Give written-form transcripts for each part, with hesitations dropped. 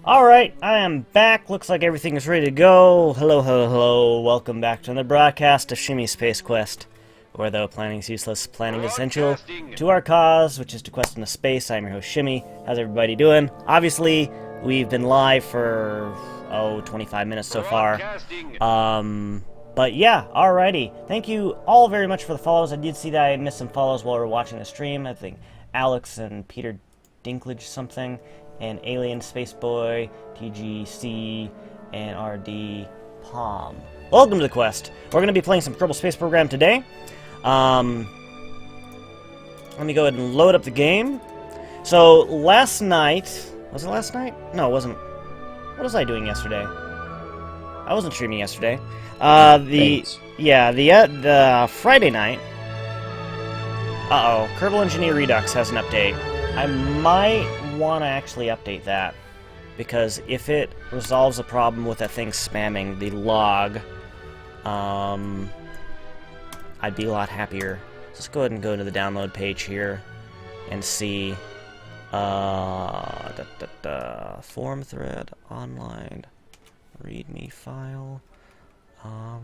Alright, I am back. Looks like everything is ready to go. Hello, hello, hello. Welcome back to the broadcast of Shimmy Space Quest, where though planning is useless, planning is essential to our cause, which is to quest into space. I'm your host, Shimmy. How's everybody doing? Obviously, we've been live for, 25 minutes so far. But yeah, alrighty. Thank you all very much for the follows. I did see that I missed some follows while we were watching the stream. I think Alex and Peter Dinklage something, and Alien Space Boy, TGC, and RD Palm. Welcome to the quest. We're going to be playing some Kerbal Space Program today. Let me go ahead and load up the game. So, last night... Was it last night? No, it wasn't. What was I doing yesterday? I wasn't streaming yesterday. The Friday night... Kerbal Engineer Redux has an update. I might want to actually update that, because if it resolves a problem with that thing spamming the log, I'd be a lot happier. Let's go ahead and go to the download page here and see forum thread online readme file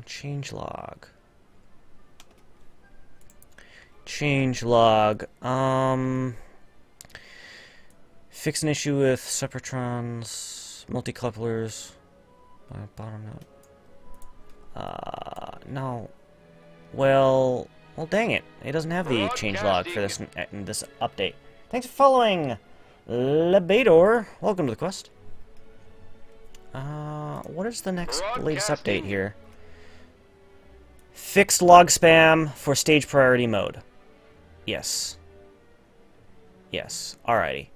changelog. Fix an issue with separatrons, multicouplers, bottom note. No. Well, dang it. It doesn't have the changelog for this in this update. Thanks for following, Lebador. Welcome to the quest. What is the latest update here? Fixed log spam for stage priority mode. Yes. Yes. Alrighty.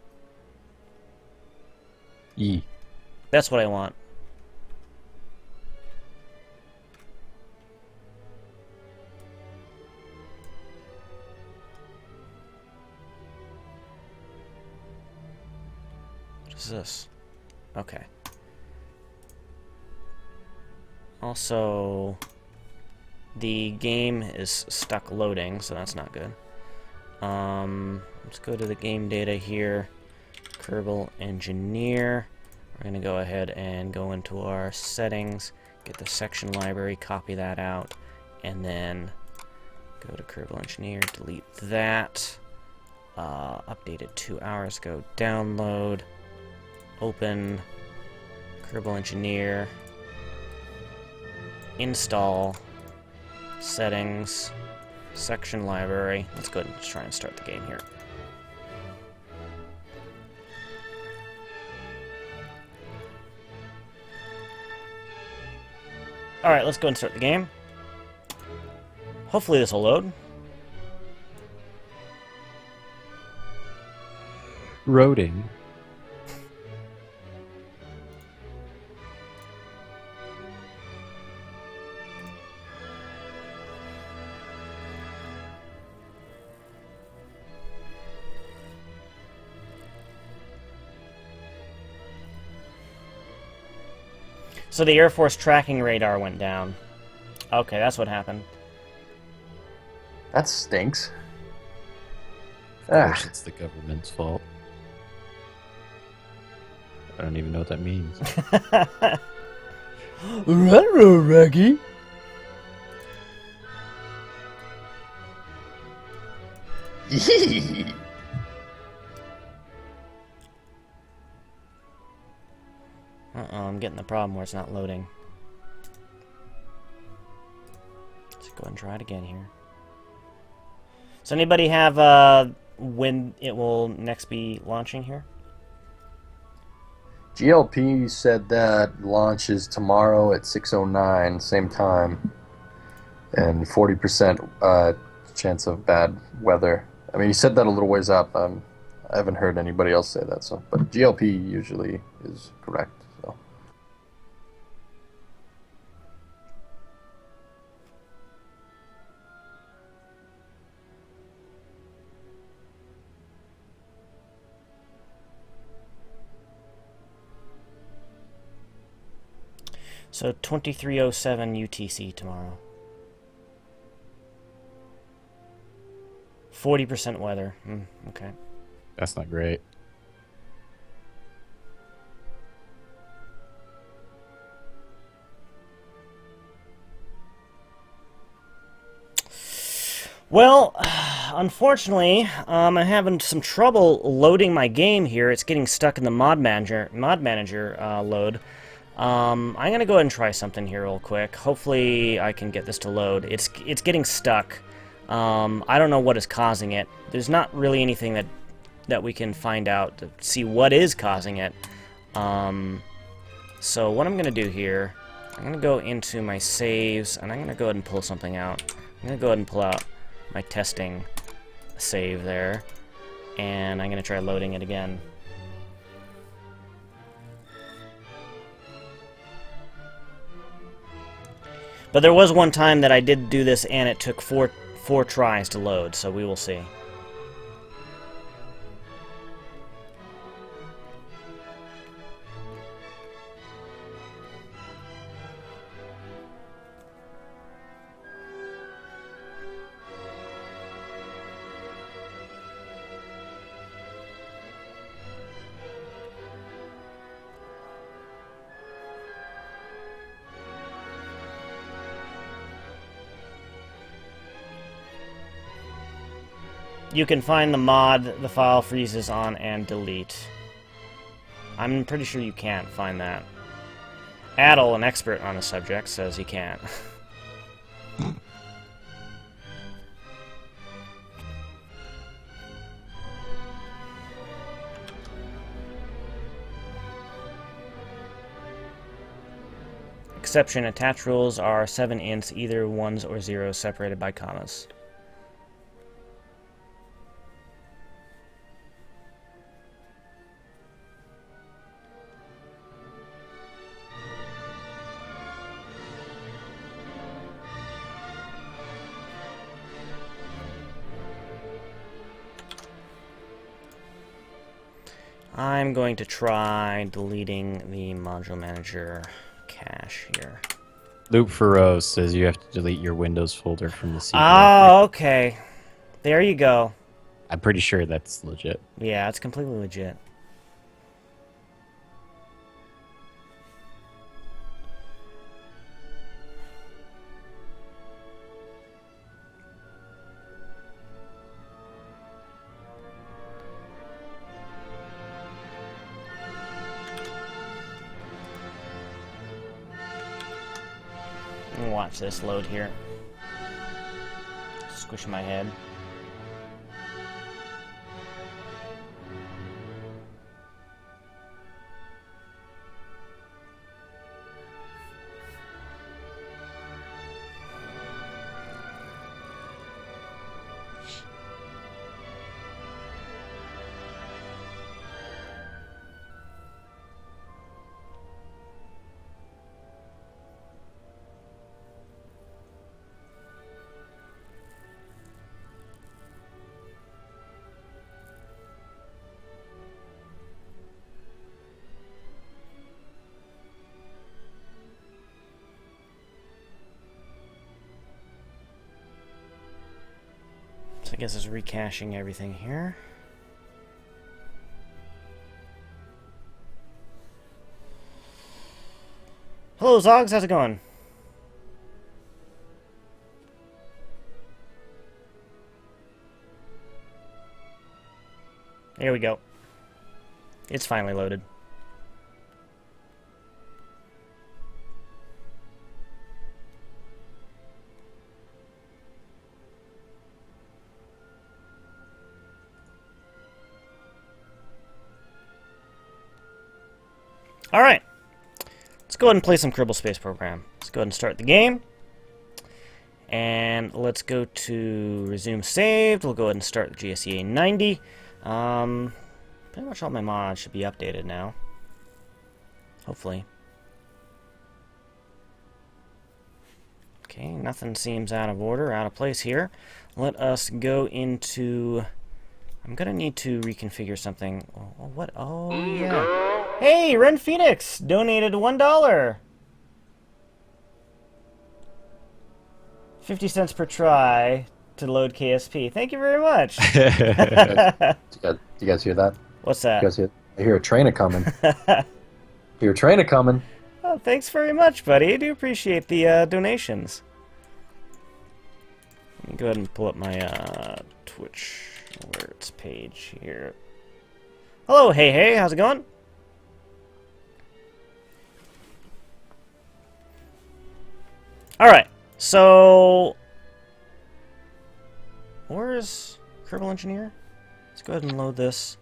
E. That's what I want. What is this? Okay. Also, the game is stuck loading, so that's not good. Let's go to the game data here. Kerbal Engineer. We're going to go ahead and go into our settings, get the section library, copy that out, and then go to Kerbal Engineer, delete that. Updated 2 hours ago. Download. Open Kerbal Engineer. Install. Settings. Section library. Let's go ahead and try and start the game here. Alright, let's go and start the game. Hopefully this will load. Roading. So the Air Force tracking radar went down. Okay, that's what happened. That stinks. Of course, it's the government's fault. I don't even know what that means. Ruh-roh, Raggy. I'm getting the problem where it's not loading. Let's go and try it again here. Does anybody have when it will next be launching here? GLP said that launch is tomorrow at 6:09, same time, and 40% chance of bad weather. I mean, he said that a little ways up. I haven't heard anybody else say that, so but GLP usually is correct. So. So 2307 UTC tomorrow. 40% weather. Okay. That's not great. Well, unfortunately, I'm having some trouble loading my game here. It's getting stuck in the mod manager load. I'm gonna go ahead and try something here real quick. Hopefully, I can get this to load. It's getting stuck. I don't know what is causing it. There's not really anything that we can find out to see what is causing it. So what I'm gonna do here, I'm gonna go into my saves, and I'm gonna go ahead and pull something out. I'm gonna go ahead and pull out my testing save there, and I'm gonna try loading it again. But there was one time that I did do this and it took four tries to load, so we will see. You can find the mod the file freezes on and delete. I'm pretty sure you can't find that. Adel, an expert on the subject, says he can't. Exception, attach rules are 7 ints, either ones or zeros separated by commas. I'm going to try deleting the module manager cache here. Loop for says you have to delete your Windows folder from the C. Oh, okay. There you go. I'm pretty sure that's legit. Yeah, it's completely legit. Watch this load here. Squish my head. I guess it's recaching everything here. Hello, Zogs. How's it going? Here we go. It's finally loaded. Alright, let's go ahead and play some Kerbal Space Program. Let's go ahead and start the game. And let's go to resume saved. We'll go ahead and start the GSE 90. Pretty much all my mods should be updated now. Hopefully. Okay, nothing seems out of order, out of place here. Let us go into... I'm gonna need to reconfigure something. Oh, what? Oh, yeah. Hey, Ren Phoenix donated $1. 50 cents per try to load KSP. Thank you very much. You guys hear that? What's that? You guys hear? I hear a train a coming. Hear a train a coming. Oh, thanks very much, buddy. I do appreciate the donations. Let me go ahead and pull up my Twitch alerts page here. Hello, hey, how's it going? Alright, so... Where's Kerbal Engineer? Let's go ahead and load this.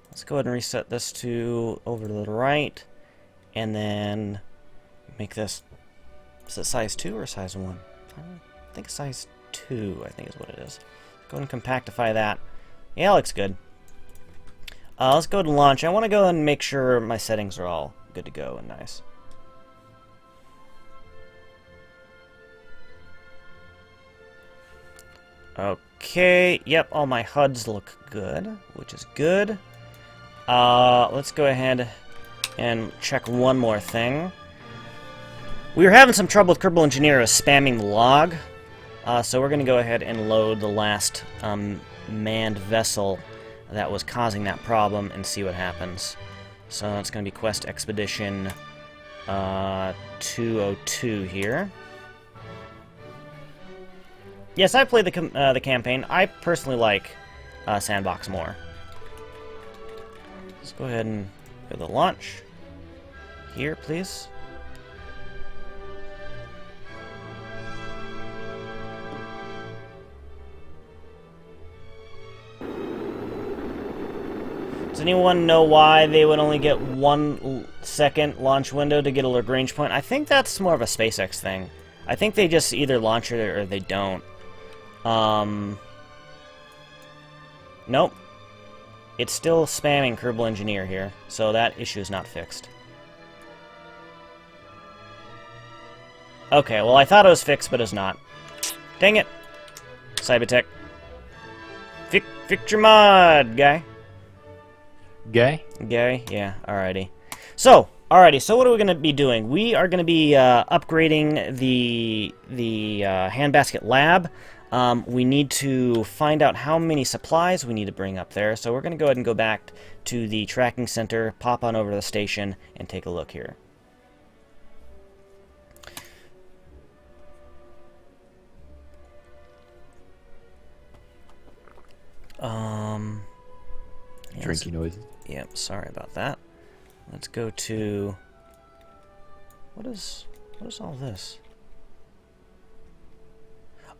Let's go ahead and reset this to over to the right. And then make this... Is it size 2 or size 1? I think size 2, I think is what it is. Go ahead and compactify that. Yeah, looks good. Let's go ahead and launch. I want to go and make sure my settings are all good to go and nice. Okay, yep, all my HUDs look good, which is good. Let's go ahead and check one more thing. We were having some trouble with Kerbal Engineer spamming the log, so we're going to go ahead and load the last manned vessel that was causing that problem and see what happens. So it's going to be Quest Expedition 202 here. Yes, I played the campaign. I personally like Sandbox more. Let's go ahead and go to the launch. Here, please. Does anyone know why they would only get 1 second launch window to get a Lagrange point? I think that's more of a SpaceX thing. I think they just either launch it or they don't. Nope. It's still spamming Kerbal Engineer here, so that issue is not fixed. Okay, well I thought it was fixed, but it's not. Dang it! Cybertech. Fix your mod, guy. Guy? Gary? Yeah, alrighty. So what are we going to be doing? We are going to be upgrading the handbasket lab. We need to find out how many supplies we need to bring up there. So we're going to go ahead and go back to the tracking center, pop on over to the station, and take a look here. Drinking noises. Yep, sorry about that. Let's go to... What is all this?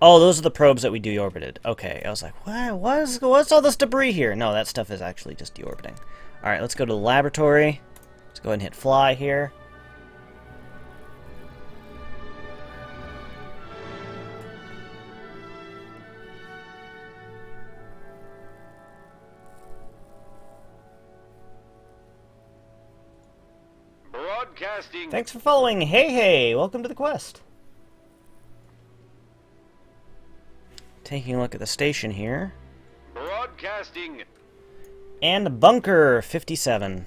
Oh, those are the probes that we deorbited. Okay, I was like, what's all this debris here? No, that stuff is actually just deorbiting. Alright, let's go to the laboratory. Let's go ahead and hit fly here. Broadcasting. Thanks for following. Hey, welcome to the quest. Taking a look at the station here. Broadcasting. And Bunker 57.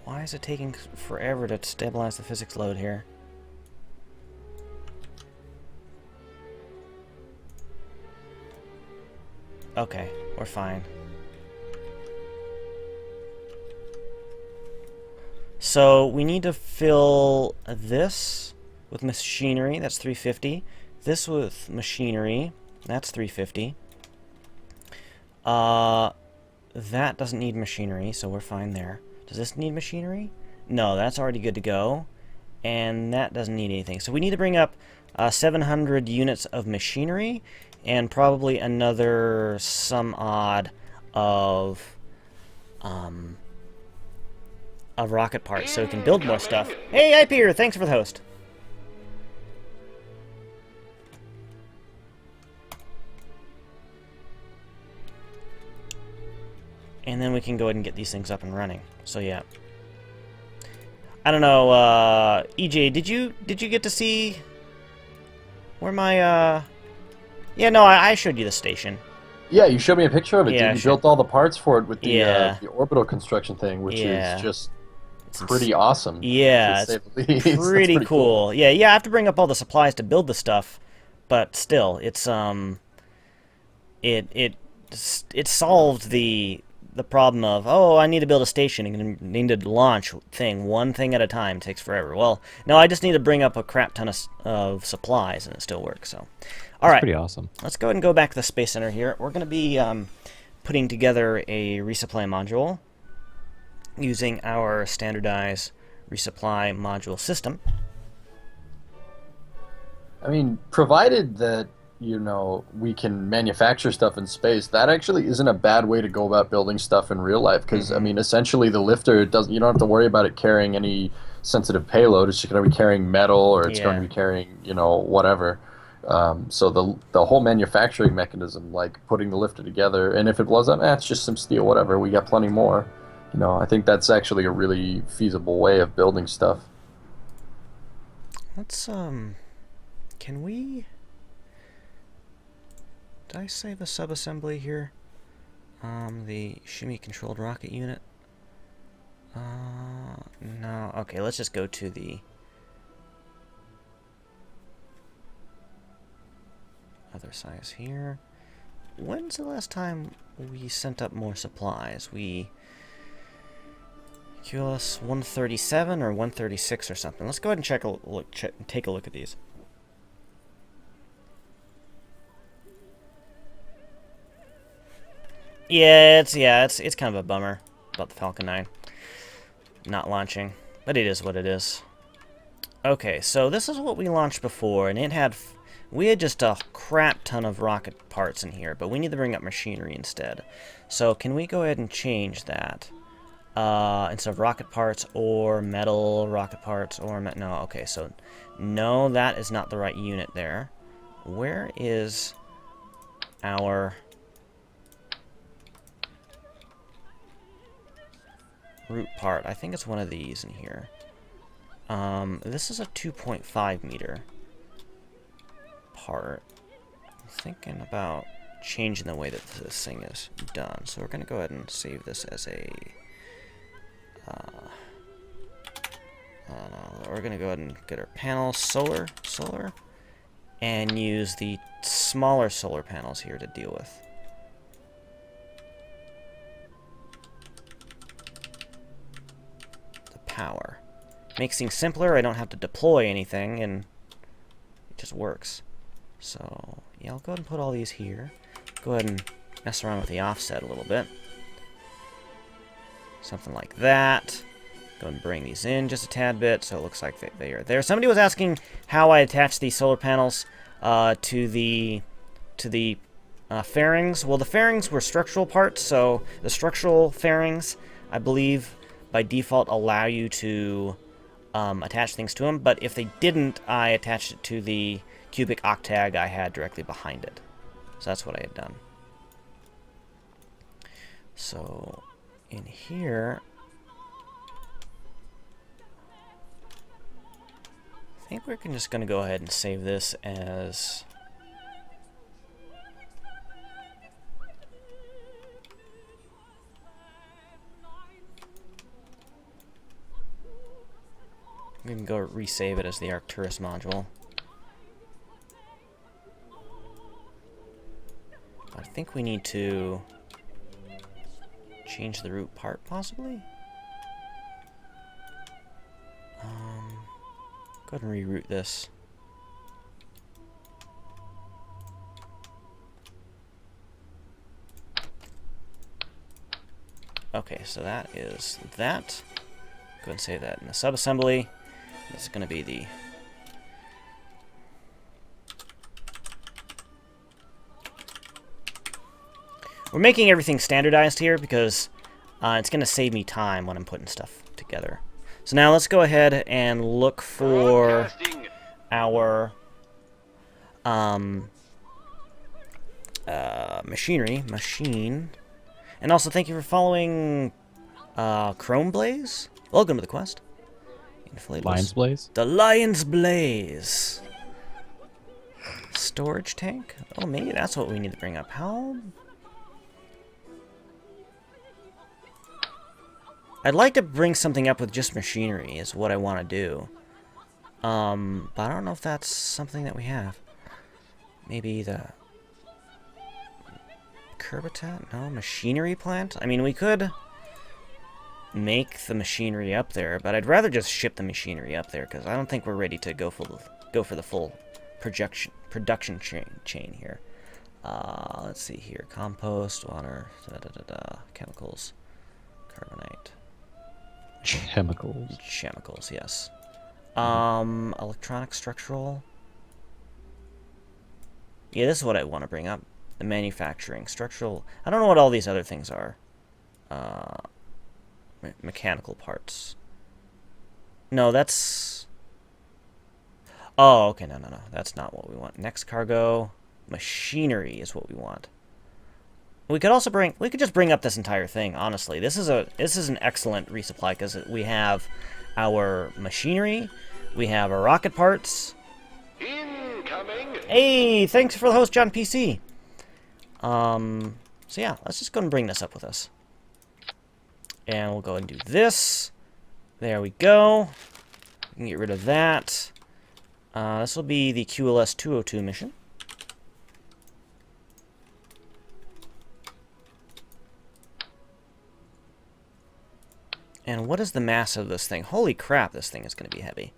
Why is it taking forever to stabilize the physics load here? Okay, we're fine. So we need to fill this with machinery, that's 350. This with machinery, that's 350. That doesn't need machinery, so we're fine there. Does this need machinery? No, that's already good to go. And that doesn't need anything. So we need to bring up 700 units of machinery and probably another some odd of rocket parts so we can build more stuff. Hey, IP here, thanks for the host. And then we can go ahead and get these things up and running. So yeah. I don't know, EJ, did you get to see where my Yeah, no, I showed you the station. Yeah, you showed me a picture of it, Yeah, dude. You built all the parts for it with Yeah. the orbital construction thing, which Yeah. is just pretty awesome. Yeah, to say it's the least. That's pretty cool. Yeah, I have to bring up all the supplies to build the stuff, but still, it's it solved the the problem of, oh, I need to build a station and need to launch one thing at a time. It takes forever. Well, no, I just need to bring up a crap ton of supplies and it still works. So, all right, pretty awesome. Let's go ahead and go back to the Space Center here. We're going to be putting together a resupply module using our standardized resupply module system. I mean, provided that, you know, we can manufacture stuff in space, that actually isn't a bad way to go about building stuff in real life. Because, I mean, essentially the lifter, you don't have to worry about it carrying any sensitive payload. It's just going to be carrying metal, or it's going to be carrying, you know, whatever. So the whole manufacturing mechanism, like putting the lifter together, and if it blows up, it's just some steel, whatever. We got plenty more. You know, I think that's actually a really feasible way of building stuff. Let's, can we... Did I save a subassembly here? The shimmy-controlled rocket unit? No. Okay, let's just go to the... other size here. When's the last time we sent up more supplies? QLS 137 or 136 or something. Let's go ahead and take a look at these. It's kind of a bummer about the Falcon 9 not launching, but it is what it is. Okay, so this is what we launched before, and we had just a crap ton of rocket parts in here, but we need to bring up machinery instead. So can we go ahead and change that? Instead of rocket parts or metal rocket parts or no, okay, so no, that is not the right unit there. Where is our root part? I think it's one of these in here. This is a 2.5 meter part. I'm thinking about changing the way that this thing is done. So we're going to go ahead and save this as a... we're going to go ahead and get our panels solar, and use the smaller solar panels here to deal with. The power. Makes things simpler. I don't have to deploy anything, and it just works. So, yeah, I'll go ahead and put all these here. Go ahead and mess around with the offset a little bit. Something like that. Go ahead and bring these in just a tad bit so it looks like they are there. Somebody was asking how I attach these solar panels to the fairings. Well, the fairings were structural parts, so the structural fairings, I believe, by default allow you to attach things to them, but if they didn't, I attached it to the cubic octag I had directly behind it. So that's what I had done. So in here, I think we're just going to go ahead and save this as we can go resave it as the Arcturus module. I think we need to change the root part, possibly? Go ahead and reroute this. Okay, so that is that. Go ahead and save that in the subassembly. This is going to be the... We're making everything standardized here because it's going to save me time when I'm putting stuff together. So now let's go ahead and look for our machine. And also thank you for following Chrome Blaze. Welcome to the quest. Lion's Blaze? The Lion's Blaze. Storage tank? Oh, maybe that's what we need to bring up. How... I'd like to bring something up with just machinery is what I want to do. But I don't know if that's something that we have. Maybe the Turbitat? No. Machinery plant? I mean, we could make the machinery up there, but I'd rather just ship the machinery up there because I don't think we're ready to go for the full production chain here. Let's see here. Compost, water, chemicals, carbonite. Chemicals, yes. Electronic structural. Yeah, this is what I want to bring up. The manufacturing, structural. I don't know what all these other things are. Mechanical parts. No, that's... Oh, okay, no. That's not what we want. Next cargo, machinery is what we want. We could also we could just bring up this entire thing, honestly. This is an excellent resupply because we have our machinery, we have our rocket parts. Incoming. Hey, thanks for the host, John PC. So yeah, let's just go and bring this up with us. And we'll go and do this. There we go. We can get rid of that. This will be the QLS 202 mission. And what is the mass of this thing? Holy crap, this thing is going to be heavy.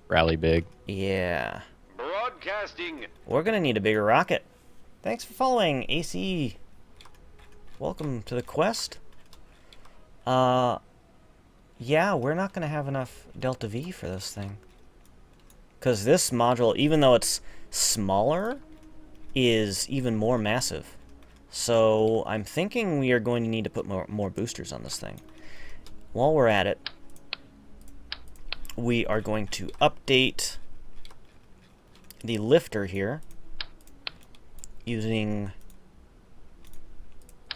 Rally big. Yeah. Broadcasting. We're going to need a bigger rocket. Thanks for following, AC. Welcome to the quest. Yeah, we're not going to have enough Delta V for this thing. Because this module, even though it's smaller, is even more massive. So I'm thinking we are going to need to put more boosters on this thing. While we're at it, we are going to update the lifter here using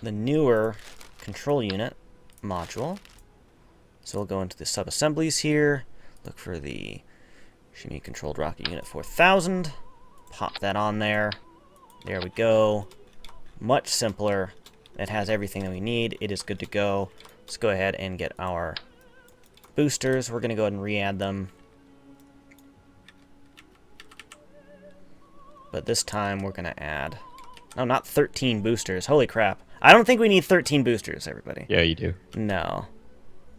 the newer control unit module. So we'll go into the sub-assemblies here, look for the Shimmy Controlled Rocket Unit 4000, pop that on there. There we go. Much simpler. It has everything that we need. It is good to go. Let's go ahead and get our boosters. We're going to go ahead and re-add them. But this time we're going to add... No, not 13 boosters. Holy crap. I don't think we need 13 boosters, everybody. Yeah, you do. No.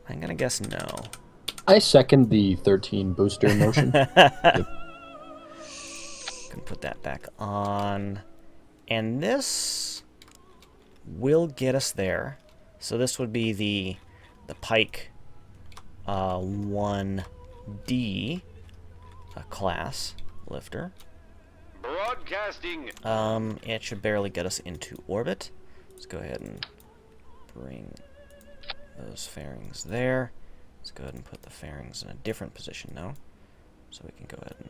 I'm going to guess no. I second the 13 booster motion. Can put that back on. And this will get us there. So this would be the Pike 1D class lifter. Broadcasting. It should barely get us into orbit. Let's go ahead and bring those fairings there. Let's go ahead and put the fairings in a different position now. So we can go ahead and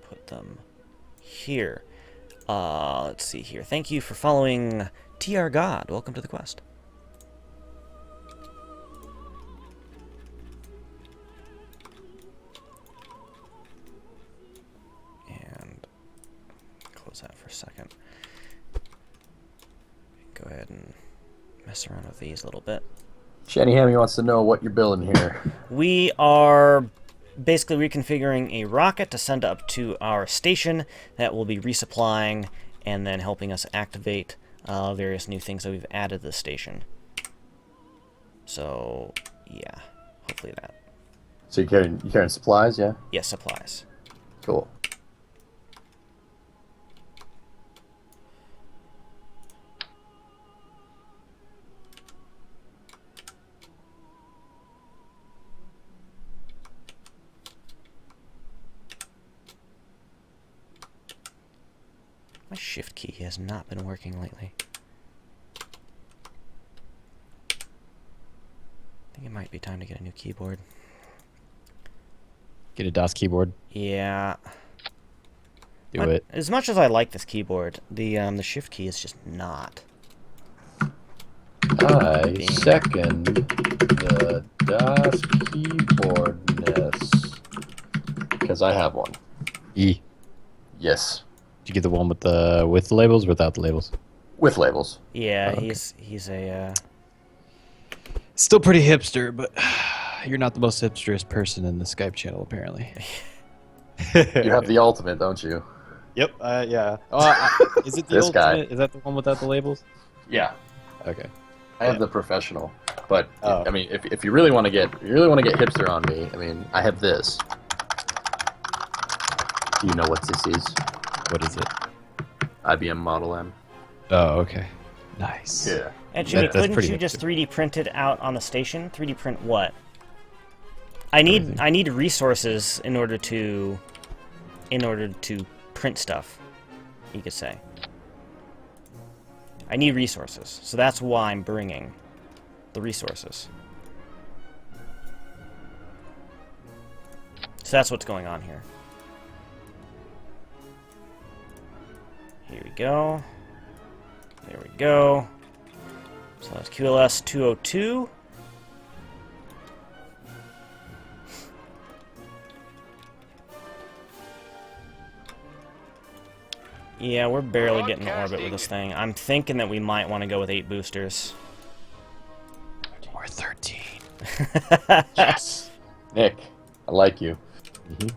put them here. Let's see here. Thank you for following TR God. Welcome to the quest. And close that for a second. Go ahead and mess around with these a little bit. Shanahan wants to know what you're building here. We are basically reconfiguring a rocket to send up to our station that will be resupplying and then helping us activate various new things that we've added to the station. So, yeah, hopefully that. So you're carrying supplies, yeah? Yes, supplies. Cool. My shift key has not been working lately. I think it might be time to get a new keyboard. Get a DOS keyboard. Yeah. Do it. As much as I like this keyboard, the shift key is just not. I second the DOS keyboardness. Because I have one. E. Yes. Did you get the one with the labels or without the labels? With labels. Yeah, Okay. he's a Still pretty hipster, but you're not the most hipsterest person in the Skype channel, apparently. You have the ultimate, don't you? Yep. Yeah. Is it the This guy. ultimate? Is that the one without the labels? Yeah, Okay. I have the professional. But Oh. I mean, if you really want to get hipster on me, I mean, I have this. Do you know what this is? What is it? IBM Model M. Oh, okay. Nice. Yeah. And Jimmy, That's couldn't pretty you just hipster. 3D print it out on the station? 3D print what? I need resources in order to print stuff. You could say. I need resources, so that's why I'm bringing the resources. So that's what's going on here. Here we go. There we go. So that's QLS 202. Yeah, we're barely getting in orbit with this thing. I'm thinking that we might want to go with 8 boosters. Or 13. Yes. Nick, I like you. Mm-hmm.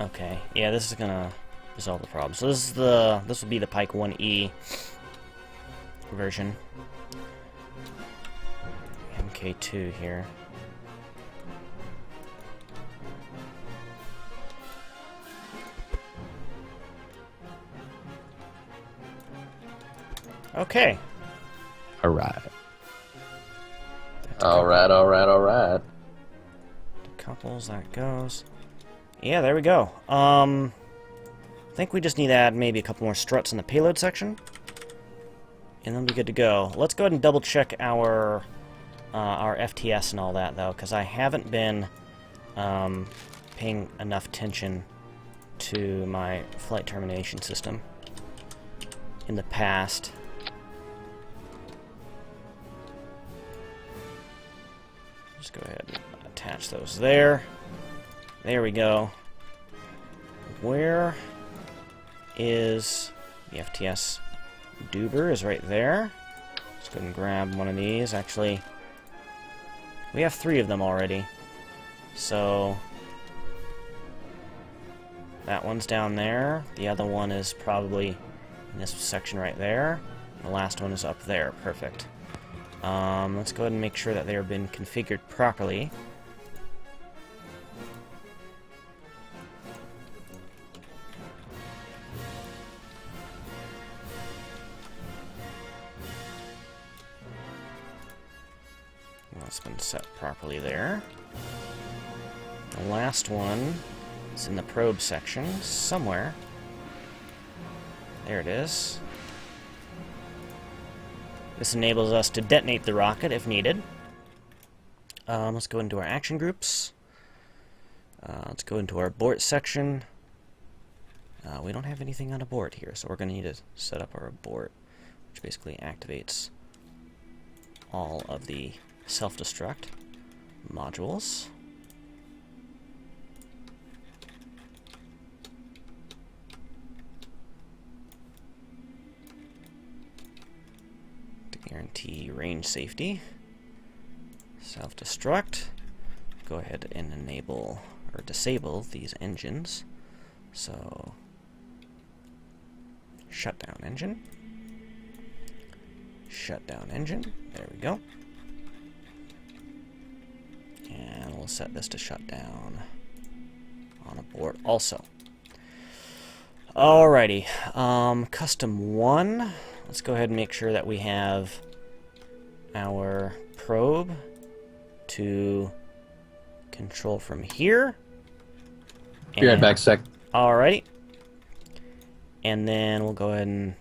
Okay, yeah, this is gonna resolve the problem. So this will be the Pike 1E version. MK2 here. Okay. All right. All right. Couples, that goes. Yeah, there we go. I think we just need to add maybe a couple more struts in the payload section. And then we'll be good to go. Let's go ahead and double check our FTS and all that, though, because I haven't been paying enough attention to my flight termination system in the past. Just go ahead and attach those there. There we go. Where is the FTS? Duber is right there. Let's go ahead and grab one of these. Actually, we have 3 of them already. So that one's down there. The other one is probably in this section right there. The last one is up there. Perfect. Let's go ahead and make sure that they have been configured properly. That's been set properly there. The last one is in the probe section somewhere. There it is. This enables us to detonate the rocket if needed. Let's go into our action groups. Let's go into our abort section. We don't have anything on abort here, so we're going to need to set up our abort, which basically activates all of the self-destruct modules. To guarantee range safety. Self-destruct. Go ahead and enable or disable these engines. So, shut down engine. Shut down engine. There we go. And we'll set this to shut down on abort also. Alrighty. Custom 1. Let's go ahead and make sure that we have our probe to control from here. Be right back, sec. Alrighty. And then we'll go ahead and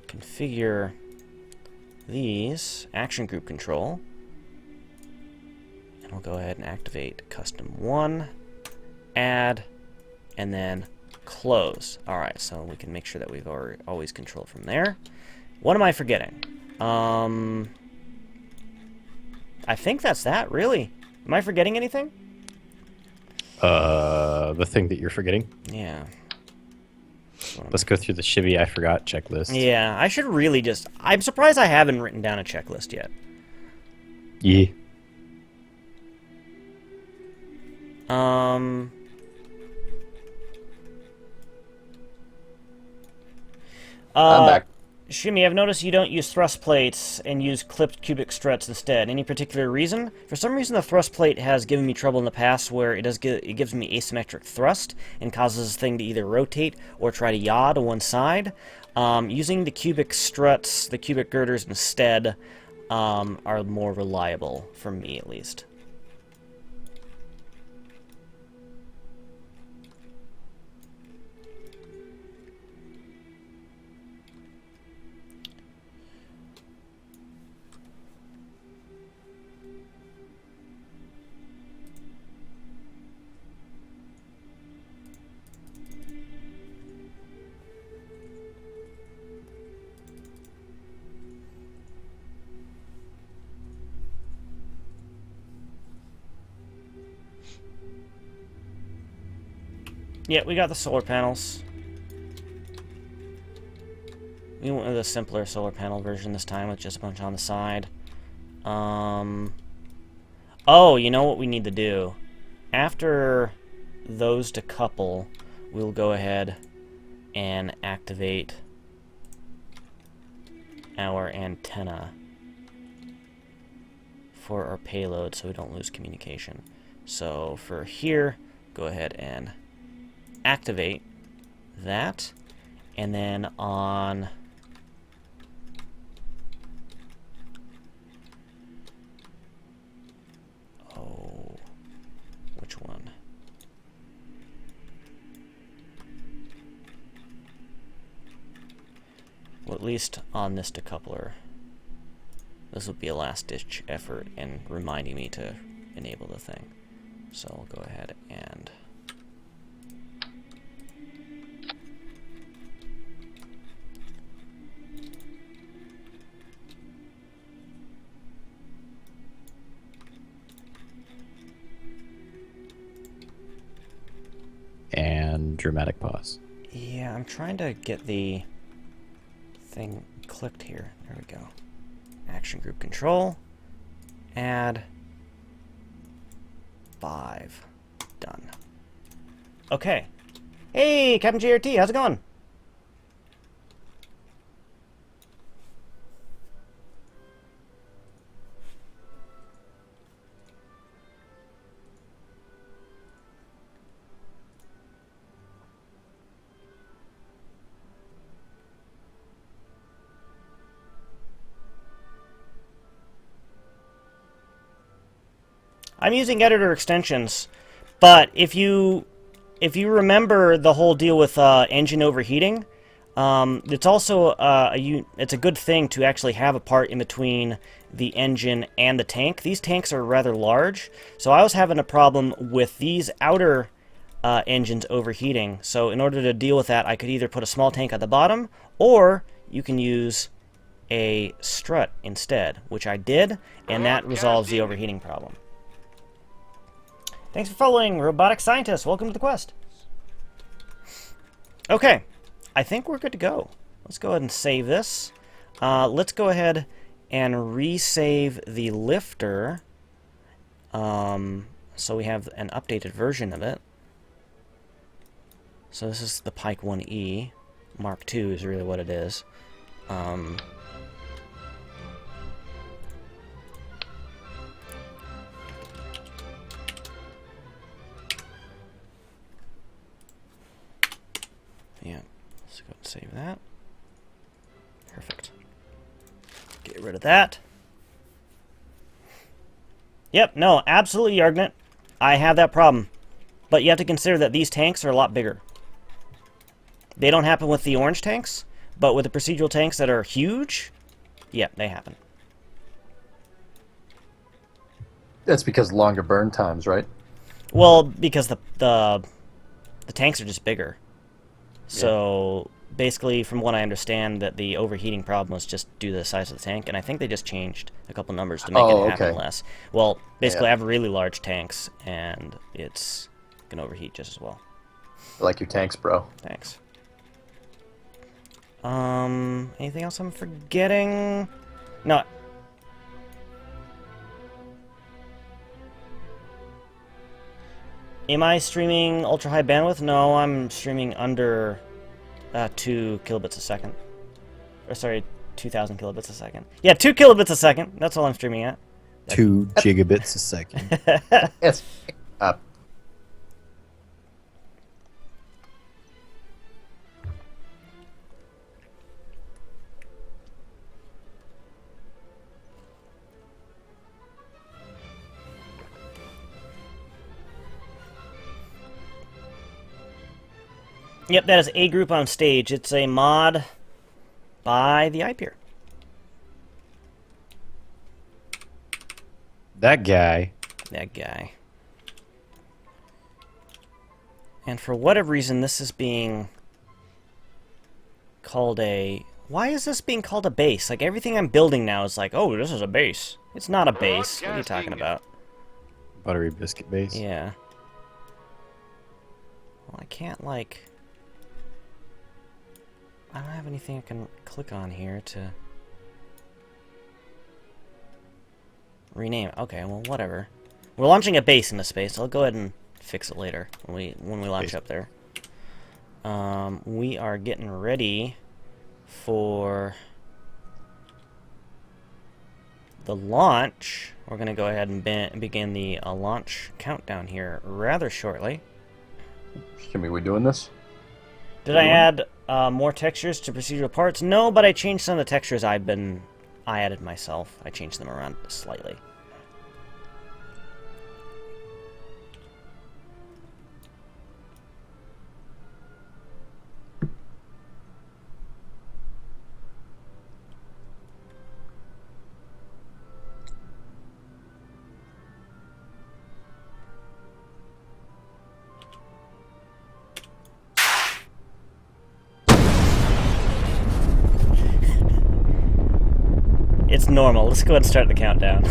configure these action group control. And we'll go ahead and activate custom 1, add, and then close. Alright, so we can make sure that we've always controlled from there. What am I forgetting? I think that's that, really. Am I forgetting anything? The thing that you're forgetting. Yeah. Let's go through the shibby I forgot checklist. Yeah, I should really just... I'm surprised I haven't written down a checklist yet. Yeah. I'm back. Shimmy, I've noticed you don't use thrust plates and use clipped cubic struts instead. Any particular reason? For some reason, the thrust plate has given me trouble in the past where it gives me asymmetric thrust and causes the thing to either rotate or try to yaw to one side. Using the cubic struts, the cubic girders instead, are more reliable, for me at least. Yeah, we got the solar panels. We went with a simpler solar panel version this time with just a bunch on the side. Oh, you know what we need to do? After those decouple, we'll go ahead and activate our antenna for our payload so we don't lose communication. So for here, go ahead and activate that, and then on which one? Well, at least on this decoupler, this will be a last-ditch effort in reminding me to enable the thing. So I'll go ahead and dramatic pause. yeah, I'm trying to get the thing clicked here. There we go. Action group control. Add 5. Done. Okay. Hey, Captain JRT, how's it going? I'm using editor extensions, but if you remember the whole deal with engine overheating, it's also it's a good thing to actually have a part in between the engine and the tank. These tanks are rather large, so I was having a problem with these outer engines overheating. So in order to deal with that, I could either put a small tank at the bottom, or you can use a strut instead, which I did, and that resolves the overheating problem. Thanks for following, Robotic Scientist. Welcome to the quest. Okay, I think we're good to go. Let's go ahead and save this. Let's go ahead and resave the lifter, so we have an updated version of it. So this is the Pike 1E. Mark II is really what it is. Yeah, let's go and save that. Perfect. Get rid of that. Yep, no, absolutely, Yargnet. I have that problem. But you have to consider that these tanks are a lot bigger. They don't happen with the orange tanks, but with the procedural tanks that are huge, yeah, they happen. That's because longer burn times, right? Well, because the tanks are just bigger. So basically, from what I understand, that the overheating problem was just due to the size of the tank, and I think they just changed a couple numbers to make it happen less. Well, basically, I have really large tanks, and it's gonna overheat just as well. I like your tanks, bro. Thanks. Anything else I'm forgetting? No. Am I streaming ultra high bandwidth? No, I'm streaming under 2 kilobits a second. Or sorry, 2,000 kilobits a second. Yeah, 2 kilobits a second. That's all I'm streaming at. 2 gigabits a second. Yes. Up. Yep, that is A group on stage. It's a mod by the iPeer. That guy. That guy. And for whatever reason, this is being called a... Why is this being called a base? Like, everything I'm building now is like, oh, this is a base. It's not a base. What are you talking about? Buttery biscuit base. Yeah. Well, I can't, like... I don't have anything I can click on here to... rename it. Okay, well, whatever. We're launching a base into space. I'll go ahead and fix it later when we launch up there. We are getting ready for the launch. We're going to go ahead and begin the launch countdown here rather shortly. Jimmy, we doing this? Did I add more textures to procedural parts? No, but I changed some of the textures I added myself. I changed them around slightly. It's normal. Let's go ahead and start the countdown.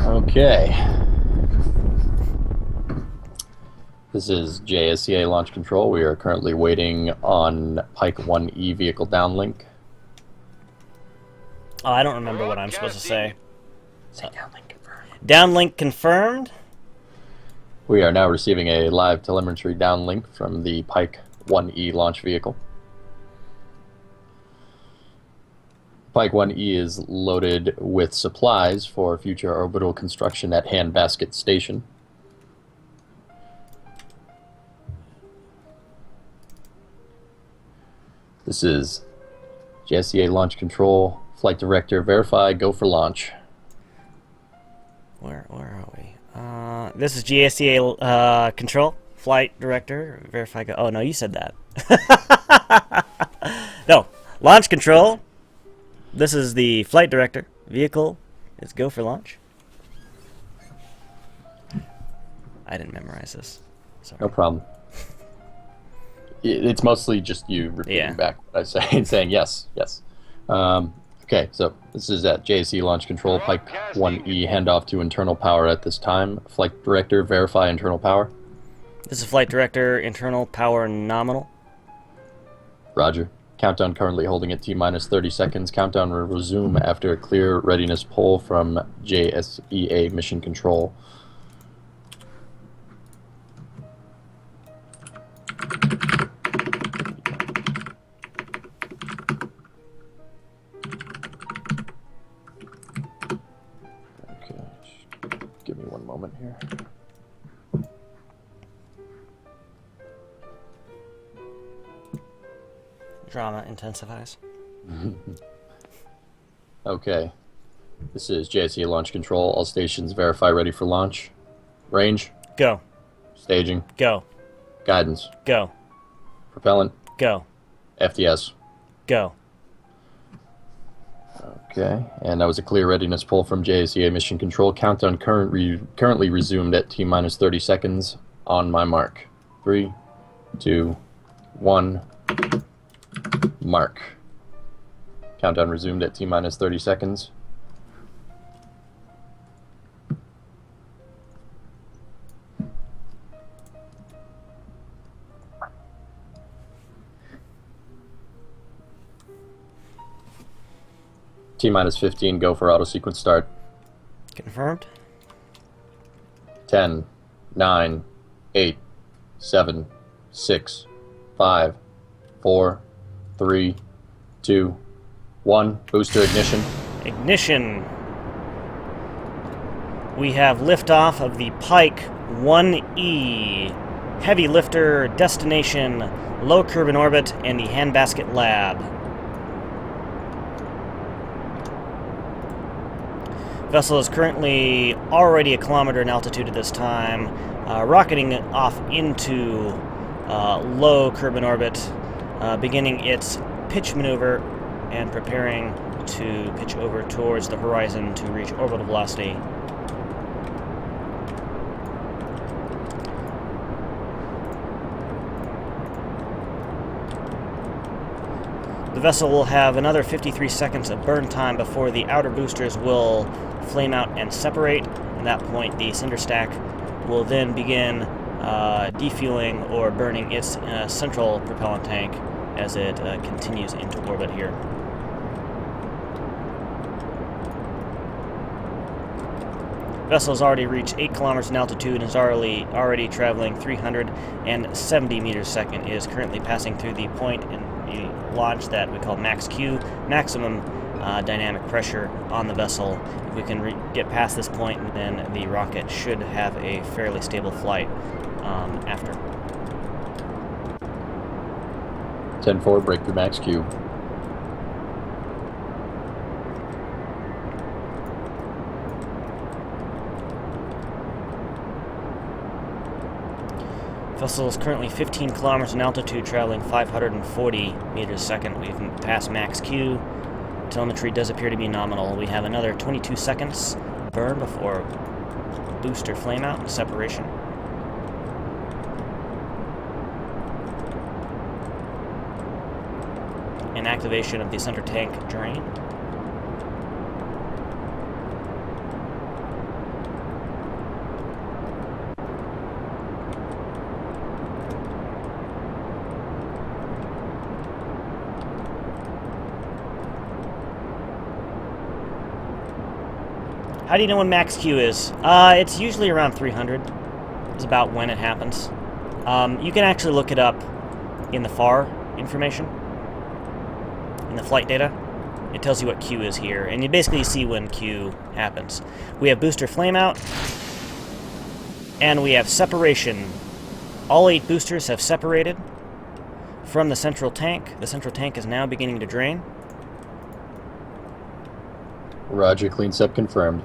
Okay. This is JSCA Launch Control. We are currently waiting on Pike 1E vehicle downlink. Oh, I don't remember what I'm supposed to say. Say downlink confirmed. Downlink confirmed. We are now receiving a live telemetry downlink from the Pike 1E launch vehicle. Pike 1E is loaded with supplies for future orbital construction at Handbasket Station. This is JSCA Launch Control, Flight Director, verify, go for launch. Where are we? This is GSCA Control, Flight Director, verify, go. Oh, no, you said that. No, Launch Control. This is the Flight Director. Vehicle is go for launch. I didn't memorize this. Sorry. No problem. It's mostly just you repeating back what I say and saying yes, yes. Okay, so this is at JSC Launch Control, Pike 1E, handoff to internal power at this time. Flight Director, verify internal power. This is Flight Director, internal power nominal. Roger. Countdown currently holding at T-minus 30 seconds. Countdown will resume after a clear readiness poll from JSEA Mission Control. Okay, give me one moment here. Drama intensifies. Okay. This is JSC Launch Control. All stations verify ready for launch. Range. Go. Staging. Go. Guidance. Go. Propellant. Go. FTS. Go. Okay. And that was a clear readiness poll from JSCA Mission Control. Countdown currently resumed at T-minus 30 seconds on my mark. 3, 2, 1... Mark. Countdown resumed at T-minus 30 seconds. T-minus 15, go for auto sequence start. Confirmed. 10, 9, 8, 7, 6, 5, 4, 3, 2, 1. Booster ignition. Ignition. We have liftoff of the Pike 1E. Heavy lifter, destination, low Kerbal orbit, and the handbasket lab. Vessel is currently already a kilometer in altitude at this time, rocketing off into low Kerbal orbit, beginning its pitch maneuver and preparing to pitch over towards the horizon to reach orbital velocity. The vessel will have another 53 seconds of burn time before the outer boosters will flame out and separate. At that point, the cinder stack will then begin defueling or burning its central propellant tank as it continues into orbit here. Vessel has already reached 8 kilometers in altitude and is already traveling 370 meters a second. It is currently passing through the point in the launch that we call max Q, maximum dynamic pressure on the vessel. If we can get past this point, then the rocket should have a fairly stable flight after. 10-4, break through max Q. Vessel is currently 15 kilometers in altitude, traveling 540 meters a second. We've passed max Q. Telemetry does appear to be nominal. We have another 22 seconds burn before booster flameout and separation. And activation of the center tank drain. How do you know when max Q is? It's usually around 300. Is about when it happens. You can actually look it up in the FAR information, in the flight data. It tells you what Q is here, and you basically see when Q happens. We have booster flameout, and we have separation. All 8 boosters have separated from the central tank. The central tank is now beginning to drain. Roger, clean sep confirmed.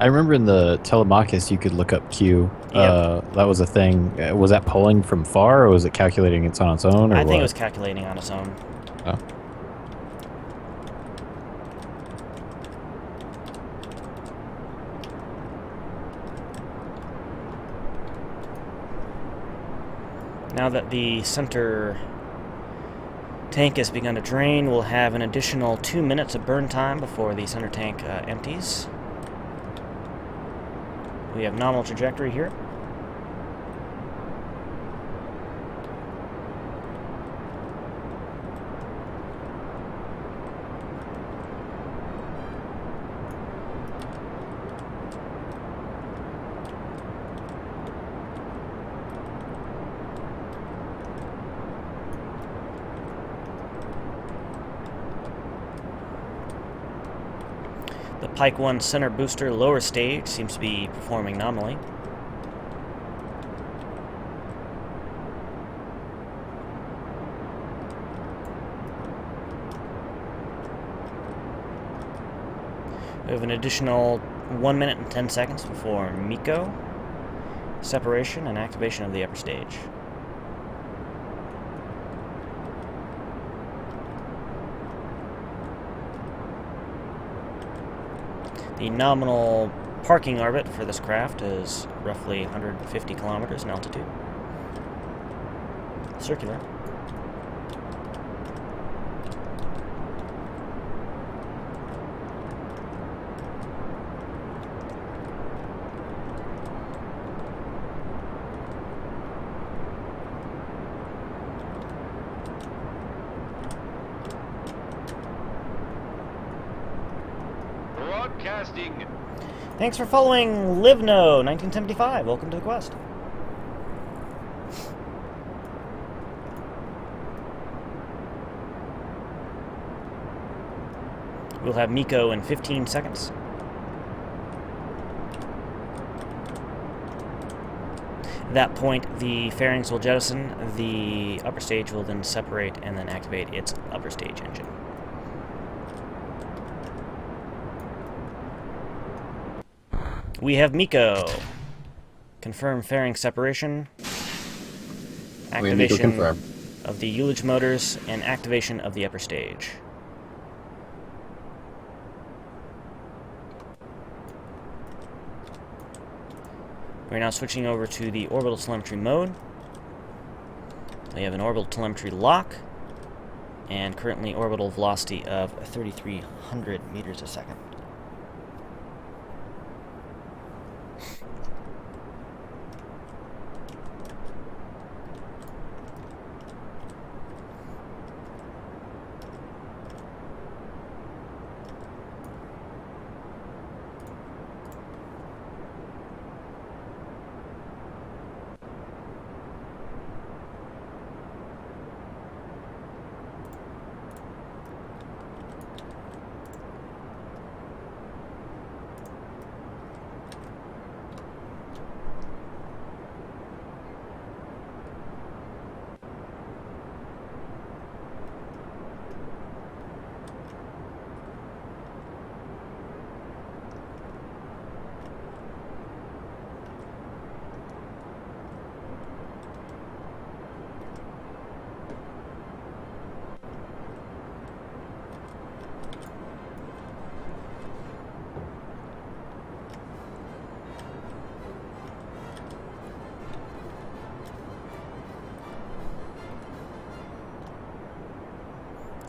I remember in the Telemachus you could look up Q. Yep. That was a thing. Was that pulling from far, or was it calculating it on its own? Or I think what? it was calculating on its own. Oh. Now that the center tank has begun to drain, we'll have an additional 2 minutes of burn time before the center tank empties. We have nominal trajectory here. The Pike 1 center booster lower stage seems to be performing nominally. We have an additional 1 minute and 10 seconds before MECO, separation, and activation of the upper stage. The nominal parking orbit for this craft is roughly 150 kilometers in altitude. Circular. Broadcasting. Thanks for following Livno 1975. Welcome to the quest. We'll have Miko in 15 seconds. At that point, the fairings will jettison, the upper stage will then separate and then activate its upper stage engine. We have Miko. Confirm fairing separation. Activation of the ullage motors and activation of the upper stage. We're now switching over to the orbital telemetry mode. We have an orbital telemetry lock and currently orbital velocity of 3,300 meters a second.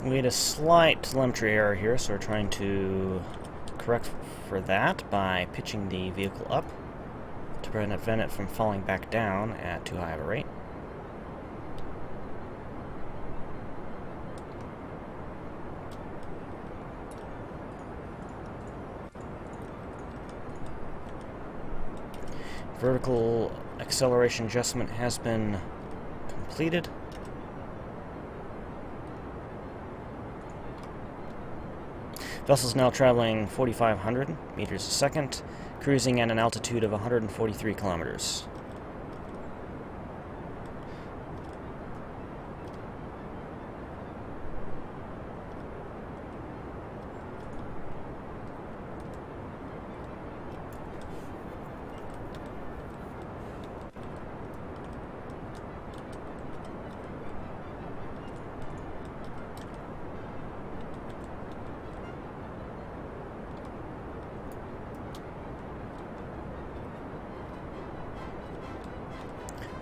We had a slight telemetry error here, so we're trying to correct for that by pitching the vehicle up to prevent it from falling back down at too high of a rate. Vertical acceleration adjustment has been completed. Vessel's now traveling 4,500 meters a second, cruising at an altitude of 143 kilometers.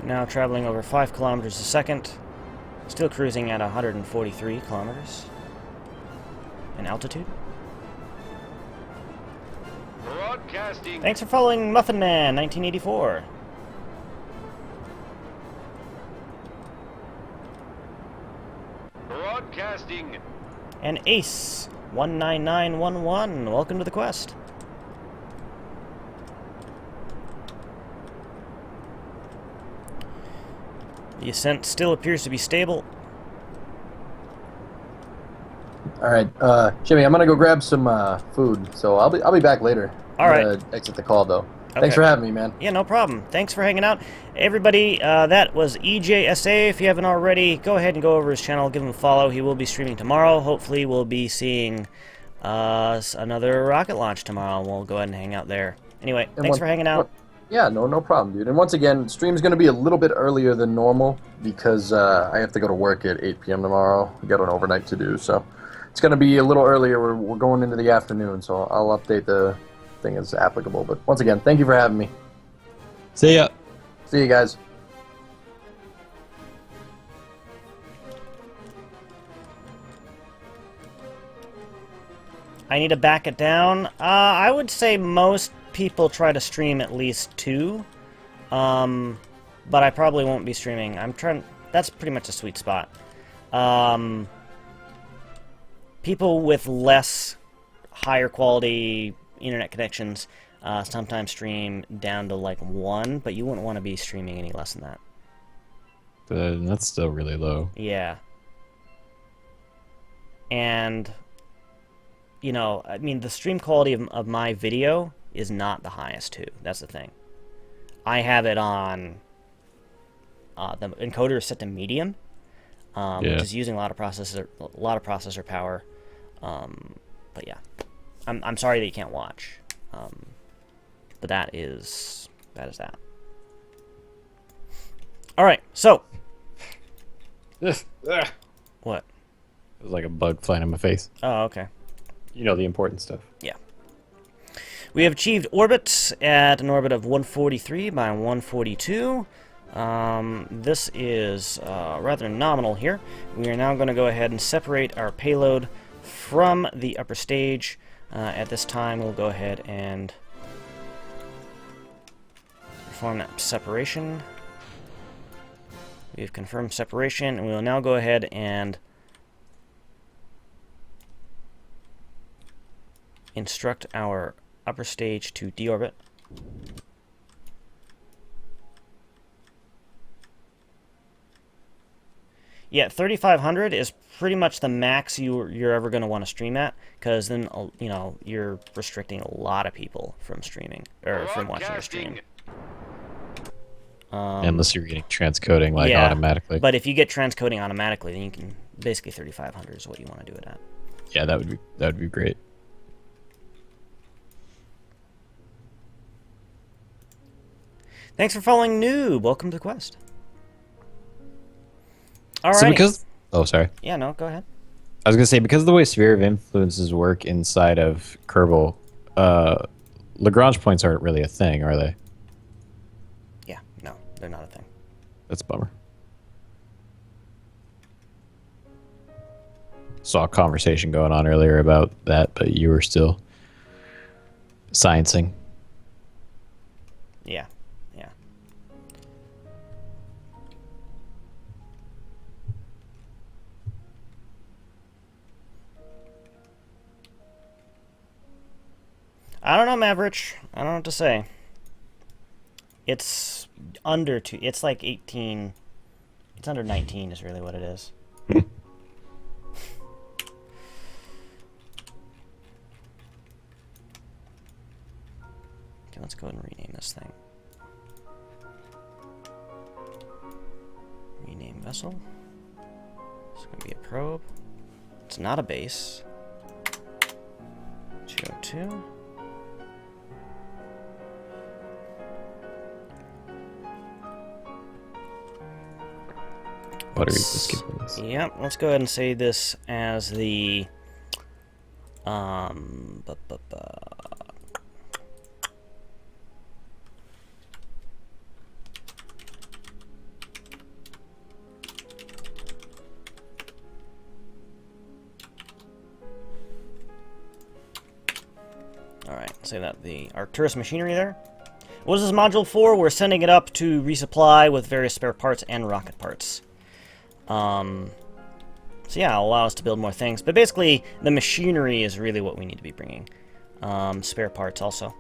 Now traveling over 5 kilometers a second, still cruising at 143 kilometers in altitude. Broadcasting. Thanks for following Muffin Man 1984. Broadcasting. And Ace 19911. Welcome to the quest. The ascent still appears to be stable. All right, Jimmy, I'm gonna go grab some food, so I'll be back later. All right. I'm gonna exit the call though. Okay. Thanks for having me, man. Yeah, no problem. Thanks for hanging out. Everybody, that was EJSA. If you haven't already, go ahead and go over his channel, give him a follow. He will be streaming tomorrow. Hopefully, we'll be seeing another rocket launch tomorrow. We'll go ahead and hang out there. Anyway, thanks for hanging out. Yeah, no problem, dude. And once again, stream's going to be a little bit earlier than normal because I have to go to work at 8 p.m. tomorrow. We got an overnight to do, so it's going to be a little earlier. We're going into the afternoon, so I'll update the thing as applicable. But once again, thank you for having me. See ya. See you guys. I need to back it down. I would say most people try to stream at least 2, but I probably won't be streaming. That's pretty much a sweet spot. People with less higher quality internet connections sometimes stream down to like 1, but you wouldn't want to be streaming any less than that. That's still really low. Yeah. And, you know, I mean, the stream quality of my video is not the highest, too. That's the thing. I have it on... the encoder is set to medium, which is using a lot of processor power. But yeah, I'm sorry that you can't watch. But that is that. All right, so what? It was like a bug flying in my face. Oh, okay. You know the important stuff. Yeah. We have achieved orbit at an orbit of 143 by 142. This is rather nominal here. We are now going to go ahead and separate our payload from the upper stage. At this time, we'll go ahead and perform that separation. We've confirmed separation, and we will now go ahead and instruct our upper stage to deorbit. Yeah, 3500 is pretty much the max you're ever going to want to stream at, because then, you know, you're restricting a lot of people from streaming, or from watching your stream. Unless you're getting transcoding like yeah, automatically. But if you get transcoding automatically, then you can basically 3500 is what you want to do it at. Yeah, that would be great. Thanks for following Noob. Welcome to the quest. All right. So because sorry. Yeah, no, go ahead. I was gonna say, because of the way sphere of influences work inside of Kerbal, Lagrange points aren't really a thing, are they? Yeah, no, they're not a thing. That's a bummer. Saw a conversation going on earlier about that, but you were still sciencing. Yeah, yeah. I don't know, Maverick. I don't know what to say. It's under 2. It's like 18. It's under 19 is really what it is. Okay, let's go ahead and rename this thing. Rename vessel. It's going to be a probe. It's not a base. 202. What are you just giving this? Yep, let's go ahead and say this as the Alright, say that the Arcturus machinery there. What is this module for? We're sending it up to resupply with various spare parts and rocket parts. So yeah, it'll allow us to build more things. But basically, the machinery is really what we need to be bringing. Spare parts also.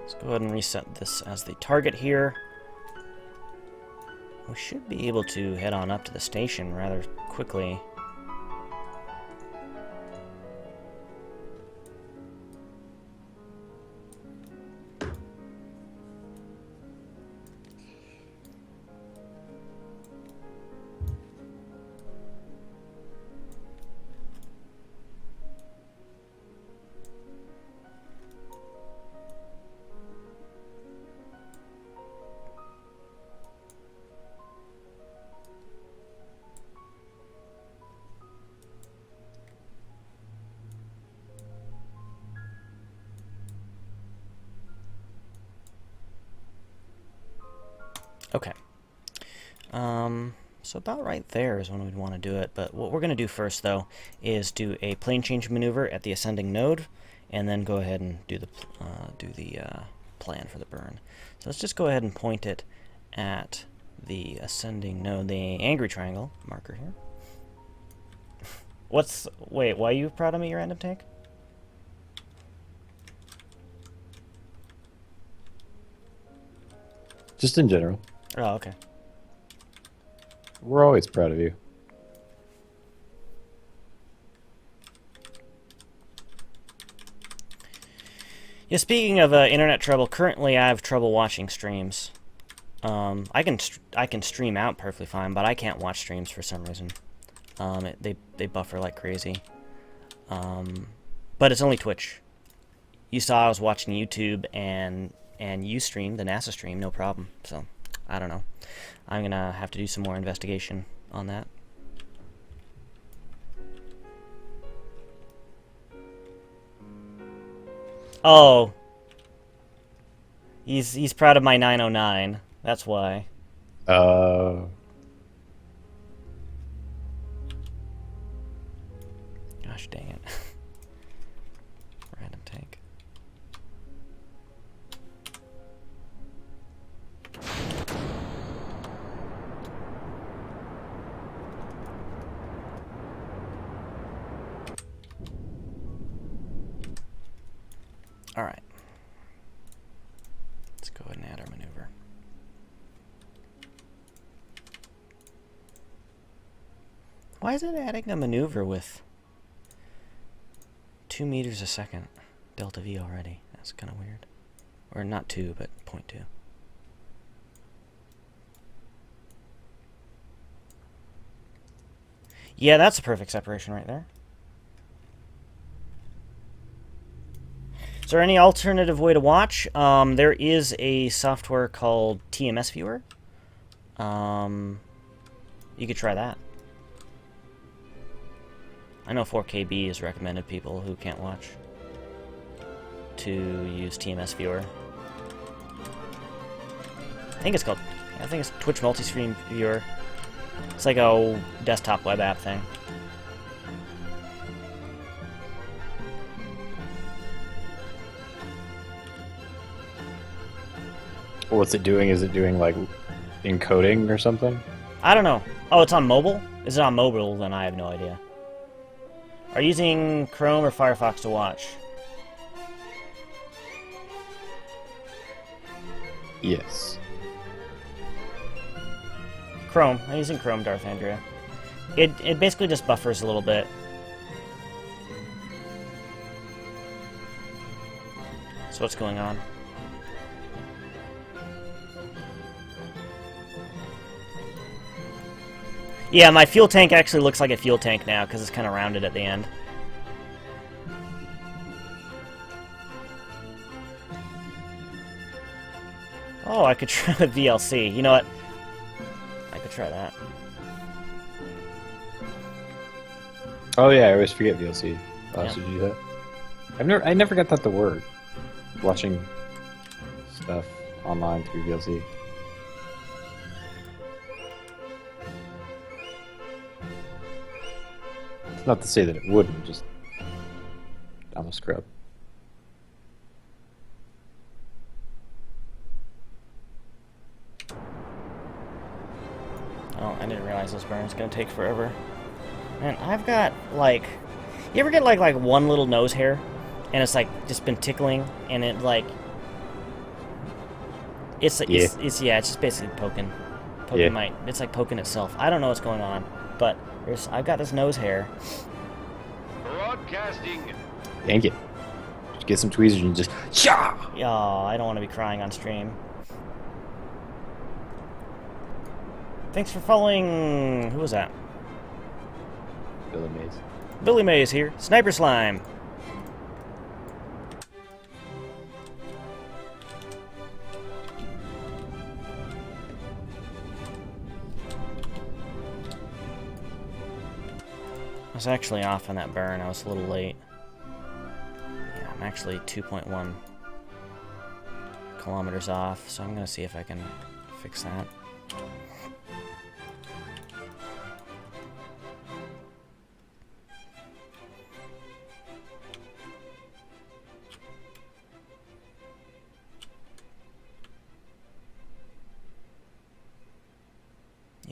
Let's go ahead and reset this as the target here. We should be able to head on up to the station rather quickly. Okay. So about right there is when we'd want to do it, but what we're going to do first, though, is do a plane change maneuver at the ascending node, and then go ahead and do the plan for the burn. So let's just go ahead and point it at the ascending, no, the angry triangle marker here. Wait, why are you proud of me, your random tank? Just in general. Oh, okay. We're always proud of you. Yeah, speaking of internet trouble, currently I have trouble watching streams. I can stream out perfectly fine, but I can't watch streams for some reason. They buffer like crazy. But it's only Twitch. You saw I was watching YouTube and you streamed the NASA stream, no problem. So I don't know. I'm gonna have to do some more investigation on that. Oh, he's proud of my 909. That's why. Gosh dang it. Random tank. All right. Let's go ahead and add our maneuver. Why is it adding a maneuver with 2 meters a second delta V already? That's kind of weird. Or not 2, but 0.2. Yeah, that's a perfect separation right there. Is there any alternative way to watch? There is a software called TMS Viewer. You could try that. I know 4KB is recommended people who can't watch to use TMS Viewer. I think it's Twitch Multi-Stream Viewer. It's like a desktop web app thing. What's it doing? Is it doing like encoding or something? I don't know. Oh, it's on mobile? Is it on mobile? Then I have no idea. Are you using Chrome or Firefox to watch? Yes. Chrome. I'm using Chrome, Darth Andrea. It basically just buffers a little bit. So what's going on? Yeah, my fuel tank actually looks like a fuel tank now because it's kind of rounded at the end. Oh, I could try with VLC. You know what? I could try that. Oh yeah, I always forget VLC. How Yeah. else did you do that? I never got that to work. Watching stuff online through VLC. It's not to say that it wouldn't, just I'm a scrub. Oh, I didn't realize this burn's gonna take forever. Man, I've got like, you ever get like one little nose hair, and it's like just been tickling, and it like, it's just basically poking Yeah. it's like poking itself. I don't know what's going on, but I've got this nose hair. Broadcasting. Yank it. Just get some tweezers and just Sha! Oh, I don't want to be crying on stream. Thanks for following. Who was that? Billy Mays. Billy Mays here. Sniper Slime. I was actually off on that burn. I was a little late. Yeah, I'm actually 2.1 kilometers off, so I'm gonna see if I can fix that.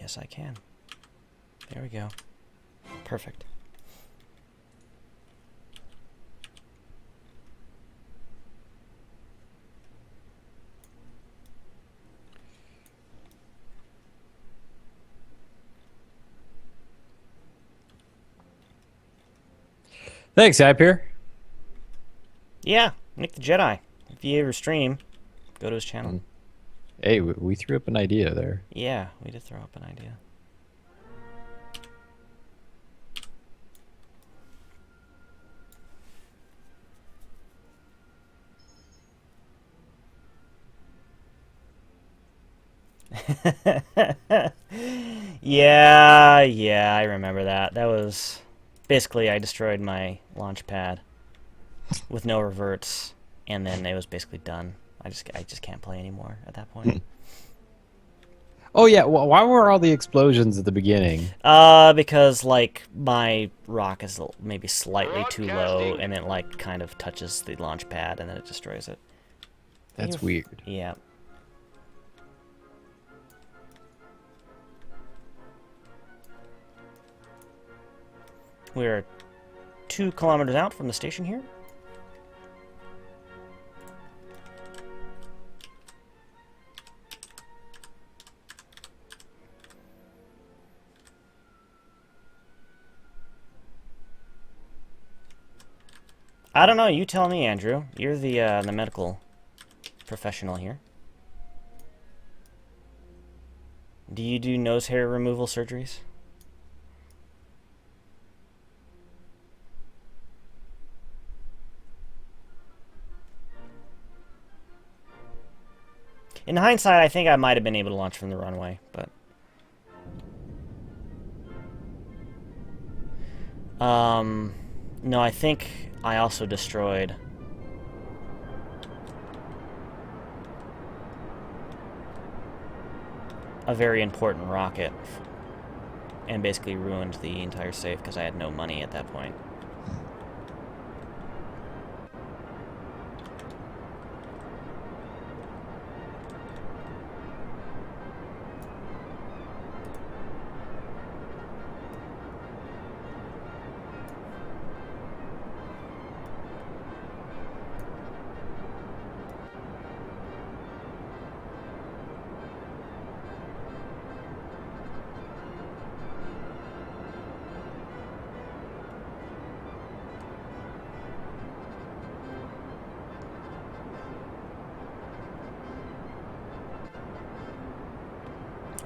Yes, I can. There we go. Perfect. Thanks, Hyper. Yeah, Nick the Jedi. If you ever stream, go to his channel. Hey, we threw up an idea there. Yeah, we did throw up an idea. Yeah, I remember that. That was basically I destroyed my launch pad with no reverts, and then it was basically done. I just can't play anymore at that point. Oh yeah, why were all the explosions at the beginning? Because like my rock is maybe slightly too low, and it like kind of touches the launch pad, and then it destroys it. That's weird. Yeah. We're 2 kilometers out from the station here. I don't know. You tell me, Andrew. You're the medical professional here. Do you do nose hair removal surgeries? In hindsight, I think I might have been able to launch from the runway, but... No, I think I also destroyed... a very important rocket, and basically ruined the entire safe because I had no money at that point.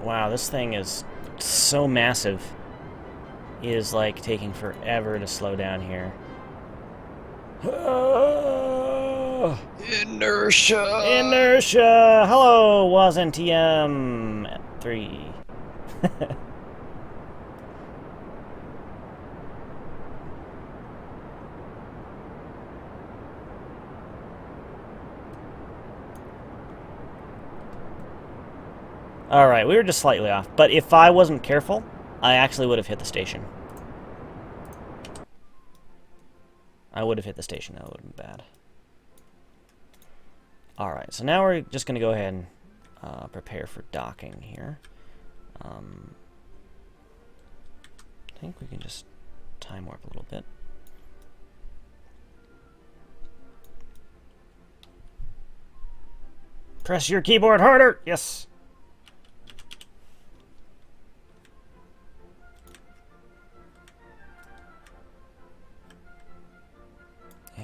Wow, this thing is so massive. It is like taking forever to slow down here. Inertia. Inertia! Hello, WazNTM 3. Alright, we were just slightly off. But if I wasn't careful, I actually would have hit the station. I would have hit the station. That would have been bad. Alright, so now we're just going to go ahead and prepare for docking here. I think we can just time warp a little bit. Press your keyboard harder! Yes!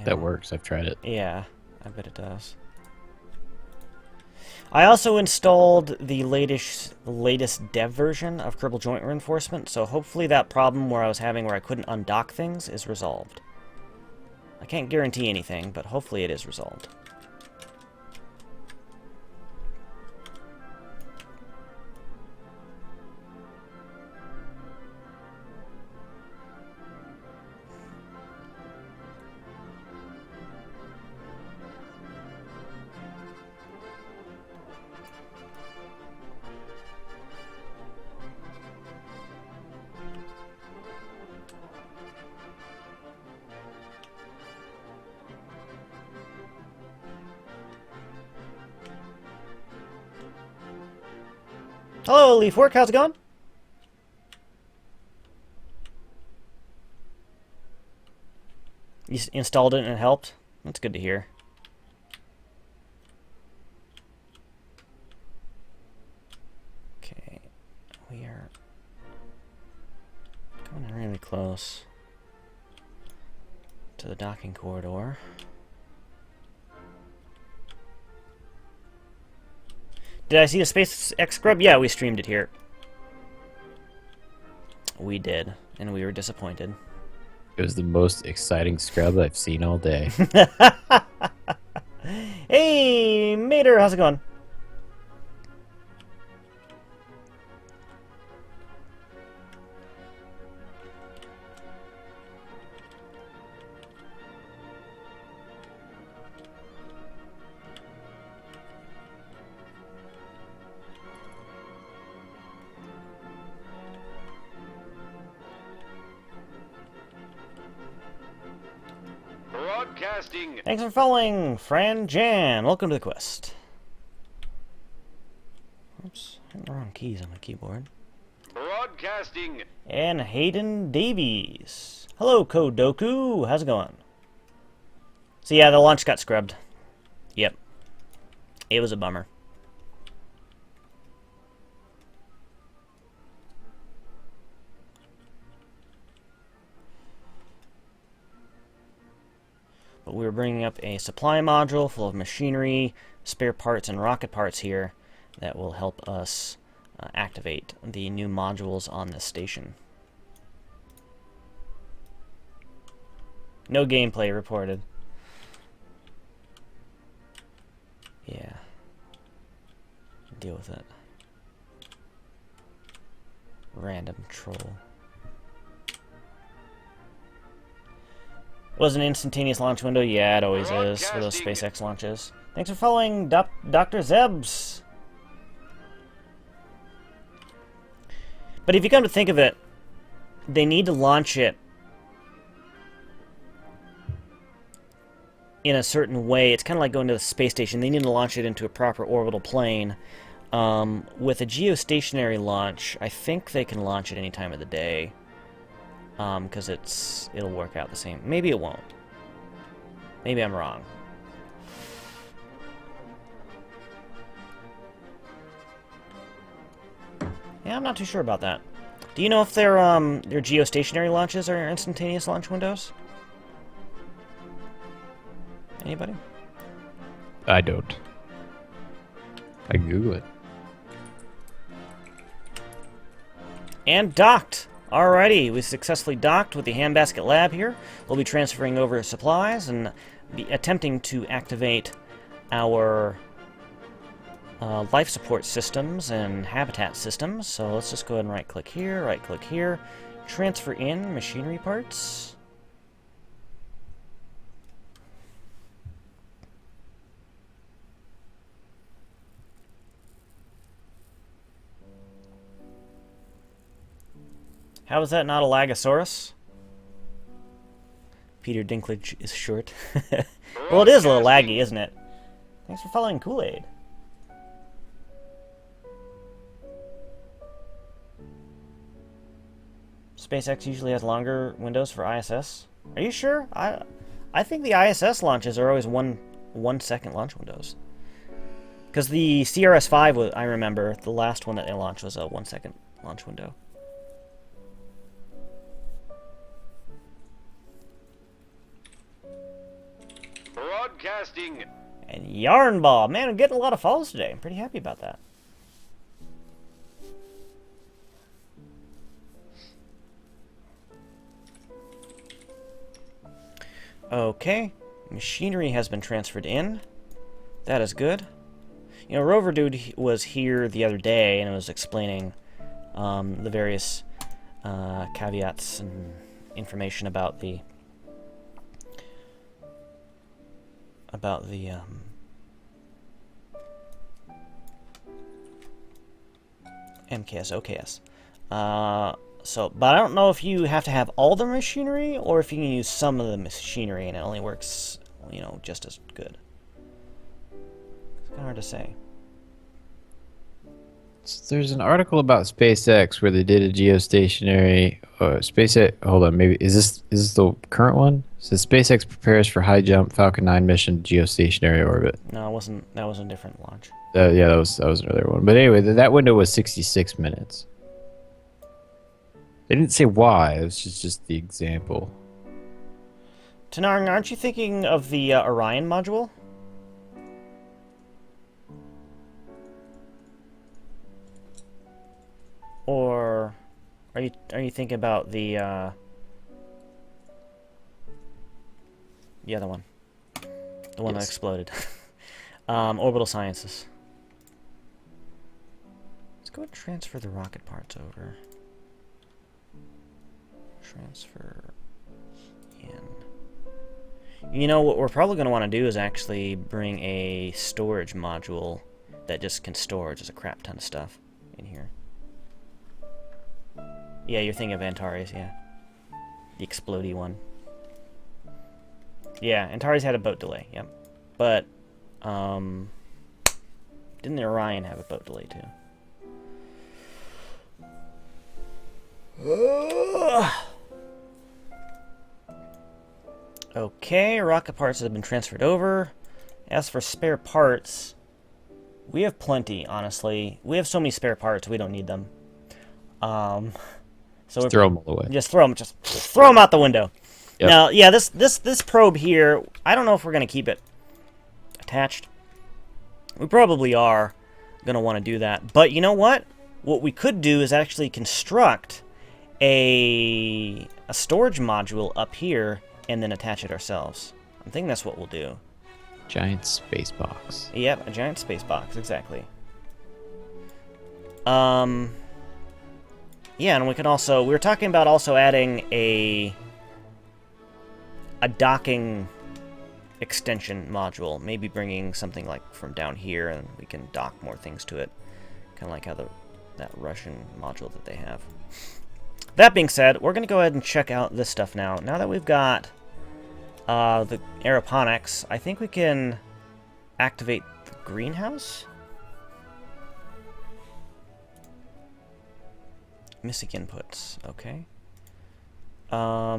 That works. I've tried it. Yeah, I bet it does. I also installed the latest dev version of Kerbal Joint Reinforcement, so hopefully that problem where I was having where I couldn't undock things is resolved. I can't guarantee anything, but hopefully it is resolved. Hello, Leaf Work. How's it going? You installed it and it helped? That's good to hear. Okay, we are coming really close to the docking corridor. Did I see a SpaceX scrub? Yeah, we streamed it here. We did, and we were disappointed. It was the most exciting scrub I've seen all day. Hey, Mater, how's it going? Broadcasting. Thanks for following, Fran Jan. Welcome to the quest. Oops, hit the wrong keys on my keyboard. Broadcasting. And Hayden Davies. Hello, Kodoku. How's it going? So yeah, the launch got scrubbed. Yep. It was a bummer. But we were bringing up a supply module full of machinery, spare parts, and rocket parts here that will help us activate the new modules on this station. No gameplay reported. Yeah. Deal with it. Random troll. Was an instantaneous launch window? Yeah, it always is for those SpaceX launches. Thanks for following Dr. Zebs. But if you come to think of it, they need to launch it in a certain way. It's kind of like going to the space station. They need to launch it into a proper orbital plane. With a geostationary launch, I think they can launch it any time of the day. Because it'll work out the same. Maybe it won't. Maybe I'm wrong. Yeah, I'm not too sure about that. Do you know if their geostationary launches are instantaneous launch windows? Anybody? I don't. I can Google it. And docked! Alrighty, we successfully docked with the Handbasket Lab here. We'll be transferring over supplies and be attempting to activate our life support systems and habitat systems. So let's just go ahead and right-click here, transfer in machinery parts. How is that not a Lagosaurus? Peter Dinklage is short. Well, it is a little laggy, isn't it? Thanks for following Kool-Aid. SpaceX usually has longer windows for ISS. Are you sure? I think the ISS launches are always one second launch windows. Because the CRS-5 was, I remember, the last one that they launched was a 1 second launch window. Broadcasting. And Yarnball. Man, I'm getting a lot of follows today. I'm pretty happy about that. Okay. Machinery has been transferred in. That is good. You know, Rover Dude was here the other day and was explaining the various caveats and information about the MKS, OKS. But I don't know if you have to have all the machinery or if you can use some of the machinery and it only works, you know, just as good. It's kind of hard to say. There's an article about SpaceX where they did a geostationary SpaceX. Hold on, maybe is this the current one? It says SpaceX prepares for high jump Falcon 9 mission geostationary orbit. No, it wasn't. That was a different launch. Yeah, that was another one. But anyway, that window was 66 minutes. They didn't say why. It was just the example. Tanarng, aren't you thinking of the Orion module? Or are you thinking about the other one? The one that exploded. Orbital Sciences. Let's go ahead and transfer the rocket parts over. Transfer in. You know, what we're probably going to want to do is actually bring a storage module that just can store just a crap ton of stuff in here. Yeah, you're thinking of Antares, yeah. The explodey one. Yeah, Antares had a boat delay, yep. But, didn't the Orion have a boat delay, too? Okay, rocket parts have been transferred over. As for spare parts, we have plenty, honestly. We have so many spare parts, we don't need them. So Just throw them all away. Just throw them out the window. Yep. Now, yeah, this probe here, I don't know if we're going to keep it attached. We probably are going to want to do that. But you know what? What we could do is actually construct a storage module up here and then attach it ourselves. I think that's what we'll do. Giant space box. Yep, a giant space box, exactly. Yeah, and we can also, we were talking about also adding a docking extension module, maybe bringing something like from down here and we can dock more things to it, kind of like how that Russian module that they have. That being said, we're going to go ahead and check out this stuff now. Now that we've got the aeroponics, I think we can activate the greenhouse? Missing inputs, okay.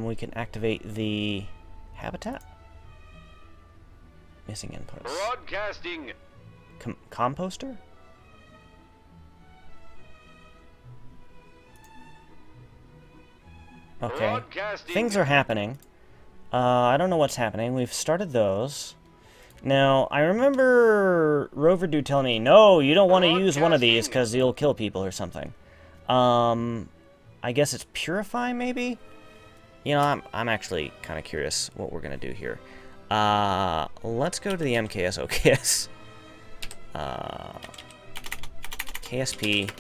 We can activate the habitat. Missing inputs. Broadcasting. Composter? Okay. Things are happening. I don't know what's happening. We've started those. Now, I remember Rover Dude telling me, no, you don't want to use one of these because you'll kill people or something. I guess it's Purify, maybe? You know, I'm actually kind of curious what we're going to do here. Let's go to the MKS OKS. KSP,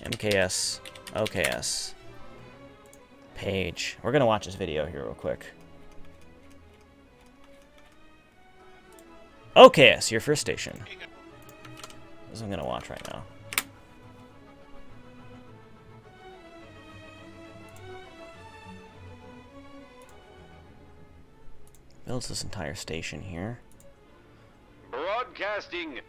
MKS, OKS. Page. We're going to watch this video here real quick. OKS, your first station. This is what I'm going to watch right now. Builds this entire station here. Broadcasting.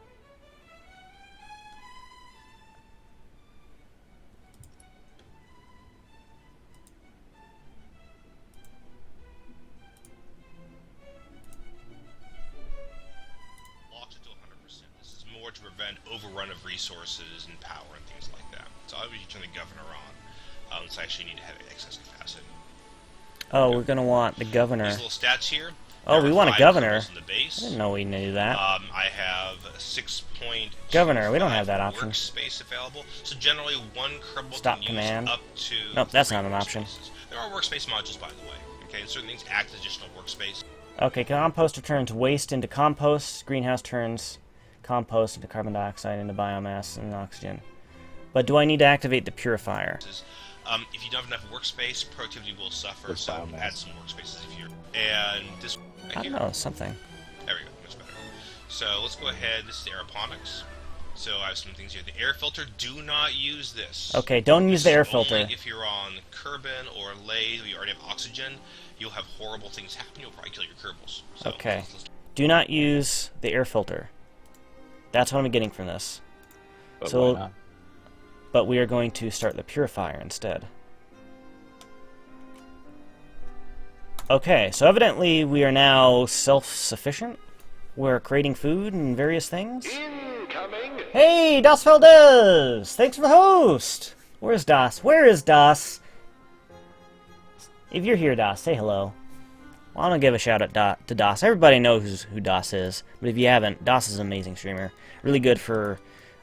Locks it to 100%. This is more to prevent overrun of resources and power and things like that. So I would turn the governor on. So I actually need to have excess capacity. Oh, we're gonna want the governor. These little stats here. Oh, we want a governor. In the base. I didn't know we knew that. I have 6.2 Governor, we don't have that option. Workspace available. So generally, one Kerbal Stop can command. use up to. Nope, that's 3 not an option. workspaces. There are workspace modules, by the way. Okay, and certain things act as additional workspace. Okay, composter turns waste into compost. Greenhouse turns compost into carbon dioxide into biomass and oxygen. But do I need to activate the purifier? If you don't have enough workspace, productivity will suffer. So add some workspaces if you're. And this. Right I don't know, something. There we go, much better. So let's go ahead. This is the aeroponics. So I have some things here. The air filter. Do not use this. Okay, don't use the air Only filter. if you're on Kerbal or Lathe, you already have oxygen, you'll have horrible things happen. You'll probably kill your Kerbals. So Okay. Do not use the air filter. That's what I'm getting from this. But So- why not? but we are going to start the purifier instead. Okay, so evidently we are now self-sufficient. We're creating food and various things. Incoming! Hey, Das Valdez! Thanks for the host! Where's Das? Where is Das? If you're here, Das, say hello. Well, I'm gonna give a shout out to Das. Everybody knows who Das is, but if you haven't, Das is an amazing streamer. Really good for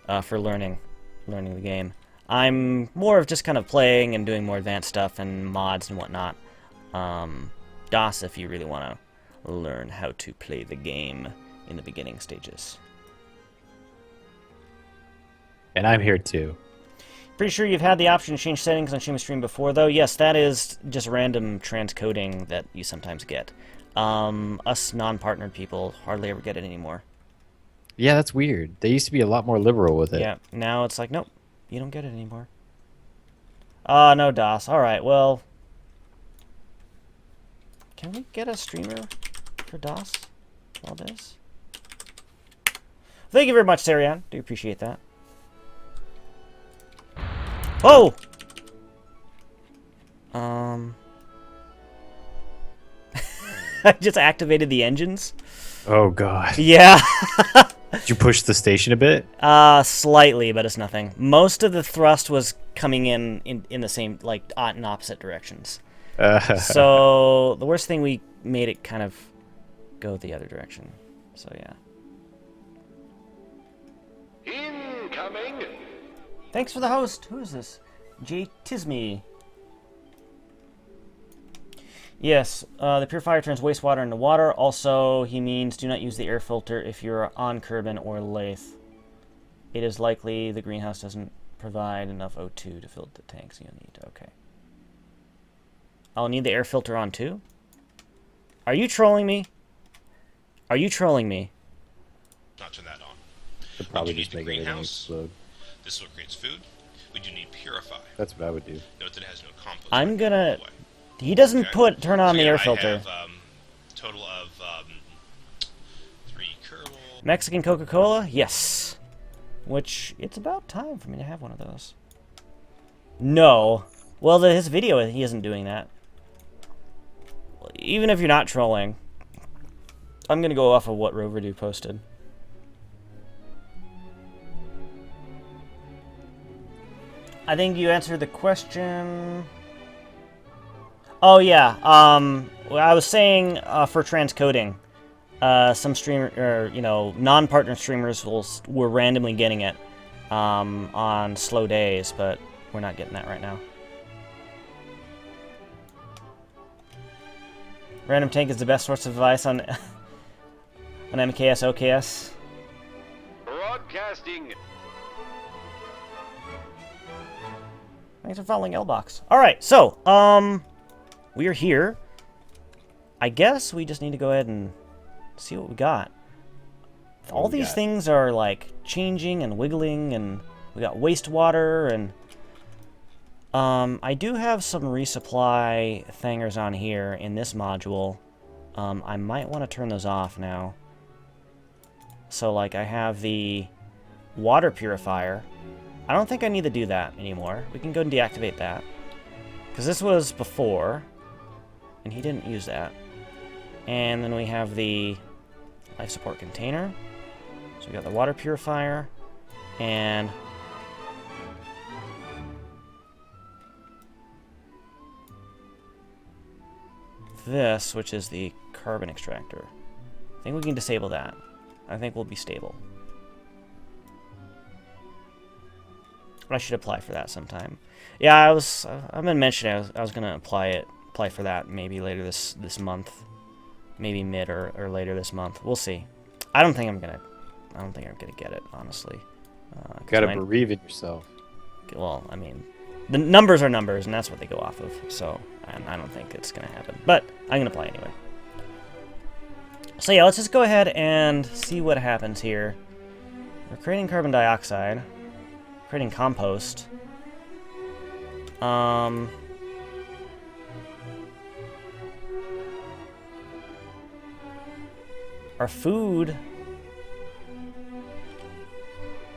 learning the game. I'm more of just kind of playing and doing more advanced stuff and mods and whatnot. Das, if you really want to learn how to play the game in the beginning stages. And I'm here too. Pretty sure you've had the option to change settings on Stream before, though. Yes, that is just random transcoding that you sometimes get. Us non-partnered people hardly ever get it anymore. Yeah, that's weird. They used to be a lot more liberal with it. Yeah, now it's like, nope, you don't get it anymore. No DOS. Alright, well... Can we get a streamer for DOS? All this? Thank you very much, Sarian. Do appreciate that. Oh! I just activated the engines. Oh god. Yeah. Did you push the station a bit? Slightly, but it's nothing. Most of the thrust was coming in the same, like, in opposite directions. So, the worst thing, we made it kind of go the other direction. So, yeah. Incoming! Thanks for the host. Who is this? J. Tisme. Yes, the purifier turns wastewater into water. Also, he means do not use the air filter if you're on Kerbal or Lathe. It is likely the greenhouse doesn't provide enough O2 to fill the tanks you'll need. Okay. I'll need the air filter on too? Are you trolling me? Are you trolling me? Not turn that on. Could probably We do just need the make everything greenhouse. explode. This is what creates food. We do need purify. That's what I would do. Note that it has no compost. I'm gonna... Away. He doesn't Okay. turn on So, the yeah, air filter. I have total of 3 Kerbal. Mexican Coca-Cola? Yes. Which, it's about time for me to have one of those. No. Well, his video, he isn't doing that. Even if you're not trolling, I'm gonna go off of what Roverdew posted. I think you answered the question... Oh yeah, I was saying for transcoding, some streamer, or non-partner streamers were randomly getting it on slow days, but we're not getting that right now. Random tank is the best source of advice on MKS OKS. Broadcasting! Thanks for following Lbox. All right, so we are here. I guess we just need to go ahead and see what we got. All these things are like changing and wiggling, and we got wastewater, and I do have some resupply thangers on here in this module. I might want to turn those off now. So like I have the water purifier. I don't think I need to do that anymore. We can go and deactivate that. Because this was before, and he didn't use that. And then we have the life support container. So we got the water purifier, and this, which is the carbon extractor. I think we can disable that. I think we'll be stable. I should apply for that sometime. Yeah, I've been mentioning I was gonna apply for that maybe later this month, maybe mid or later this month. We'll see. I don't think I'm gonna get it, honestly. Gotta believe in yourself. Well, I mean, the numbers are numbers, and that's what they go off of. So I don't think it's gonna happen, but I'm gonna apply anyway. So yeah, let's just go ahead and see what happens here. We're creating carbon dioxide. Creating compost. Our food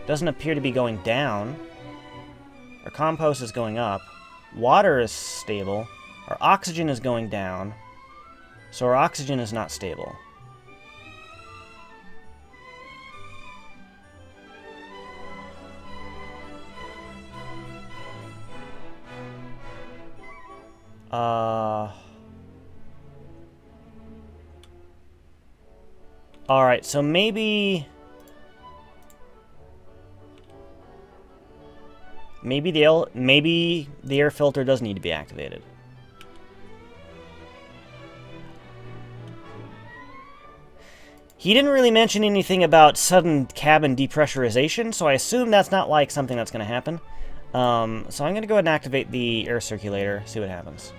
doesn't appear to be going down. Our compost is going up. Water is stable. Our oxygen is going down. So our oxygen is not stable. Alright, so maybe the air filter does need to be activated. He didn't really mention anything about sudden cabin depressurization, so I assume that's not like something that's going to happen. So I'm going to go ahead and activate the air circulator, see what happens.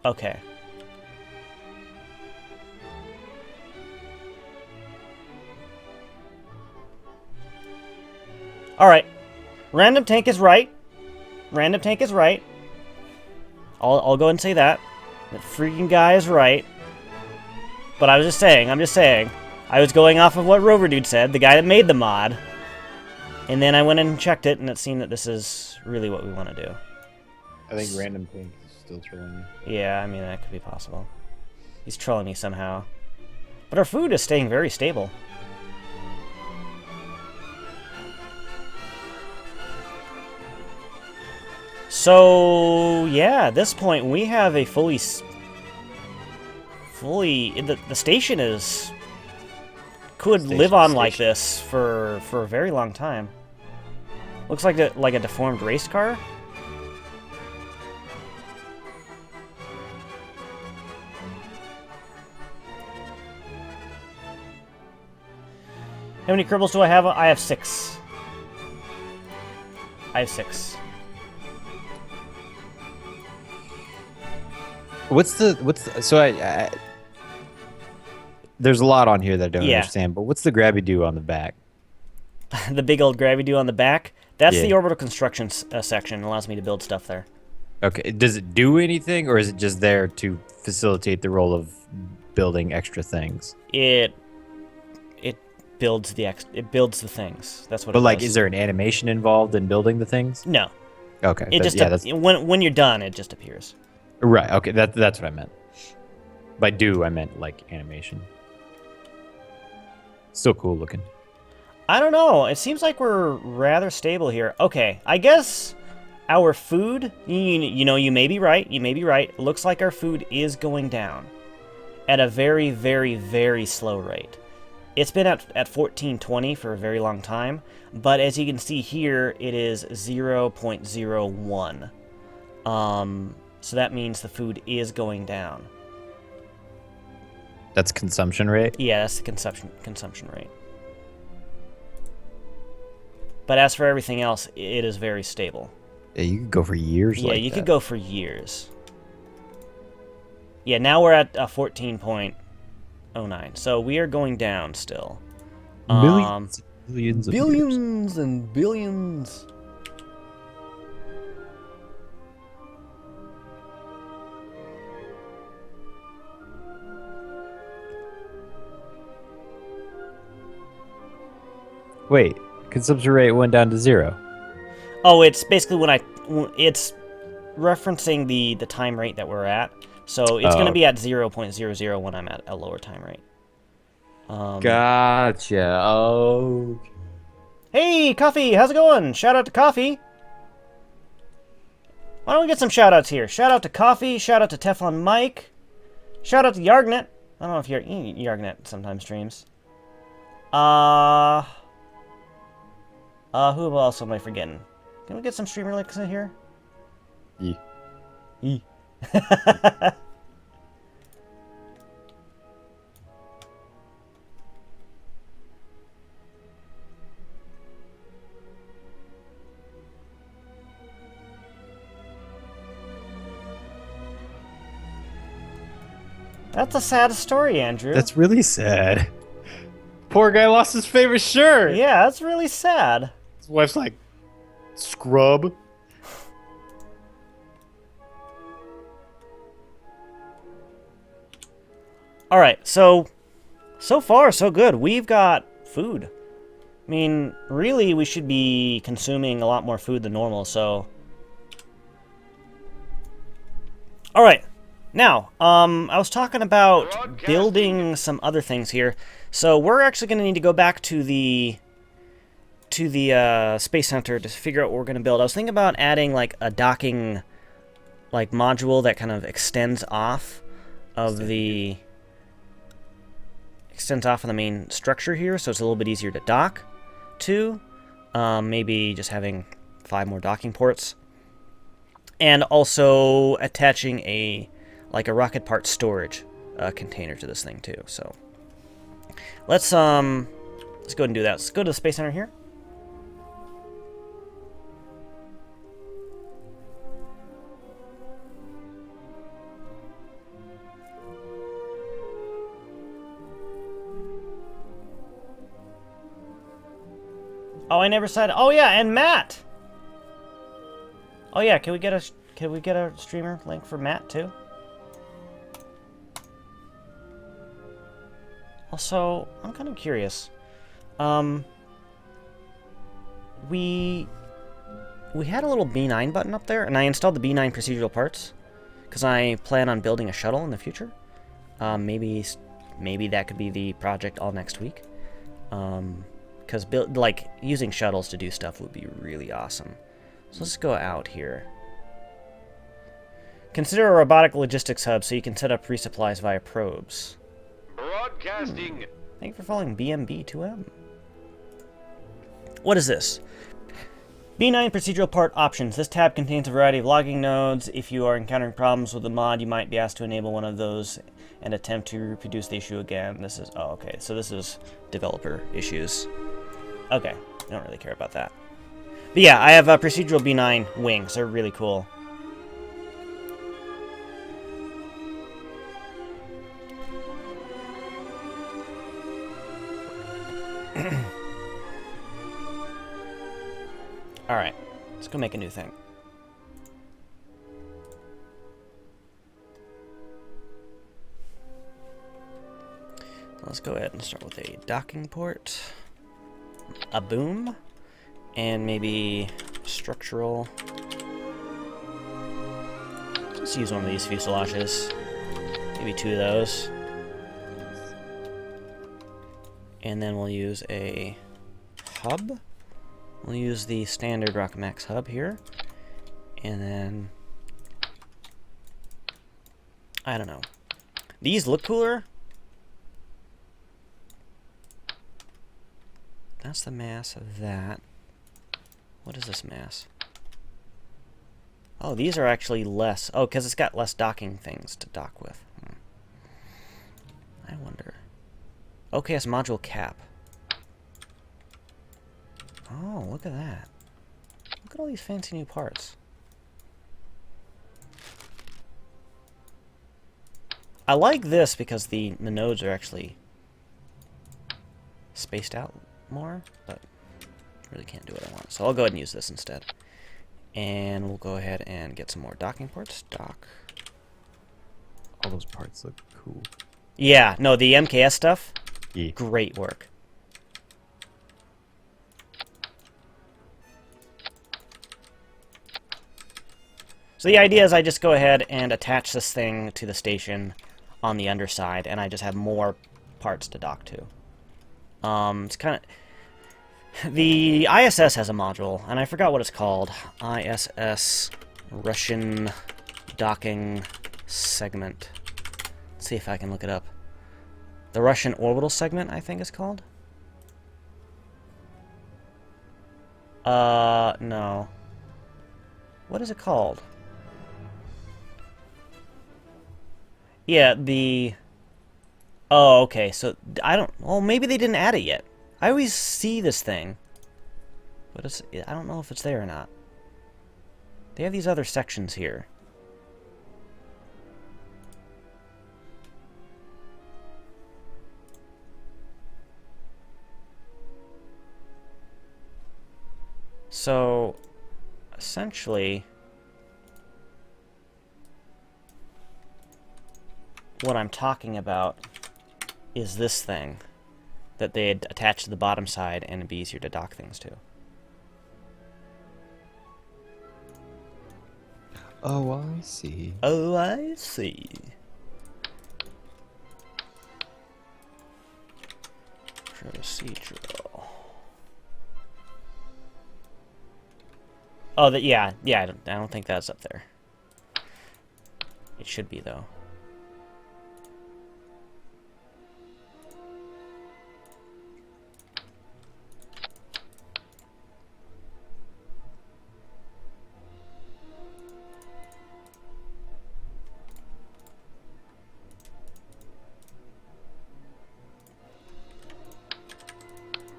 Okay. Alright. Random tank is right. Random tank is right. I'll go ahead and say that. That freaking guy is right. But I'm just saying. I was going off of what Rover Dude said, the guy that made the mod. And then I went and checked it, and it seemed that this is really what we want to do. I think random tank is still trolling you. Yeah, I mean, that could be possible. He's trolling me somehow. But our food is staying very stable. So, yeah, at this point, we have a fully... The station is... could live on like this for a very long time. Looks like a deformed race car. How many Kerbals do I have? I have 6. I have 6. So I there's a lot on here that I don't understand, but what's the grabby do on the back? The big old grabby do on the back? That's Yeah. the orbital construction section. It allows me to build stuff there. Okay, does it do anything, or is it just there to facilitate the role of building extra things? It builds the things. That's what. But it like, does. is there an animation involved in building the things? No. Okay. It just when you're done, it just appears. Right. Okay. That's what I meant. By do, I meant like animation. Still cool looking. I don't know. It seems like we're rather stable here. Okay, I guess our food. You know, you may be right. You may be right. It looks like our food is going down at a very, very, very slow rate. It's been at 1420 for a very long time, but as you can see here, it is 0.01. So that means the food is going down. That's consumption rate? Yeah, that's the consumption rate. But as for everything else, it is very stable. Yeah, you could go for years Yeah, like you that. could go for years. Yeah, now we're at 14.09. So we are going down still. Millions of years. Billions and billions. Wait, consumption rate went down to 0. Oh, it's basically it's referencing the time rate that we're at. So it's going to be at 0.00 when I'm at a lower time rate. Gotcha. Oh. Hey, Coffee, how's it going? Shout out to Coffee. Why don't we get some shout outs here? Shout out to Coffee, shout out to Teflon Mike, shout out to Yargnet. I don't know if Yargnet sometimes streams. Who else am I forgetting? Can we get some streamer links in here? Yeah. That's a sad story, Andrew. That's really sad. Poor guy lost his favorite shirt. Yeah, that's really sad. His wife's like, scrub. Alright, so far, so good. We've got food. I mean, really, we should be consuming a lot more food than normal, so... Alright, now, I was talking about building some other things here. So we're actually going to need to go back to the Space Center to figure out what we're going to build. I was thinking about adding, like, a docking, like, module that kind of extends off of the main structure here, so it's a little bit easier to dock to. Maybe just having 5 more docking ports. And also attaching a rocket part storage container to this thing too. So let's go ahead and do that. Let's go to the Space Center here. Oh, I never said. Oh yeah, and Matt. Oh yeah, can we get a streamer link for Matt too? Also, I'm kind of curious. We had a little B9 button up there, and I installed the B9 procedural parts because I plan on building a shuttle in the future. Maybe that could be the project all next week. Because using shuttles to do stuff would be really awesome. So let's go out here. Consider a robotic logistics hub so you can set up resupplies via probes. Broadcasting. Thank you for following BMB2M. What is this? B9 procedural part options. This tab contains a variety of logging nodes. If you are encountering problems with the mod, you might be asked to enable one of those and attempt to reproduce the issue again. This is... Oh, okay. So this is developer issues. Okay. I don't really care about that. But yeah, I have procedural B9 wings. They're really cool. Alright, let's go make a new thing. Let's go ahead and start with a docking port, a boom, and maybe structural. Let's use one of these fuselages. Maybe 2 of those. And then we'll use a hub. We'll use the standard RocketMax hub here. And then... I don't know. These look cooler. That's the mass of that. What is this mass? Oh, these are actually less. Oh, because it's got less docking things to dock with. I wonder. OKS module cap. Oh, look at that. Look at all these fancy new parts. I like this because the nodes are actually spaced out more, but really can't do what I want. So I'll go ahead and use this instead. And we'll go ahead and get some more docking ports. Dock. All those parts look cool. Yeah, no, the MKS stuff, Yeah. great work. So the idea is I just go ahead and attach this thing to the station on the underside, and I just have more parts to dock to. It's kind of... The ISS has a module, and I forgot what it's called. ISS Russian Docking Segment. Let's see if I can look it up. The Russian Orbital Segment, I think it's called. No. What is it called? Yeah, the... Oh, okay, so I don't... Well, maybe they didn't add it yet. I always see this thing, but it's, I don't know if it's there or not. They have these other sections here. So, essentially, what I'm talking about is this thing that they had attached to the bottom side, and it'd be easier to dock things to. Oh, I see. Oh, I see. Procedural. Oh, yeah. I don't think that's up there. It should be, though.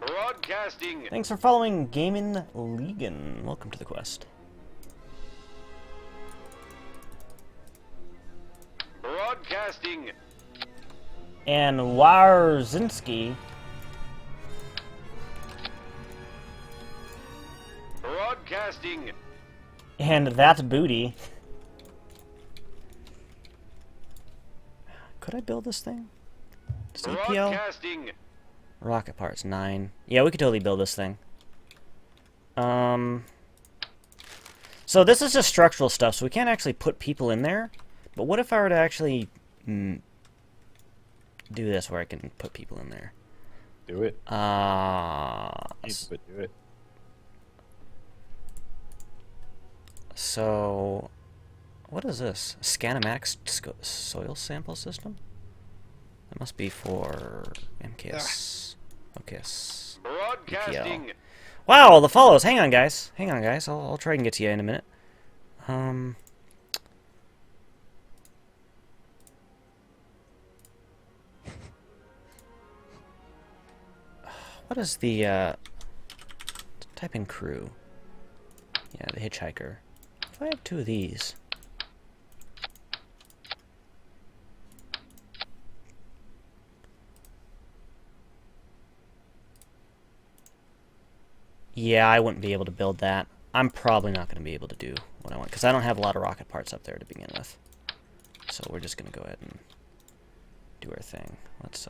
Broadcasting. Thanks for following Gamin Legan. Welcome to the quest. Broadcasting. And Warzinski. Broadcasting. And that's Booty. Could I build this thing? Does EPL? Broadcasting. Rocket parts, 9. Yeah, we could totally build this thing. So this is just structural stuff, so we can't actually put people in there. But what if I were to actually do this, where I can put people in there? Do it. Uh, But do it. So, what is this? Scanemax soil sample system? That must be for MKS. OKS. Broadcasting. Wow, the follows. Hang on, guys. I'll try and get to you in a minute. What is the, type in crew. Yeah, the hitchhiker. If I have 2 of these. Yeah, I wouldn't be able to build that. I'm probably not going to be able to do what I want, because I don't have a lot of rocket parts up there to begin with. So we're just going to go ahead and do our thing. Let's,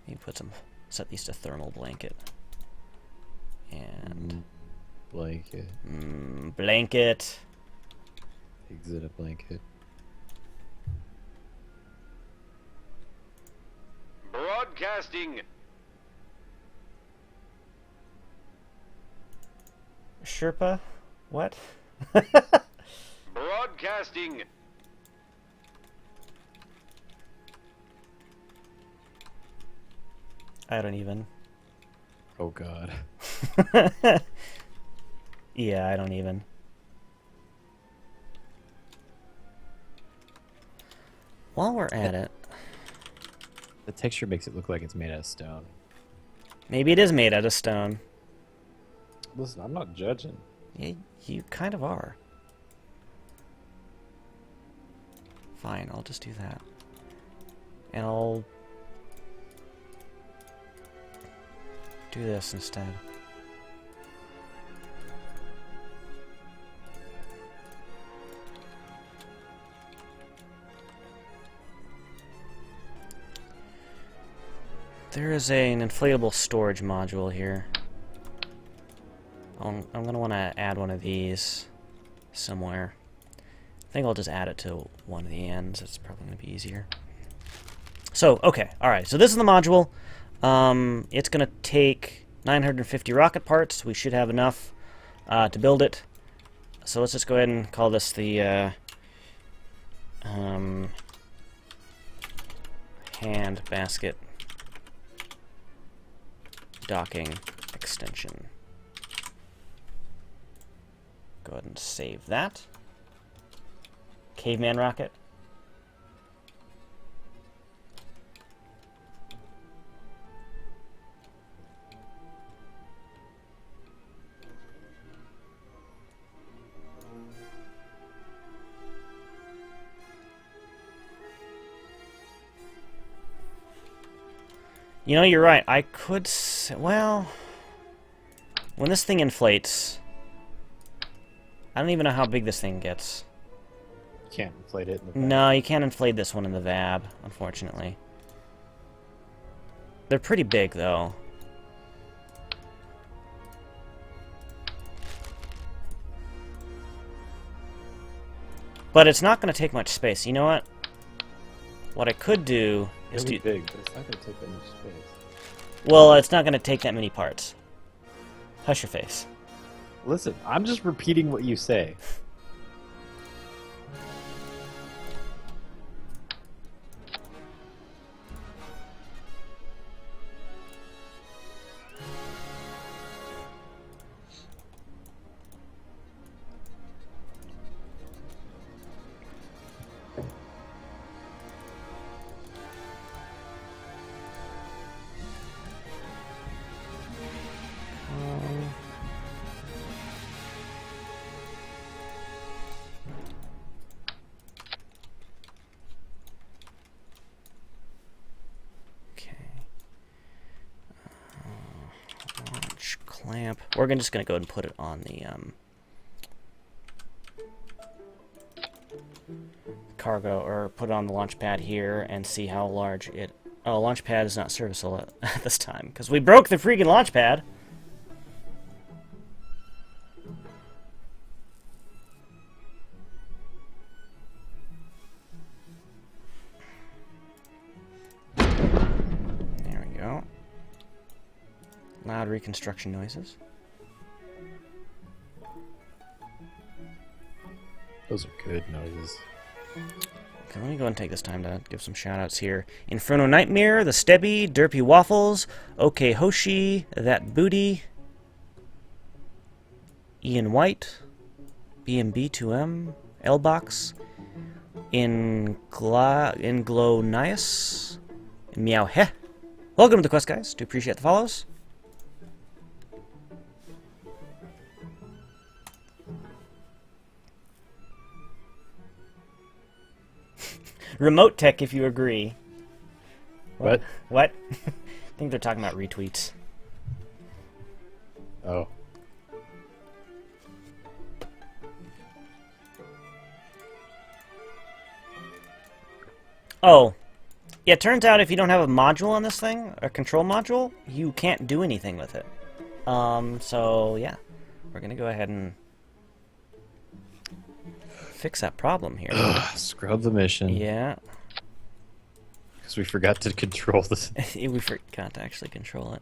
maybe set these to thermal blanket. And... Blanket. Blanket. Exit a blanket. Broadcasting. Sherpa? What? Broadcasting. I don't even. Oh god. Yeah, I don't even. While we're at it, The texture makes it look like it's made out of stone. maybe it is made out of stone. Listen, I'm not judging. Yeah, you kind of are. Fine, I'll just do that. And I'll do this instead. There is an inflatable storage module here. I'm going to want to add one of these somewhere. I think I'll just add it to one of the ends. It's probably going to be easier. So, okay, alright. So this is the module. It's going to take 950 rocket parts. We should have enough to build it. So let's just go ahead and call this the hand basket docking extension. Go ahead and save that. Caveman rocket. You know, you're right. I could well, when this thing inflates, I don't even know how big this thing gets. can't inflate it in the No, you can't inflate this one in the VAB, unfortunately. They're pretty big, though. But it's not going to take much space. You know what? What I could do is It'll be do... big, but it's not going to take that much space. Well, it's not going to take that many parts. Hush your face. Listen, I'm just repeating what you say. Launch clamp. We're just gonna go ahead and put it on the cargo, or put it on the launch pad here and see how large it. Oh, launch pad is not serviceable at this time because we broke the freaking launch pad. There we go. Loud reconstruction noises. Those are good noises. Okay, let me go and take this time to give some shout-outs here. Inferno Nightmare, The Stebby, Derpy Waffles, OK Hoshi, That Booty, Ian White, BMB2M, Lbox, Inglonias, and Meow Heh. Welcome to the quest, guys. Do appreciate the follows. Remote tech, if you agree. What? What? I think they're talking about retweets. Oh. Oh. Yeah, it turns out if you don't have a module on this thing, a control module, you can't do anything with it. So yeah. We're gonna go ahead and fix that problem here. Scrub the mission. Yeah. Because we forgot to control this. We forgot to actually control it.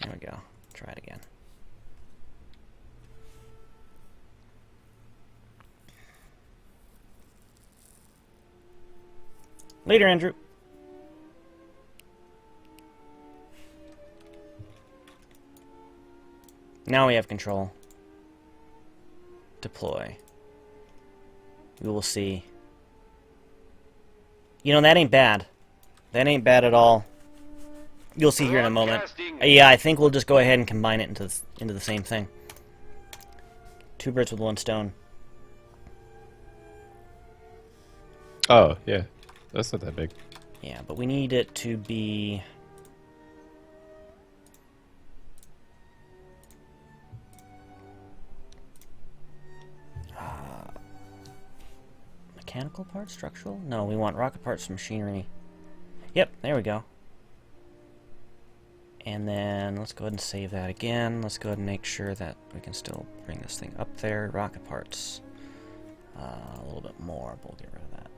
There we go. Try it again. Later, Andrew. Now we have control. Deploy. We will see. You know, that ain't bad. That ain't bad at all. You'll see here in a moment. Broadcasting. Yeah, I think we'll just go ahead and combine it into the same thing. Two birds with one stone. Oh, yeah. That's not that big. Yeah, but we need it to be... mechanical parts? Structural? No, we want rocket parts, machinery. Yep, there we go. And then let's go ahead and save that again. Let's go ahead and make sure that we can still bring this thing up there. Rocket parts. A little bit more, but we'll get rid of that.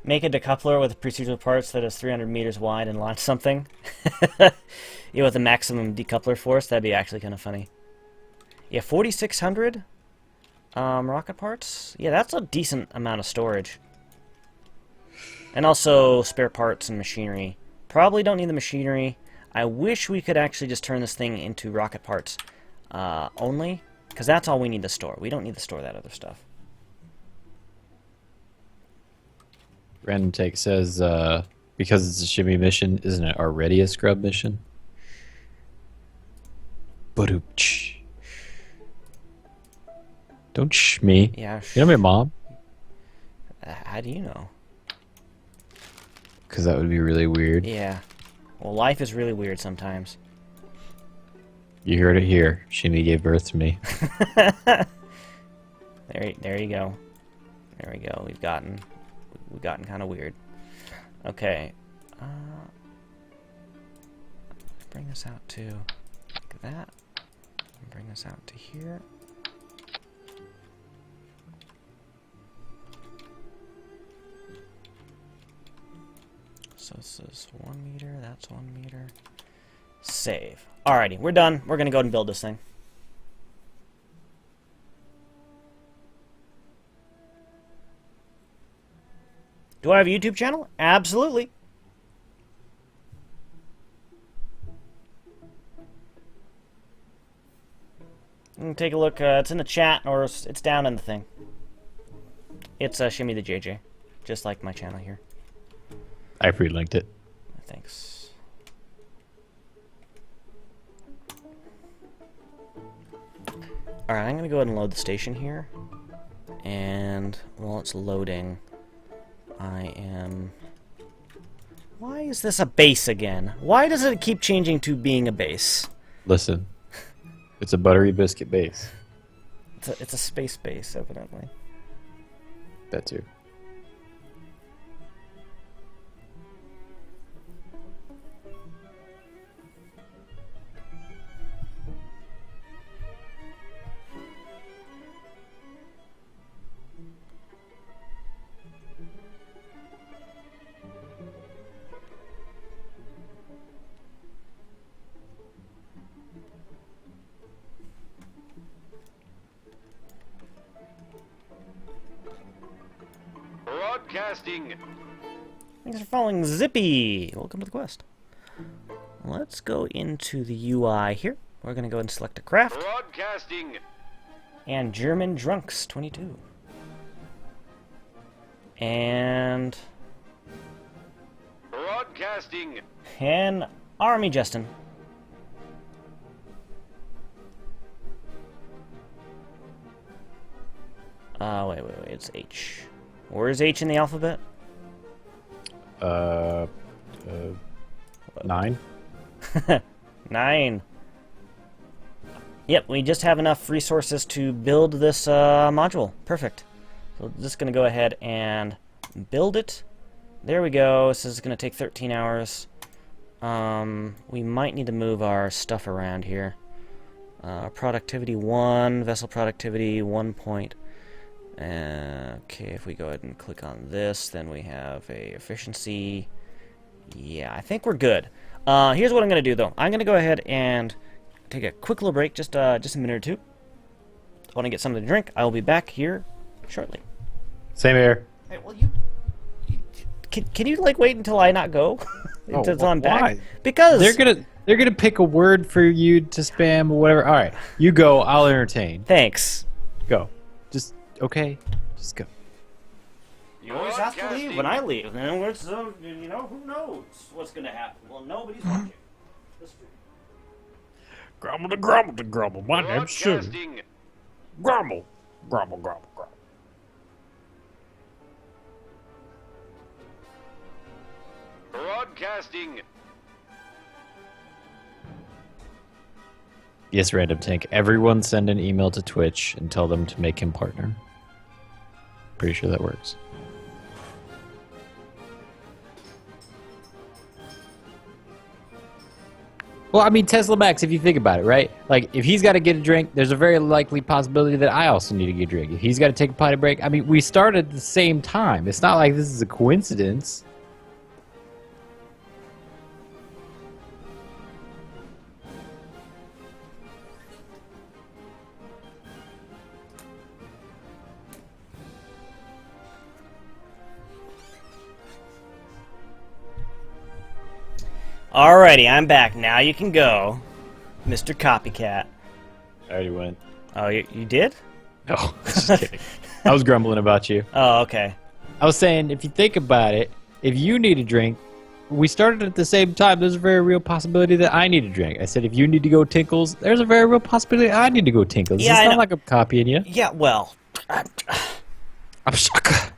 Make a decoupler with procedural parts that is 300 meters wide and launch something. Yeah, with a maximum decoupler force, that'd be actually kind of funny. Yeah, 4,600 rocket parts. Yeah, that's a decent amount of storage. And also spare parts and machinery. Probably don't need the machinery. I wish we could actually just turn this thing into rocket parts only, because that's all we need to store. We don't need to store that other stuff. Random Take says, because it's a shimmy mission, isn't it already a scrub mission? Ba-doop-ch. Don't shh me. Yeah. You know my mom? How do you know? Because that would be really weird. Yeah. Well, life is really weird sometimes. You heard it here. Shimmy gave birth to me. There you go. There we go. We've gotten kind of weird. Okay. Let's bring this out to like that. And bring this out to here. So this is 1 meter. That's 1 meter. Save. Alrighty, we're done. We're gonna go and build this thing. Do I have a YouTube channel? Absolutely. You can take a look. It's in the chat, or it's down in the thing. It's Shimmy the JJ, just like my channel here. I pre-linked it. Thanks. Alright, I'm gonna go ahead and load the station here. And while it's loading, I am... Why is this a base again? Why does it keep changing to being a base? Listen, it's a buttery biscuit base. It's a space base, evidently. That too. Broadcasting. Thanks for following Zippy. Welcome to the quest. Let's go into the UI here. We're gonna go and select a craft. Broadcasting. And German Drunks 22. And Broadcasting. Army Justin. Wait, it's H. Where is H in the alphabet? 9. 9. Yep, we just have enough resources to build this module. Perfect. So we're just going to go ahead and build it. There we go. This is going to take 13 hours. We might need to move our stuff around here. Productivity 1, vessel productivity 1 point. Okay, if we go ahead and click on this, then we have a efficiency. Yeah, I think we're good. Here's what I'm going to do, though. I'm going to go ahead and take a quick little break, just a minute or two. I want to get something to drink. I will be back here shortly. Same here. Hey, well, can you like wait until I not go until I'm back? Why? Because they're gonna pick a word for you to spam or whatever. All right, you go. I'll entertain. Thanks. Go. Just okay. Just go. You always have to leave when I leave, and it's you know, who knows what's gonna happen? Well, nobody's watching. That's true. Grumble to grumble to grumble. My name's Sugar. Broadcasting. Grumble. Grumble grumble grumble. Broadcasting. Yes, Random Tank. Everyone send an email to Twitch and tell them to make him partner. Pretty sure that works. Well, I mean, Tesla Max, if you think about it, right? Like, if he's got to get a drink, there's a very likely possibility that I also need to get a drink. If he's got to take a potty break, I mean, we started at the same time. It's not like this is a coincidence. Alrighty, I'm back. Now you can go, Mr. Copycat. I already went. Oh, you did? No, just kidding. I was grumbling about you. Oh, okay. I was saying, if you think about it, if you need a drink, we started at the same time. There's a very real possibility that I need a drink. I said, if you need to go Tinkles, there's a very real possibility I need to go Tinkles. Yeah, It's I not know. like I'm copying you. Yeah, well. I'm stuck.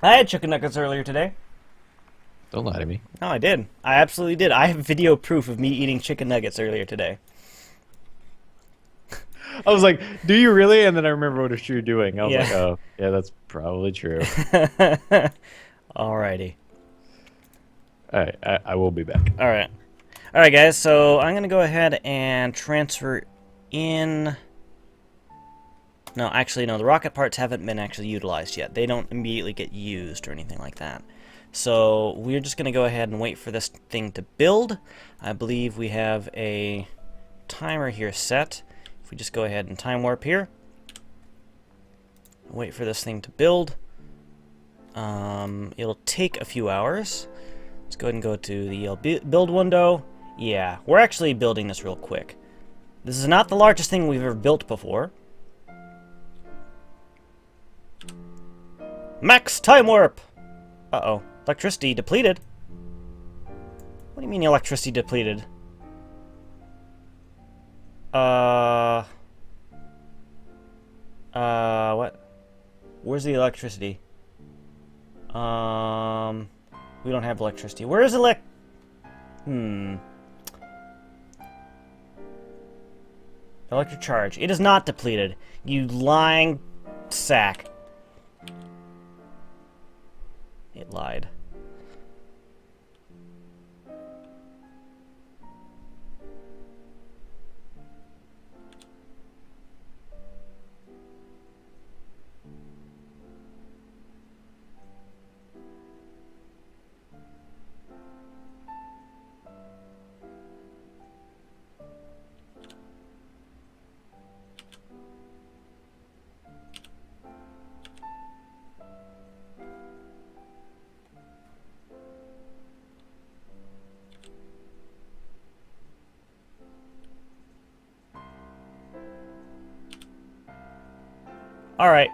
I had chicken nuggets earlier today. Don't lie to me. No, I did. I absolutely did. I have video proof of me eating chicken nuggets earlier today. I was like, "Do you really?" And then I remember what you were doing. I was Yeah. like, "Oh, yeah, that's probably true." Alrighty. All right, I will be back. Alright. Alright, guys, so I'm going to go ahead and transfer in... No, actually, no, the rocket parts haven't been actually utilized yet. They don't immediately get used or anything like that. So we're just going to go ahead and wait for this thing to build. I believe we have a timer here set. If we just go ahead and time warp here. Wait for this thing to build. It'll take a few hours. Let's go ahead and go to the build window. Yeah, we're actually building this real quick. This is not the largest thing we've ever built before. Max time warp! Uh-oh. Electricity depleted. What do you mean electricity depleted? What? Where's the electricity? We don't have electricity. Where is electric charge. It is not depleted. You lying sack. It lied. Alright,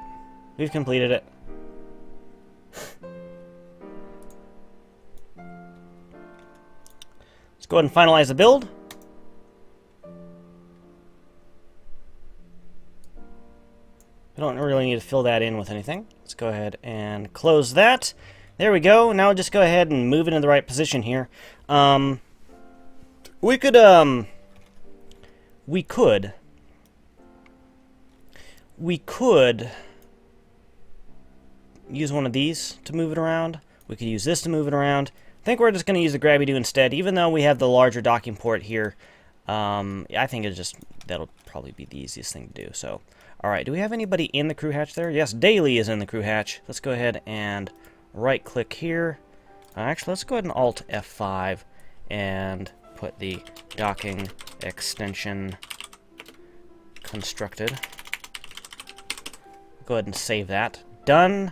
we've completed it. Let's go ahead and finalize the build. We don't really need to fill that in with anything. Let's go ahead and close that. There we go. Now just go ahead and move it in the right position here. We could use one of these to move it around. We could use this to move it around. I think we're just going to use the Grabby-Doo instead, even though we have the larger docking port here. I think that'll probably be the easiest thing to do. So, all right, do we have anybody in the crew hatch there? Yes, Daly is in the crew hatch. Let's go ahead and right-click here. Actually, let's go ahead and Alt F5 and put the docking extension constructed. Go ahead and save that. Done.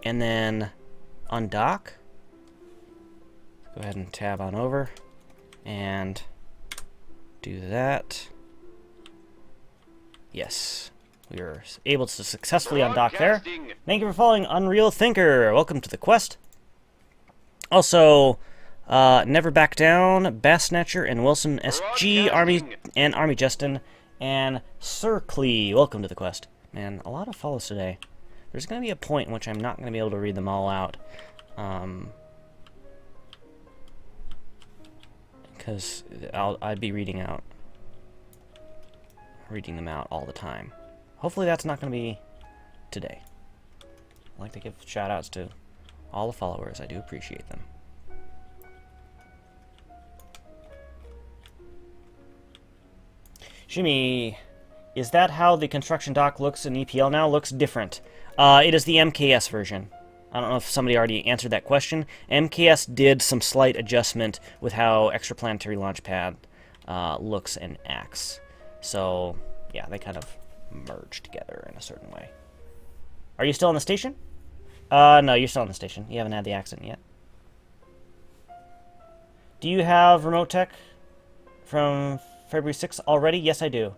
And then undock. Go ahead and tab on over and do that. Yes, we were able to successfully undock there. Thank you for following Unreal Thinker. Welcome to the quest. Also, Never Back Down, Bass Snatcher, and Wilson SG, Army Justin, and Sir Clee. Welcome to the quest. Man, a lot of follows today. There's going to be a point in which I'm not going to be able to read them all out. Because I'd be reading them out all the time. Hopefully that's not going to be today. I'd like to give shout-outs to all the followers. I do appreciate them. Shimmy, is that how the construction dock looks in EPL now? Looks different. It is the MKS version. I don't know if somebody already answered that question. MKS did some slight adjustment with how Extraplanetary Launchpad looks and acts. So, yeah, they kind of merge together in a certain way. Are you still on the station? No, you're still on the station. You haven't had the accident yet. Do you have remote tech from February 6th already? Yes, I do.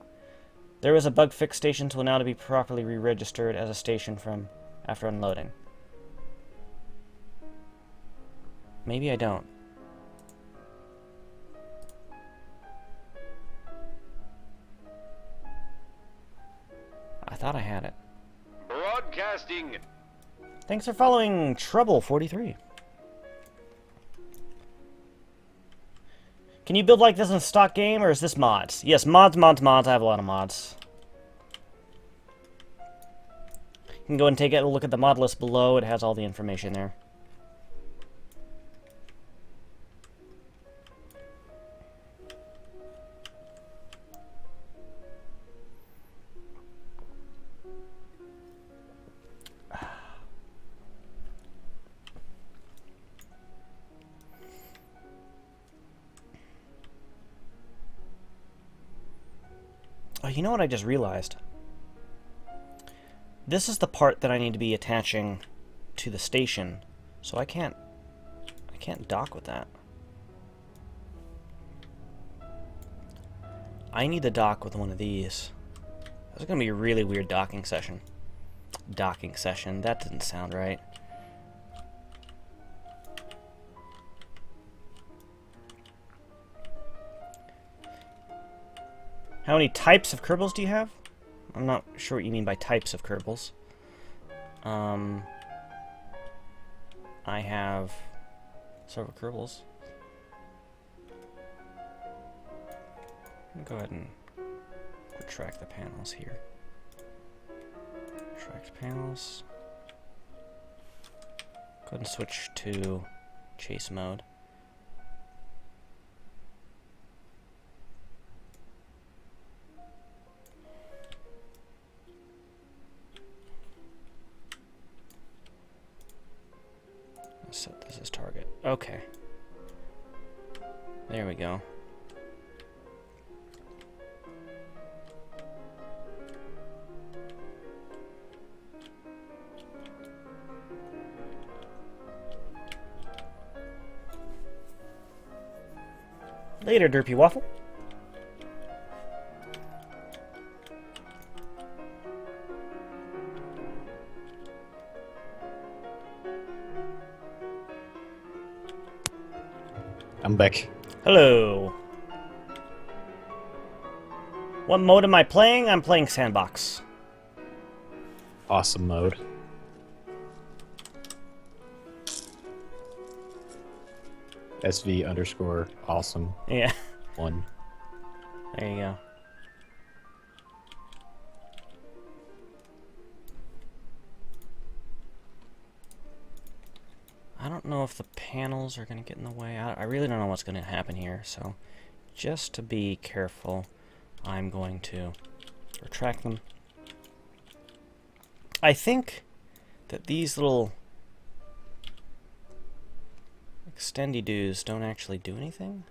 There was a bug fix. Stations will now be properly re-registered as a station from after unloading. Maybe I don't. I thought I had it. Broadcasting. Thanks for following Trouble43. Can you build like this in a stock game, or is this mods? Yes, mods. I have a lot of mods. You can go and take a look at the mod list below. It has all the information there. Oh, you know what I just realized? This is the part that I need to be attaching to the station, so I can't dock with that. I need to dock with one of these. This is gonna be a really weird docking session. Docking session, that didn't sound right. How many types of Kerbals do you have? I'm not sure what you mean by types of Kerbals. I have several Kerbals. Go ahead and retract the panels here. Retract panels. Go ahead and switch to chase mode. Set this as target. Okay. There we go. Later, Derpy Waffle. I'm back. Hello. What mode am I playing? I'm playing Sandbox. Awesome mode. SV underscore awesome. Yeah. 1. There you go. I don't know if the panels are going to get in the way. I really don't know what's going to happen here, so just to be careful, I'm going to retract them. I think that these little extendy-doos don't actually do anything.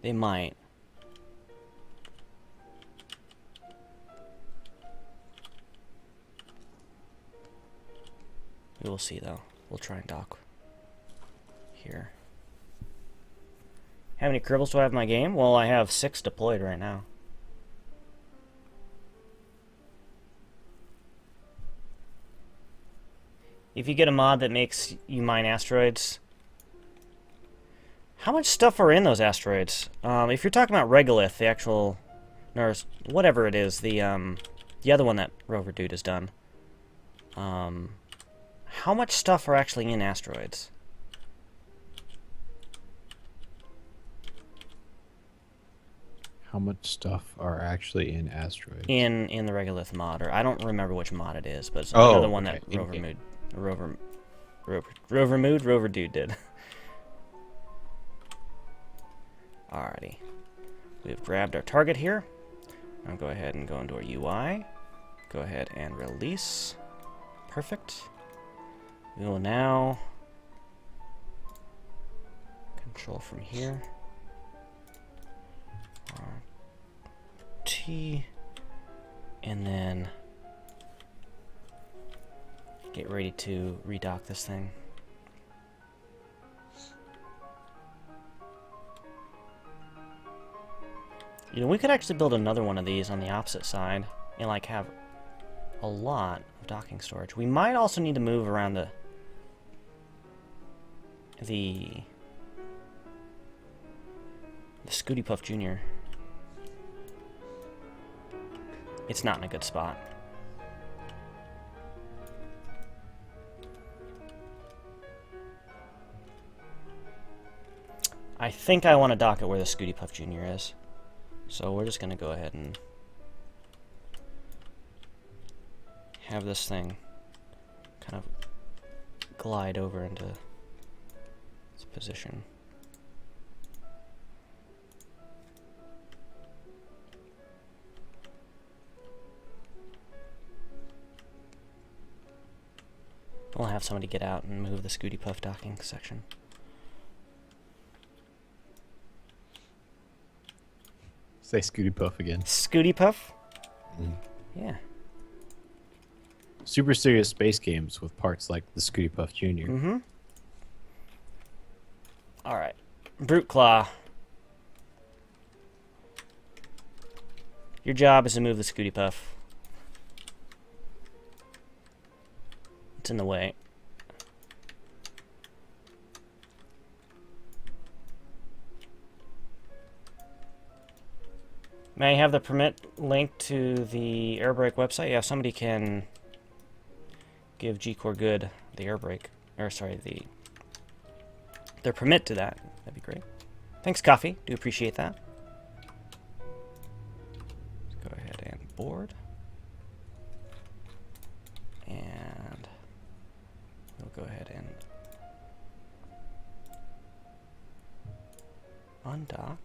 They might. We will see, though. We'll try and dock here. How many Kerbals do I have in my game? Well, I have 6 deployed right now. If you get a mod that makes you mine asteroids, how much stuff are in those asteroids? If you're talking about Regolith, the actual, or whatever it is, the other one that Rover Dude has done. How much stuff are actually in asteroids? How much stuff are actually in asteroids? In the Regolith mod, or I don't remember which mod it is, but it's another one that Rover Dude did. Alrighty. We've grabbed our target here. Now go ahead and go into our UI. Go ahead and release. Perfect. We will now control from here. T, and then get ready to redock this thing. You know, we could actually build another one of these on the opposite side and like have a lot of docking storage. We might also need to move around the Scooty Puff Jr. It's not in a good spot. I think I want to dock it where the Scooty Puff Jr. is. So we're just going to go ahead and have this thing kind of glide over into its position. We'll have somebody get out and move the Scooty Puff docking section. Say Scooty Puff again. Scooty Puff? Mm. Yeah. Super serious space games with parts like the Scooty Puff Jr. Mm-hmm. Alright. Brute Claw. Your job is to move the Scooty Puff. It's in the way. May I have the permit link to the air brake website? Yeah, if somebody can give G-Core Good the air brake, or sorry, their permit to that, that'd be great. Thanks, Coffee. Do appreciate that. Let's go ahead and board. And we'll go ahead and undock.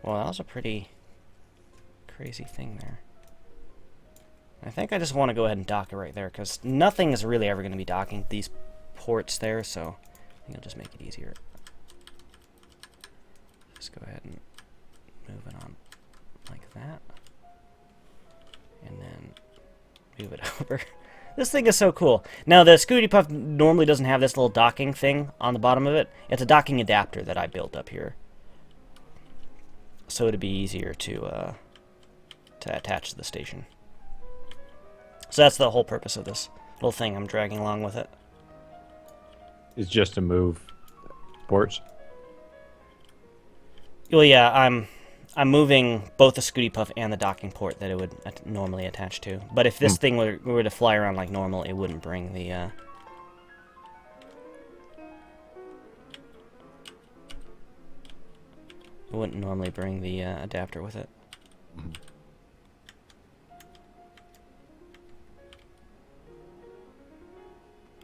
Well, that was a pretty crazy thing there. I think I just want to go ahead and dock it right there, because nothing is really ever going to be docking these ports there, so I think it'll just make it easier. Just go ahead and move it on like that. And then move it over. This thing is so cool. Now, the Scooty Puff normally doesn't have this little docking thing on the bottom of it. It's a docking adapter that I built up here, so it'd be easier to attach to the station. So that's the whole purpose of this little thing I'm dragging along with it. It's just to move ports. Well, yeah, I'm moving both the Scooty Puff and the docking port that it would normally attach to. But if this thing were to fly around like normal, it wouldn't bring the it wouldn't normally bring the adapter with it.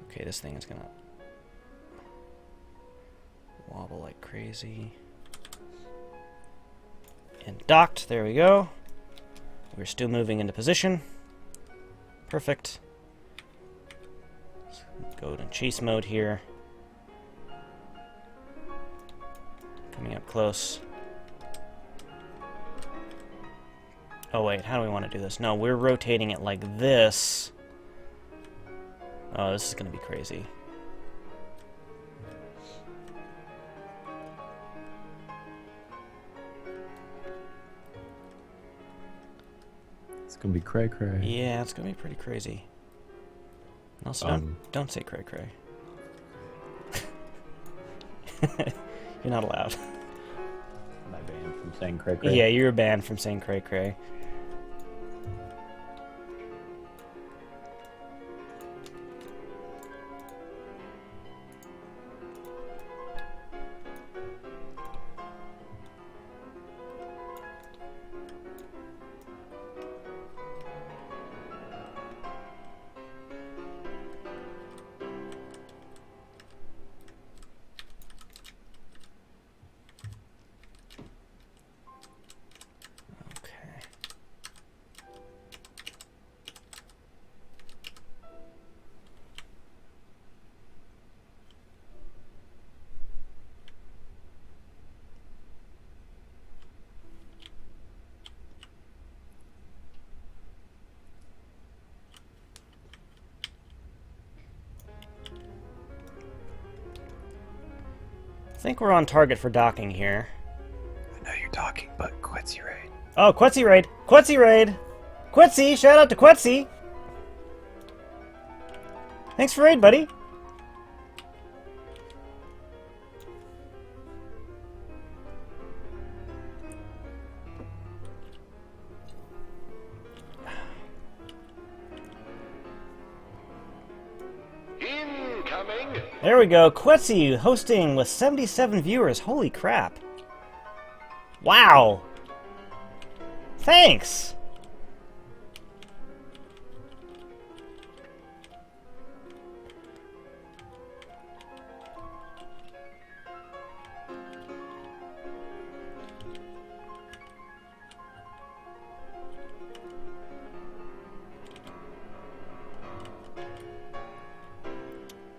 Okay, this thing is gonna wobble like crazy. And docked, there we go. We're still moving into position. Perfect. Let's go to chase mode here. Coming up close. Oh wait, how do we want to do this? No, we're rotating it like this. Oh, this is going to be crazy. It's gonna be cray cray. Yeah, it's going to be pretty crazy. Also, don't say cray cray. You're not allowed. Am I banned from saying cray cray? Yeah, you're banned from saying cray cray. I think we're on target for docking here. I know you're talking, but Quetzy Raid. Oh, Quetzy Raid! Quetzy Raid! Quetzy! Shout out to Quetzy! Thanks for raid, buddy! Incoming! Broadcasting. There we go. Quetzy hosting with 77 viewers. Holy crap. Wow. Thanks.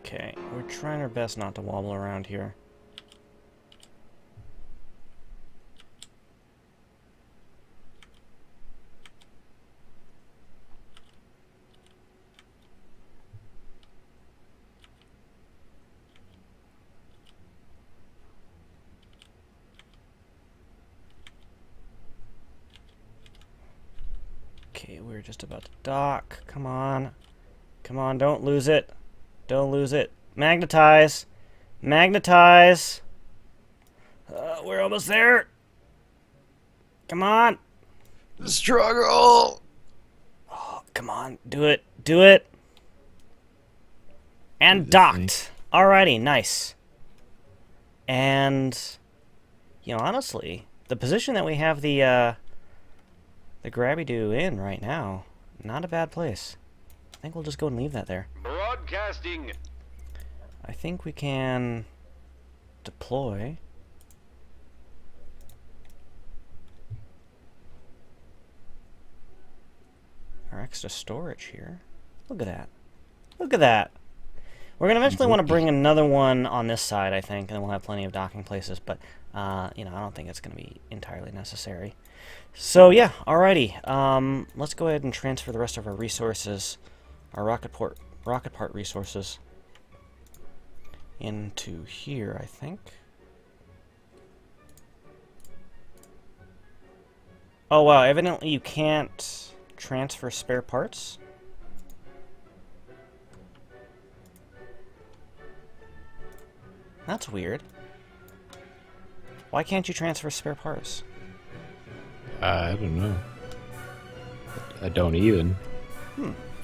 Okay, we're trying our best not to wobble around here. Okay, we're just about to dock. Come on. Come on, don't lose it. Don't lose it. Magnetize. Magnetize. We're almost there. Come on. Struggle. Oh, come on. Do it. Do it. And docked. Alrighty, nice. And, you know, honestly, the position that we have the Grabby-Doo in right now, not a bad place. I think we'll just go and leave that there. Broadcasting. I think we can deploy. Our extra storage here. Look at that. Look at that. We're going to eventually want to bring another one on this side, I think, and then we'll have plenty of docking places, but, you know, I don't think it's going to be entirely necessary. So, yeah, alrighty. Let's go ahead and transfer the rest of our resources, our rocket part resources, into here, I think. Oh, wow, evidently you can't transfer spare parts. That's weird. Why can't you transfer spare parts? I don't know. I don't even.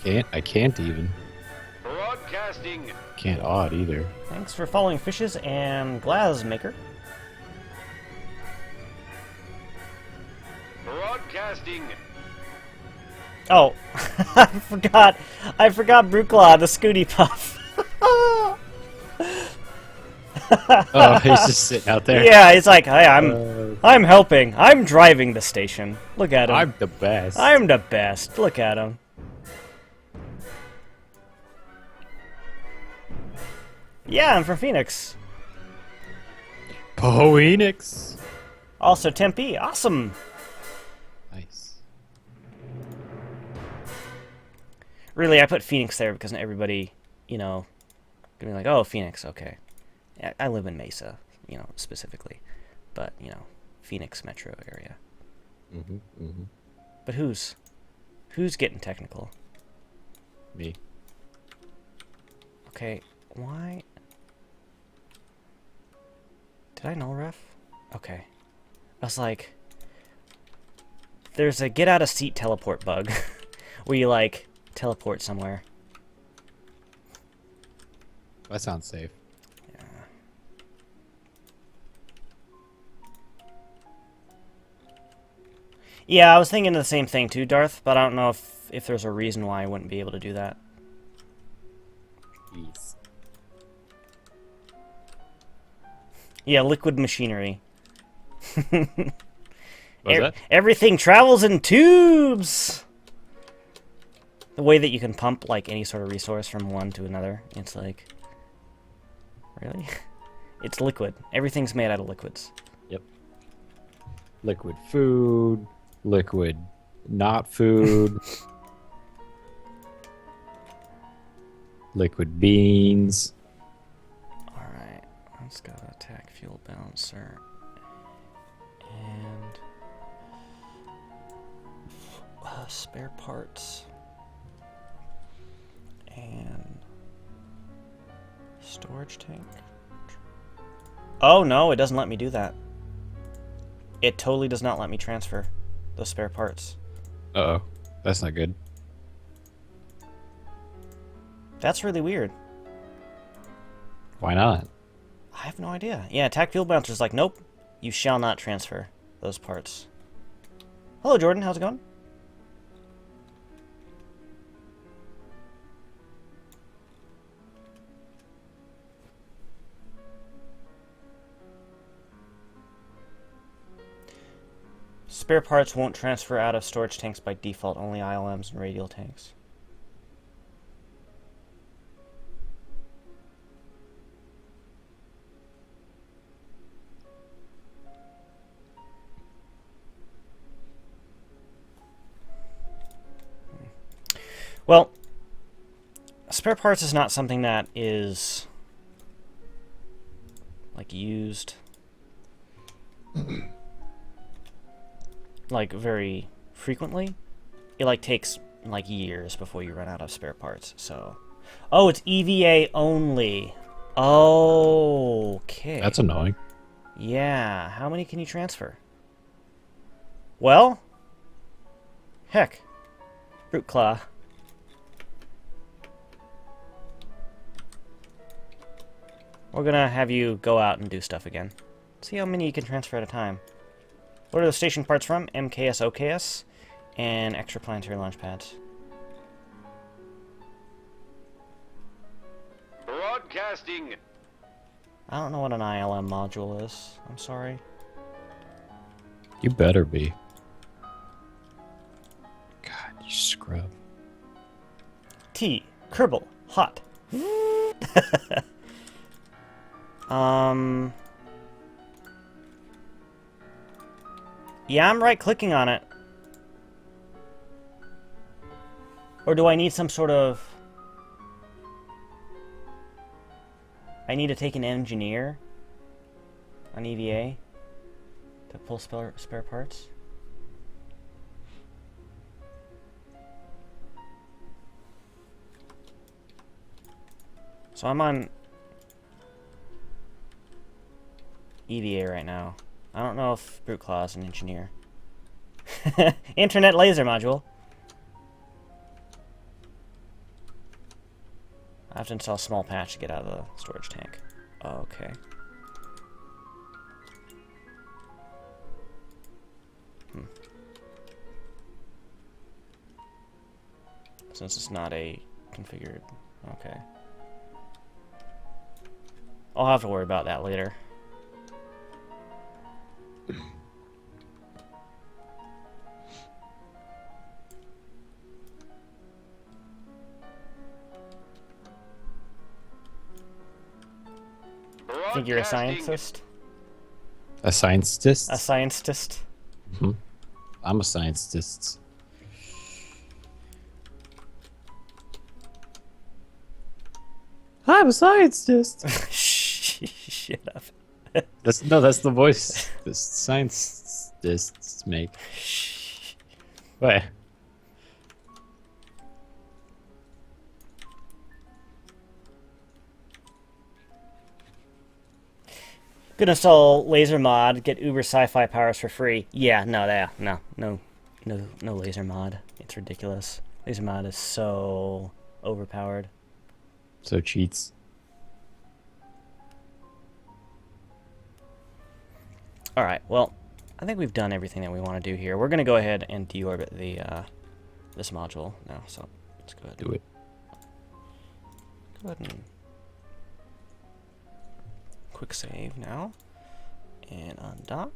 I can't even. Broadcasting. Can't odd either. Thanks for following Fishes and Glassmaker. Broadcasting. Oh, I forgot Brooklaw, the Scooty Puff. Oh, he's just sitting out there. Yeah, he's like, hey, I'm helping. I'm driving the station. Look at him. I'm the best. I'm the best. Look at him. Yeah, I'm from Phoenix. Phoenix. Also Tempe. Awesome. Nice. Really, I put Phoenix there because everybody, you know, gonna be like, oh, Phoenix, okay. Yeah, I live in Mesa, you know, specifically. But, you know, Phoenix metro area. But who's getting technical? Me. Okay, why? Did I null ref? Okay. I was like, there's a get out of seat teleport bug where you like teleport somewhere. That sounds safe. Yeah, I was thinking the same thing too, Darth, but I don't know if there's a reason why I wouldn't be able to do that. Yes. Yeah, liquid machinery. What's that? Everything travels in tubes! The way that you can pump, like, any sort of resource from one to another. It's like... Really? It's liquid. Everything's made out of liquids. Yep. Liquid food. Liquid not food. Liquid beans. Alright, let's go attack fuel balancer. And... spare parts. And... storage tank. Oh no, it doesn't let me do that. It totally does not let me transfer those spare parts. Uh-oh. That's not good. That's really weird. Why not? I have no idea. Yeah, attack fuel bouncer's like, nope, you shall not transfer those parts. Hello, Jordan. How's it going? Spare parts won't transfer out of storage tanks by default, only ILMs and radial tanks. Well, spare parts is not something that is like used like very frequently. It like takes like years before you run out of spare parts. So, oh, it's EVA only. Okay. That's annoying. Yeah. How many can you transfer? Well, heck, Brute Claw. We're gonna have you go out and do stuff again. See how many you can transfer at a time. What are the station parts from? MKS, OKS, and extraplanetary launch pads. Broadcasting. I don't know what an ILM module is. I'm sorry. You better be. God, you scrub. T. Kerbal. Hot. Yeah, I'm right-clicking on it. Or do I need some sort of... I need to take an engineer on EVA to pull spare parts? So I'm on EVA right now. I don't know if Brute Claw is an engineer. Internet laser module. I have to install a small patch to get out of the storage tank. Okay. Since it's not a configured... Okay. I'll have to worry about that later. Think you're a scientist? A scientist? A scientist? Mm-hmm. I'm a scientist. I'm a scientist. Shut up. That's the voice the scientists make. What? Gonna install laser mod, get Uber sci-fi powers for free. Yeah, no laser mod. It's ridiculous. Laser mod is so overpowered. So cheats. Alright, well, I think we've done everything that we want to do here. We're gonna go ahead and deorbit the this module now, so let's go ahead. Do it. Go ahead and quick save now and undock.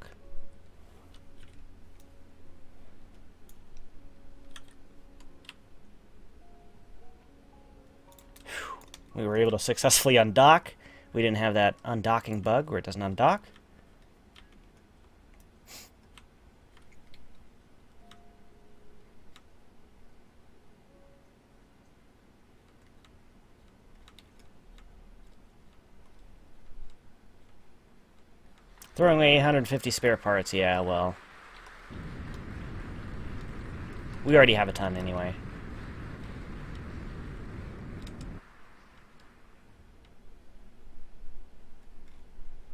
We were able to successfully undock. We didn't have that undocking bug where it doesn't undock. Throwing away 850 spare parts, yeah, well. We already have a ton anyway.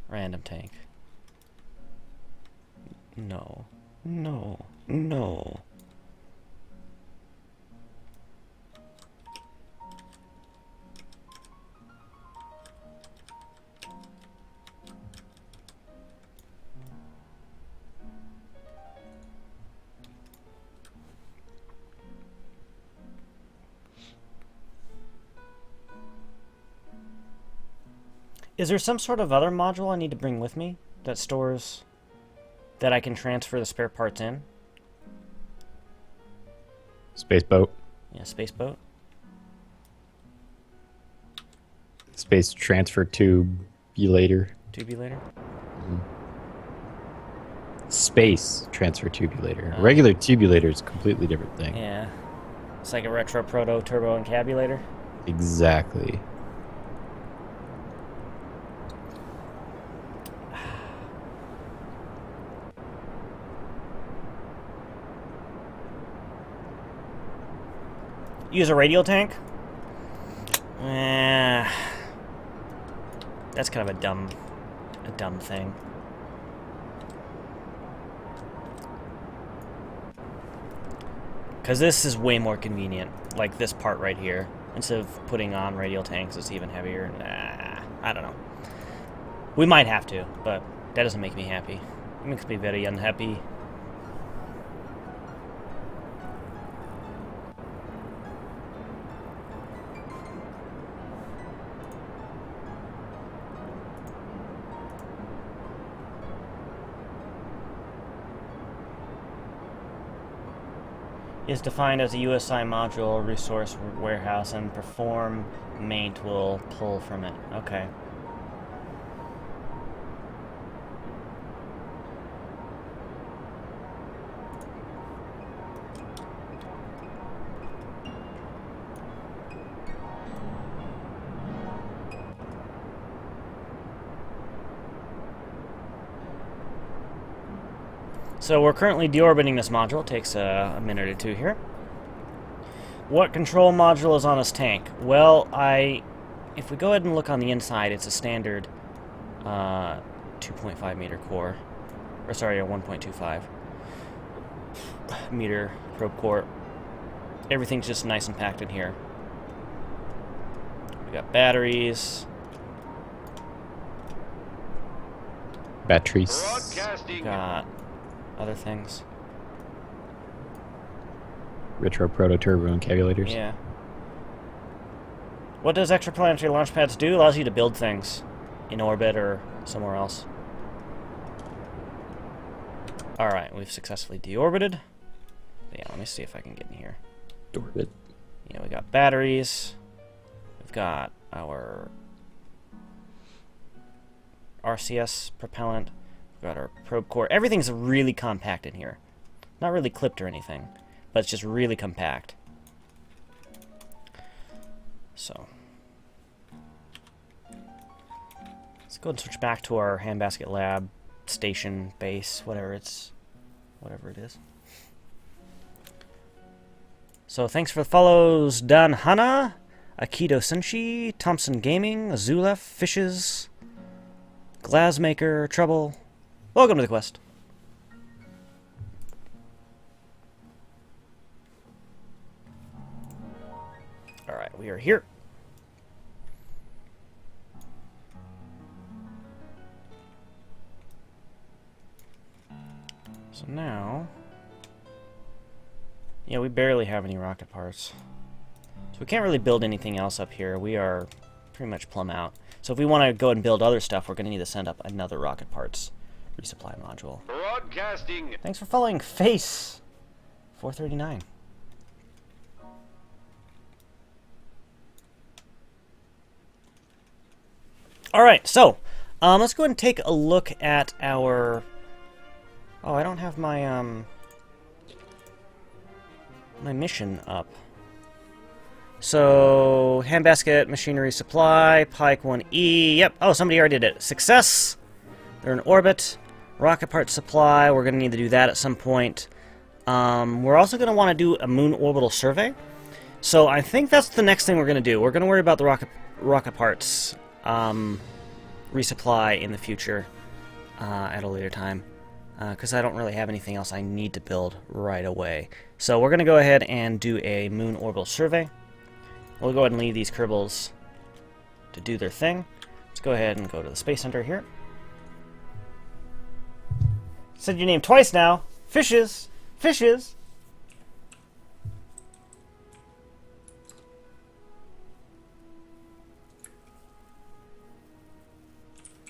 Random tank. No. No. No. Is there some sort of other module I need to bring with me that stores... that I can transfer the spare parts in? Space boat. Yeah, space boat. Space transfer tubulator. Tubulator? Space transfer tubulator. A regular tubulator is a completely different thing. Yeah. It's like a retro proto turbo encabulator. Exactly. Use a radial tank? That's kind of a dumb thing. Because this is way more convenient. Like this part right here. Instead of putting on radial tanks, it's even heavier. Nah, I don't know. We might have to, but that doesn't make me happy. It makes me very unhappy. Is defined as a USI module resource warehouse, and perform maint will pull from it. Okay. So we're currently deorbiting this module. It takes a minute or two here. What control module is on this tank? Well, if we go ahead and look on the inside, it's a standard 2.5 meter core. Or sorry, a 1.25 meter probe core. Everything's just nice and packed in here. We got batteries. Batteries. Broadcasting. Got other things. Retro proto turbo encabulators. Yeah. What does extraplanetary launch pads do? Allows you to build things in orbit or somewhere else. Alright, we've successfully deorbited. Yeah, let me see if I can get in here. Orbit. Yeah, we got batteries. We've got our RCS propellant. We've got our probe core. Everything's really compact in here. Not really clipped or anything, but it's just really compact. So let's go and switch back to our handbasket lab station base, whatever it is. So thanks for the follows, Dan Hana, Akido Senshi, Thompson Gaming, Azulef, Fishes, Glassmaker, Trouble. Welcome to the quest. Alright, we are here. So now... yeah, we barely have any rocket parts. So we can't really build anything else up here. We are pretty much plumb out. So if we want to go and build other stuff, we're going to need to send up another rocket parts resupply module. Broadcasting. Thanks for following Face 439. Alright, so let's go ahead and take a look at our... oh, I don't have my my mission up. So, handbasket, machinery supply, Pike 1E. Yep. Oh, somebody already did it. Success. They're in orbit. Rocket part supply. We're going to need to do that at some point. We're also going to want to do a moon orbital survey. So I think that's the next thing we're going to do. We're going to worry about the rocket parts resupply in the future at a later time. Because I don't really have anything else I need to build right away. So we're going to go ahead and do a moon orbital survey. We'll go ahead and leave these Kerbals to do their thing. Let's go ahead and go to the Space Center here. Said your name twice now. Fishes! Fishes!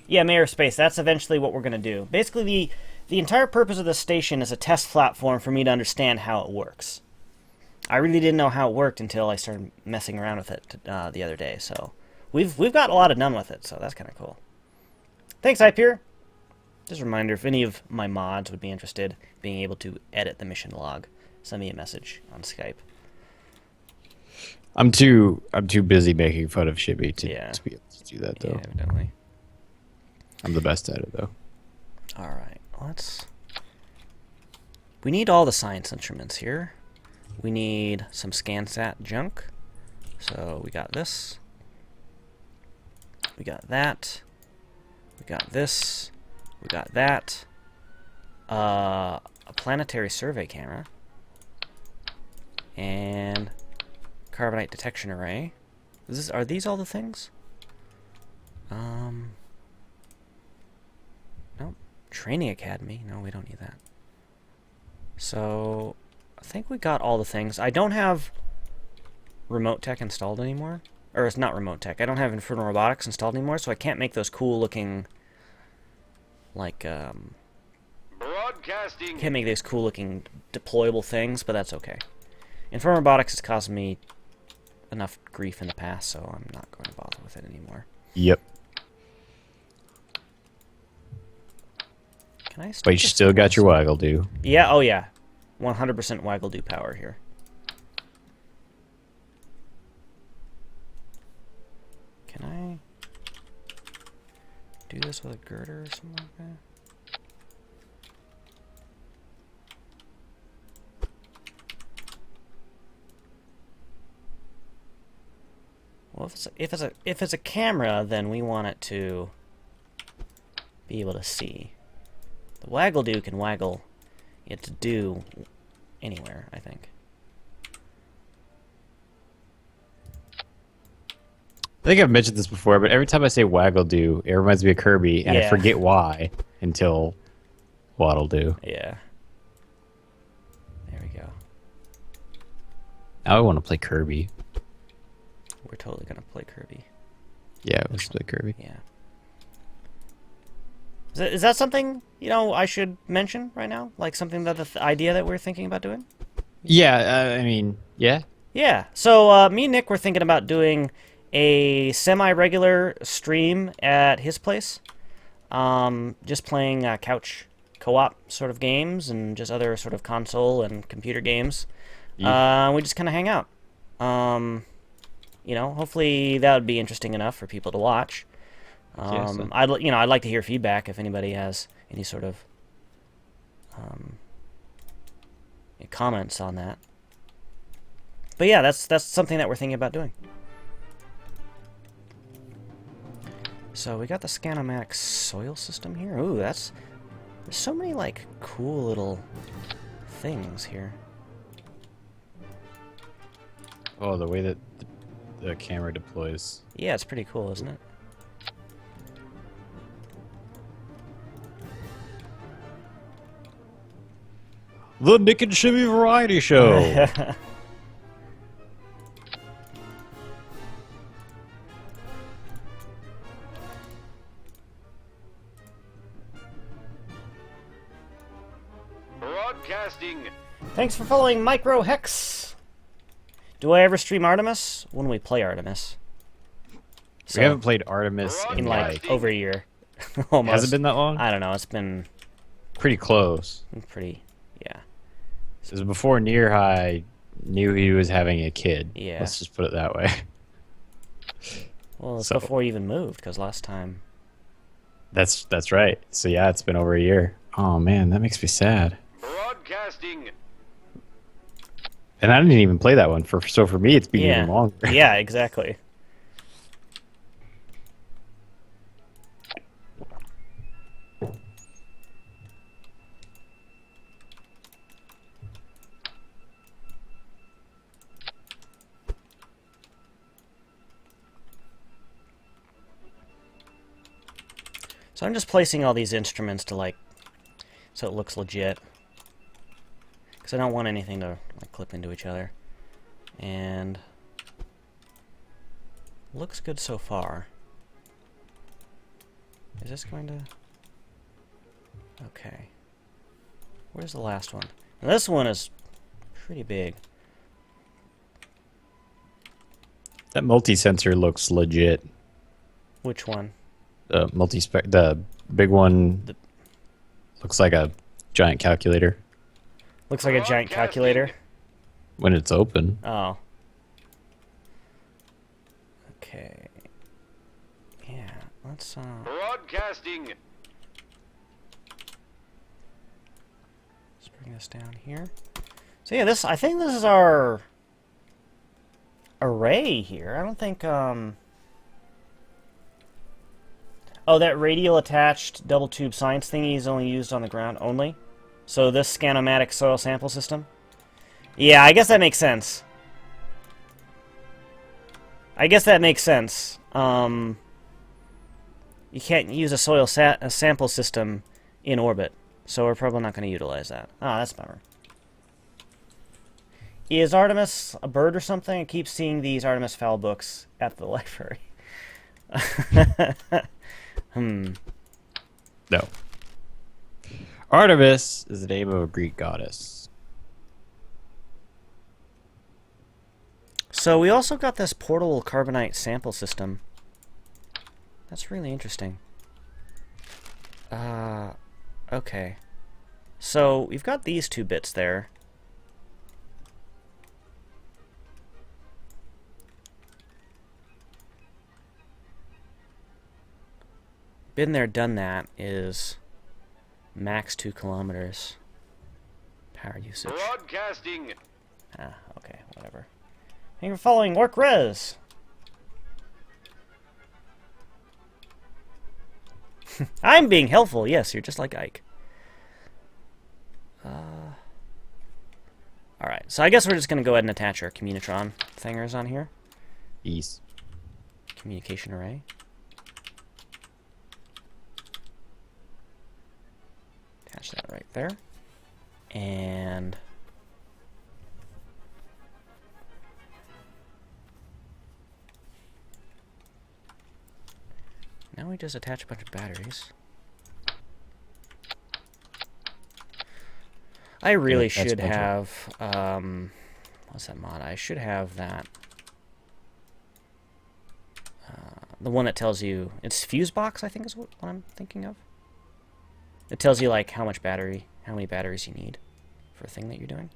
Yeah, Mayor Space. That's eventually what we're going to do. Basically, the entire purpose of this station is a test platform for me to understand how it works. I really didn't know how it worked until I started messing around with it the other day. So we've got a lot done with it, so that's kind of cool. Thanks, Hyperior. Just a reminder, if any of my mods would be interested in being able to edit the mission log, send me a message on Skype. I'm too busy making fun of Shibby to be able to do that though. Yeah, evidently. I'm the best at it though. All right, we need all the science instruments here. We need some ScanSat junk. So we got this. We got that. We got this. We got that. A planetary survey camera. And carbonite detection array. Are these all the things? Nope. Training academy. No, we don't need that. So I think we got all the things. I don't have remote tech installed anymore. Or it's not remote tech. I don't have Infernal Robotics installed anymore, so I can't make those cool looking, like, Broadcasting. can't make these cool looking deployable things, but that's okay. Infernal Robotics has caused me enough grief in the past, so I'm not going to bother with it anymore. Yep. Can I But you still got your waggle do. Yeah, oh yeah. 100% waggle do power here. Can I do this with a girder or something like that? Well, if it's a camera, then we want it to be able to see. The waggle do can waggle its do anywhere, I think. I think I've mentioned this before, but every time I say waggle do, it reminds me of Kirby, and I forget why until waddle do. Yeah. There we go. Now I want to play Kirby. We're totally gonna play Kirby. Yeah, let's play Kirby. Yeah. Is that something, you know, I should mention right now? Like something that the idea that we're thinking about doing? Yeah, I mean, yeah. Yeah. So me and Nick were thinking about doing a semi-regular stream at his place. Just playing couch co-op sort of games and just other sort of console and computer games. Yeah. We just kind of hang out. You know, hopefully that would be interesting enough for people to watch. I'd like to hear feedback if anybody has any sort of comments on that. But yeah, that's something that we're thinking about doing. So we got the Scanomatic soil system here. Ooh, there's so many like cool little things here. Oh, the way that the camera deploys. Yeah, it's pretty cool, isn't it? The Nick and Shimmy Variety Show. Broadcasting. Thanks for following Micro Hex. Do I ever stream Artemis? When we play Artemis? We haven't played Artemis in in like over a year. Almost. Has it been that long? I don't know. It's been Pretty close. pretty. Yeah. It was before Near High knew he was having a kid. Yeah. Let's just put it that way. Well, it's So- before he even moved, because last time. That's right. So yeah, it's been over a year. Oh man, that makes me sad. Broadcasting. And I didn't even play that one so for me it's been Yeah. even longer. Yeah, exactly. So I'm just placing all these instruments to like, so it looks legit. Because I don't want anything to like clip into each other. And looks good so far. Is this going to... Okay. Where's the last one? Now, this one is pretty big. That multi-sensor looks legit. Which one? The big one looks like a giant calculator Looks like a giant calculator. when it's open. Oh. Okay. Yeah, let's Broadcasting. bring this down here. So yeah, I think this is our array here. I don't think Oh, that radial attached double tube science thingy is only used on the ground only. So this scanomatic soil sample system. Yeah, I guess that makes sense. You can't use a soil sample system in orbit, so we're probably not going to utilize that. Ah, that's a bummer. Is Artemis a bird or something? I keep seeing these Artemis fowl books at the library. No. Artemis is the name of a Greek goddess. So we also got this portable carbonite sample system. That's really interesting. Okay. So we've got these two bits there. Been there, done that is max 2 kilometers power usage. Broadcasting. Ah, okay, whatever. Thank you for following Orc Res. I'm being helpful. Yes, you're just like Ike. Alright, so I guess we're just going to go ahead and attach our Communitron thingers on here. East. Communication array. Attach that right there. And... now we just attach a bunch of batteries. I really should have, what's that mod? I should have that, the one that tells you, it's Fusebox, I think is what I'm thinking of. It tells you, like, how many batteries you need for a thing that you're doing.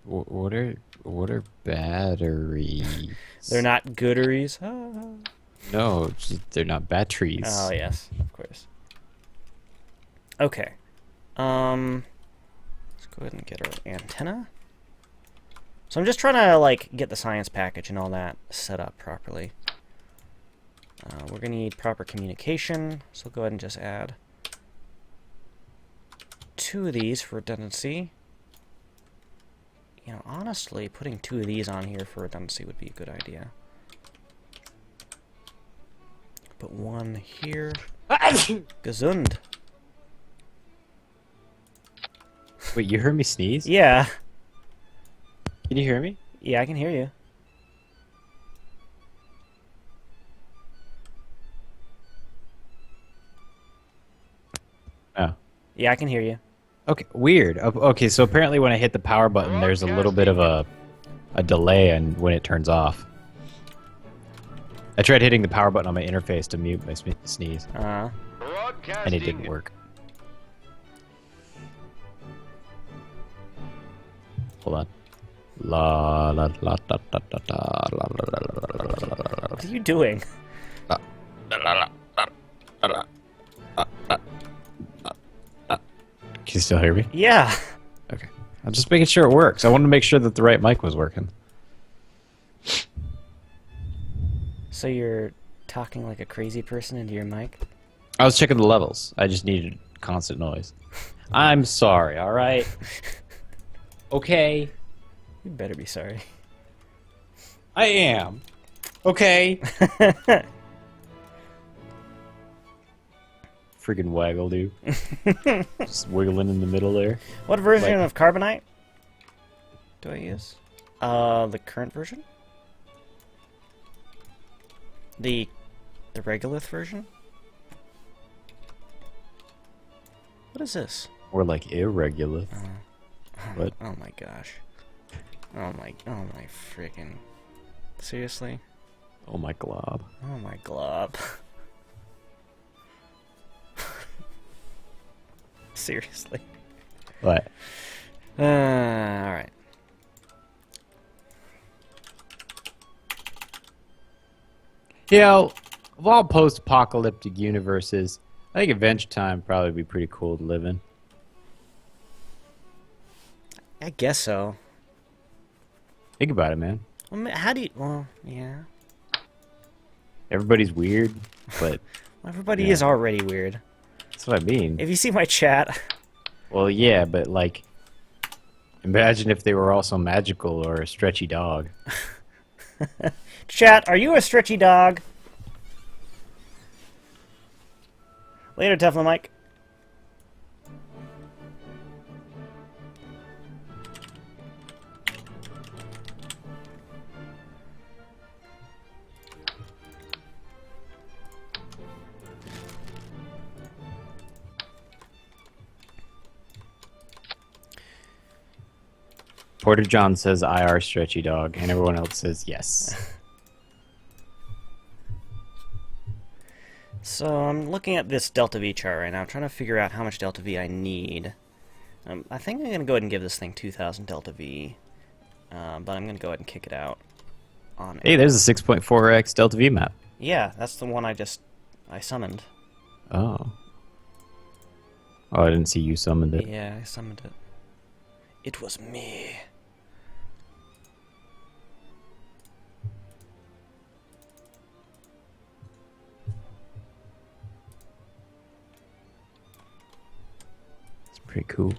What are batteries? They're not gooderies. No, they're not batteries. Oh, yes, of course. Okay. Let's go ahead and get our antenna. So I'm just trying to, like, get the science package and all that set up properly. We're going to need proper communication, so go ahead and just add 2 of these for redundancy. You know, honestly, putting 2 of these on here for redundancy would be a good idea. Put 1 here. Gesund. Wait, you heard me sneeze? Yeah. Can you hear me? Yeah, I can hear you. Oh. Yeah, I can hear you. Okay, weird. Okay, so apparently when I hit the power button, there's a little bit of a delay on when it turns off. I tried hitting the power button on my interface to mute my sneeze, and it didn't work. Hold on. La la la la la la la la la. What are you doing? Can you still hear me? Yeah. Okay. I'm just making sure it works. I wanted to make sure that the right mic was working. So you're talking like a crazy person into your mic? I was checking the levels. I just needed constant noise. I'm sorry, alright? Okay. You better be sorry. I am. Okay. Freaking waggle, dude. Just wiggling in the middle there. What version of Carbonite do I use? The current version? The Regolith version? What is this? Or like irregular. What? Oh my gosh. Oh my freaking. Seriously? Oh my glob. Oh my glob. Seriously. What? Alright. You know, of all post-apocalyptic universes, I think Adventure Time would probably be pretty cool to live in. I guess so. Think about it, man. Well, how do you... Well, yeah. Everybody's weird, but Everybody Yeah. is already weird. that's what I mean. If you see my chat... Well, yeah, but like, imagine if they were also magical or a stretchy dog. Chat, are you a stretchy dog? Later, Teflon Mike. Porter John says IR stretchy dog, and everyone else says yes. So I'm looking at this delta V chart right now. I'm trying to figure out how much delta V I need. I think I'm going to go ahead and give this thing 2,000 delta V. But I'm going to go ahead and kick it out. On Hey, there's a 6.4x Delta V map. Yeah, that's the one I summoned. Oh. Oh, I didn't see you summoned it. Yeah, I summoned it. It was me. It's pretty cool.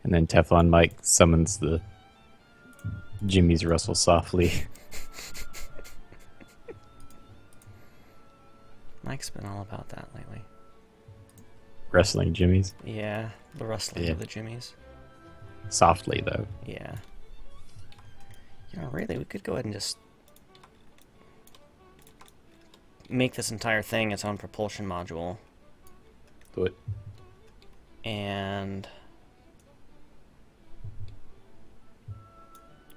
And then Teflon Mike summons the Jimmy's Russell softly. Mike's been all about that lately. Wrestling Jimmy's. Yeah, the rustling Yeah. of the jimmies. Softly, though. Yeah. You know, really, we could go ahead and just make this entire thing its own propulsion module. Do it. And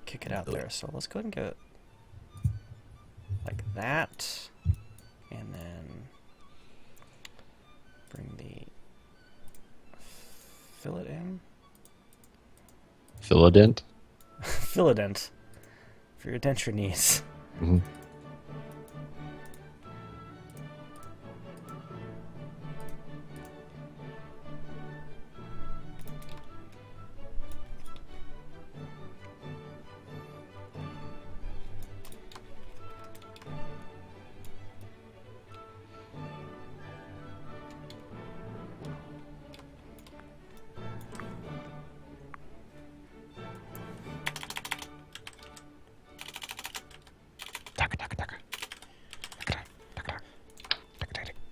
kick it out there. So let's go ahead and get it like that. And then bring the fillet in. Philodent. Philodent for your denture needs. Mm-hmm.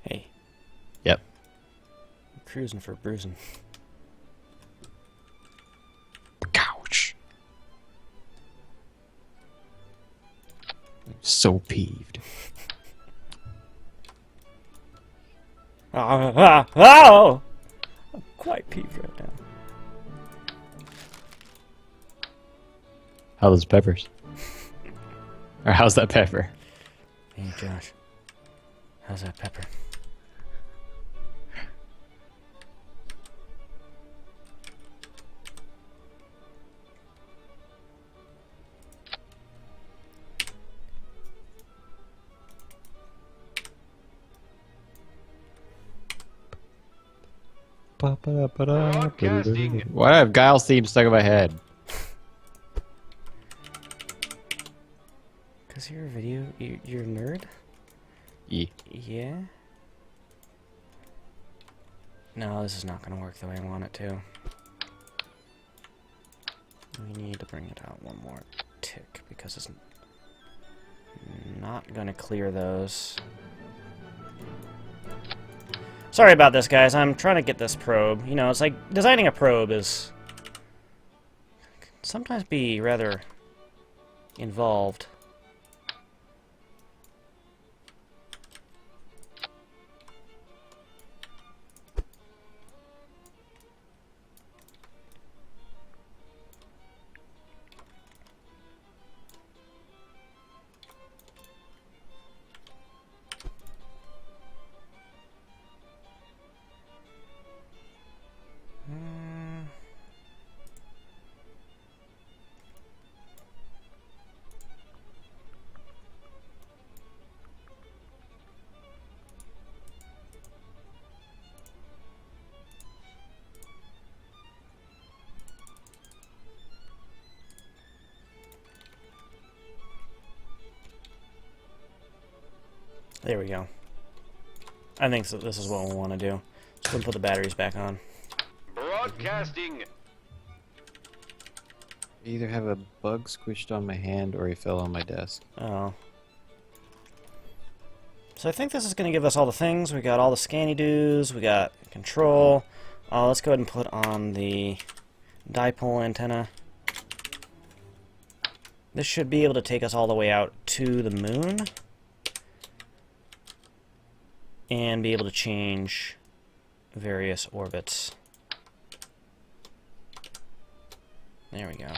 Hey, Yep. I'm cruising for bruising. Couch. So peeved. Oh! I'm quite peeved right now. How those peppers? Or how's that pepper? Hey, Josh. How's that pepper? Broadcasting. Why do I have Guile's theme stuck in my head? Cause you're a video, you're a nerd? Yeah. Yeah? No, this is not gonna work the way I want it to. We need to bring it out one more tick, because it's not gonna clear those. Sorry about this, guys. I'm trying to get this probe. You know, it's like designing a probe is can sometimes be rather involved. There we go. I think so, this is what we want to do. Just gonna put the batteries back on. Broadcasting. I either have a bug squished on my hand or he fell on my desk. Oh. So I think this is going to give us all the things. We got all the scanny-doos, we got control. Let's go ahead and put on the dipole antenna. This should be able to take us all the way out to the moon. And be able to change various orbits. There we go.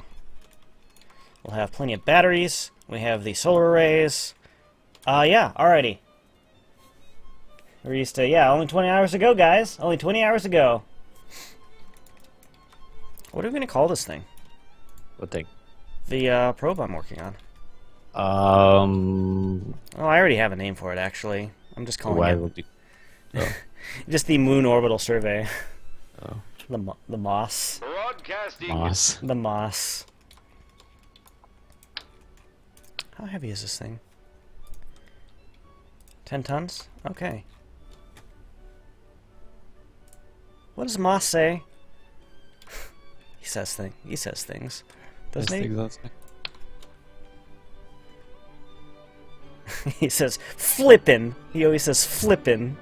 We'll have plenty of batteries. We have the solar arrays. Yeah, alrighty. We're used to, yeah, only 20 hours ago, guys. Only 20 hours ago. What are we going to call this thing? What thing? The probe I'm working on. Um. Oh, I already have a name for it, actually. I'm just calling it... Oh. just the Moon Orbital Survey. Oh. The MOSS. Broadcasting. Moss. The MOSS. How heavy is this thing? 10 tons? Okay. What does Moss say? He says things. Doesn't he? He says flippin'. He always says flippin'.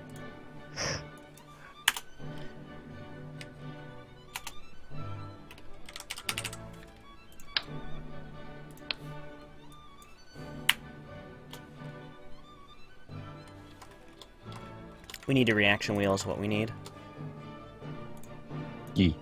We need a reaction wheel is what we need. Yee.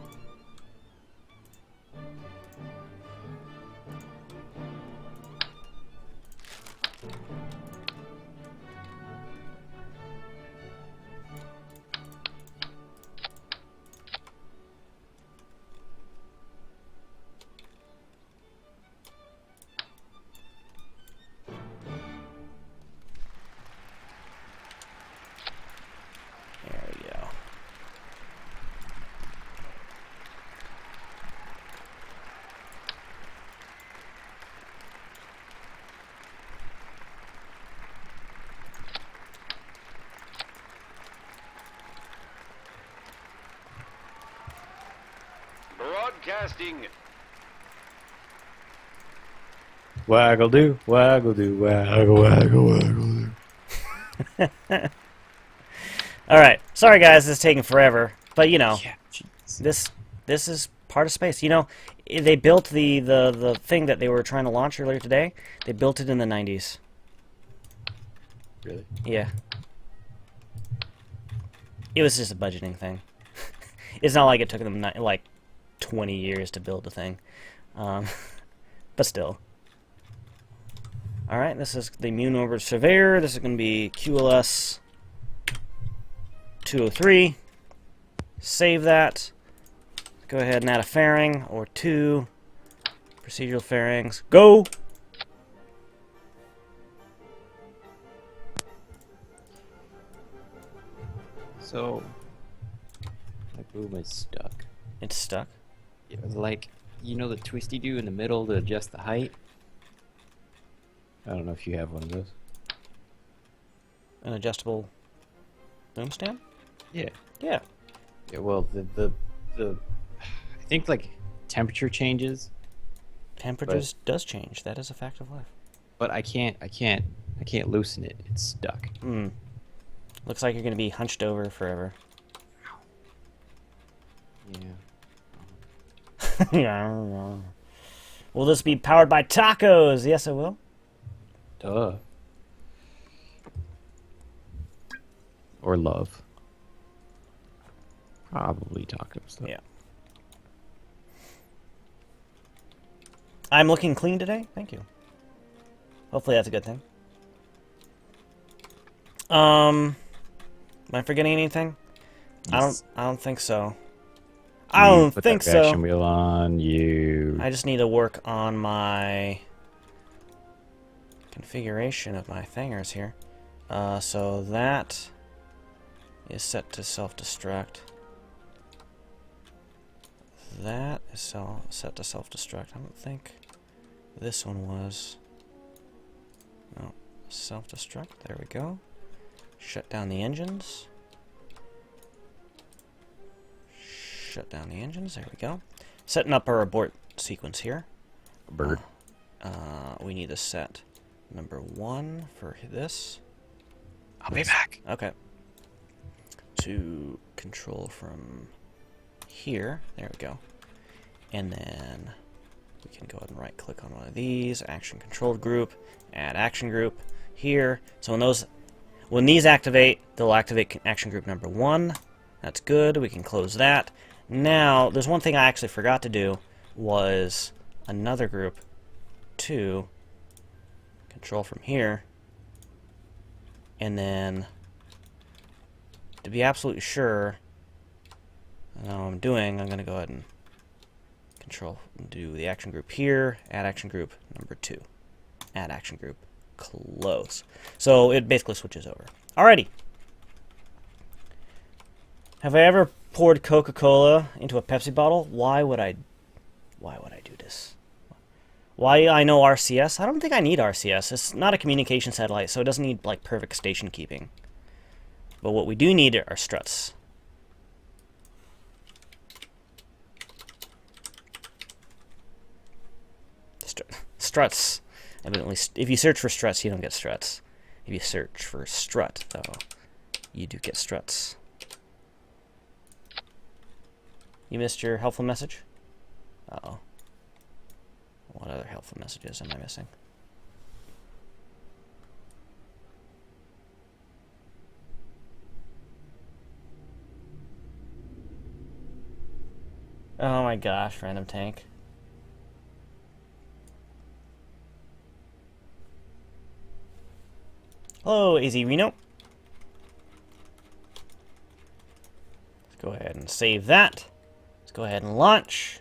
There we go. Broadcasting. Waggle do, waggle do, waggle, waggle, waggle do. Alright, sorry guys, this is taking forever. But you know, Yeah, jeez. this is part of space. You know, they built the thing that they were trying to launch earlier today. They built it in the 90s. Really? Yeah. It was just a budgeting thing. It's not like it took them like 20 years to build the thing. But still. Alright, this is the Moon Orbiter Surveyor. This is going to be QLS 203. Save that. Go ahead and add a fairing or two. Procedural fairings. Go! So, my boom is stuck. It's stuck. It was like, you know the twisty do in the middle to adjust the height? I don't know if you have one of those. An adjustable boom stand? Yeah. Yeah. Yeah, well, the I think like temperature changes, Temperatures does change. That is a fact of life. but I can't loosen it. It's stuck. Hmm. Looks like you're going to be hunched over forever. Yeah. Yeah. Will this be powered by tacos? Yes, it will. Duh. Or love. Probably tacos. Though. Yeah. I'm looking clean today. Thank you. Hopefully that's a good thing. Am I forgetting anything? Yes. I don't think so. I don't Put think that reaction so. wheel on you. I just need to work on my configuration of my thingers here. So that is set to self-destruct. That is set to self-destruct. I don't think this one was. No, self-destruct. There we go. Shut down the engines. Shut down the engines. There we go. Setting up our abort sequence here. Bird. We need to set number 1 for this. I'll be back. Okay. To control from here. There we go. And then we can go ahead and right click on one of these. Action controlled group. Add action group here. So when these activate, they'll activate action group number 1. That's good. We can close that. Now, there's one thing I actually forgot to do, was another group 2. Control from here. And then, to be absolutely sure, I know what I'm doing, I'm going to go ahead and control, do the action group here, add action group number 2. Add action group, close. So it basically switches over. Alrighty. Have I ever poured Coca-Cola into a Pepsi bottle? Why would I do this? Why I know RCS? I don't think I need RCS. It's not a communication satellite, so it doesn't need like perfect station keeping. But what we do need are struts. Struts. Evidently, if you search for struts, you don't get struts. If you search for strut, though, you do get struts. You missed your helpful message? Uh-oh. What other helpful messages am I missing? Oh my gosh, random tank. Hello, AZ Reno. Let's go ahead and save that. Let's go ahead and launch.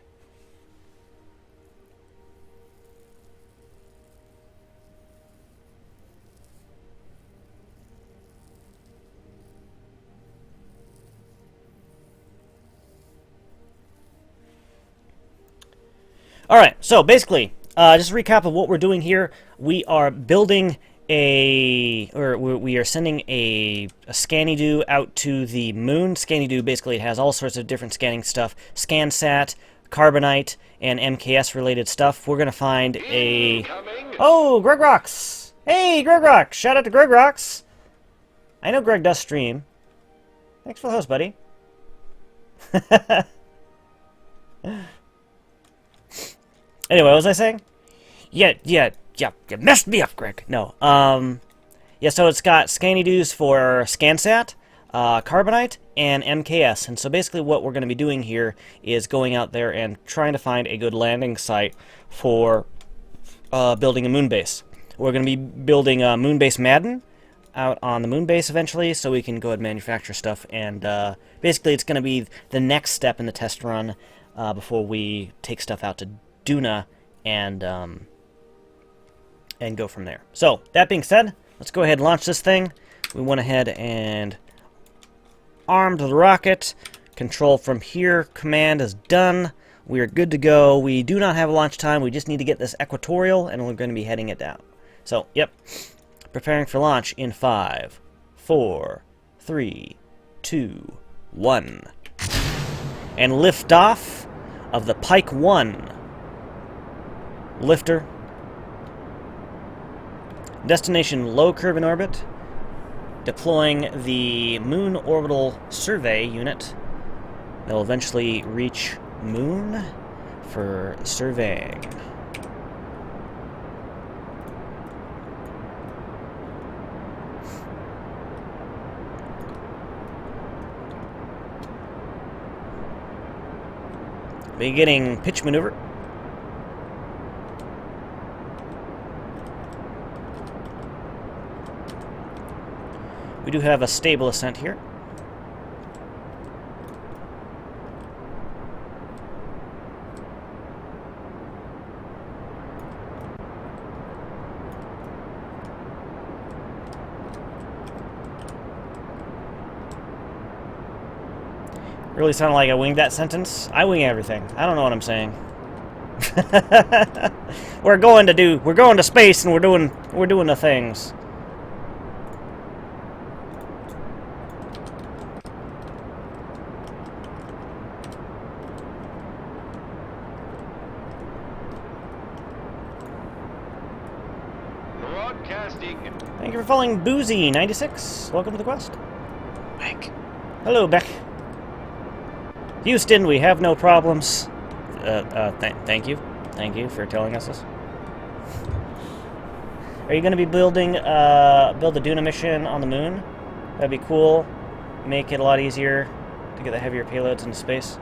Alright, so basically, just a recap of what we're doing here. We are building we are sending a Scanny-Doo out to the moon. Scanny-Doo basically has all sorts of different scanning stuff. ScanSat, Carbonite, and MKS related stuff. We're going to find a... Oh, Greg Rocks! Hey, Greg Rocks! Shout out to Greg Rocks! I know Greg does stream. Thanks for the host, buddy. Anyway, what was I saying? Yeah, you messed me up, Greg. No, yeah, so it's got Scanny-Doos for ScanSat, Carbonite, and MKS. And so basically what we're going to be doing here is going out there and trying to find a good landing site for building a moon base. We're going to be building a moon base Madden out on the moon base eventually, so we can go ahead and manufacture stuff. And basically it's going to be the next step in the test run before we take stuff out to Duna and go from there. So, that being said, let's go ahead and launch this thing. We went ahead and armed the rocket. Control from here. Command is done. We are good to go. We do not have a launch time. We just need to get this equatorial, and we're going to be heading it down. So, yep. Preparing for launch in 5, 4, 3, 2, 1. And liftoff of the Pike 1 lifter. Destination low curve in orbit. Deploying the Moon Orbital Survey Unit. They'll eventually reach Moon for surveying. Beginning pitch maneuver. We do have a stable ascent here. Really sounded like I winged that sentence. I wing everything. I don't know what I'm saying. we're going to space and we're doing the things. Broadcasting. Thank you for following Boozy96. Welcome to the quest. Mike. Hello, Beck. Houston, we have no problems. Thank you. Thank you for telling us this. Are you going to be building, build a Duna mission on the moon? That'd be cool. Make it a lot easier to get the heavier payloads into space.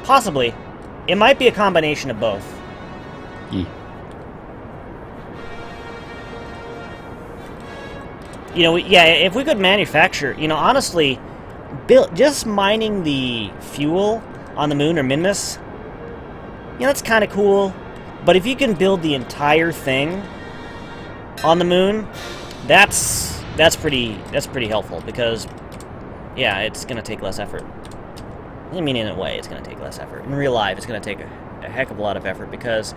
Possibly. It might be a combination of both. E. You know, yeah, if we could manufacture, you know, honestly, just mining the fuel on the moon or Minmus, you know, that's kind of cool. But if you can build the entire thing on the moon, that's pretty helpful because, yeah, it's gonna take less effort. I mean, in a way, it's gonna take less effort. In real life, it's gonna take a heck of a lot of effort because,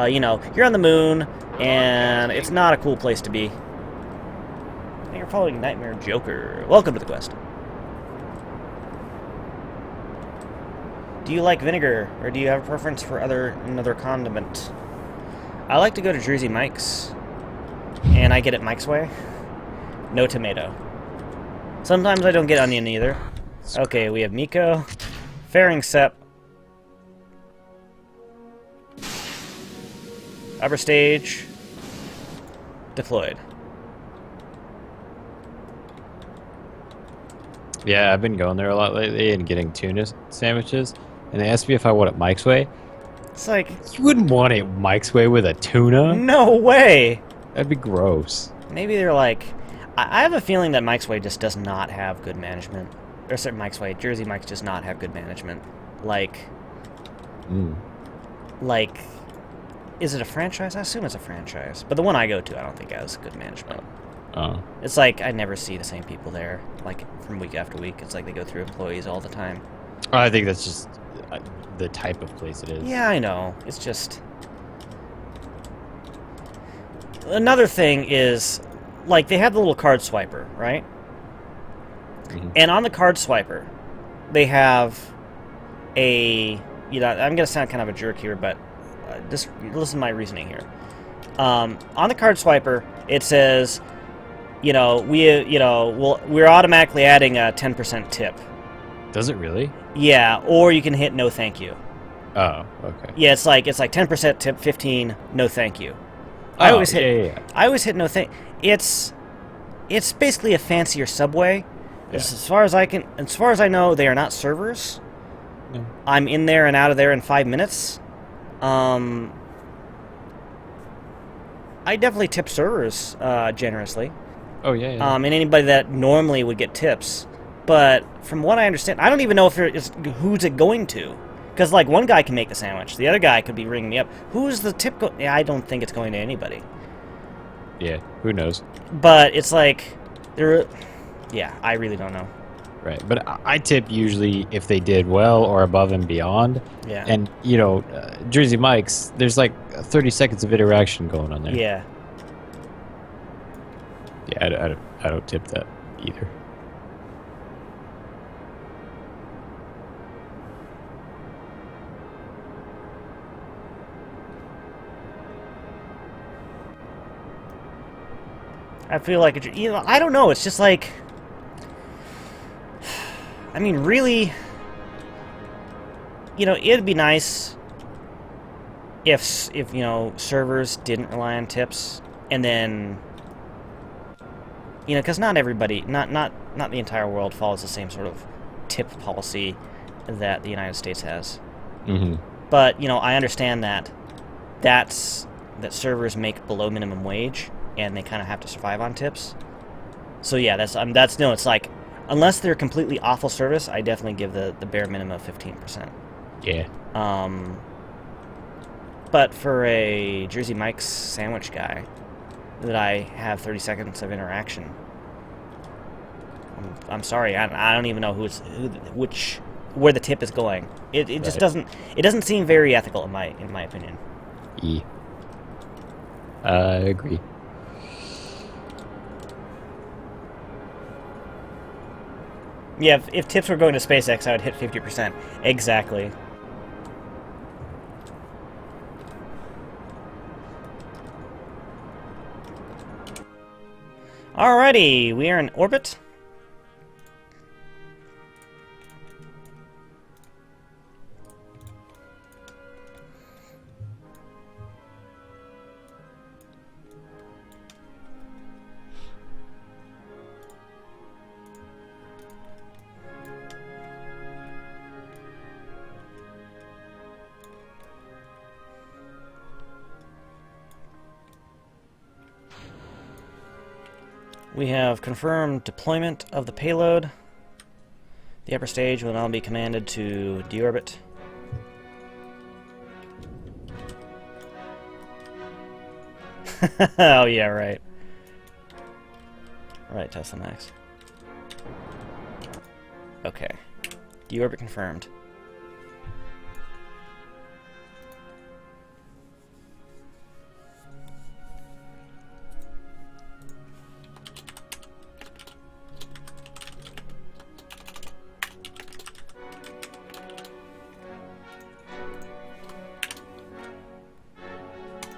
you know, you're on the moon and it's not a cool place to be. And you're following Nightmare Joker. Welcome to the quest. Do you like vinegar, or do you have a preference for another condiment? I like to go to Jersey Mike's, and I get it Mike's way. No tomato. Sometimes I don't get onion either. Okay, we have Miko, Fairing Sep, upper stage, deployed. Yeah, I've been going there a lot lately and getting tuna sandwiches. And they asked me if I want it Mike's way. It's like, You wouldn't want it Mike's way with a tuna? no way! That'd be gross. Maybe they're like, I have a feeling that Mike's Way just does not have good management. Or sorry, Mike's Way, Jersey Mike's does not have good management. Like, is it a franchise? I assume it's a franchise. But the one I go to, I don't think has good management. Oh. It's like, I never see the same people there, like, from week after week. It's like they go through employees all the time. I think that's just the type of place it is. Yeah, I know. It's just... Another thing is, like, they have the little card swiper, right? And on the card swiper, they have a... You know, I'm going to sound kind of a jerk here, but just listen to my reasoning here. On the card swiper, it says, you know, we're automatically adding a 10% tip. Does it really? Yeah, or you can hit no thank you. Oh, okay. Yeah, it's like 10% tip, 15 no thank you. I always hit no thank. It's basically a fancier Subway. Yeah. As far as I know, they are not servers. No. I'm in there and out of there in 5 minutes. I definitely tip servers generously. Oh, yeah. And anybody that normally would get tips. But from what I understand, I don't even know if who's it going to. Because, like, one guy can make the sandwich. The other guy could be ringing me up. Who's the tip go... Yeah, I don't think it's going to anybody. Yeah, who knows? But it's like... Yeah, I really don't know. Right, but I tip usually if they did well or above and beyond. Yeah. And, you know, Jersey Mike's, there's like 30 seconds of interaction going on there. Yeah. Yeah, I don't tip that either. I feel like, I don't know, it's just like... I mean, really... You know, it'd be nice if you know, servers didn't rely on tips, and then... You know, because not everybody, not the entire world follows the same sort of tip policy that the United States has. Mm-hmm. But, you know, I understand that that servers make below minimum wage, and they kind of have to survive on tips. So yeah, no, it's like, unless they're completely awful service, I definitely give the bare minimum of 15%. Yeah. But for a Jersey Mike's sandwich guy, that I have 30 seconds of interaction, I'm sorry, I don't even know where the tip is going. It just doesn't seem very ethical in my opinion. I agree. Yeah, if tips were going to SpaceX, I would hit 50%. Exactly. Alrighty, we are in orbit. We have confirmed deployment of the payload. The upper stage will now be commanded to deorbit. Oh yeah, right. Right, Tesla Max. Okay. Deorbit confirmed.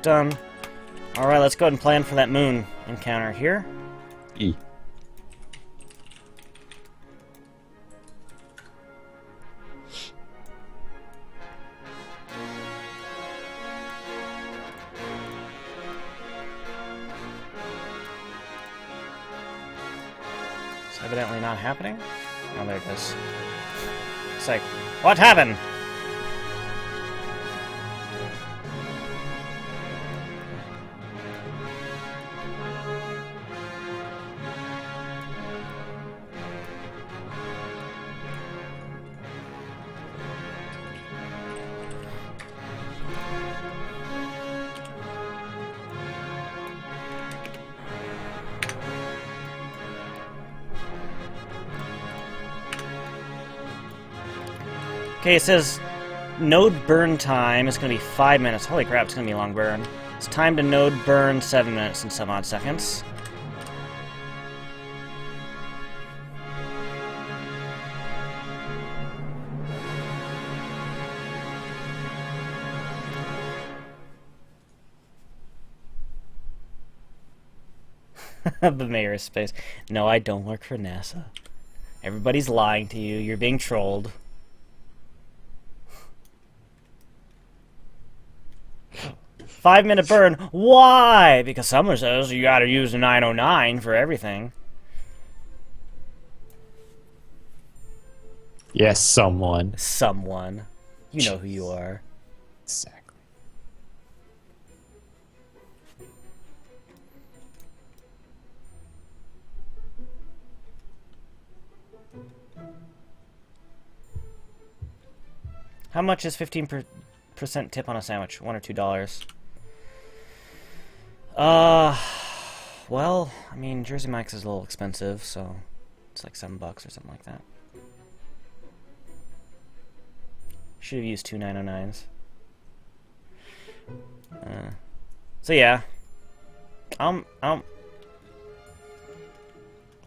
Done. Alright, let's go ahead and plan for that moon encounter here. E. It's evidently not happening. Oh, there it is. It's like, what happened? Okay, it says node burn time is going to be 5 minutes. Holy crap, it's going to be a long burn. It's time to node burn 7 minutes and some odd seconds. The mayor of space. No, I don't work for NASA. Everybody's lying to you. You're being trolled. Five-minute burn. Why? Because someone says you gotta use a 909 for everything. Yes, someone. Someone. You know who you are. Exactly. How much is 15% tip on a sandwich? $1 or $2? Well, I mean, Jersey Mike's is a little expensive, so it's like $7 or something like that. Should have used two 909s. So yeah, I'm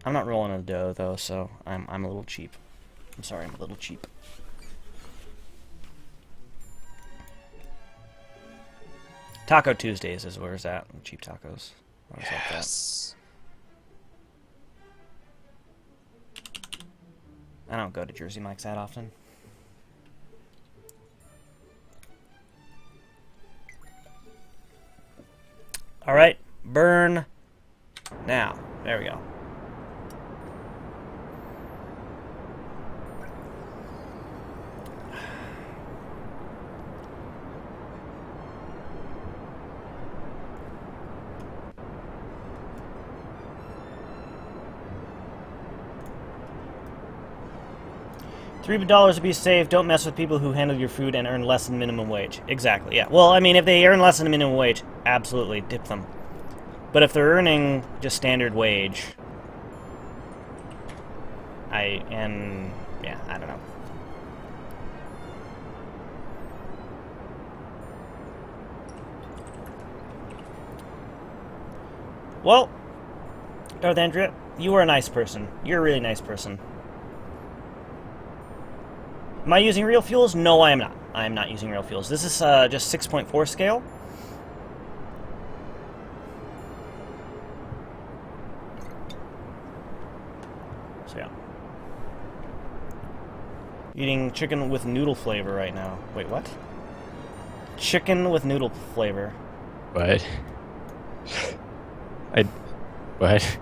not rolling in the dough though, so I'm a little cheap. I'm sorry, I'm a little cheap. Taco Tuesdays is where it's at. Cheap tacos. Yes. I don't go to Jersey Mike's that often. Alright, burn now. There we go. $3 to be safe. Don't mess with people who handle your food and earn less than minimum wage. Exactly, yeah. Well, I mean, if they earn less than minimum wage, absolutely, tip them. But if they're earning just standard wage, yeah, I don't know. Well, Darth Andrea, you are a nice person. You're a really nice person. Am I using real fuels? No, I am not. I am not using real fuels. This is just 6.4 scale. So yeah. Eating chicken with noodle flavor right now. Wait, what? Chicken with noodle flavor. What? What?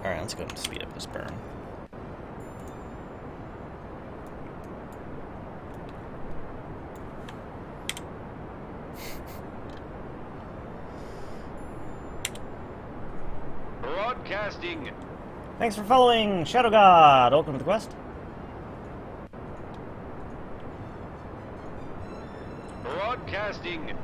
Alright, let's go ahead and speed up this burn. Broadcasting. Thanks for following, Shadow God. Welcome to the quest. Broadcasting.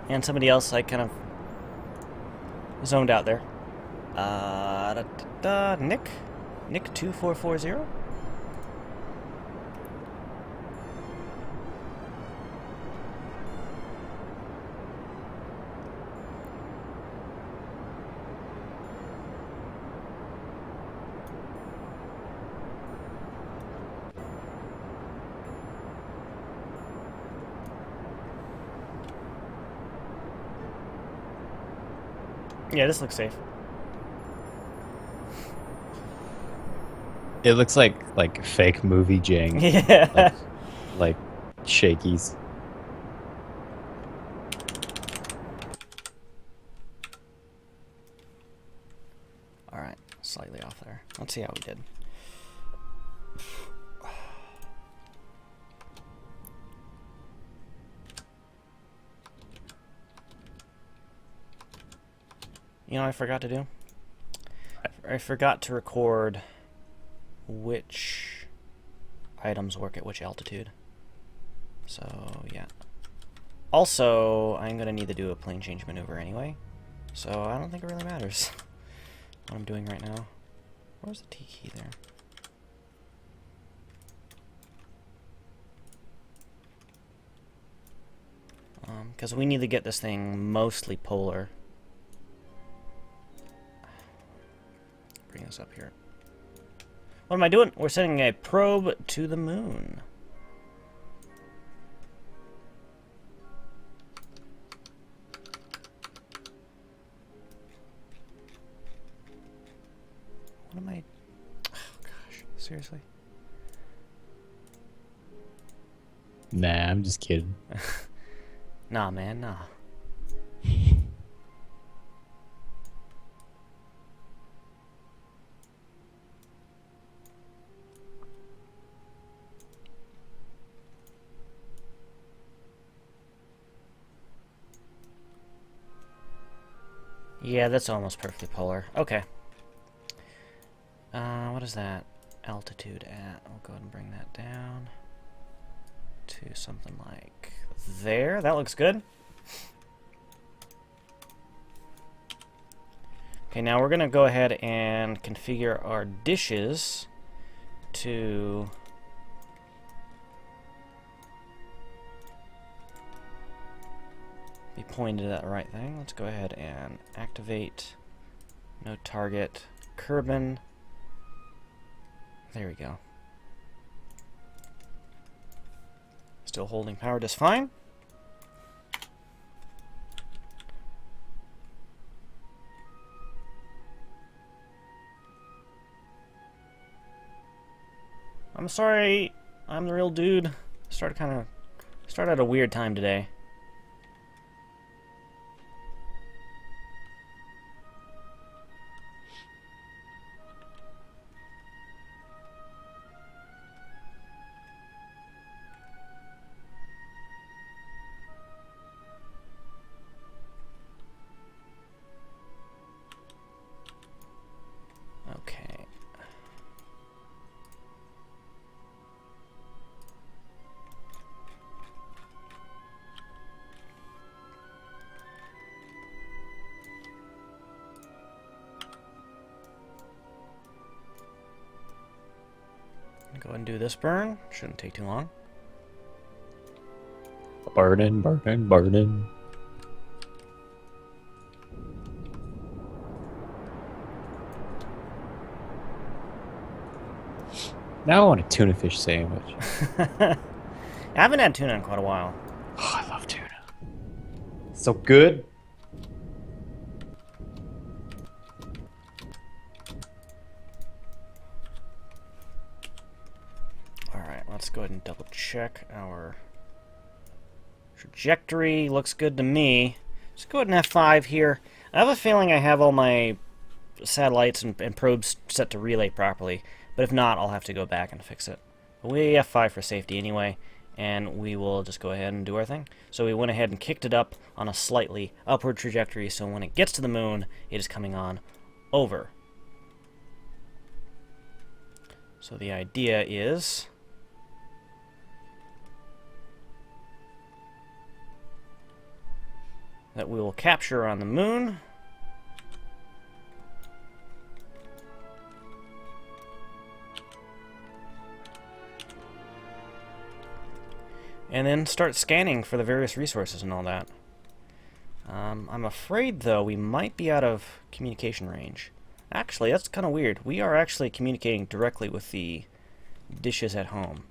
And somebody else I kind of zoned out there. Nick? Nick2440? Yeah, this looks safe. It looks like fake movie Jing. Yeah. Like shakies. Alright, slightly off there. Let's see how we did. You know what I forgot to do? I forgot to record which items work at which altitude. So, yeah. Also, I'm going to need to do a plane change maneuver anyway. So, I don't think it really matters what I'm doing right now. Where's the T key there? Because we need to get this thing mostly polar. Bring this up here. What am I doing? We're sending a probe to the moon. What am I... Oh, gosh. Seriously? Nah, I'm just kidding. Nah, man, nah. Yeah, that's almost perfectly polar. Okay. What is that altitude at? I'll go ahead and bring that down to something like there. That looks good. Okay, now we're going to go ahead and configure our dishes to be pointed at the right thing. Let's go ahead and activate no target Kerbal. There we go. Still holding power just fine. I'm sorry, I'm the real dude. Started at a weird time today. Okay. Go ahead and do this burn. Shouldn't take too long. Burning, burning, burning. Now I want a tuna fish sandwich. I haven't had tuna in quite a while. Oh, I love tuna. So good. Alright, let's go ahead and double check our trajectory. Looks good to me. Let's go ahead and F5 here. I have a feeling I have all my satellites and probes set to relay properly, but if not, I'll have to go back and fix it. But we F5 for safety anyway, and we will just go ahead and do our thing. So we went ahead and kicked it up on a slightly upward trajectory, so when it gets to the moon, it is coming on over. So the idea is that we will capture on the moon. And then start scanning for the various resources and all that. I'm afraid, though, we might be out of communication range. Actually, that's kind of weird. We are actually communicating directly with the dishes at home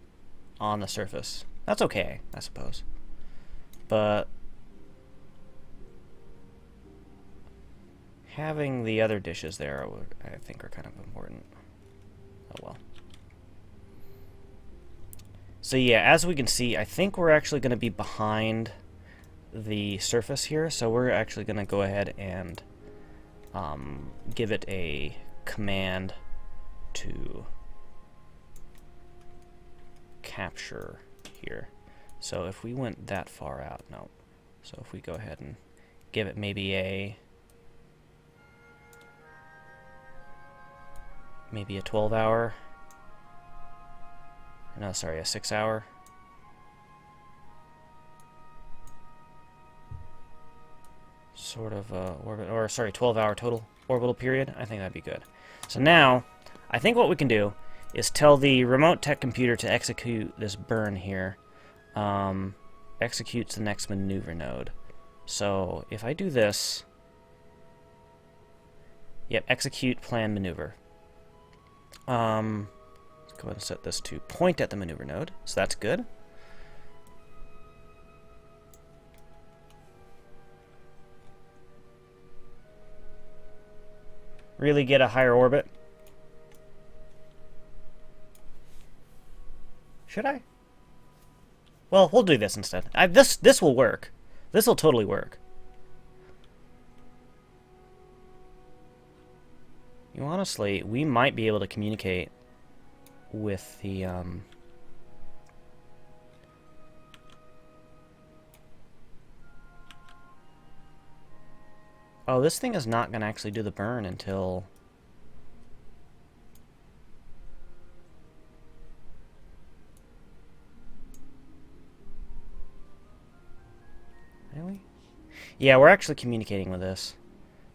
on the surface. That's okay, I suppose. But having the other dishes there, I think, are kind of important. Oh well. So yeah, as we can see, I think we're actually going to be behind the surface here, so we're actually going to go ahead and give it a command to capture here. So if we went that far out, no. So if we go ahead and give it maybe a 12-hour. No, sorry, a 6-hour. Sort of orbit, or sorry, 12-hour total orbital period. I think that'd be good. So now, I think what we can do is tell the remote tech computer to execute this burn here. Executes the next maneuver node. So if I do this, yep, execute plan maneuver. Go ahead and set this to point at the maneuver node, so that's good. Really get a higher orbit. Should I? Well, we'll do this instead. This will work. This will totally work. You honestly, we might be able to communicate with the oh, this thing is not going to actually do the burn until really? Yeah, we're actually communicating with this.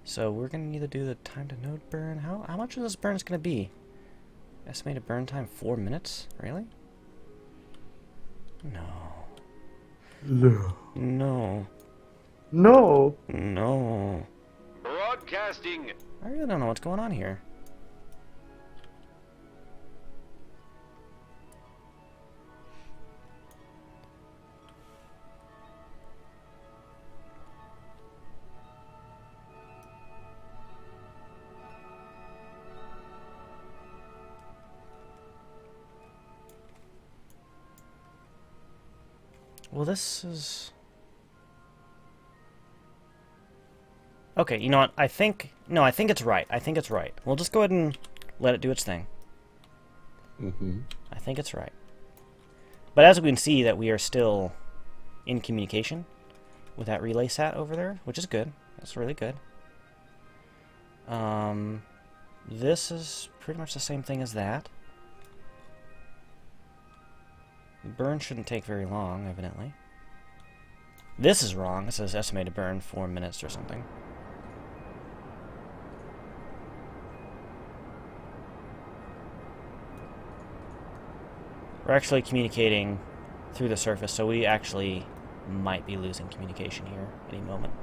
So we're going to need to do the time to node burn. How much of this burn is going to be? Estimated burn time 4 minutes? Really? No. No. No. No. No. Broadcasting. I really don't know what's going on here. Well, this is... Okay, you know what? I think... No, I think it's right. I think it's right. We'll just go ahead and let it do its thing. Mm-hmm. I think it's right. But as we can see that we are still in communication with that relay sat over there, which is good. That's really good. This is pretty much the same thing as that. Burn shouldn't take very long, evidently. This is wrong. It says estimated burn 4 minutes or something. We're actually communicating through the surface, so we actually might be losing communication here any moment.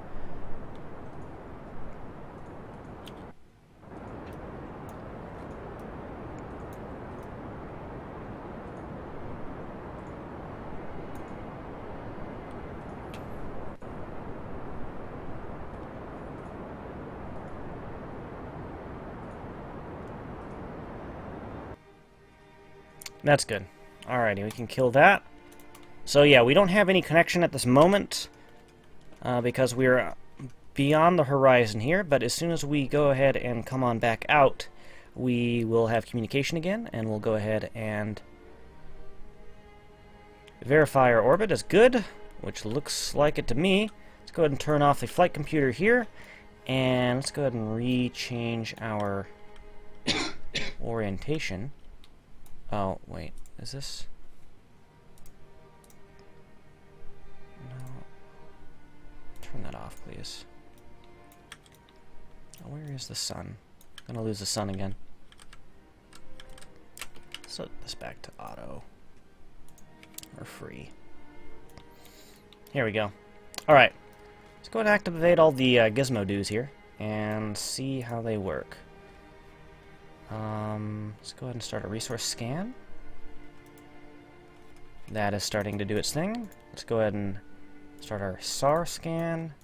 That's good. Alrighty, we can kill that. So yeah, we don't have any connection at this moment because we're beyond the horizon here, but as soon as we go ahead and come on back out, we will have communication again, and we'll go ahead and verify our orbit is good, which looks like it to me. Let's go ahead and turn off the flight computer here, and let's go ahead and re-change our orientation. Oh, wait, is this... No. Turn that off, please. Oh, where is the sun? I'm gonna lose the sun again. Set this back to auto. Or free. Here we go. Alright. Let's go ahead and activate all the gizmo doos here and see how they work. Let's go ahead and start a resource scan. That is starting to do its thing. Let's go ahead and start our SAR scan,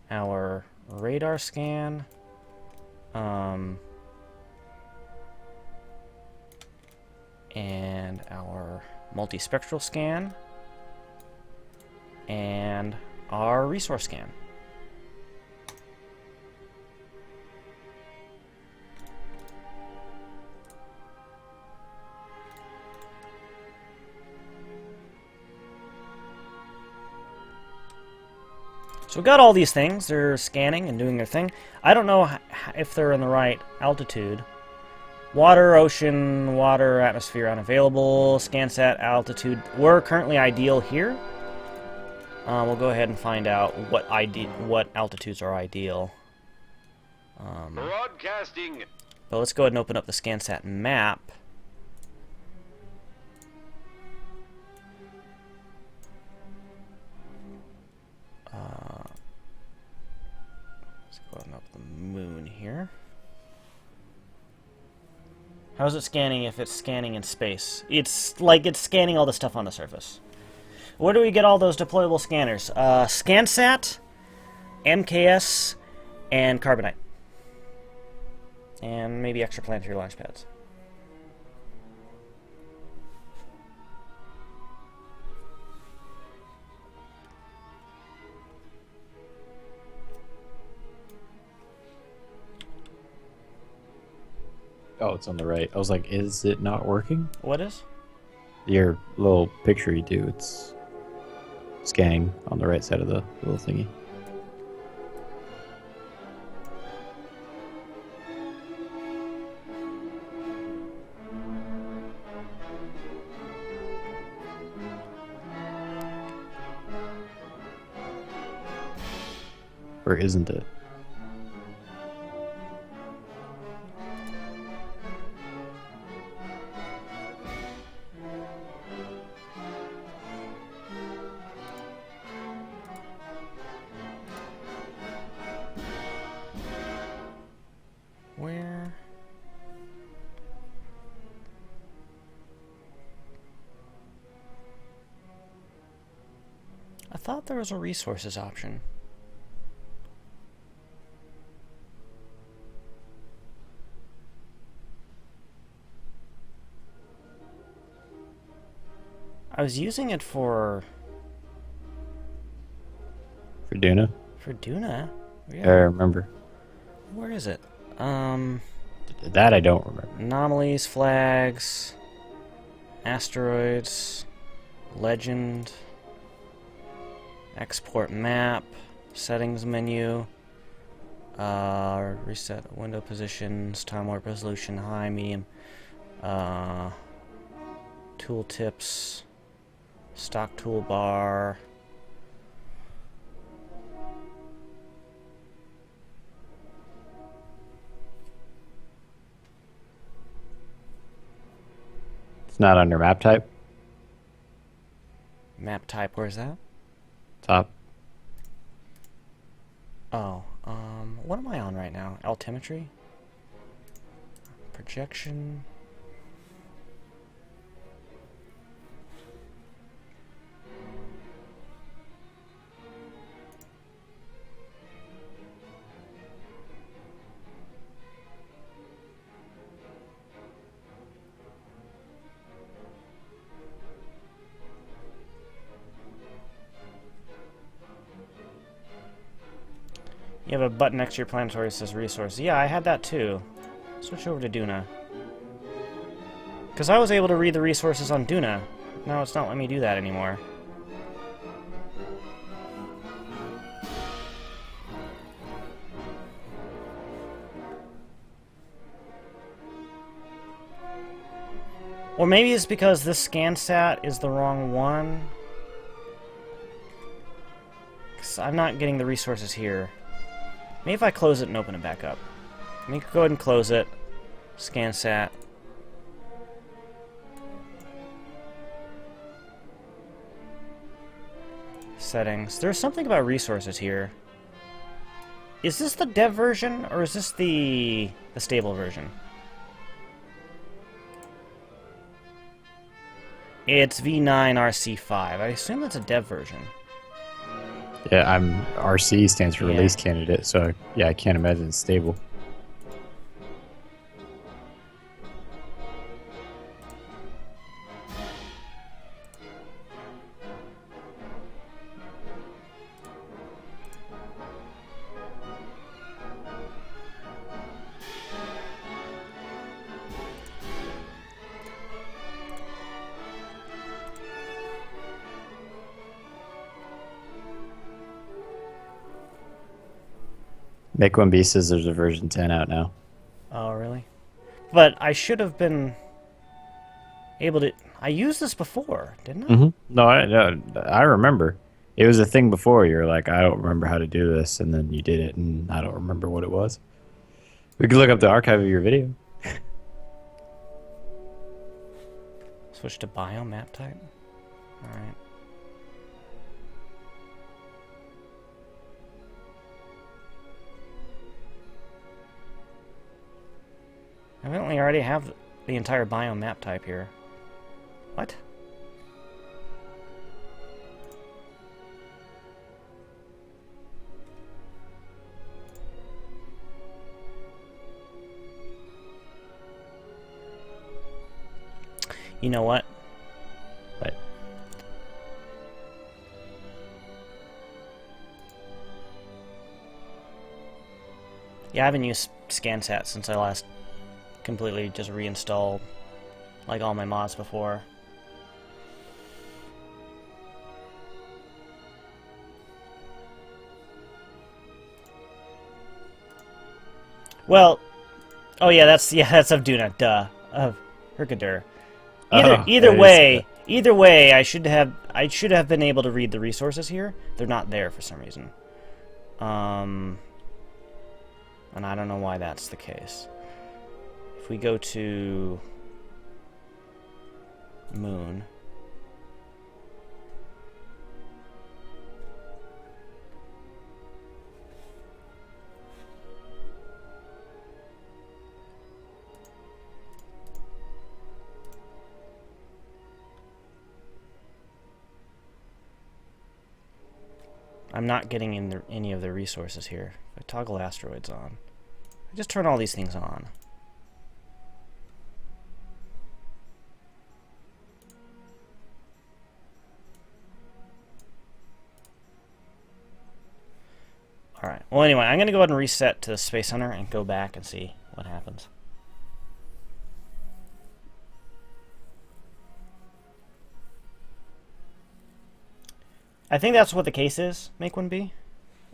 our radar scan, and our multispectral scan, and our resource scan. So we got all these things. They're scanning and doing their thing. I don't know if they're in the right altitude. Water, ocean, water, atmosphere unavailable. Scansat altitude. We're currently ideal here. We'll go ahead and find out what altitudes are ideal. Broadcasting. But let's go ahead and open up the Scansat map. Let's go ahead and open the moon here. How's it scanning if it's scanning in space? It's like it's scanning all the stuff on the surface. Where do we get all those deployable scanners? Scansat, MKS, and Carbonite. And maybe extraplanetary launch pads. Oh, it's on the right. I was like, is it not working? What is? Your little picture you do, it's scanning on the right side of the little thingy. Or isn't it? Where? I thought there was a resources option. I was using it for Duna? For Duna? Yeah. I remember. Where is it? That I don't remember. Anomalies, flags, asteroids, legend, export map, settings menu, reset window positions, time warp resolution, high, medium, tooltips, stock toolbar. It's not under map type? Map type, where's that? Top. Oh, what am I on right now? Altimetry? Projection? You have a button next to your planetary that says resources. Yeah, I had that too. Switch over to Duna. Because I was able to read the resources on Duna. Now it's not letting me do that anymore. Or maybe it's because this ScanSat is the wrong one. Because I'm not getting the resources here. Maybe if I close it and open it back up. Let me go ahead and close it. ScanSat. Settings. There's something about resources here. Is this the dev version, or is this the stable version? It's V9RC5. I assume that's a dev version. Yeah, RC stands for Yeah. release candidate, so yeah, I can't imagine it's stable. Make One B says there's a version 10 out now. Oh, really? But I should have been able to... I used this before, didn't I? Mm-hmm. No, I remember. It was a thing before. You're like, I don't remember how to do this, and then you did it, and I don't remember what it was. We could look up the archive of your video. Switch to bio map type. Alright. Evidently I already have the entire biome map type here. What? You know what? But Yeah, I haven't used ScanSat since I last completely just reinstalled like all my mods before. Well, oh yeah, that's of Duna, duh, of Herkadur. Either way, I should have been able to read the resources here. They're not there for some reason. And I don't know why that's the case. If we go to Moon, I'm not getting in any of the resources here. If I toggle asteroids on, I just turn all these things on. Alright, well anyway, I'm going to go ahead and reset to the Space Hunter and go back and see what happens. I think that's what the case is, make one be.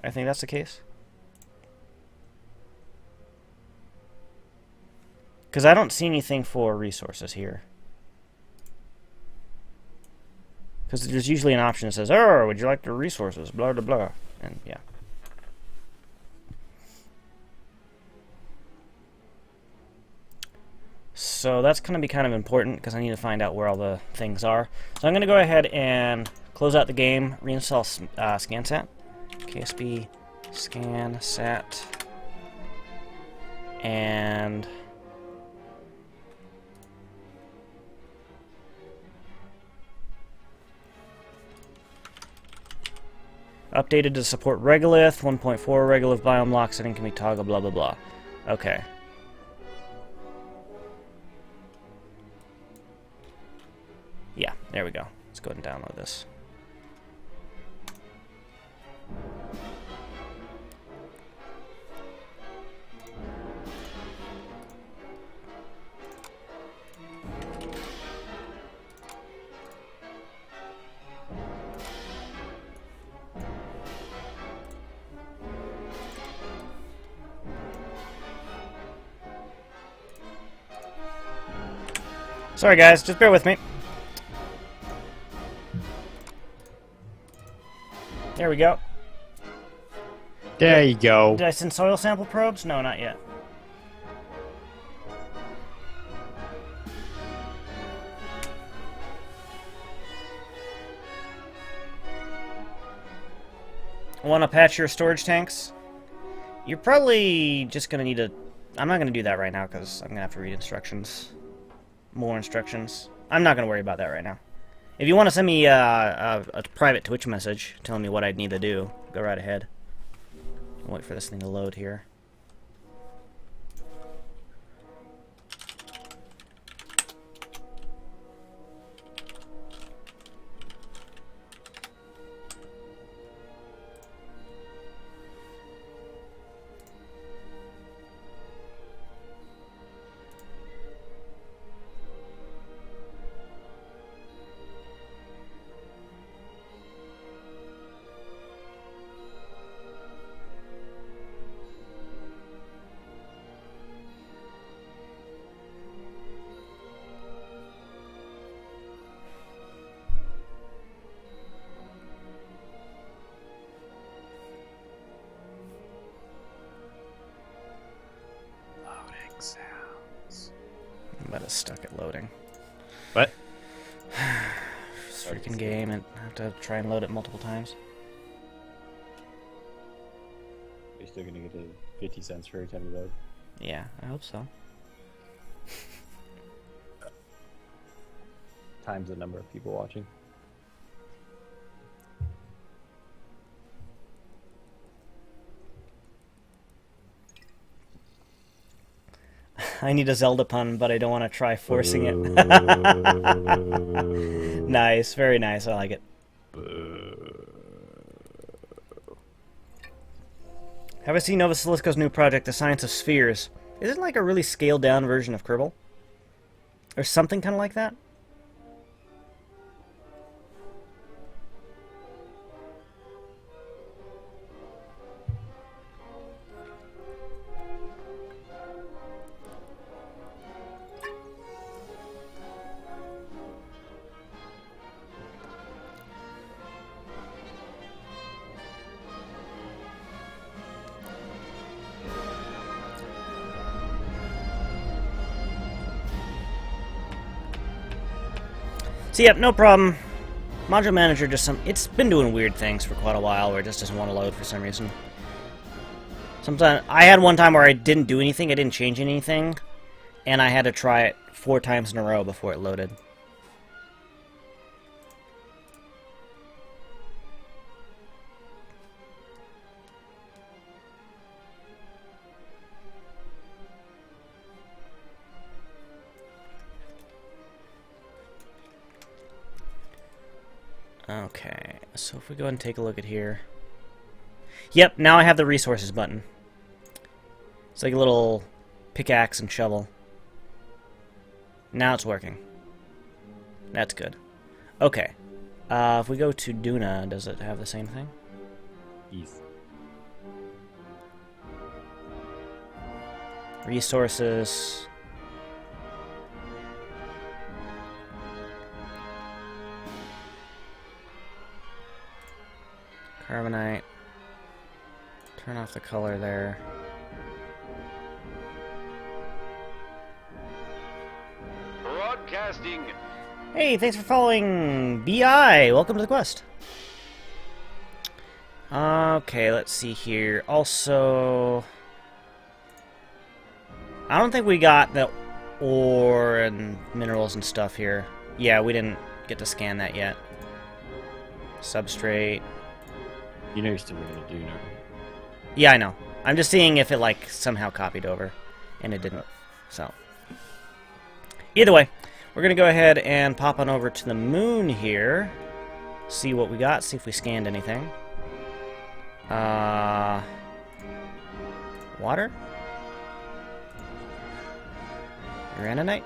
I think that's the case. Because I don't see anything for resources here. Because there's usually an option that says, "Oh, would you like the resources?" Blah, blah, blah. And yeah. So that's going to be kind of important because I need to find out where all the things are. So I'm going to go ahead and close out the game, reinstall ScanSat, KSP ScanSat, and updated to support Regolith 1.4. Regolith biome lock setting can be toggled, blah blah blah. Okay. Yeah, there we go. Let's go ahead and download this. Sorry guys, just bear with me. There we go. There you go. Did I send soil sample probes? No, not yet. Want to patch your storage tanks? You're probably just going to need a... I'm not going to do that right now because I'm going to have to read instructions. More instructions. I'm not going to worry about that right now. If you want to send me a private Twitch message telling me what I'd need to do, go right ahead. I'll wait for this thing to load here. But it's stuck at loading. What? This freaking game, and I have to try and load it multiple times. You're still gonna get 50 cents for every time you load? Yeah, I hope so. Times the number of people watching. I need a Zelda pun, but I don't want to try forcing it. Nice, very nice, I like it. Have I seen Nova Silisco's new project, The Science of Spheres? Is it like a really scaled down version of Kerbal? Or something kind of like that? So yep, no problem. Module Manager it's been doing weird things for quite a while where it just doesn't want to load for some reason. Sometimes I had one time where I didn't do anything, I didn't change anything, and I had to try it 4 times in a row before it loaded. Okay, so if we go ahead and take a look at here. Yep, now I have the resources button. It's like a little pickaxe and shovel. Now it's working. That's good. Okay. If we go to Duna, does it have the same thing? Yes. Resources. Carbonite. Turn off the color there. Broadcasting. Hey, thanks for following BI. Welcome to the quest. Okay, let's see here. Also, I don't think we got the ore and minerals and stuff here. Yeah, we didn't get to scan that yet. Substrate. You know you're still gonna do now. Yeah, I know. I'm just seeing if it, like, somehow copied over. And it didn't. So. Either way, we're going to go ahead and pop on over to the moon here. See what we got. See if we scanned anything. Water? Uraninite?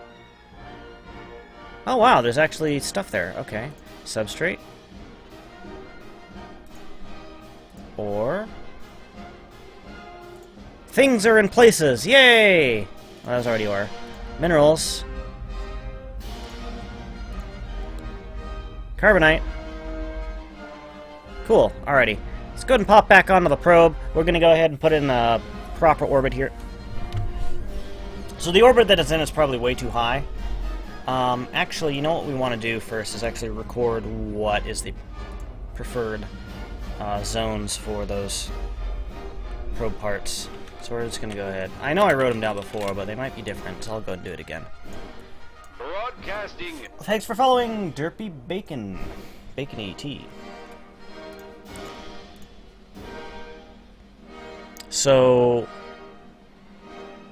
Oh, wow. There's actually stuff there. Okay. Substrate. Ore. Things are in places! Yay! Well, that was already ore. Minerals. Carbonite. Cool, alrighty. Let's go ahead and pop back onto the probe. We're going to go ahead and put it in a proper orbit here. So the orbit that it's in is probably way too high. Actually, you know what we want to do first is actually record what is the preferred zones for those probe parts. So we're just going to go ahead. I know I wrote them down before, but they might be different, so I'll go and do it again. Broadcasting. Thanks for following Derpy Bacon. Bacon AT. So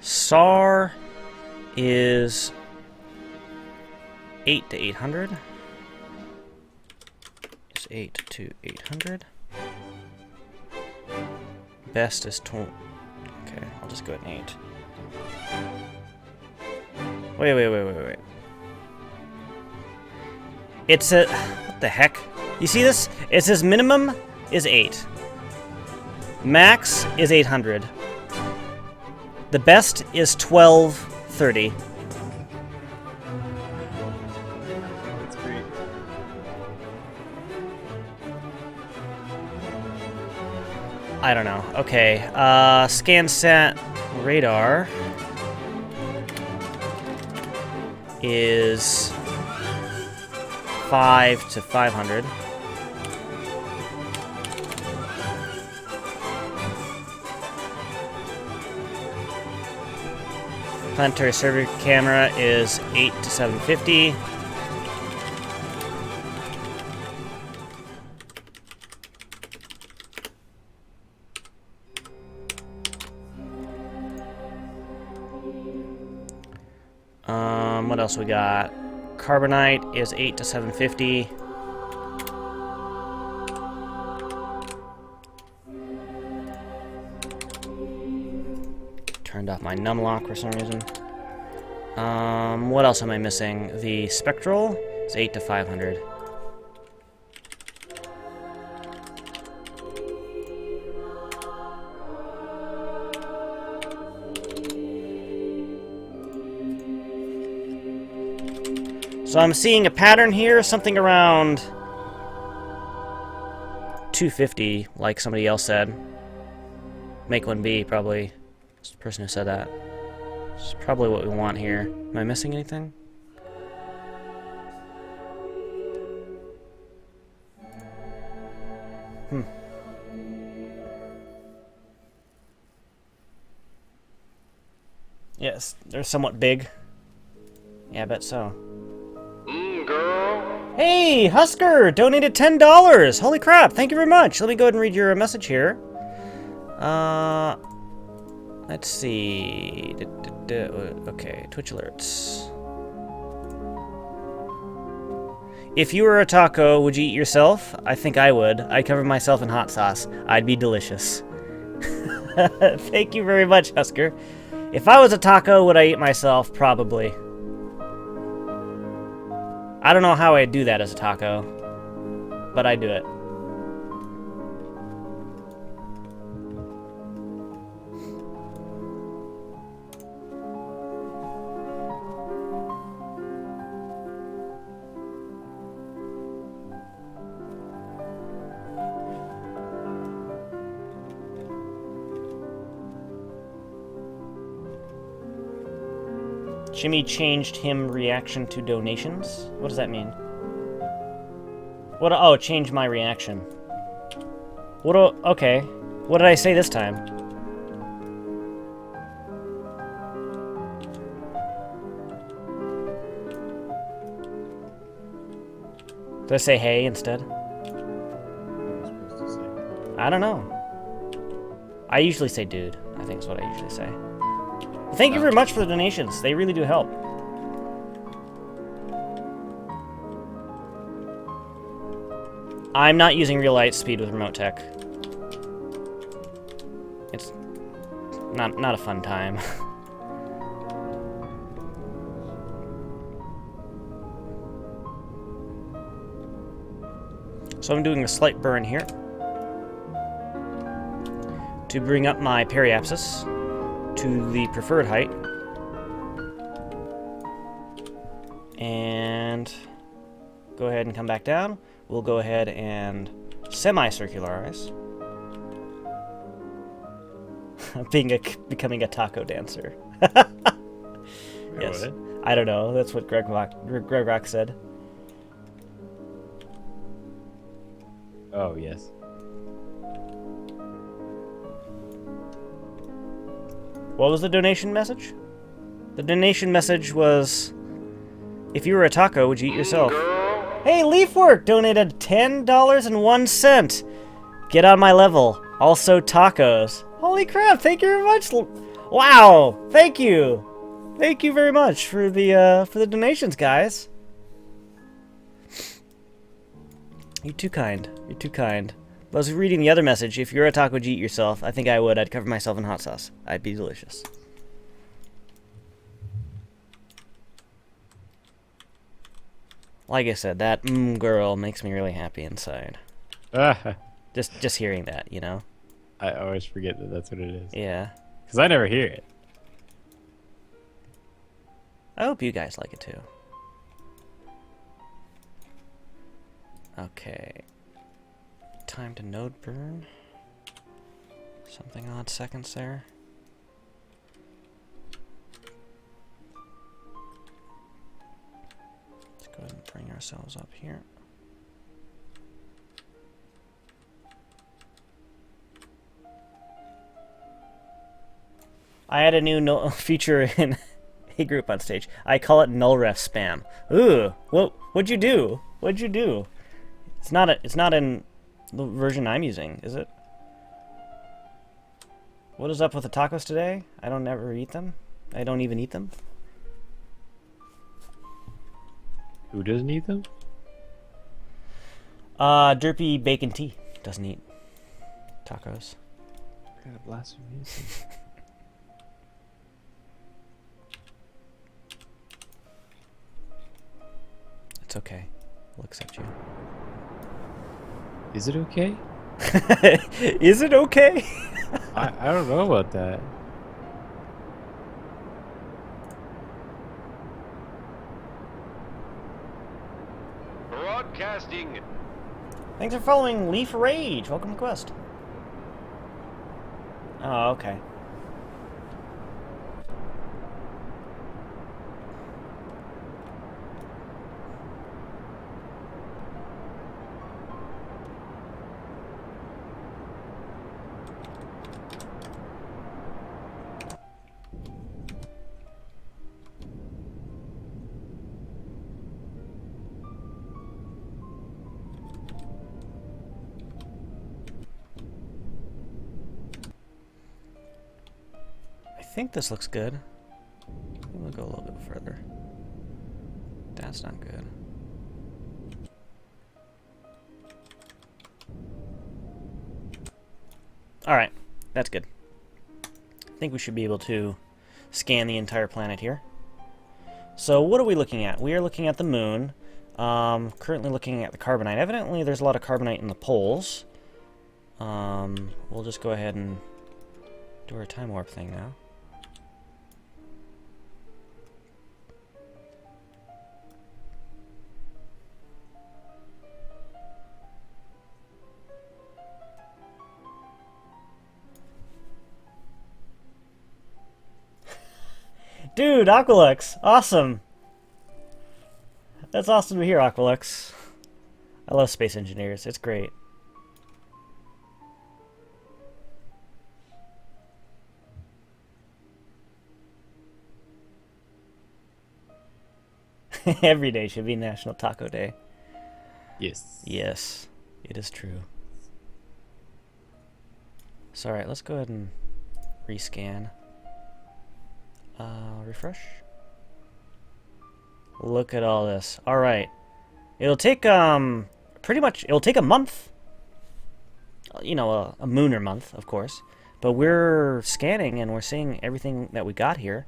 SAR is 8 to 800. It's 8 to 800. Best is 20. Okay, I'll just go at 8. Wait. It's a... What the heck? You see this? It says minimum is 8. Max is 800. The best is 1230. That's great. I don't know. Okay. ScanSat radar is 5 to 500. Planetary survey camera is 8 to 750. What else we got? Carbonite is 8 to 750. Turned off my numlock for some reason. What else am I missing? The spectral is 8 to 500. So I'm seeing a pattern here, something around 250, like somebody else said. Make one be, probably. It's the person who said that. It's probably what we want here. Am I missing anything? Yes, they're somewhat big. Yeah, I bet so. Girl. Hey, Husker donated $10. Holy crap! Thank you very much. Let me go ahead and read your message here. Let's see. Okay, Twitch alerts. If you were a taco, would you eat yourself? I think I would. I'd cover myself in hot sauce. I'd be delicious. Thank you very much, Husker. If I was a taco, would I eat myself? Probably. I don't know how I'd do that as a taco, but I'd do it. Jimmy changed him reaction to donations? What does that mean? What? Oh, change my reaction. What? Okay. What did I say this time? Did I say hey instead? I don't know. I usually say dude. I think is what I usually say. Thank you very much for the donations. They really do help. I'm not using real light speed with remote tech. It's not a fun time. So I'm doing a slight burn here to bring up my periapsis to the preferred height. And go ahead and come back down. We'll go ahead and semi-circularize. Becoming a taco dancer. Yes. What? I don't know. That's what Greg Rock said. Oh, yes. What was the donation message? The donation message was, if you were a taco, would you eat yourself? Hey, Leafwork donated $10.01. Get on my level. Also tacos. Holy crap, thank you very much. Wow, thank you. Thank you very much for the donations, guys. You're too kind. You're too kind. I was reading the other message. If you're a taco, would you eat yourself? I think I would. I'd cover myself in hot sauce. I'd be delicious. Like I said, that girl makes me really happy inside. Just hearing that, you know? I always forget that that's what it is. Yeah. Because I never hear it. I hope you guys like it too. Okay. Time to node burn. Something odd seconds there. Let's go ahead and bring ourselves up here. I had a new feature in a group on stage. I call it null ref spam. Ooh, what'd you do? What'd you do? It's not in the version I'm using, is it? What is up with the tacos today? I don't ever eat them. I don't even eat them. Who doesn't eat them? Derpy Bacon Tea doesn't eat tacos. What kind of blasphemy is this? It's okay. We'll accept you. Is it okay? Is it okay? I don't know about that. Broadcasting. Thanks for following Leaf Rage. Welcome to Quest. Oh, okay. I think this looks good. We'll go a little bit further. That's not good. Alright, that's good. I think we should be able to scan the entire planet here. So what are we looking at? We are looking at the moon. Currently looking at the carbonite. Evidently there's a lot of carbonite in the poles. We'll just go ahead and do our time warp thing now. Dude, Aqualux! Awesome! That's awesome to hear, Aqualux. I love space engineers. It's great. Every day should be National Taco Day. Yes. Yes, it is true. So, alright, let's go ahead and rescan. Refresh. Look at all this. Alright. It'll take, pretty much, it'll take a month. You know, a lunar month, of course. But we're scanning and we're seeing everything that we got here.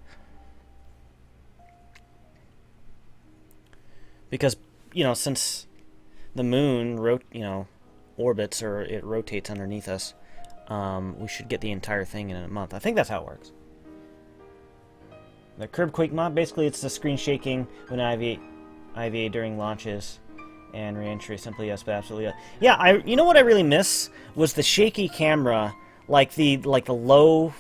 Because, you know, since the moon, orbits, or it rotates underneath us, we should get the entire thing in a month. I think that's how it works. The Curb Quake mod, basically it's the screen shaking when IVA during launches. And re-entry, simply yes, but absolutely yes. Yeah, you know what I really miss was the shaky camera, like the low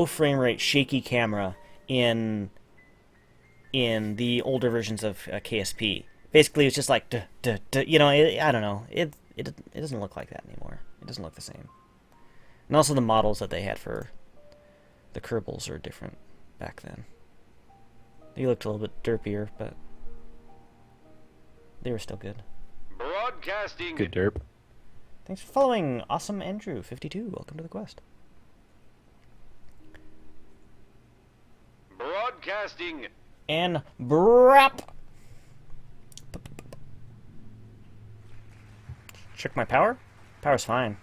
frame rate shaky camera in the older versions of KSP. Basically, it's just like you know, I don't know. It doesn't look like that anymore. It doesn't look the same. And also the models that they had for the Kerbals are different back then. They looked a little bit derpier, but they were still good. Broadcasting. Good derp. Thanks for following Awesome Andrew 52. Welcome to the quest. Broadcasting. And brap. Check my power? Power's fine.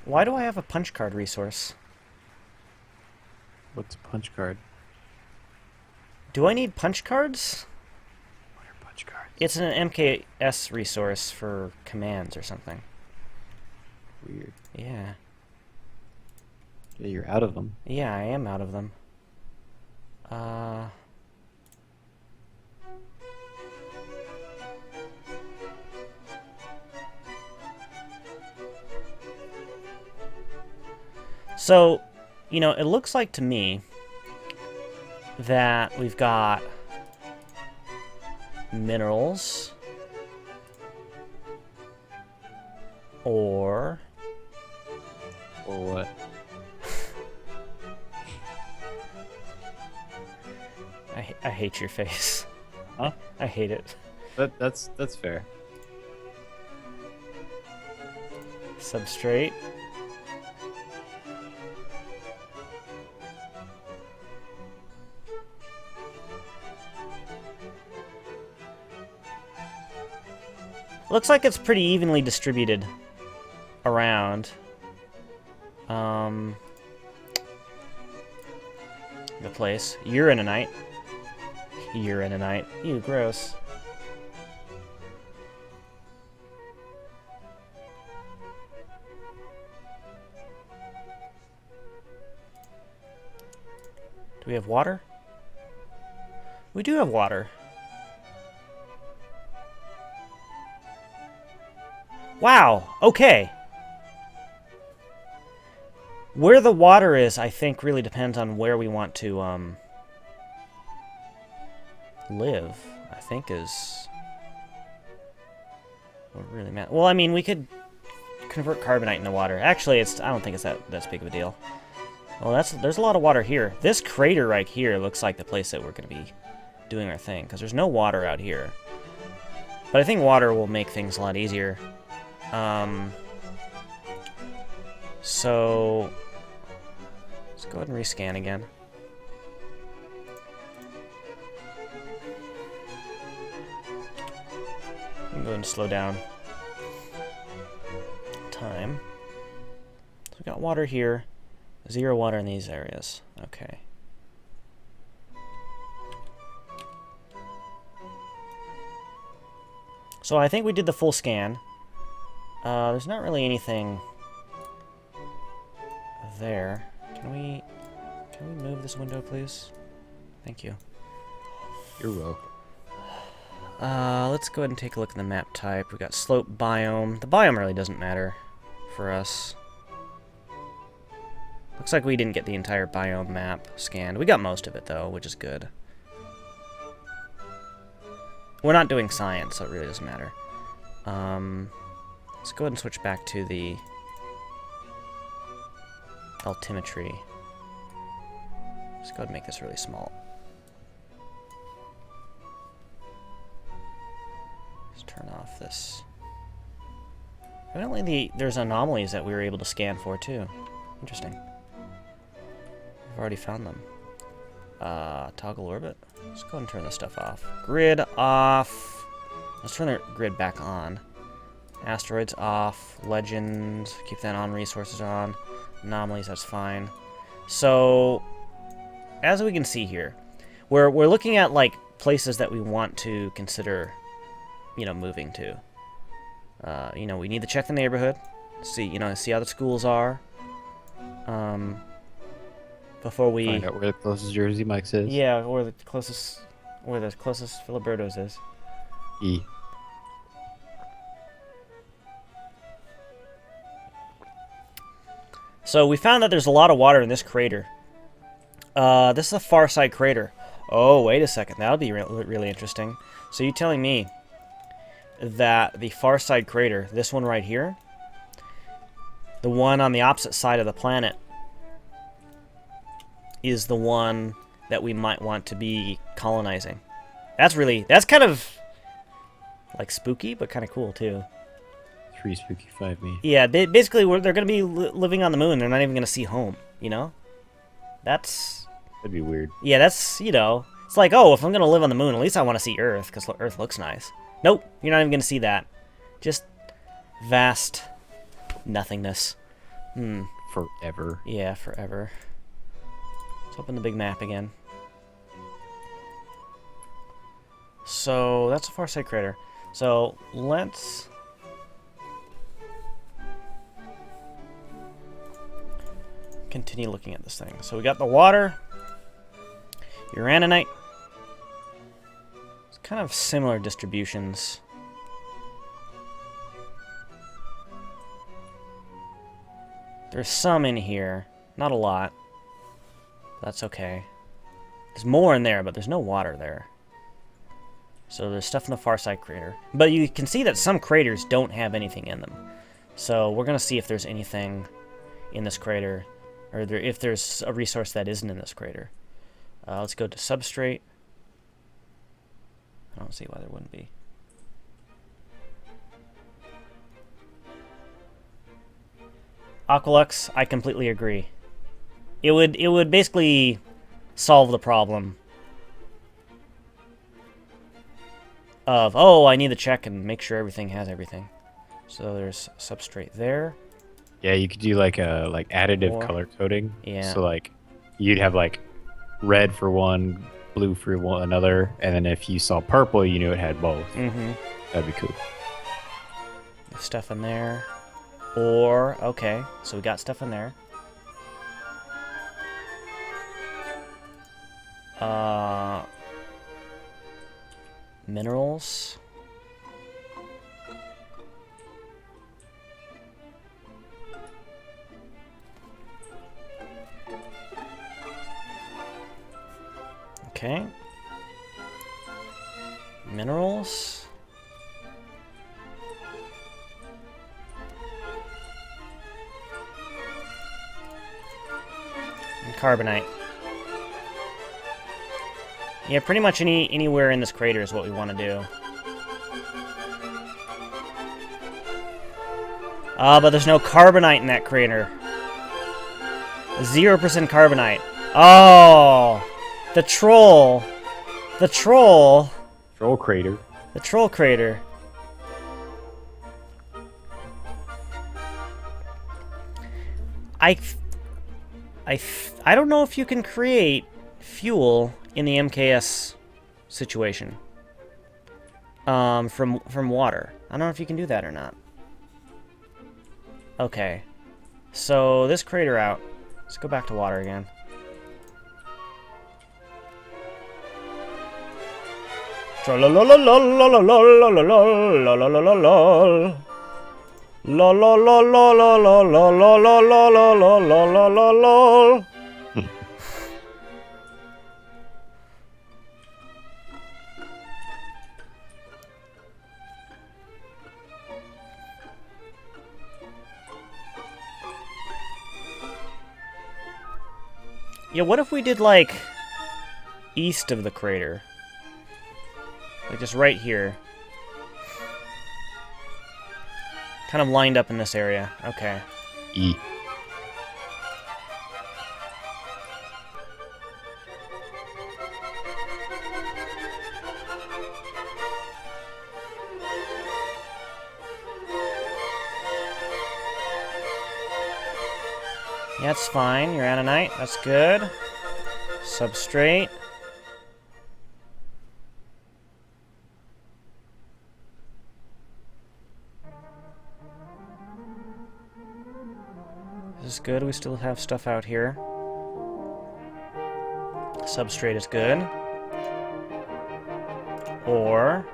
Why do I have a punch card resource? What's a punch card? Do I need punch cards? What are punch cards? It's an MKS resource for commands or something. Weird. Yeah. Yeah, you're out of them. Yeah, I am out of them. So, you know, it looks like to me that we've got minerals or Or what? I hate your face. Huh? I hate it. That's fair. Substrate. Looks like it's pretty evenly distributed around. The place. Uraninite. Uraninite. Ew, gross. Do we have water? We do have water. Wow, okay. Where the water is, I think, really depends on where we want to, live, I think is what really matters. Well, I mean, we could convert carbonite into water. Actually, I don't think it's that big of a deal. Well, there's a lot of water here. This crater right here looks like the place that we're going to be doing our thing, because there's no water out here. But I think water will make things a lot easier. So let's go ahead and rescan again. I'm going to slow down time. So we got water here, 0 water in these areas. Okay. So I think we did the full scan. There's not really anything there. Can we move this window, please? Thank you. You're welcome. Let's go ahead and take a look at the map type. We got slope biome. The biome really doesn't matter for us. Looks like we didn't get the entire biome map scanned. We got most of it though, which is good. We're not doing science, so it really doesn't matter. Let's go ahead and switch back to the altimetry. Let's go ahead and make this really small. Let's turn off this. Evidently there's anomalies that we were able to scan for too. Interesting. We've already found them. Toggle orbit. Let's go ahead and turn this stuff off. Grid off. Let's turn the grid back on. Asteroids off. Legend. Keep that on. Resources on. Anomalies, that's fine. So, as we can see here, we're looking at like places that we want to consider, you know, moving to. You know, we need to check the neighborhood. See how the schools are. Before we Find out where the closest Jersey Mike's is. Yeah, or the closest where the closest Filiberto's is. E. So we found that there's a lot of water in this crater. This is a far side crater. Oh, wait a second. That'll be really interesting. So you're telling me that the far side crater, this one right here, the one on the opposite side of the planet, is the one that we might want to be colonizing. That's kind of like spooky, but kind of cool too. 3 spooky, 5 me. Yeah, basically they're going to be living on the moon. They're not even going to see home, you know? That'd be weird. Yeah, that's, you know, it's like, oh, if I'm going to live on the moon, at least I want to see Earth, because Earth looks nice. Nope, you're not even going to see that. Just vast nothingness. Forever. Yeah, forever. Let's open the big map again. So, that's a far side crater. So, let's... continue looking at this thing. So we got the water, uraninite. It's kind of similar distributions. There's some in here, not a lot. That's okay. There's more in there, but there's no water there. So there's stuff in the far side crater. But you can see that some craters don't have anything in them. So we're gonna see if there's anything in this crater, or if there's a resource that isn't in this crater. Let's go to substrate. I don't see why there wouldn't be. Aqualux, I completely agree. It would basically solve the problem of, oh, I need to check and make sure everything has everything. So there's substrate there. Yeah, you could do like a additive color coding. Yeah. So like you'd have like red for one, blue for another, and then if you saw purple, you knew it had both. Mm-hmm. That'd be cool. There's stuff in there. Or, okay, so we got stuff in there. Minerals. Okay. Minerals. And carbonite. Yeah, pretty much anywhere in this crater is what we want to do. But there's no carbonite in that crater. 0% carbonite. Oh! The troll. The troll. Troll crater. The troll crater. I don't know if you can create fuel in the MKS situation. From water. I don't know if you can do that or not. Okay. So this crater out. Let's go back to water again. Yeah, what if we did, like, east of the crater? Like, just right here. Kind of lined up in this area. Okay. E. Yeah, that's fine. Uraninite, that's good. Substrate. This is good. We still have stuff out here. Substrate is good. ore.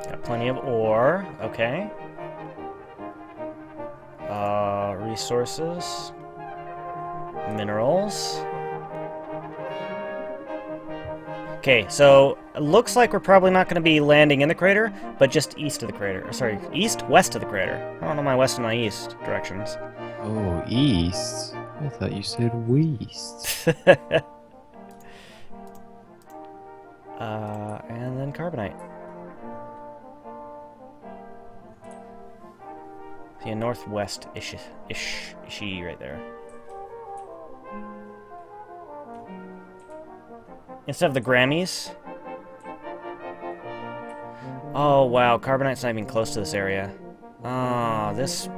Got plenty of ore. Okay. Resources. Minerals. Okay, so it looks like we're probably not going to be landing in the crater, but just east of the crater. Sorry, west of the crater. I don't know my west and my east directions. Oh, east. I thought you said west. And then carbonite. See a northwest-ish right there. Instead of the Grammys. Oh wow, carbonite's not even close to this area. Ah, this.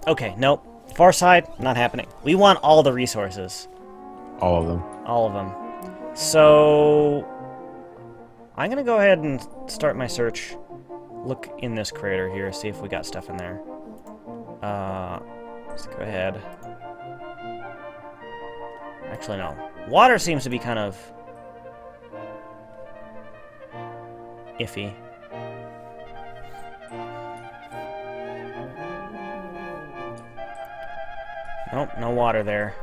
Okay, nope. Far side, not happening. We want all the resources. All of them. All of them. So I'm gonna go ahead and start my search. Look in this crater here, see if we got stuff in there. Let's go ahead. Actually, no. Water seems to be kind of iffy. Nope, no water there.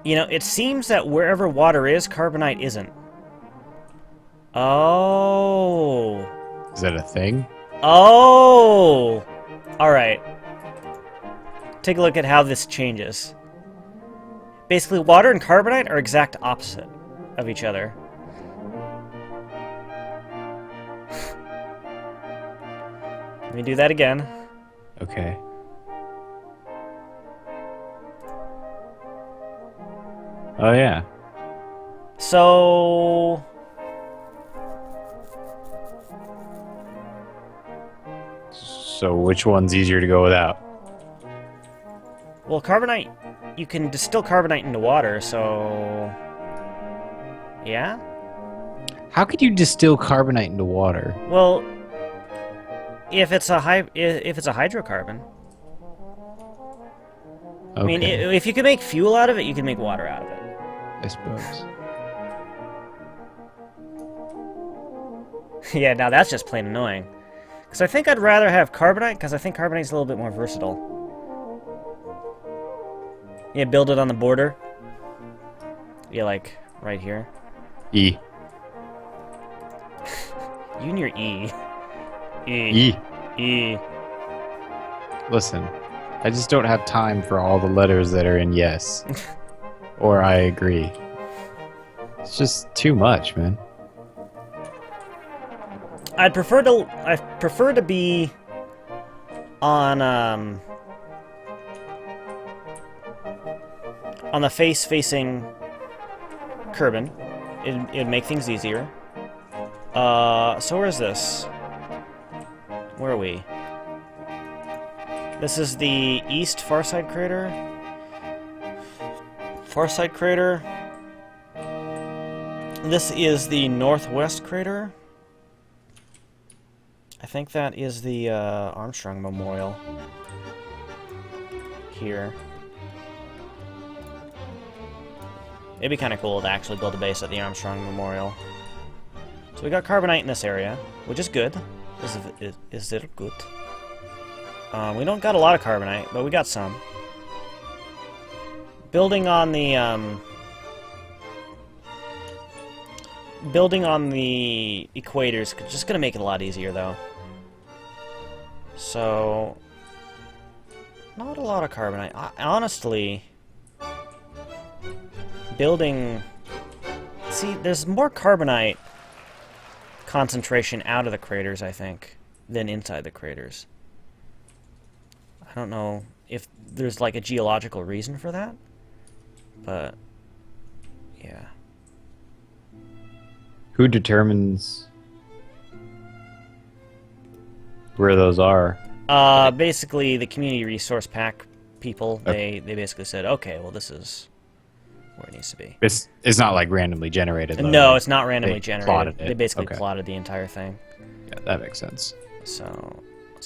You know, it seems that wherever water is, carbonite isn't. Oh. Is that a thing? Oh! Alright. Take a look at how this changes. Basically, water and carbonite are exact opposite of each other. Let me do that again. Okay. Oh, yeah. So... So which one's easier to go without? Well, carbonite... You can distill carbonite into water, so... Yeah? How could you distill carbonite into water? Well... If it's a hydrocarbon. Okay, I mean, if you can make fuel out of it, you can make water out of it. I suppose. Yeah, now that's just plain annoying. Because I think I'd rather have carbonite, because I think carbonite's a little bit more versatile. Yeah, build it on the border. Yeah, like, right here. E. You and your E. E. E. Listen, I just don't have time for all the letters that are in yes. Or I agree. It's just too much, man. I prefer to be on the face facing Kerbin. It'd make things easier. So where is this? Where are we? This is the east Farside crater. Farside crater. This is the northwest crater. I think that is the Armstrong Memorial. Here. It'd be kind of cool to actually build a base at the Armstrong Memorial. So we got carbonite in this area, which is good. Is it good? We don't got a lot of carbonite, but we got some. Building on the equators is just gonna make it a lot easier, though. So, not a lot of carbonite. Honestly, building. See, there's more carbonite concentration out of the craters, I think, than inside the craters. I don't know if there's like a geological reason for that, but yeah. Who determines where those are? Basically the community resource pack people, they basically said, okay, well this is where it needs to be. It's not like randomly generated, though, No, right? it's not randomly They generated. plotted it. They basically Okay. plotted the entire thing. Yeah, that makes sense. So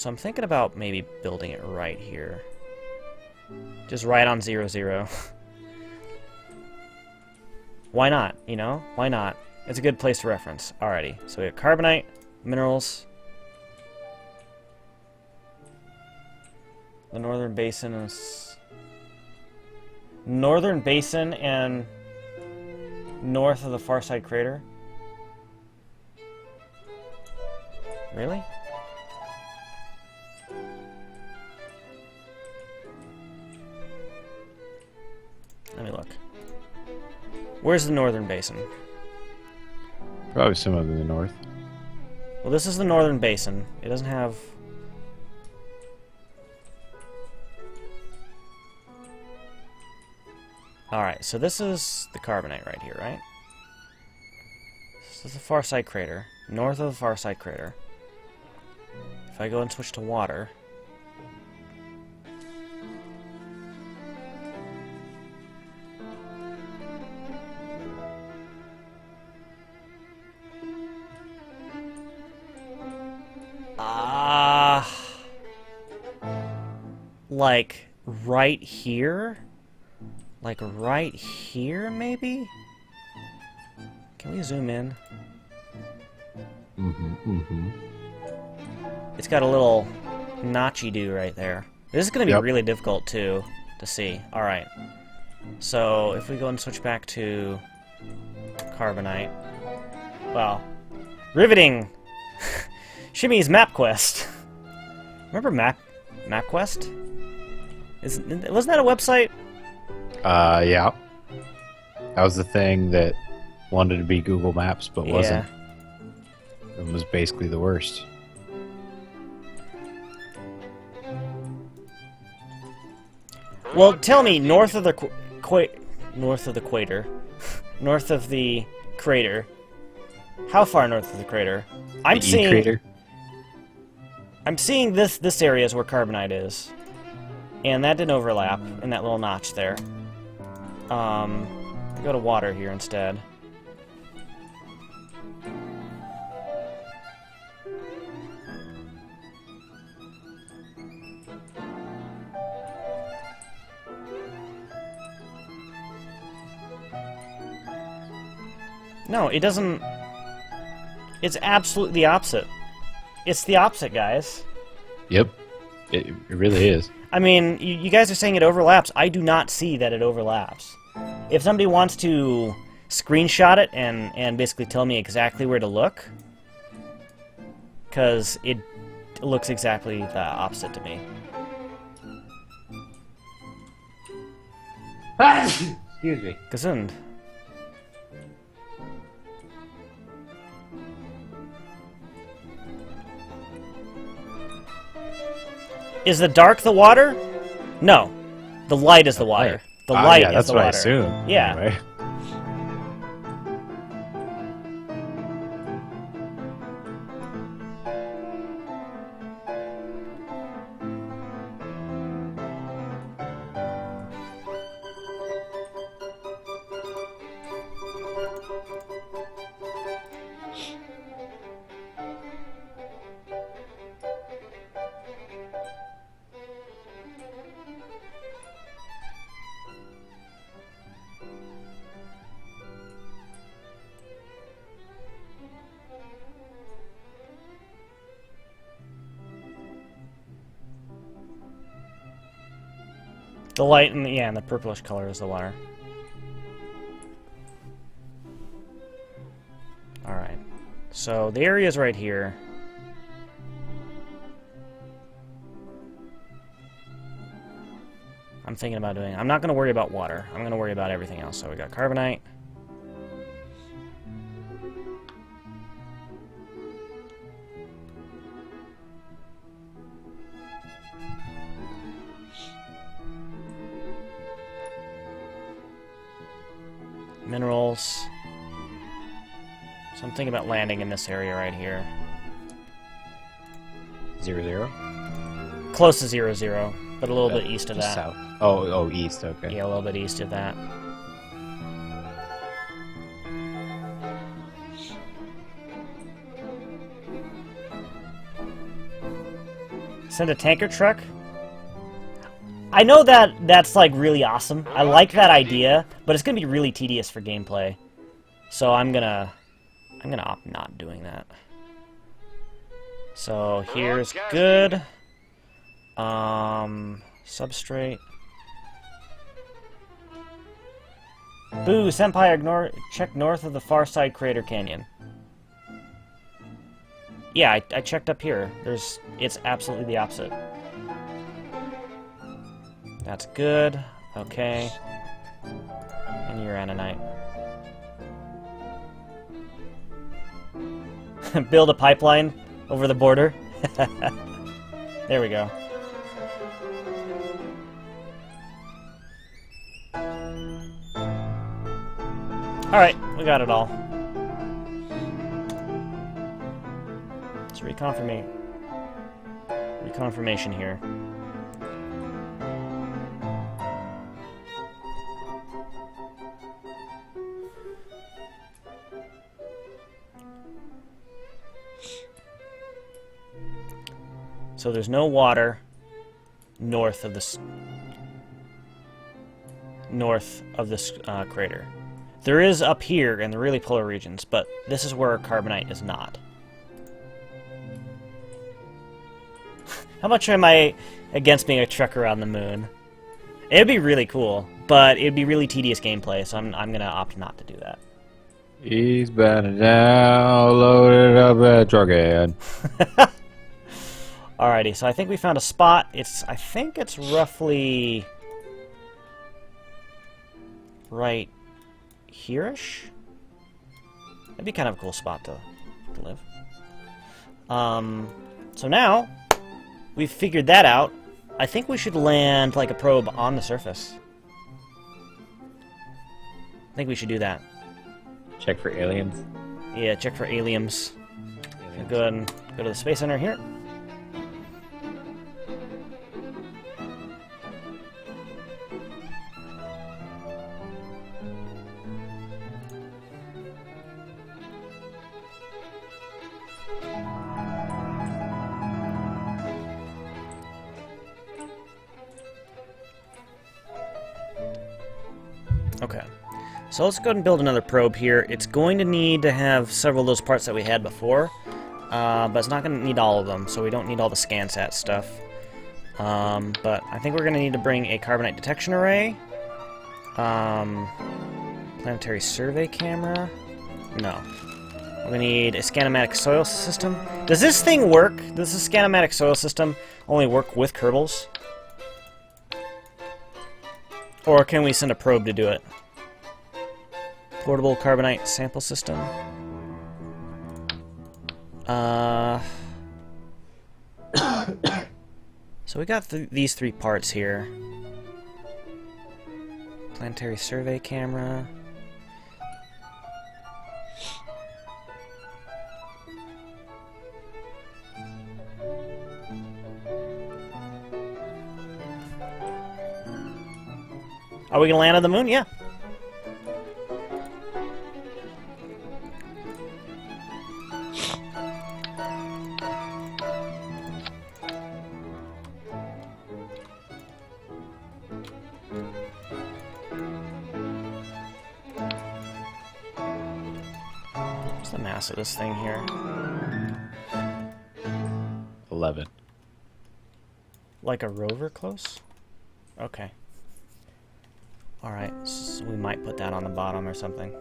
I'm thinking about maybe building it right here. Just right on 0, 0. Why not, you know? Why not? It's a good place to reference. Alrighty, so we have carbonite, minerals. The northern basin is... Northern basin and north of the far side crater? Really? Let me look. Where's the northern basin? Probably somewhere in the north. Well, this is the northern basin. It doesn't have... Alright, so this is the carbonite right here, right? This is the far side crater. North of the far side crater. If I go and switch to water... like right here? Like right here, maybe? Can we zoom in? It's got a little notchy-do right there. This is going to be really difficult, too, to see. Alright. So, if we go and switch back to carbonite. Well, riveting! Shimmy's Map Quest. Remember MapQuest? Wasn't that a website? Yeah. That was the thing that wanted to be Google Maps, but wasn't. It was basically the worst. Well, tell me, north of the north of the equator, north of the crater. How far north of the crater? I'm seeing. Crater? I'm seeing this area is where carbonite is, and that didn't overlap in that little notch there. Go to water here instead. No, it doesn't... It's absolutely the opposite. It's the opposite, guys. Yep. It really is. I mean, you guys are saying it overlaps. I do not see that it overlaps. If somebody wants to screenshot it and basically tell me exactly where to look, because it looks exactly the opposite to me. Excuse me. Gesund. Is the dark the water? No. The light is the water. The light is the water. That's what I assume. Yeah. Anyway. The light and and the purplish color is the water. Alright. So the area is right here. I'm thinking about doing... I'm not going to worry about water. I'm going to worry about everything else. So we got carbonite. Minerals. So I'm thinking about landing in this area right here. 0-0? Close to 0-0, but a little bit east of Just that. south. Oh, east. Okay. Yeah, a little bit east of that. Send a tanker truck? I know that that's like really awesome. I like that idea, but it's gonna be really tedious for gameplay. So I'm gonna opt not doing that. So here's good. Substrate. Boo, Senpai, check north of the far side crater canyon. Yeah, I checked up here. It's absolutely the opposite. That's good. Okay. And uranite. Build a pipeline over the border. There we go. Alright, we got it all. It's reconfirmation here. So there's no water north of this crater. There is up here in the really polar regions, but this is where carbonite is not. How much am I against being a truck around the moon? It'd be really cool, but it'd be really tedious gameplay, so I'm gonna opt not to do that. He's been down, loaded up that truck again. Alrighty, so I think we found a spot. I think it's roughly right here-ish. That'd be kind of a cool spot to live. So now we've figured that out. I think we should land like a probe on the surface. I think we should do that. Check for aliens. Yeah, check for aliens. Go ahead and go to the Space Center here. Okay, so let's go ahead and build another probe here. It's going to need to have several of those parts that we had before, but it's not going to need all of them, so we don't need all the ScanSat stuff. But I think we're going to need to bring a carbonite detection array, planetary survey camera. No. We're going to need a scanematic soil system. Does this thing work? Does the scanematic soil system only work with Kerbals? Or can we send a probe to do it? Portable carbonite sample system. So we got these three parts here. Planetary survey camera. Are we gonna land on the moon? Yeah. What's the mass of this thing here? 11. Like a rover close? Okay. Alright, so we might put that on the bottom or something.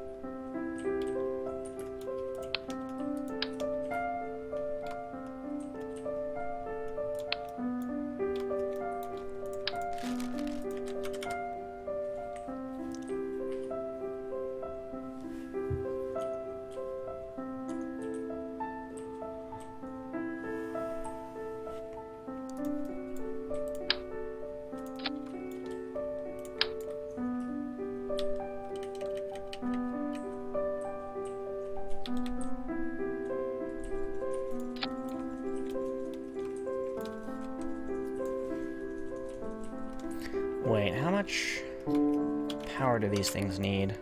Wait, how much power do these things need?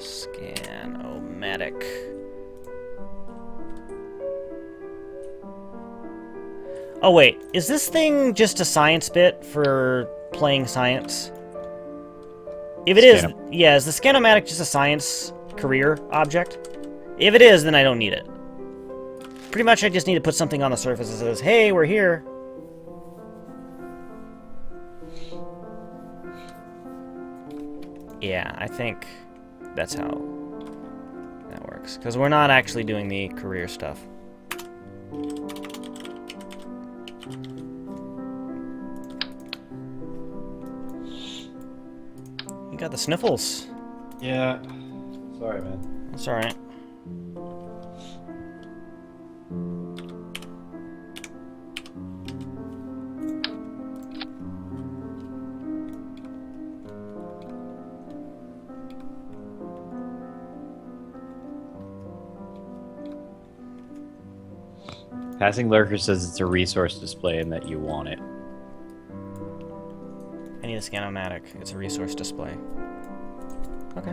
Scan-o-matic. Oh wait, is this thing just a science bit for playing science? If it is, yeah, is the Scanomatic just a science career object? If it is, then I don't need it. Pretty much I just need to put something on the surface that says, hey, we're here. Yeah, I think that's how that works. Because we're not actually doing the career stuff. You got the sniffles. Yeah. Sorry, man. That's alright. Passing Lurker says it's a resource display and that you want it. I need a Scanomatic. It's a resource display. Okay.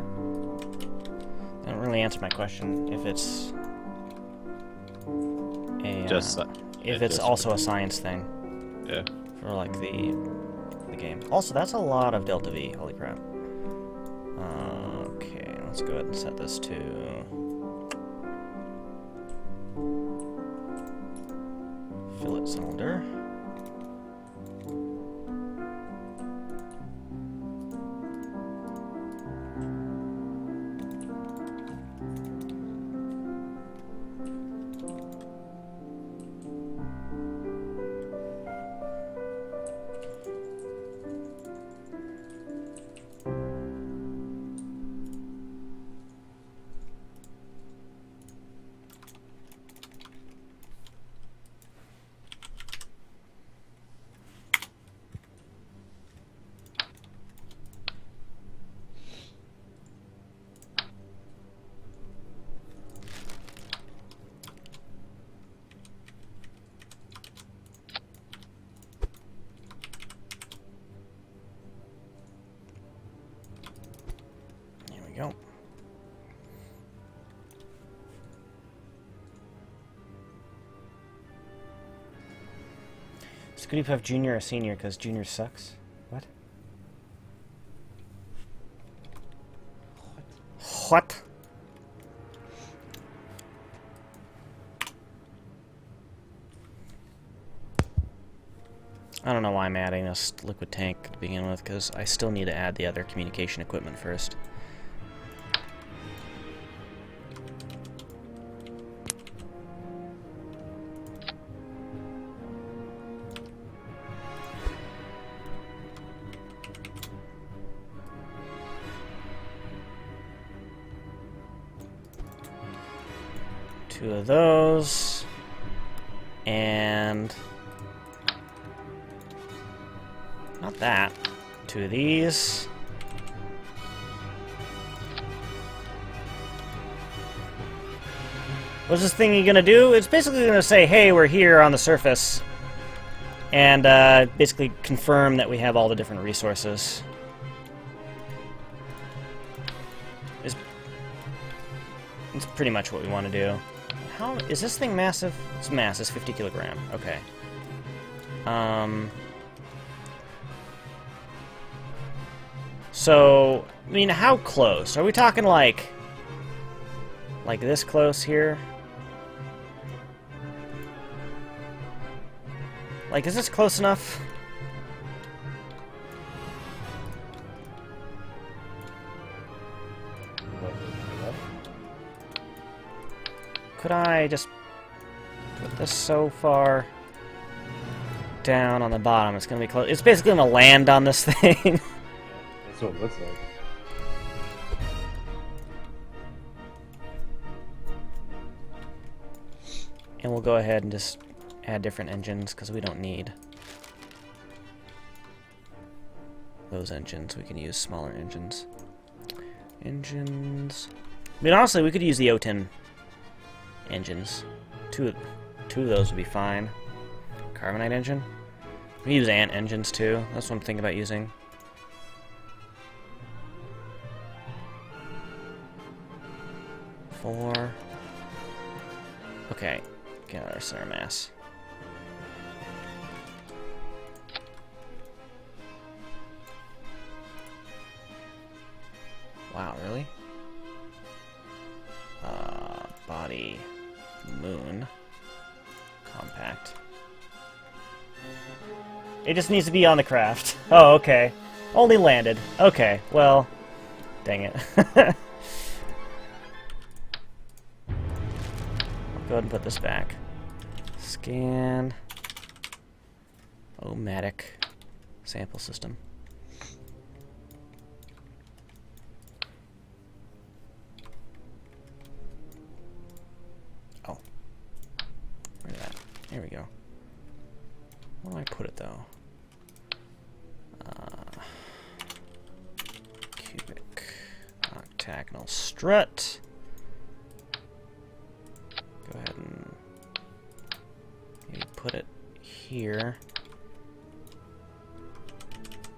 That don't really answer my question if it's a Just if it's also a science thing. Yeah. For like the game. Also, that's a lot of Delta V. Holy crap. Okay, let's go ahead and set this to fillet cylinder. Go. It's good if you have junior or senior because junior sucks. What? What? I don't know why I'm adding this liquid tank to begin with because I still need to add the other communication equipment first. Two of those, and not that. Two of these. What's this thing gonna do? It's basically gonna say, hey, we're here on the surface, and basically confirm that we have all the different resources. It's pretty much what we want to do. How is this thing massive? It's mass. It's 50 kilogram. Okay. So, I mean, how close? Are we talking like this close here? Like, is this close enough? Could I just put this so far down on the bottom? It's gonna be close. It's basically gonna land on this thing. That's what it looks like. And we'll go ahead and just add different engines because we don't need those engines. We can use smaller engines. Engines. I mean, honestly, we could use the O10 engines. Two of those would be fine. Carbonite engine. We use ant engines too. That's what I'm thinking about using. Four. Okay, get our center mass. wow, really? Body, moon, compact. It just needs to be on the craft. Oh, okay. Only landed. Okay, well, dang it. I'll go ahead and put this back. Scan. Omatic. Sample system. Oh. Where's that? Here we go. Where do I put it, though? Cubic. Octagonal strut. Go ahead and maybe put it here.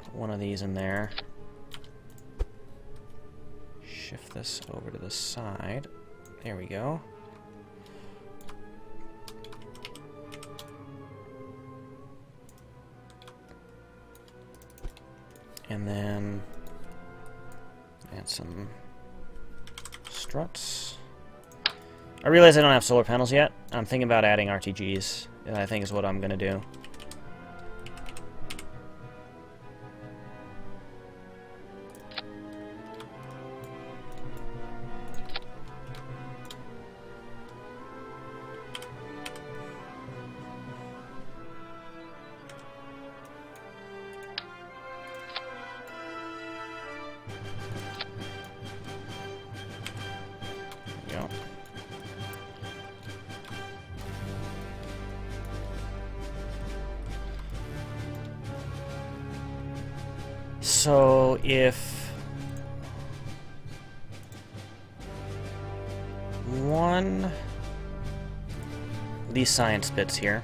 Put one of these in there. Shift this over to the side. There we go. And then add some struts. I realize I don't have solar panels yet. I'm thinking about adding RTGs, I think is what I'm going to do. So if one of these science bits here,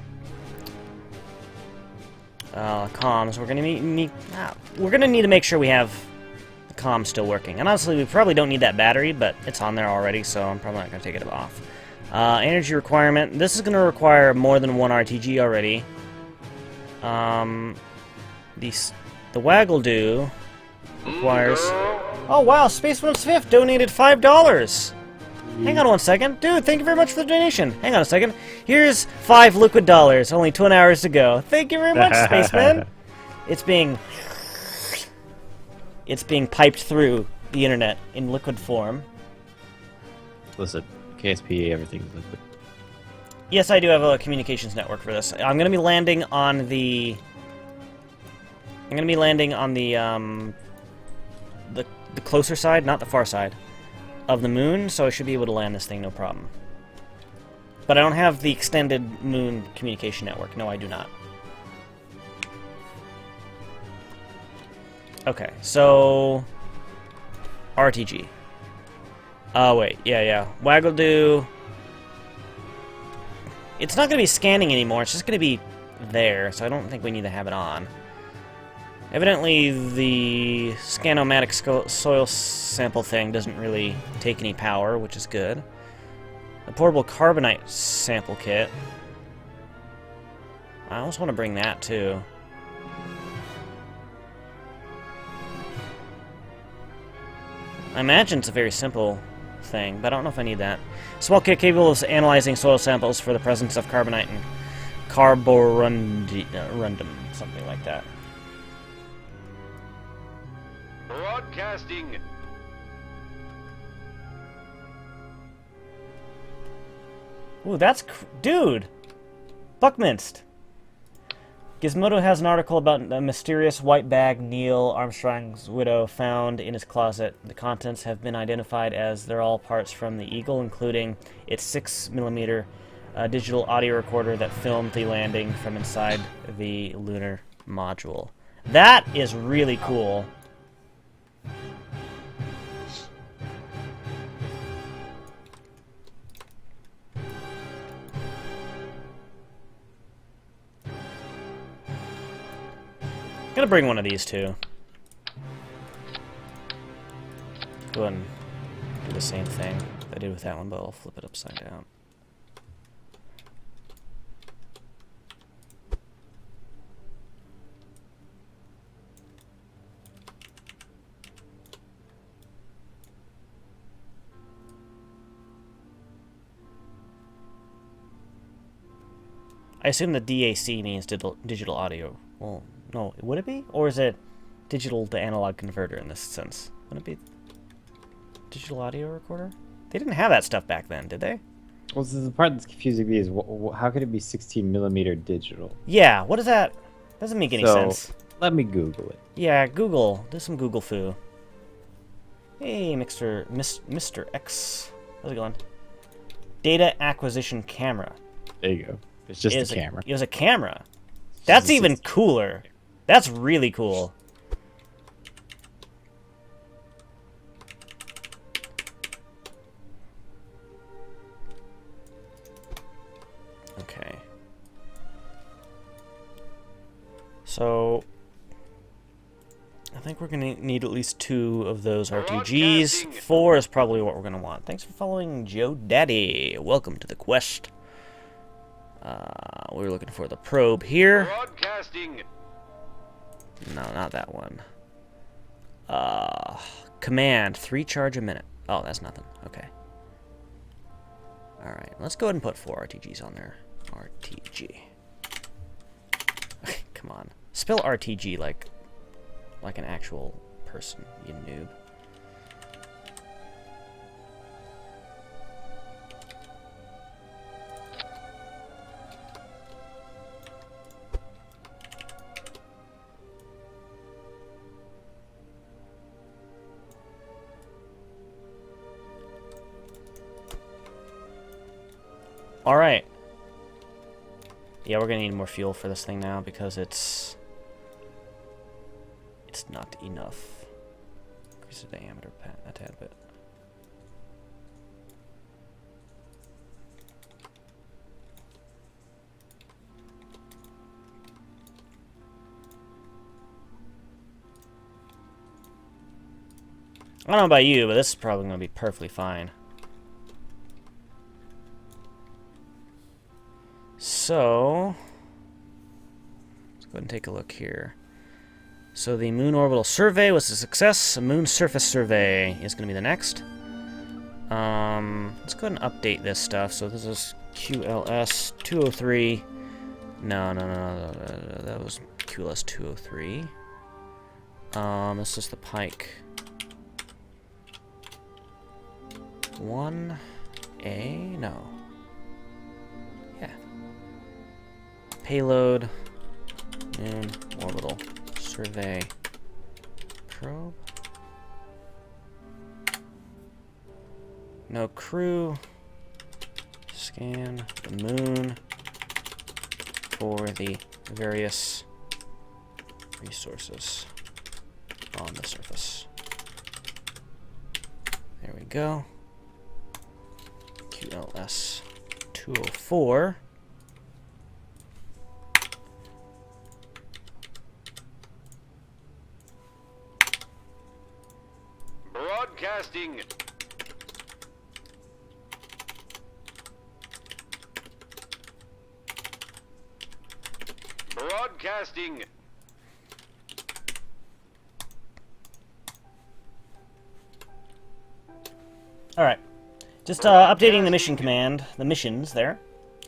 comms, we're gonna need to make sure we have the comms still working. And honestly, we probably don't need that battery, but it's on there already, so I'm probably not gonna take it off. Energy requirement. This is gonna require more than one RTG already. The Waggle Do requires... Oh wow, Space One's Fifth donated $5! Hang on one second. Dude, thank you very much for the donation. Hang on a second. Here's 5 liquid dollars, only 20 hours to go. Thank you very much, Spaceman! It's being piped through the internet in liquid form. Listen, KSPTV, everything's liquid. Yes, I do have a communications network for this. I'm going to be landing on the... the closer side, not the far side, of the moon, so I should be able to land this thing no problem. But I don't have the extended moon communication network. No, I do not. Okay, so... RTG. Oh, wait. Yeah. Waggle Do... It's not going to be scanning anymore, it's just going to be there, so I don't think we need to have it on. Evidently, the Scanomatic soil sample thing doesn't really take any power, which is good. The portable carbonite sample kit. I almost want to bring that, too. I imagine it's a very simple thing, but I don't know if I need that. Small kit capable of analyzing soil samples for the presence of carbonite and carborundum, something like that. Broadcasting. Ooh, that's... Dude! Buckminst! Gizmodo has an article about a mysterious white bag Neil Armstrong's widow found in his closet. The contents have been identified as they're all parts from the Eagle, including its 6mm digital audio recorder that filmed the landing from inside the lunar module. That is really cool. I'm gonna bring one of these too. Go ahead and do the same thing I did with that one, but I'll flip it upside down. I assume the DAC means digital audio. Well, no, would it be? Or is it digital to analog converter in this sense? Would it be digital audio recorder? They didn't have that stuff back then, did they? Well, this is the part that's confusing me is how could it be 16 millimeter digital? Yeah, what is that? Doesn't make any sense. Let me Google it. Yeah, Google. Do some Google foo. Hey, Mr. X. How's it going? Data acquisition camera. There you go. It's just a camera. It was a camera. That's even cooler. That's really cool. Okay. So I think we're going to need at least 2 of those RTGs. 4 is probably what we're going to want. Thanks for following Joe Daddy. Welcome to the quest. We're looking for the probe here. Broadcasting. No, not that one. Command, 3 charge a minute. Oh, that's nothing. Okay. Alright, let's go ahead and put 4 RTGs on there. RTG. Come on. Spell RTG like an actual person, you noob. Alright. Yeah, we're gonna need more fuel for this thing now because it's not enough. Increase the diameter a tad bit. I don't know about you, but this is probably gonna be perfectly fine. So, let's go ahead and take a look here. So the Moon Orbital Survey was a success. A Moon Surface Survey is going to be the next. Let's go ahead and update this stuff. So this is QLS 203. No, that was QLS 203. This is the Pike 1A? No. Yeah. Payload, Moon Orbital Survey Probe. No crew. Scan the moon for the various resources on the surface. There we go. QLS 204. Broadcasting. Broadcasting. Alright. Just updating the mission command, the missions there.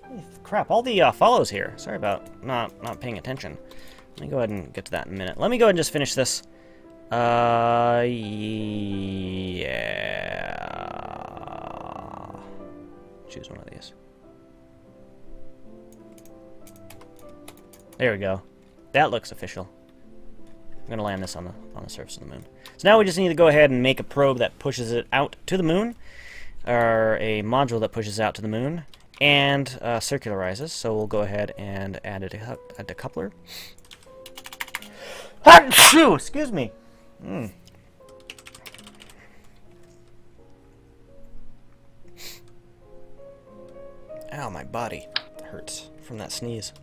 Holy crap, all the follows here. Sorry about not paying attention. Let me go ahead and get to that in a minute. Let me go ahead and just finish this. Yeah. Choose one of these. There we go. That looks official. I'm gonna land this on the surface of the moon. So now we just need to go ahead and make a probe that pushes it out to the moon, or a module that pushes out to the moon, and circularizes. So we'll go ahead and add a decoupler. Achoo! Excuse me. Ow, my body hurts from that sneeze.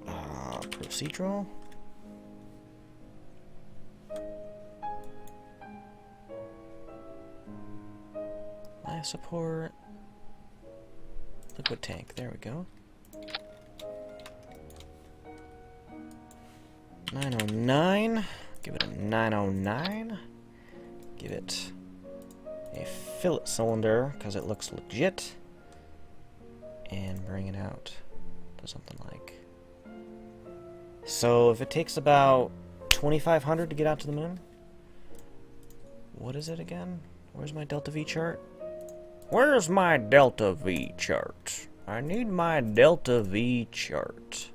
Procedural. Life support. Liquid tank. There we go. 909. Give it a 909. Give it a fillet cylinder because it looks legit. and bring it out to something like... So if it takes about 2,500 to get out to the moon, what is it again? Where's my delta V chart? Where's my delta V chart? I need my delta V chart.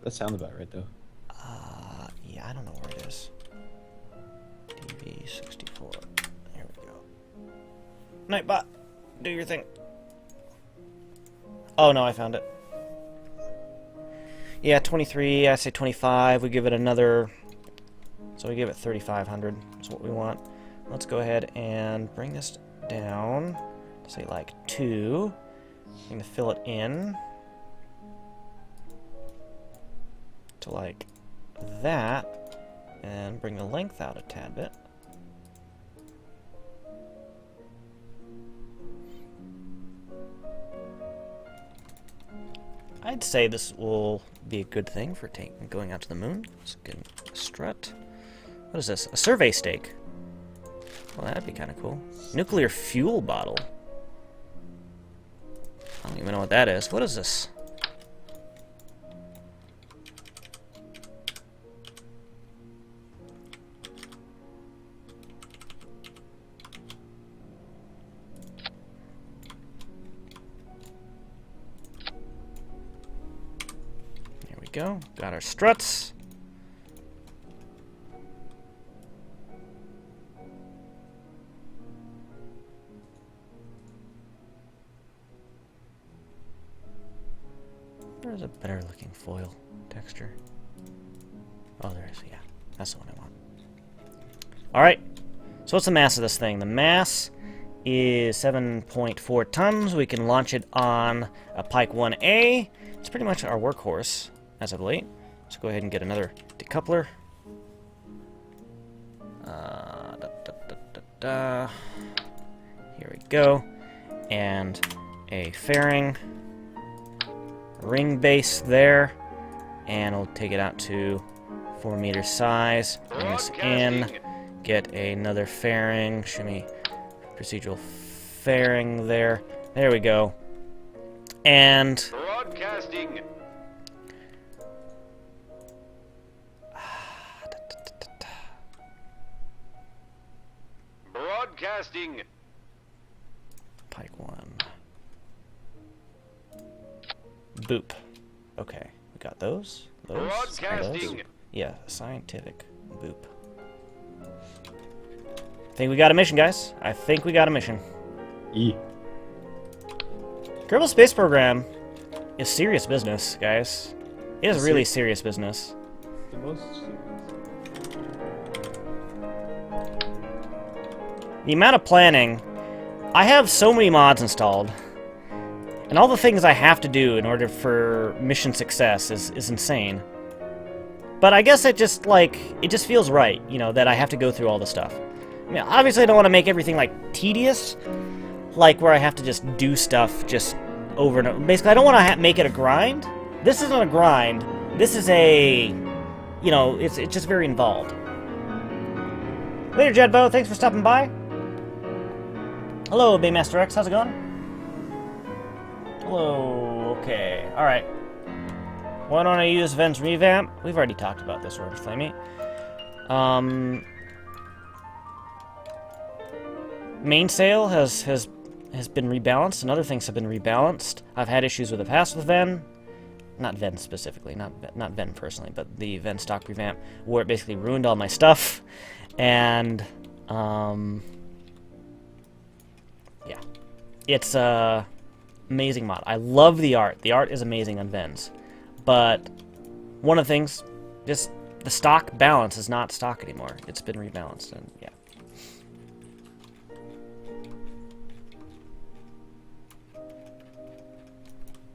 That sounds about right, though. Yeah, I don't know where it is. DV64. There we go. Nightbot, do your thing. Oh no, I found it. Yeah, 23, I say 25. We give it another... So we give it 3,500. That's what we want. Let's go ahead and bring this down. Say like 2. I'm going to fill it in to like that. And bring the length out a tad bit. I'd say this will be a good thing for going out to the moon. Let's get a strut. What is this? A survey stake. Well, that'd be kind of cool. Nuclear fuel bottle. I don't even know what that is. What is this? There we go. Got our struts. Where's a better looking foil texture? Oh, there is. Yeah, that's the one I want. Alright, so what's the mass of this thing? The mass is 7.4 tons. We can launch it on a Pike 1A. It's pretty much our workhorse as of late. Let's go ahead and get another decoupler. Here we go. And a fairing. Ring base there, and we'll take it out to 4 meter size. Bring this in, get another fairing, shimmy procedural fairing there. There we go. And Broadcasting. Broadcasting. Pike 1. Boop. Okay, we got those. Those. Broadcasting. Those. Yeah, scientific boop. Think we got a mission, guys. I think we got a mission. E. Kerbal Space Program is serious business, guys. It is really serious business. The most The amount of planning. I have so many mods installed. And all the things I have to do in order for mission success is insane. But I guess it just feels right, you know, that I have to go through all the stuff. I mean, obviously I don't want to make everything, like, tedious. Like, where I have to just do stuff just over and over. Basically, I don't want to make it a grind. This isn't a grind. This is a, you know, it's just very involved. Later, Jedbo. Thanks for stopping by. Hello, Baymaster X. How's it going? Hello. Okay. All right. Why don't I use Ven's revamp? We've already talked about this, Order Flamey. Mainsail has been rebalanced, and other things have been rebalanced. I've had issues with the past with Ven. Not Ven specifically, not Ven personally, but the Ven stock revamp, where it basically ruined all my stuff. And, yeah. It's amazing mod. I love the art. The art is amazing on Ven's. But one of the things, just the stock balance is not stock anymore. It's been rebalanced, and yeah.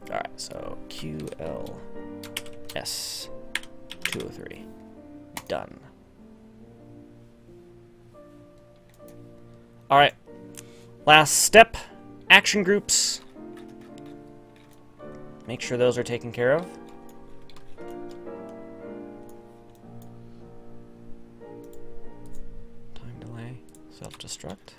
Alright, so QLS203. Done. Alright. Last step. Action groups. Make sure those are taken care of. Time delay. Self-destruct.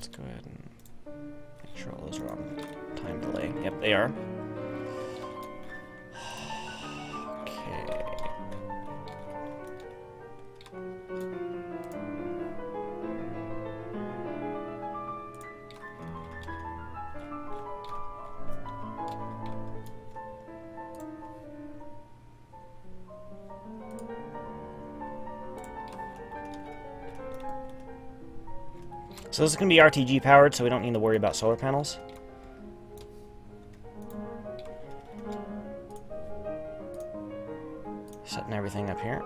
let's go ahead and make sure all those are on time delay. Yep, they are. Okay. So this is going to be RTG powered, so we don't need to worry about solar panels. Setting everything up here.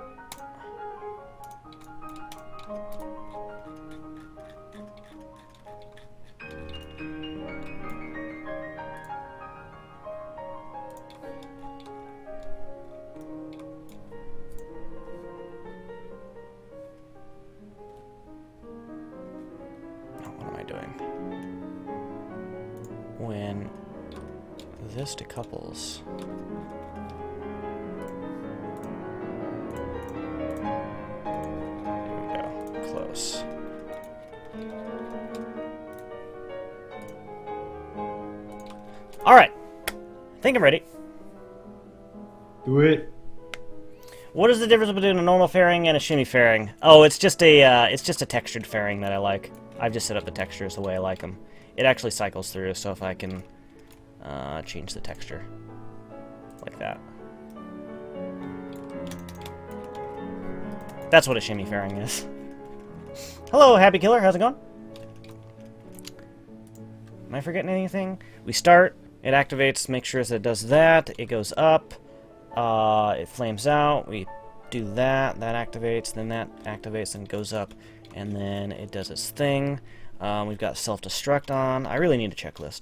When this decouples, there we go, close. All right, I think I'm ready. Do it. What is the difference between a normal fairing and a shimmy fairing? Oh, it's just a textured fairing that I like. I've just set up the textures the way I like them. It actually cycles through, so if I can change the texture like that. That's what a shimmy fairing is. Hello, Happy Killer. How's it going? Am I forgetting anything? We start. It activates. Make sure that it does that. It goes up. It flames out. We do that. That activates. Then that activates and goes up. And then it does its thing. We've got self-destruct on. I really need a checklist.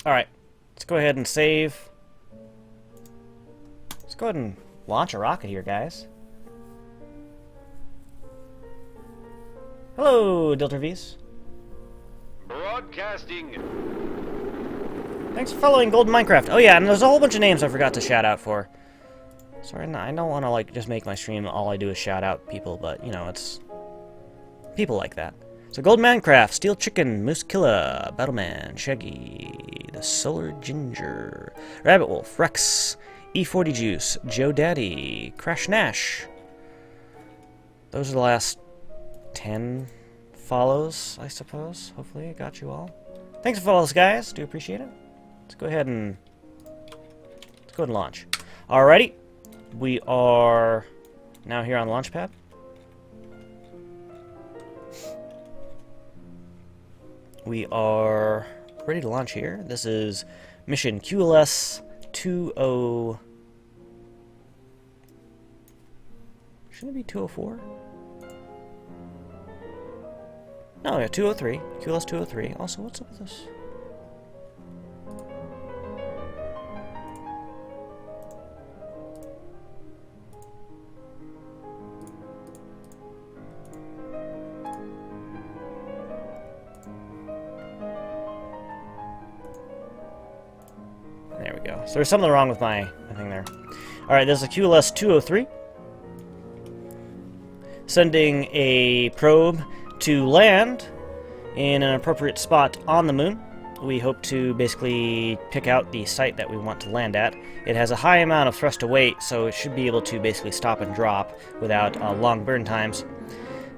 Alright, let's go ahead and save. Let's go ahead and launch a rocket here, guys. Hello, Delta V's. Broadcasting. Thanks for following Golden Minecraft. Oh yeah, and there's a whole bunch of names I forgot to shout out for. Sorry, I don't want to like just make my stream all I do is shout out people, but you know, it's people like that. So Gold Minecraft, Steel Chicken, Moose Killer, Battleman, Shaggy, the Solar Ginger, Rabbit Wolf, Rex, E40 Juice, Joe Daddy, Crash Nash. Those are the last 10 follows, I suppose. Hopefully I got you all. Thanks for follows, guys. Do appreciate it. Let's go ahead and launch. Alrighty. We are now here on Launchpad. We are ready to launch here. This is mission QLS 20. Shouldn't it be 204? No, yeah, 203. QLS 203. Also, what's up with this? There we go. So there's something wrong with my thing there. Alright, this is a QLS 203. Sending a probe to land in an appropriate spot on the moon. We hope to basically pick out the site that we want to land at. It has a high amount of thrust to weight, so it should be able to basically stop and drop without long burn times.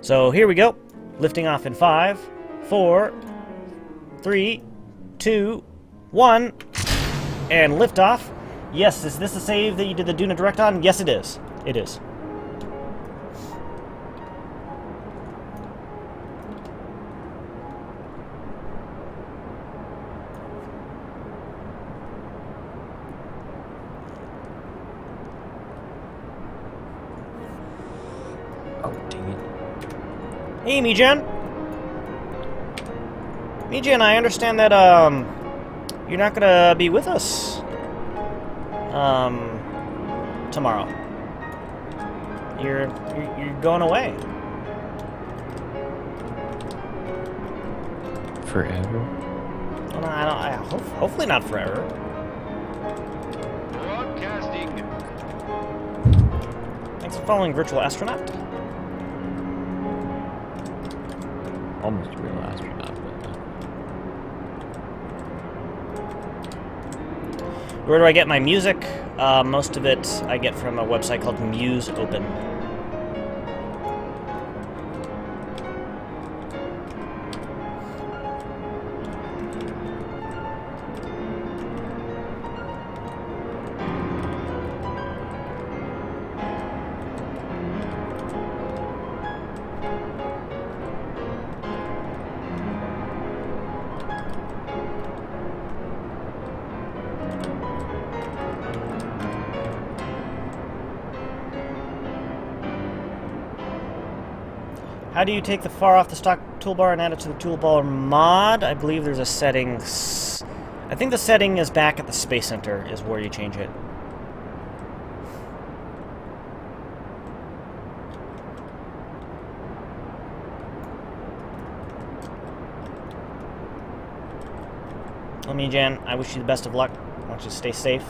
So here we go. Lifting off in 5, 4, 3, 2, 1. And liftoff. Yes, is this a save that you did the Duna Direct on? Yes, it is. It is. Oh, dang it. Hey, Mijan. Mijan, I understand that, you're not gonna be with us, tomorrow. You're going away. Forever? Well, hopefully not forever. Broadcasting. Thanks for following Virtual Astronaut. Almost a real astronaut, but Where do I get my music? Most of it I get from a website called Muse Open. How do you take the far off the stock toolbar and add it to the toolbar mod? I believe there's a settings. I think the setting is back at the Space Center is where you change it. Well, me, Jan, I wish you the best of luck. I want you to stay safe.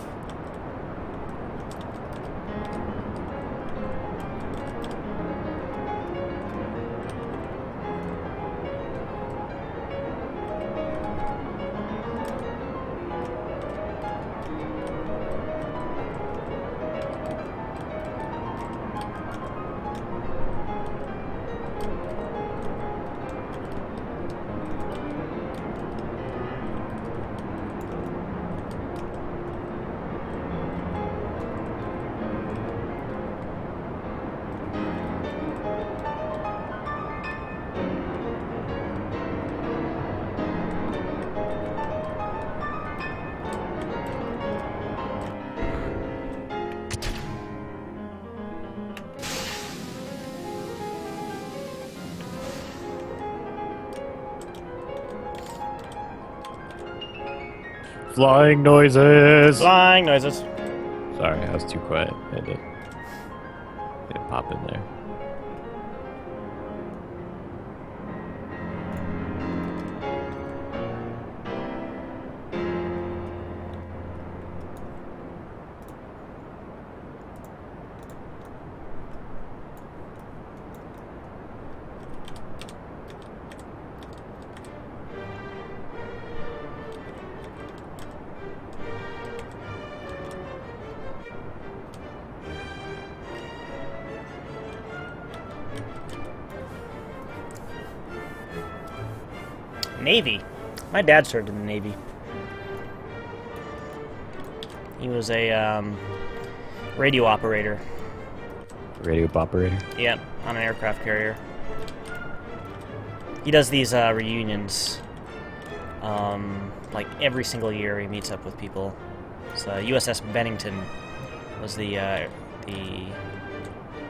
flying noises. Flying noises. Sorry, I was too quiet. I had to pop in there. Navy. My dad served in the Navy. He was a radio operator. Radio operator? Yep, on an aircraft carrier. He does these reunions. Like every single year he meets up with people. So USS Bennington was the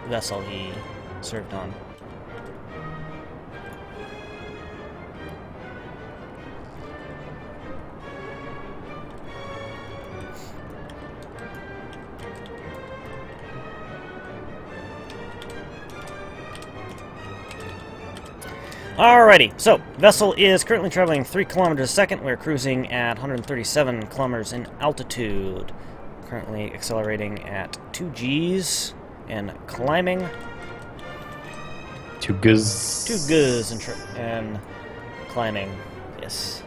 vessel he served on. Alrighty, so vessel is currently traveling 3 kilometers a second. We're cruising at 137 kilometers in altitude. Currently accelerating at 2 Gs and climbing. 2 Gs. 2 Gs and climbing. Yes.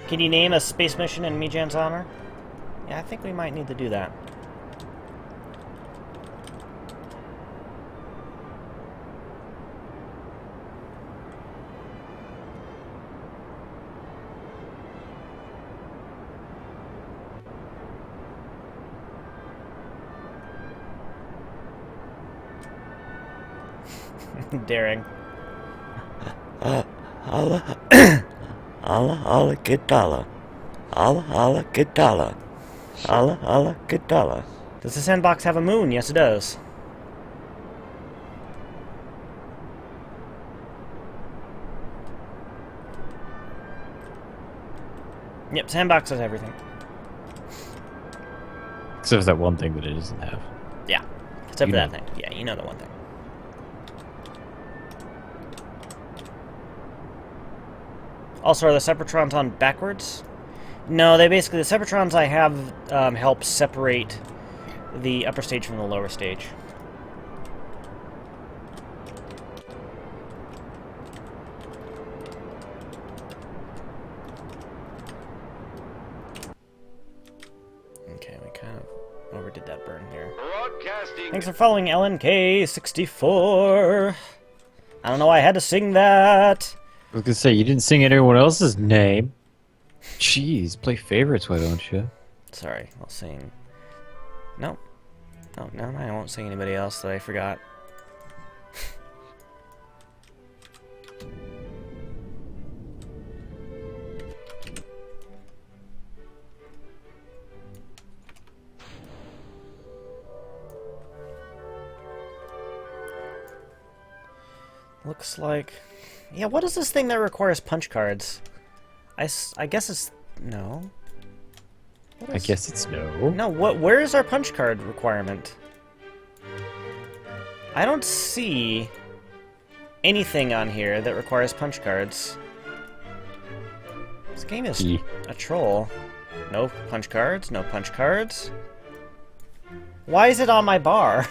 Can you name a space mission in Mijan's honor? Yeah, I think we might need to do that. Daring. Allah, Allah, good dollar. Allah, Allah, good dollar. Allah, Allah, good dollar. Does the sandbox have a moon? Yes, it does. Yep, sandbox has everything. Except for that one thing that it doesn't have. Yeah, except You for that know. thing. Yeah, you know the one thing. Also, are the Separatrons on backwards? No, they basically, the Separatrons I have help separate the upper stage from the lower stage. Okay, we kind of overdid that burn here. Broadcasting. Thanks for following LNK64. I don't know why I had to sing that. I was gonna say, you didn't sing anyone else's name. Jeez, play favorites, why don't you? Sorry, I'll sing. No. Oh, never mind. I won't sing anybody else that I forgot. Looks like... Yeah, what is this thing that requires punch cards? I guess it's... No. What I is- guess it's no. No, where is our punch card requirement? I don't see anything on here that requires punch cards. This game is E. a troll. No punch cards, no punch cards. Why is it on my bar?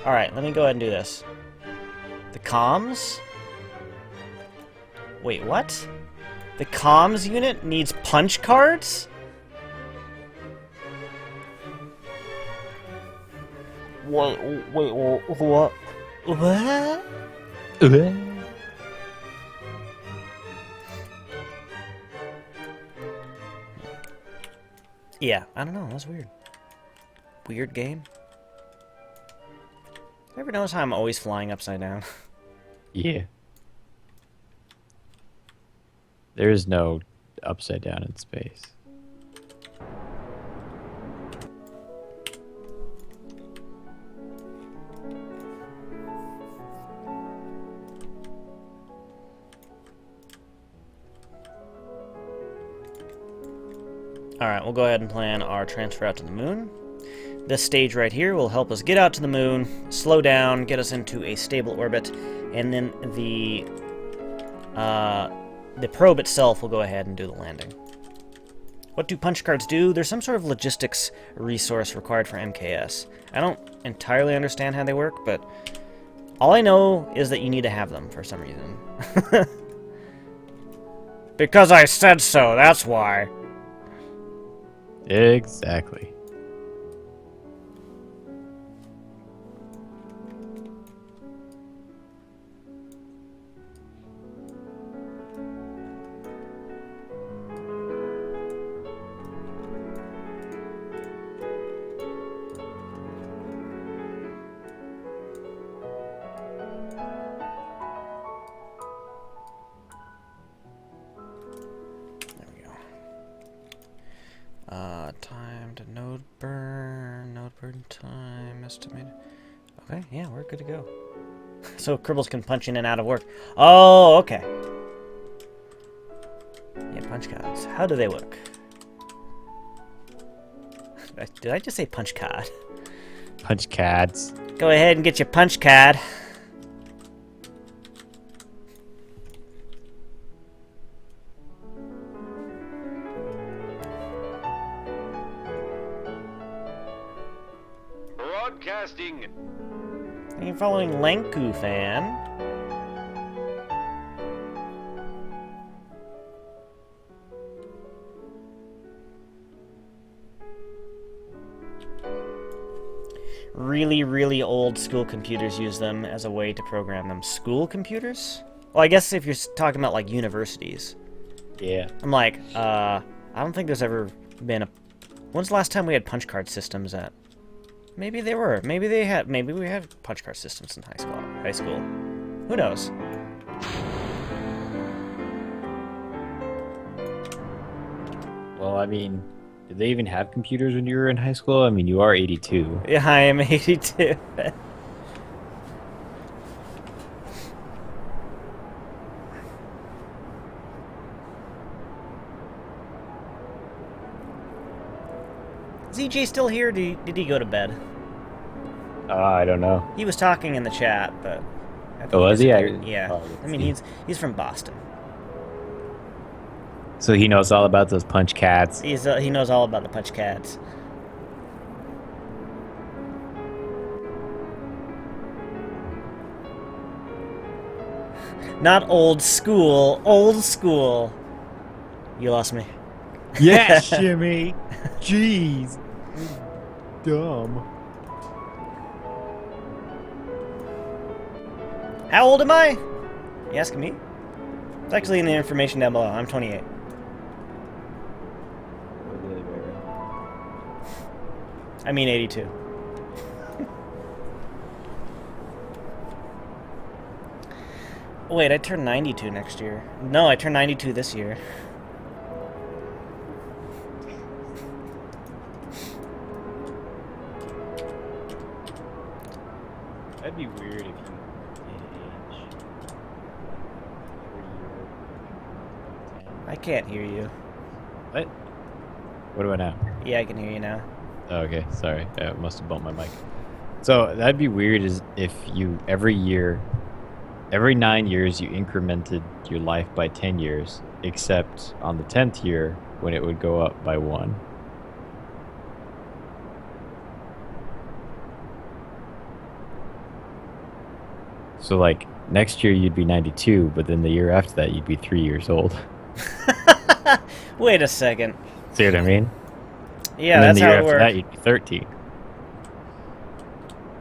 Alright, let me go ahead and do this. The comms? Wait, what? The comms unit needs punch cards? Wait, what? What? Yeah, I don't know, that's weird. Weird game. Ever notice how I'm always flying upside down? Yeah. There is no upside down in space. Alright, we'll go ahead and plan our transfer out to the moon. This stage right here will help us get out to the moon, slow down, get us into a stable orbit, and then the probe itself will go ahead and do the landing. What do punch cards do? There's some sort of logistics resource required for MKS. I don't entirely understand how they work, but all I know is that you need to have them for some reason. Because I said so, that's why. Exactly. There we go. Time to node burn time estimated. Okay, yeah, we're good to go. So Kerbals can punch in and out of work. Oh, okay. Yeah, punch cards. How do they work? Did I just say punch card? Punch cads. Go ahead and get your punch card. Broadcasting. Thank you for following Lanku fan. Really, really old school computers use them as a way to program them. School computers? Well, I guess if you're talking about, like, universities. Yeah. I'm like, I don't think there's ever been a... When's the last time we had punch card systems at... Maybe they were. Maybe they had... Maybe we had punch card systems in high school. Who knows? Well, I mean, did they even have computers when you were in high school? I mean, you are 82. Yeah, I am 82. Is EJ still here? Or did he go to bed? I don't know. He was talking in the chat, but... I think Oh, was he? disappeared. Yeah. Oh, I mean, he's from Boston. So he knows all about those punch cats. He knows all about the punch cats. Not old school, old school. You lost me. Yeah, Shimmy. Jeez. Dumb. How old am I? You asking me? It's actually in the information down below. I'm 28. I mean 82. Wait, I turn 92 next year. No, I turn 92 this year. That'd be weird if you age. I can't hear you. What? What do I now? Yeah, I can hear you now. Oh, okay, sorry. I must have bumped my mic. So that'd be weird is if you every 9 years you incremented your life by 10 years, except on the 10th year when it would go up by 1. So like next year you'd be 92, but then the year after that you'd be 3 years old. Wait a second. See what I mean? Yeah, and then that's the how year it after that works. you'd be 13.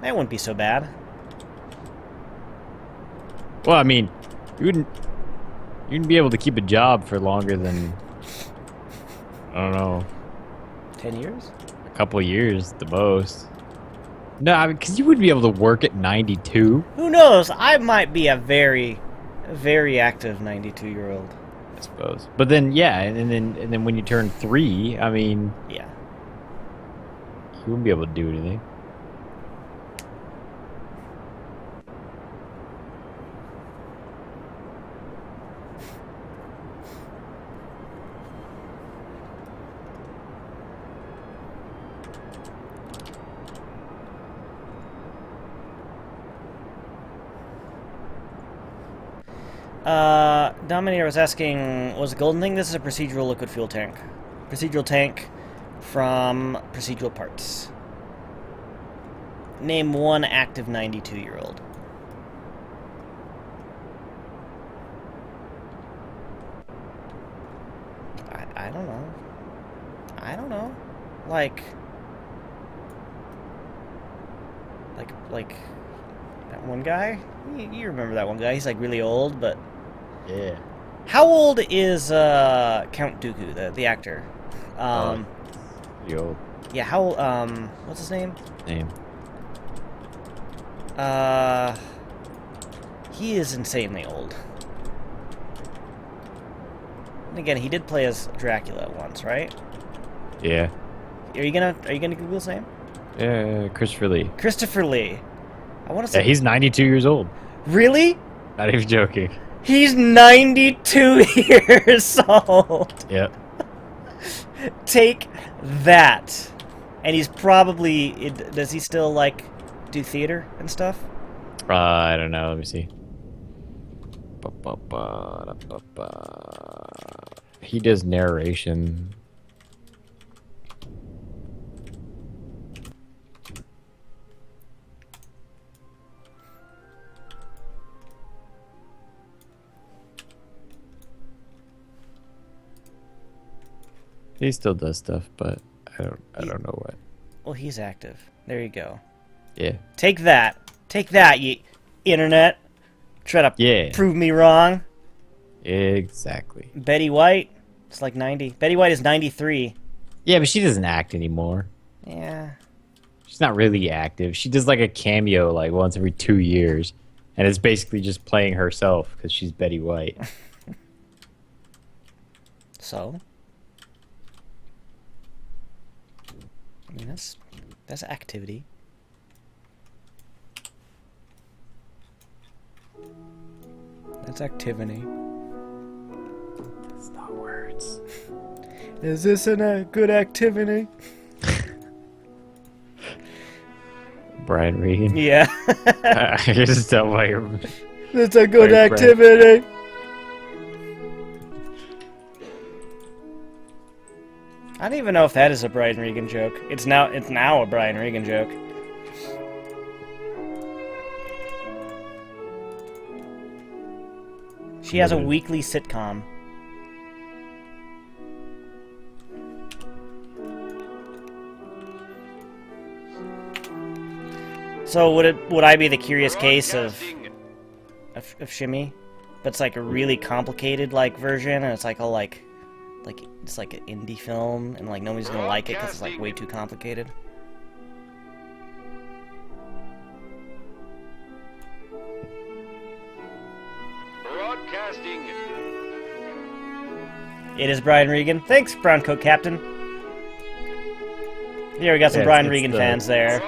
That wouldn't be so bad. Well, I mean, you wouldn't be able to keep a job for longer than, I don't know, 10 years? a couple of years at the most. No, I mean, because you wouldn't be able to work at 92. Who knows? I might be a very, very active 92-year-old. I suppose. But then, yeah, and then when you turn 3, I mean, Yeah. you wouldn't be able to do anything. Dominator was asking, was the golden thing? This is a procedural liquid fuel tank. Procedural tank from procedural parts. Name one active 92-year-old. I don't know. I don't know. Like that one guy? You remember that one guy? He's like really old, but Yeah. how old is Count Dooku, the actor? Pretty old Yeah, how what's his name? name. He is insanely old. And again, he did play as Dracula once, right? Yeah. Are you gonna Google his name? Yeah, Christopher Lee. Christopher Lee. I want to Yeah, say. he's 92 years old. Really? Not even joking. He's 92 years old. Yep. Take that. And he's probably. Does he still like do theater and stuff? I don't know. Let me see. He does narration. He still does stuff, but I don't know what. Well, he's active. There you go. Yeah. Take that. Take that, you internet. Try to Yeah. prove me wrong. Exactly. Betty White. It's like 90. Betty White is 93. Yeah, but she doesn't act anymore. Yeah. She's not really active. She does like a cameo like once every 2 years. And it's basically just playing herself because she's Betty White. So? I mean, that's activity. That's activity. It's not words. Is this a good activity? Brian Regan. Yeah. I can just tell by your... It's a good Right, Brad. activity. I don't even know if that is a Brian Regan joke. It's now a Brian Regan joke. She has a weekly sitcom. So would I be the curious case of Shimmy? But it's like a really complicated like version, and it's like all like it's like an indie film, and like nobody's gonna like it because it's like way too complicated. Broadcasting. It is Brian Regan. Thanks, Brown Coat Captain. Here we got some Brian Regan fans there.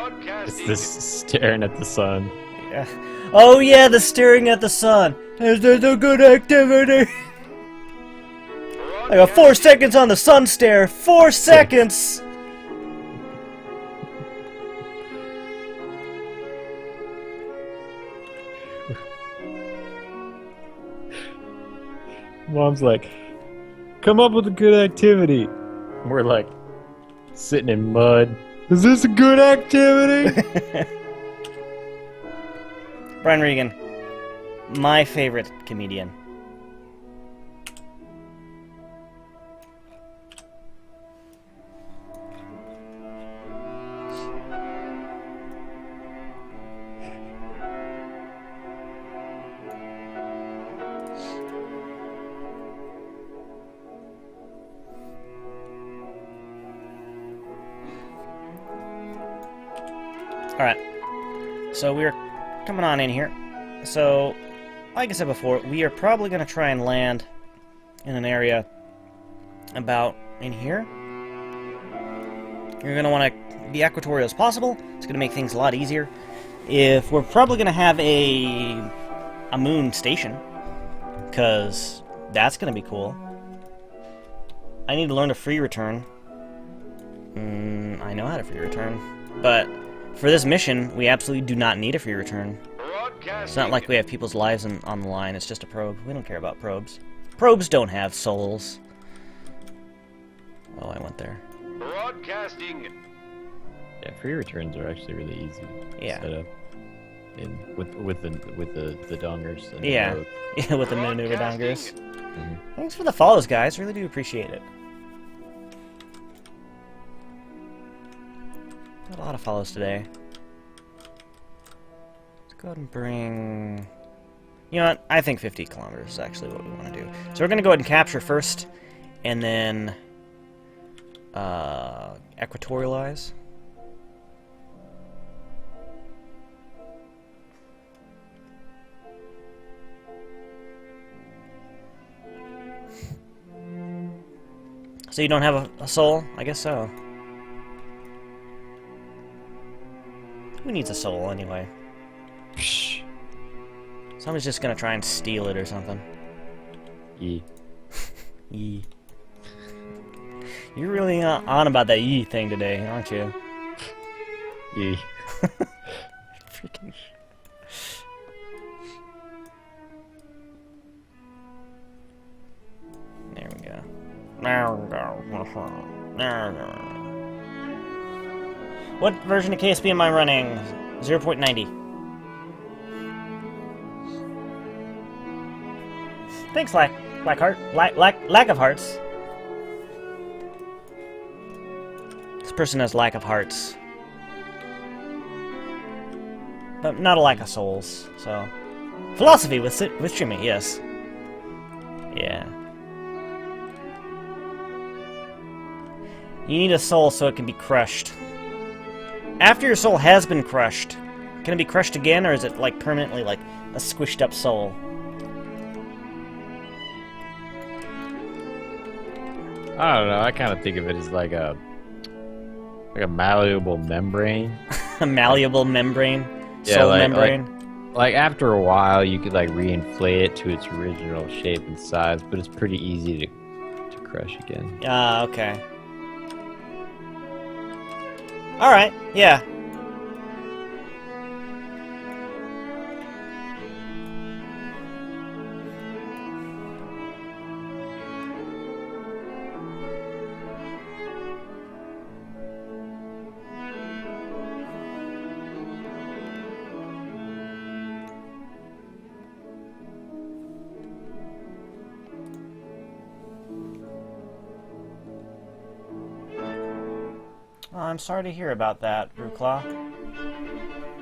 It's this staring at the sun. Yeah. Oh yeah, the staring at the sun. There's a good activity. I got 4 seconds on the sun stare. 4 seconds. Mom's like, come up with a good activity. We're like, sitting in mud. Is this a good activity? Brian Regan, my favorite comedian. Alright, so we're coming on in here. So, like I said before, we are probably going to try and land in an area about in here. You're going to want to be equatorial as possible. It's going to make things a lot easier. If we're probably going to have a moon station, because that's going to be cool. I need to learn a free return. I know how to free return, but for this mission, we absolutely do not need a free return. It's not like we have people's lives on the line, it's just a probe. We don't care about probes. Probes don't have souls. Oh, I went there. Broadcasting. Yeah, free returns are actually really easy to set up. With the dongers. And yeah, the yeah, with the maneuver dongers. Mm-hmm. Thanks for the follows, guys. Really do appreciate it. Got a lot of follows today. Let's go ahead and bring... You know what? I think 50 kilometers is actually what we want to do. So we're going to go ahead and capture first, and then equatorialize. So you don't have a soul? I guess so. Who needs a soul anyway? Somebody's just gonna try and steal it or something. E. E. You're really on about that E thing today, aren't you? E. Freaking. There we go. What version of KSP am I running? 0.90. Thanks, lack of hearts. This person has lack of hearts, but not a lack of souls. So, philosophy with Jimmy, yes. Yeah. You need a soul so it can be crushed. After your soul has been crushed, can it be crushed again, or is it like permanently like a squished up soul? I don't know. I kind of think of it as like a malleable membrane. A malleable membrane, Yeah, soul like- membrane. Like after a while, you could like reinflate it to its original shape and size, but it's pretty easy to crush again. Okay. All right. Yeah. Oh, I'm sorry to hear about that, Brewclaw.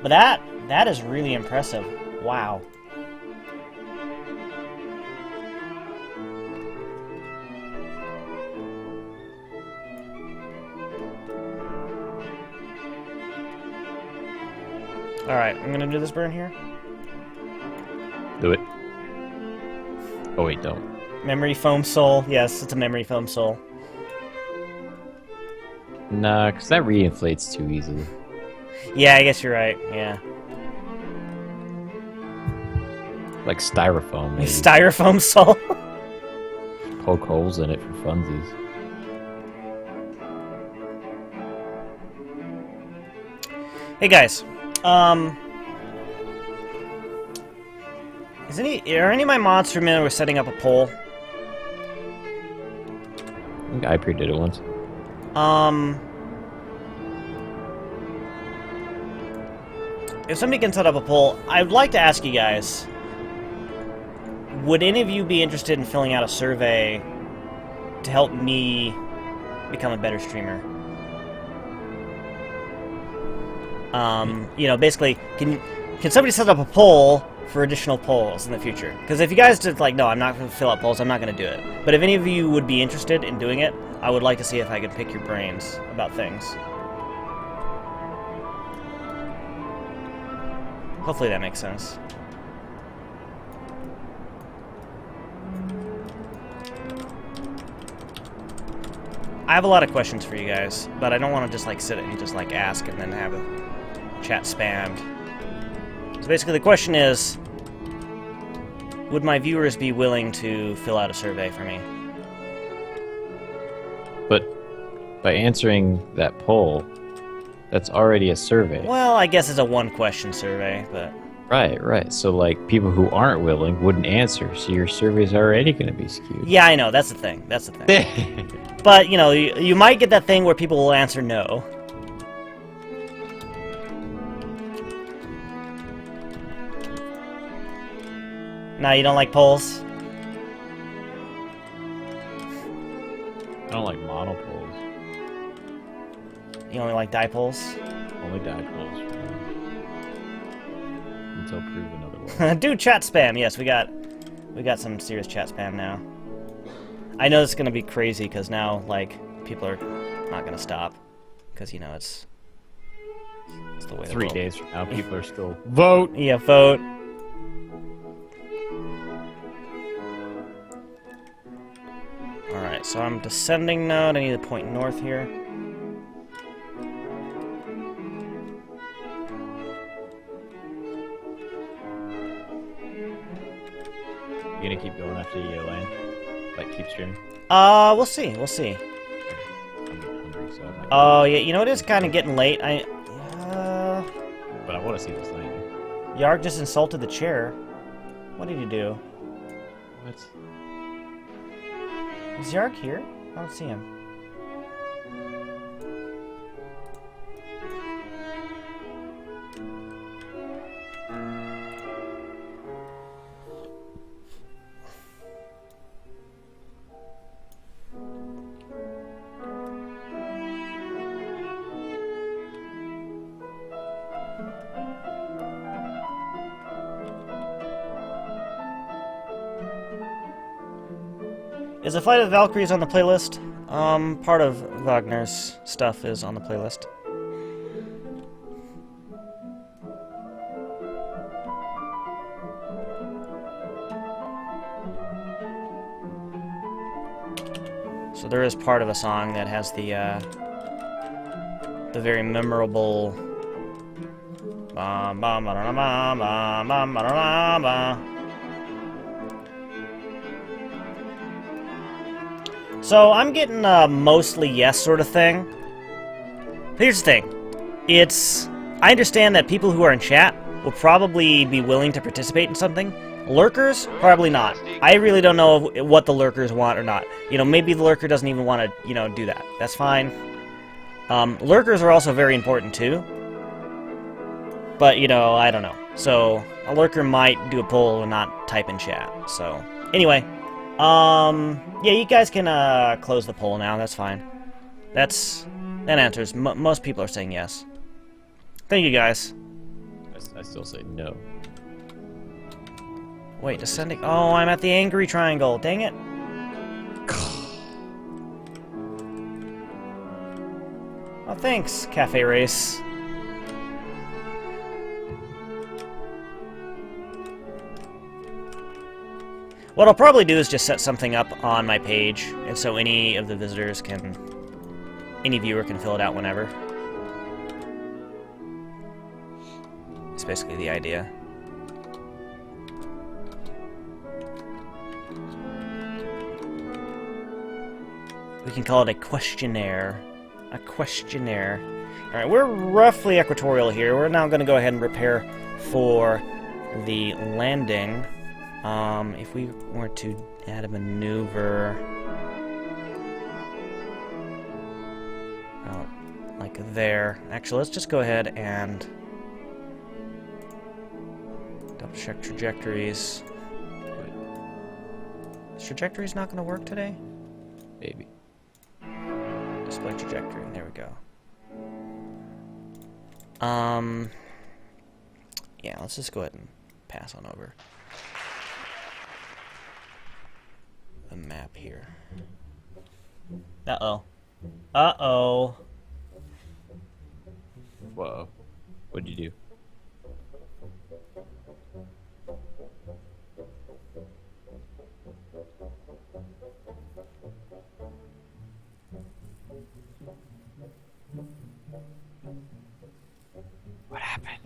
But that is really impressive. Wow. Alright, I'm gonna do this burn here. Do it. Oh wait, don't. Memory foam soul. Yes, it's a memory foam soul. Nah, because that reinflates too easily. Yeah, I guess you're right. Yeah. Like styrofoam, maybe. Styrofoam soul. Poke holes in it for funsies. Hey guys, are any of my mods familiar with setting up a poll? I think Iper did it once. If somebody can set up a poll, I'd like to ask you guys, would any of you be interested in filling out a survey to help me become a better streamer? You know, basically, can somebody set up a poll for additional polls in the future? Because if you guys just like, no, I'm not going to fill out polls, I'm not going to do it. But if any of you would be interested in doing it, I would like to see if I can pick your brains about things. Hopefully that makes sense. I have a lot of questions for you guys, but I don't want to just like sit and just like ask and then have a chat spammed. So basically the question is, would my viewers be willing to fill out a survey for me? But by answering that poll, that's already a survey. Well, I guess it's a one-question survey, but... Right. So, like, people who aren't willing wouldn't answer, so your survey's already going to be skewed. Yeah, I know, that's the thing, But, you know, you might get that thing where people will answer no. Now, you don't like polls? I don't like monopolls. You only like dipoles? Only dipolls. Until proven otherwise. Dude, chat spam. Yes, we got some serious chat spam now. I know it's gonna be crazy because now, like, people are not gonna stop because you know it's the way. 3 days from now, people are still vote. Yeah, vote. All right, so I'm descending node. I need to point north here. You gonna keep going after you land? Like, keep streaming? We'll see. I'm hungry, so I might... Oh, yeah, you know, it is kind of getting late. But I want to see this landing. Yarg just insulted the chair. What did he do? What? Is Yarg here? I don't see him. Is the Flight of the Valkyries on the playlist? Part of Wagner's stuff is on the playlist. So there is part of a song that has the very memorable So I'm getting a mostly yes sort of thing. Here's the thing. I understand that people who are in chat will probably be willing to participate in something. Lurkers, probably not. I really don't know what the lurkers want or not. You know, maybe the lurker doesn't even want to, you know, do that. That's fine. Lurkers are also very important too. But, you know, I don't know. So, a lurker might do a poll and not type in chat. So, anyway. Yeah, you guys can close the poll now. That's fine. That's That answers. Most people are saying yes. Thank you, guys. I still say no. Wait, descending. Oh, I'm at the angry triangle. Dang it. Oh, thanks, Cafe Race. What I'll probably do is just set something up on my page, and so any of the visitors can... any viewer can fill it out whenever. It's basically the idea. We can call it a questionnaire. A questionnaire. Alright, we're roughly equatorial here. We're now going to go ahead and prepare for the landing. If we were to add a maneuver... out like there. Actually, let's just go ahead and double check trajectories. Is trajectories not going to work today? Maybe. Display trajectory. There we go. Yeah, let's just go ahead and pass on over the map here. Uh-oh. Uh-oh. Whoa. What'd you do? What happened?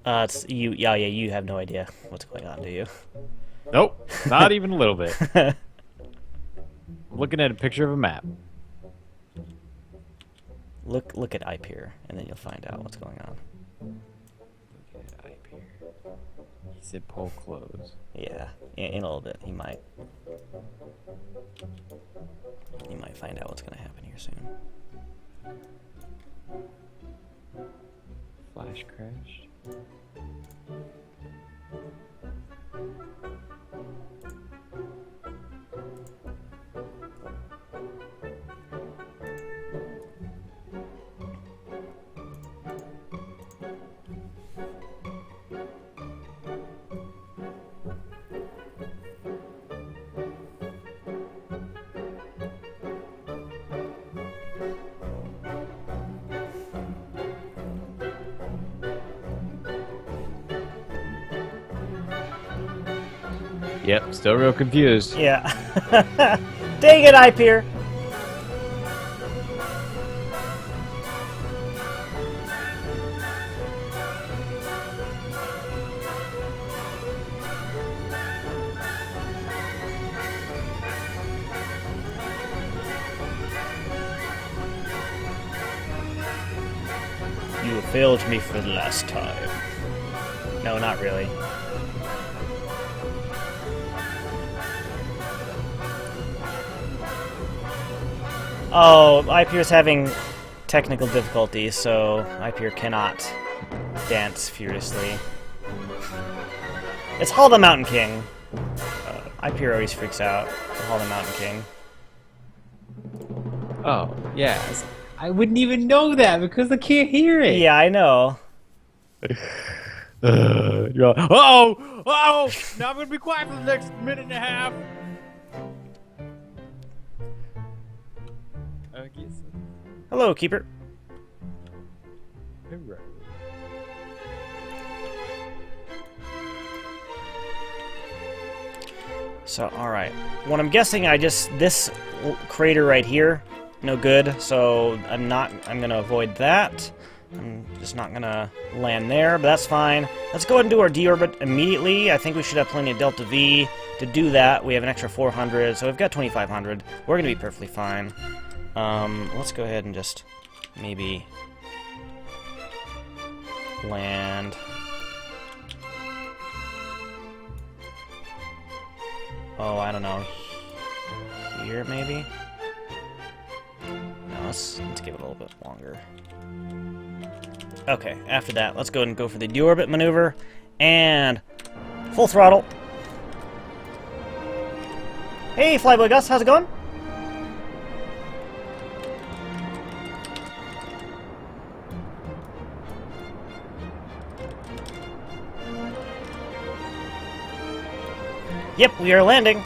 It's you. Yeah, you have no idea what's going on, do you? Nope, not even a little bit. I'm looking at a picture of a map. Look at Ipe here, and then you'll find out what's going on. Look at Ipe here. He said pull close. Yeah, in a little bit, he might. You might find out what's going to happen here soon. Flash crashed. Yep, still real confused. Yeah. Dang it, Ipe here. You failed me for the last time. No, not really. Oh, Ipe's having technical difficulties, so Ipe cannot dance furiously. It's Hall the Mountain King. Ipe always freaks out for Hall the Mountain King. Oh, yeah. I wouldn't even know that because I can't hear it. Yeah, I know. Uh-oh! Uh-oh! Now I'm going to be quiet for the next minute and a half. Hello, Keeper. So, alright. What I'm guessing, this crater right here, no good, so I'm gonna avoid that. I'm just not gonna land there, but that's fine. Let's go ahead and do our deorbit immediately. I think we should have plenty of Delta V to do that. We have an extra 400, so we've got 2,500. We're gonna be perfectly fine. Let's go ahead and just maybe land. Oh, I don't know. Here, maybe? No, let's give it a little bit longer. Okay, after that, let's go ahead and go for the deorbit maneuver, and full throttle. Hey, Flyboy Gus, how's it going? Yep, we are landing.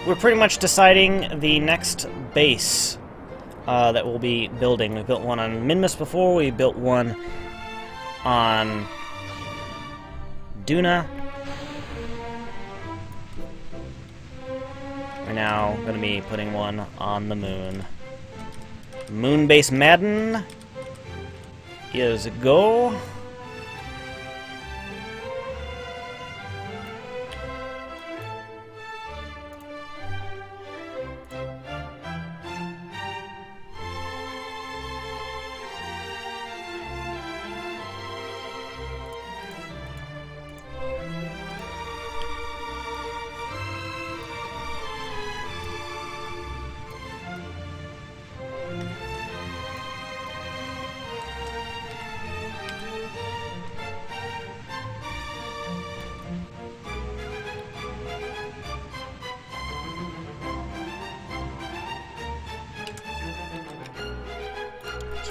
We're pretty much deciding the next base that we'll be building. We built one on Minmus before, we built one on Duna. We're now going to be putting one on the moon. Moonbase Madden is a go.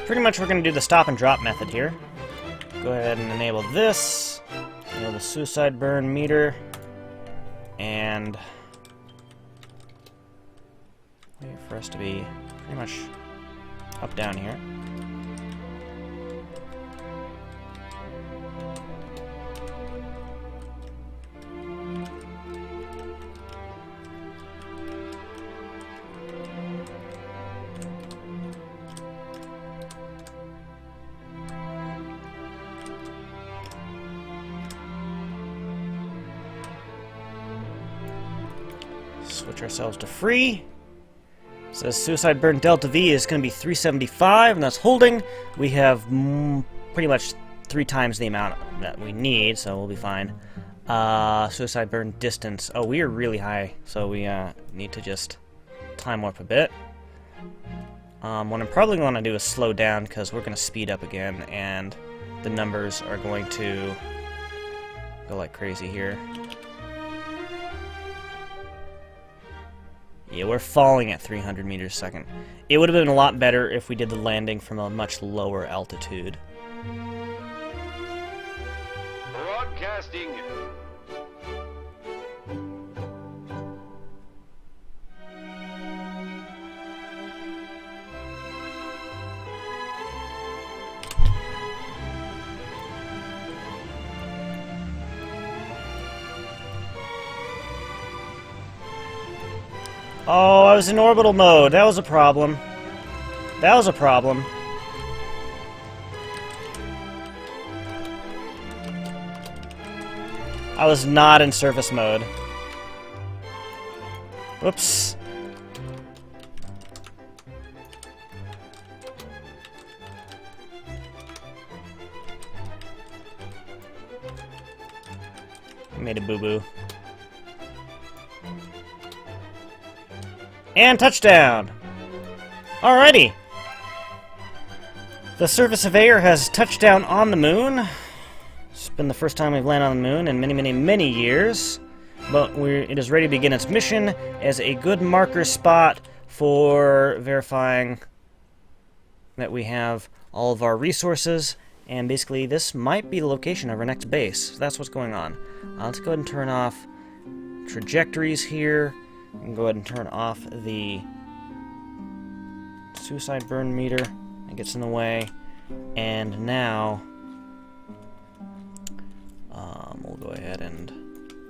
Pretty much we're going to do the stop and drop method here. Go ahead and enable this, enable the suicide burn meter, and wait for us to be pretty much up down here. Switch ourselves to free. It says Suicide Burn Delta V is going to be 375, and that's holding. We have pretty much 3 times the amount that we need, so we'll be fine. Suicide Burn Distance. Oh, we are really high, so we need to just time warp a bit. What I'm probably going to do is slow down, because we're going to speed up again, and the numbers are going to go like crazy here. Yeah, we're falling at 300 meters a second. It would have been a lot better if we did the landing from a much lower altitude. Broadcasting. Oh, I was in orbital mode. That was a problem. That was a problem. I was not in surface mode. Whoops. I made a boo-boo. And touchdown! Alrighty! The Service Surveyor has touched down on the moon. It's been the first time we've landed on the moon in many, many, many years. But it is ready to begin its mission as a good marker spot for verifying that we have all of our resources. And basically, this might be the location of our next base. So that's what's going on. Let's go ahead and turn off trajectories here. And go ahead and turn off the suicide burn meter. It gets in the way. And now, we'll go ahead and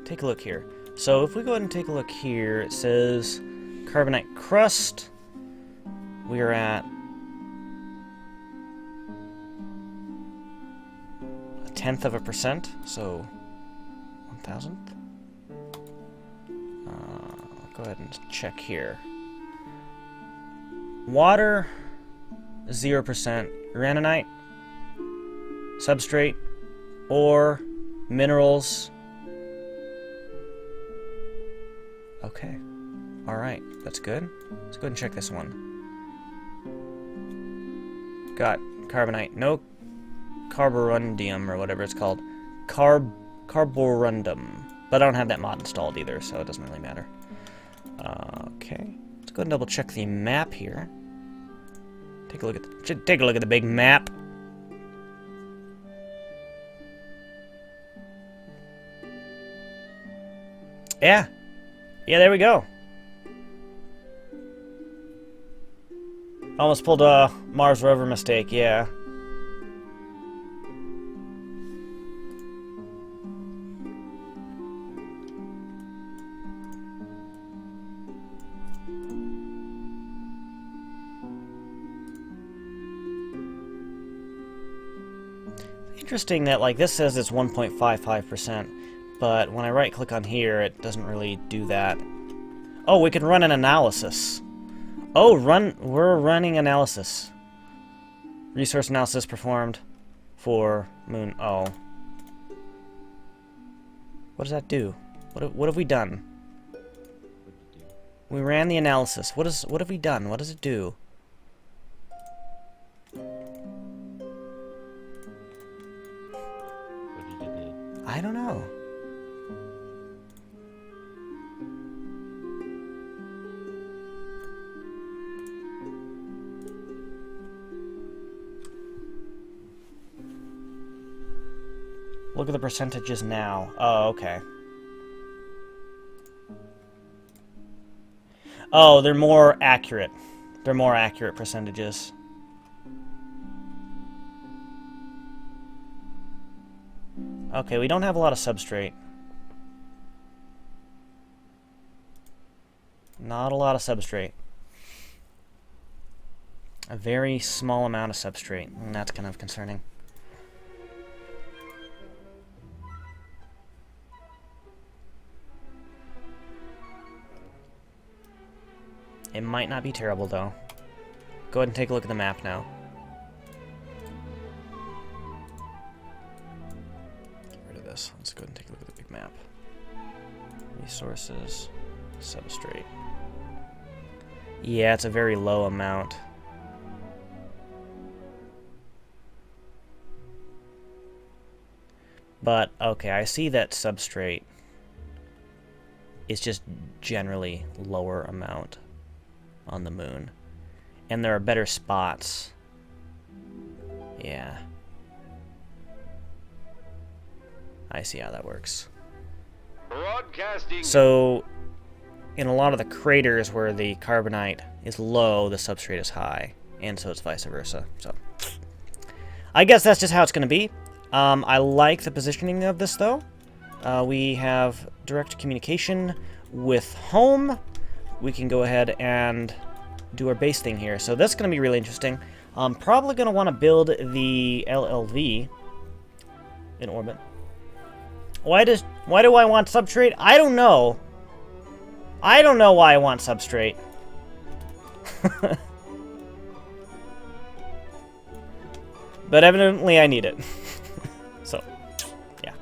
take a look here. So if we go ahead and take a look here, it says carbonite crust. We are at 0.1%, so 1,000th. Go ahead and check here. Water, 0%. Uraninite, substrate, ore, minerals. Okay. Alright, that's good. Let's go ahead and check this one. Got carbonite. No carborundium, or whatever it's called. Carborundum. But I don't have that mod installed either, so it doesn't really matter. Okay. Let's go and double check the map here. Take a look at the big map. Yeah. Yeah, there we go. Almost pulled a Mars rover mistake, yeah. Interesting that, like, this says it's 1.55%, but when I right-click on here, it doesn't really do that. Oh, we can run an analysis. Oh, we're running analysis. Resource analysis performed for Moon. Oh. What does that do? What have we done? We ran the analysis. What have we done? What does it do? I don't know. Look at the percentages now. Oh, okay. Oh, they're more accurate. They're more accurate percentages. Okay, we don't have a lot of substrate. Not a lot of substrate. A very small amount of substrate, and that's kind of concerning. It might not be terrible, though. Go ahead and take a look at the map now. Get rid of this. Let's go ahead and take a look at the big map. Resources, substrate. Yeah, it's a very low amount. But, okay, I see that substrate is just generally lower amount on the moon. And there are better spots. Yeah. I see how that works. Broadcasting. So, in a lot of the craters where the carbonite is low, the substrate is high. And so it's vice versa. So, I guess that's just how it's going to be. I like the positioning of this, though. We have direct communication with home. We can go ahead and do our base thing here. So that's going to be really interesting. I'm probably going to want to build the LLV in orbit. Why do I want substrate? I don't know. I don't know why I want substrate. But evidently I need it. So, yeah.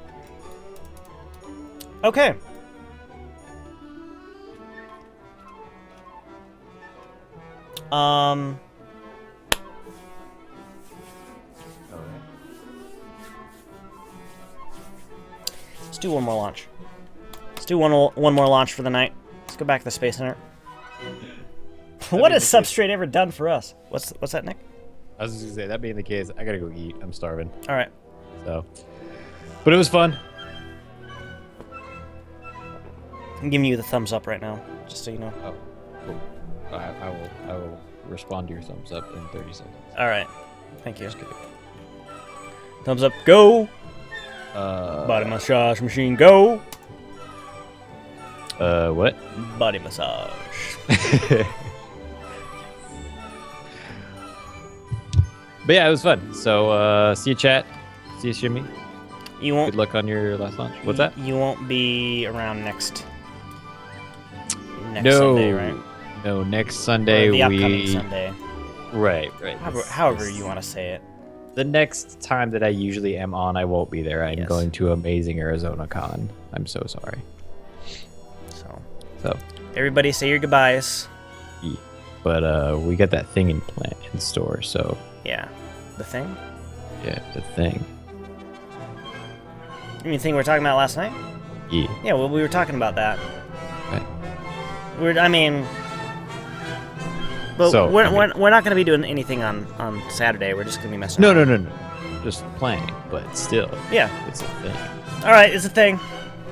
Okay. Let's do one more launch. Let's do one more launch for the night. Let's go back to the Space Center. What has substrate ever done for us? What's that, Nick? I was just gonna say, that being the case, I gotta go eat. I'm starving. All right. So, but it was fun. I'm giving you the thumbs up right now, just so you know. Oh, cool. I will respond to your thumbs up in 30 seconds. All right. Thank you. Thumbs up, go. Body massage machine, go. What? Body massage. But yeah, it was fun. So, see you, chat. See you, Shimmy. You won't. Good luck on your last launch. What's that? You won't be around next Sunday, right? No, next Sunday Or the upcoming Sunday. Right. However you want to say it. The next time that I usually am on, I won't be there. I'm Yes. going to Amazing Arizona Con. I'm so sorry. So. Everybody say your goodbyes. Yeah. But we got that thing in store. So. Yeah. The thing? Yeah, the thing. You mean the thing we were talking about last night? Yeah. Yeah, well, we were talking about that. Okay. I mean, but So, we're, I mean- we're not going to be doing anything on Saturday. We're just going to be messing No, around. no, no, no. Just planning, but still, Yeah. it's a thing. All right, it's a thing.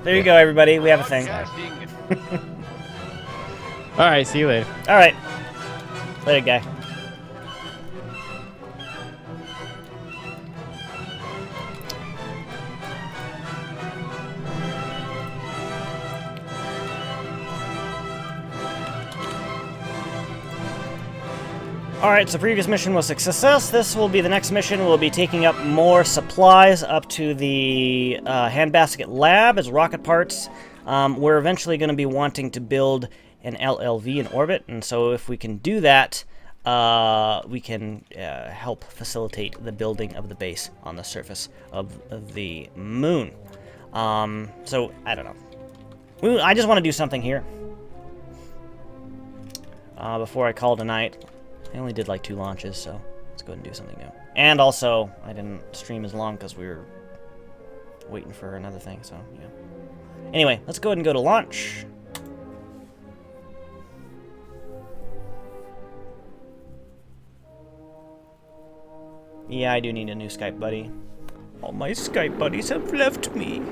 There you go, everybody. We have a thing. Broadcasting. All right, see you later. All right. Later, guy. Alright, so previous mission was a success. This will be the next mission. We'll be taking up more supplies up to the handbasket lab as rocket parts. We're eventually going to be wanting to build an LLV in orbit, and so if we can do that, we can help facilitate the building of the base on the surface of the moon. So, I don't know. I just want to do something here before I call it a night. I only did like 2 launches, so let's go ahead and do something new. And also, I didn't stream as long because we were waiting for another thing, so yeah. Anyway, let's go ahead and go to launch. Yeah, I do need a new Skype buddy. All my Skype buddies have left me.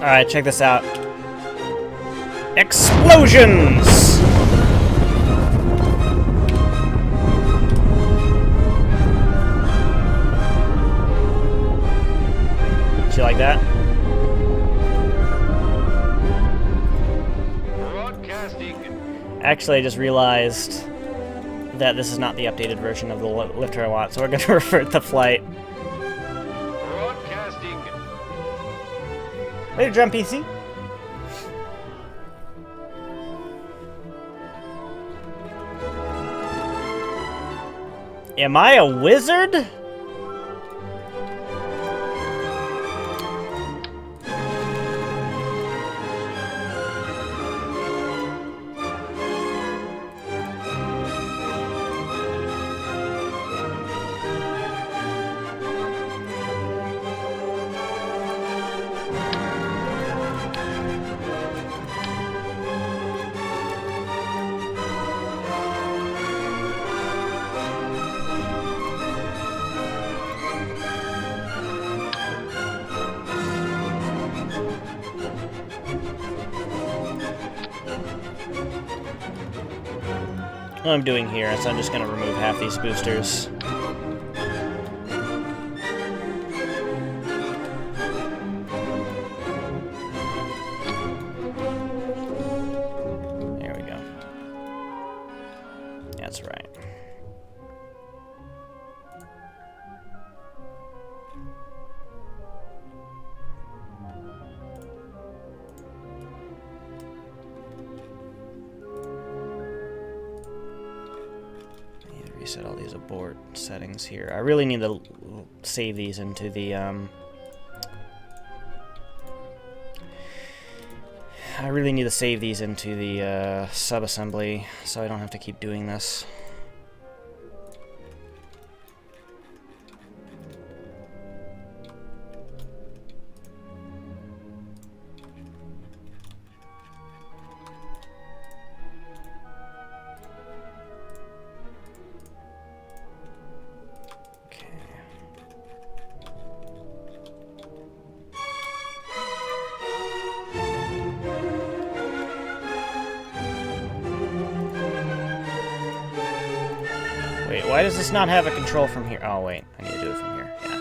Alright, check this out. Explosions! Did you like that? Broadcasting. Actually, I just realized that this is not the updated version of the lifter I want, so we're going to revert the flight. Broadcasting. Later, Drum PC. Am I a wizard? What I'm doing here is I'm just going to remove half these boosters. There we go. That's right. Reset all these abort settings here. I really need to save these into the sub-assembly so I don't have to keep doing this. Wait, why does this not have a control from here? Oh, wait. I need to do it from here. Yeah.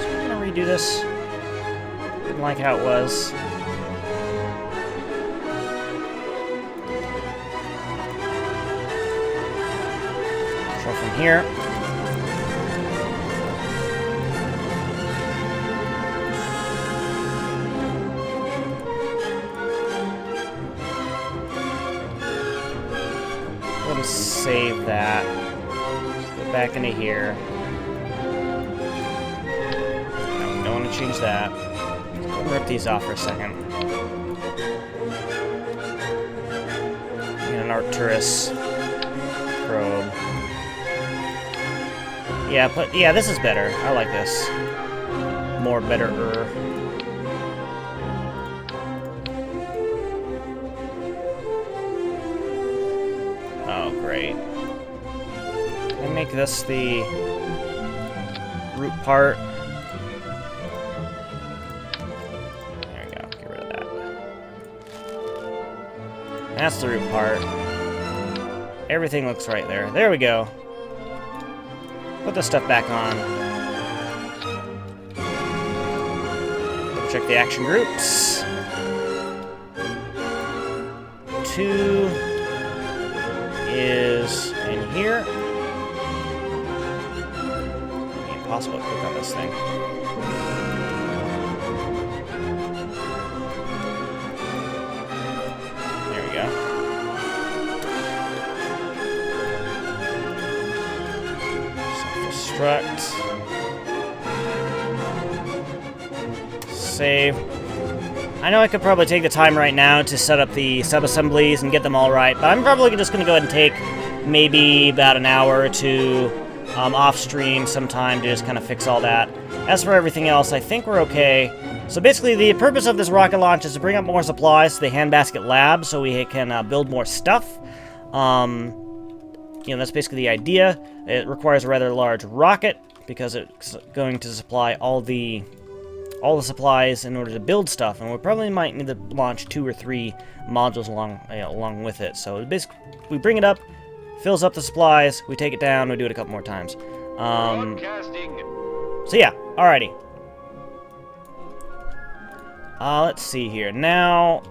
So I'm gonna redo this. Didn't like how it was. Control from here. Let me save that. Go back into here. No, we don't want to change that. Rip these off for a second. And an Arcturus probe. Yeah, this is better. I like this. More better-er. Oh, great. Can I make this the root part? There we go. Get rid of that. That's the root part. Everything looks right there. There we go. Put this stuff back on. Check the action groups. 2 is in here. Impossible to click on this thing. There we go. Self-destruct. Save. I know I could probably take the time right now to set up the sub-assemblies and get them all right, but I'm probably just going to go ahead and take maybe about an hour or two off-stream sometime to just kind of fix all that. As for everything else, I think we're okay. So basically, the purpose of this rocket launch is to bring up more supplies to the Handbasket Lab so we can build more stuff. You know, that's basically the idea. It requires a rather large rocket because it's going to supply all the supplies in order to build stuff, and we probably might need to launch 2 or 3 modules along with it. So basically, we bring it up, fills up the supplies, we take it down, we do it a couple more times. So yeah, alrighty. Let's see here. Now,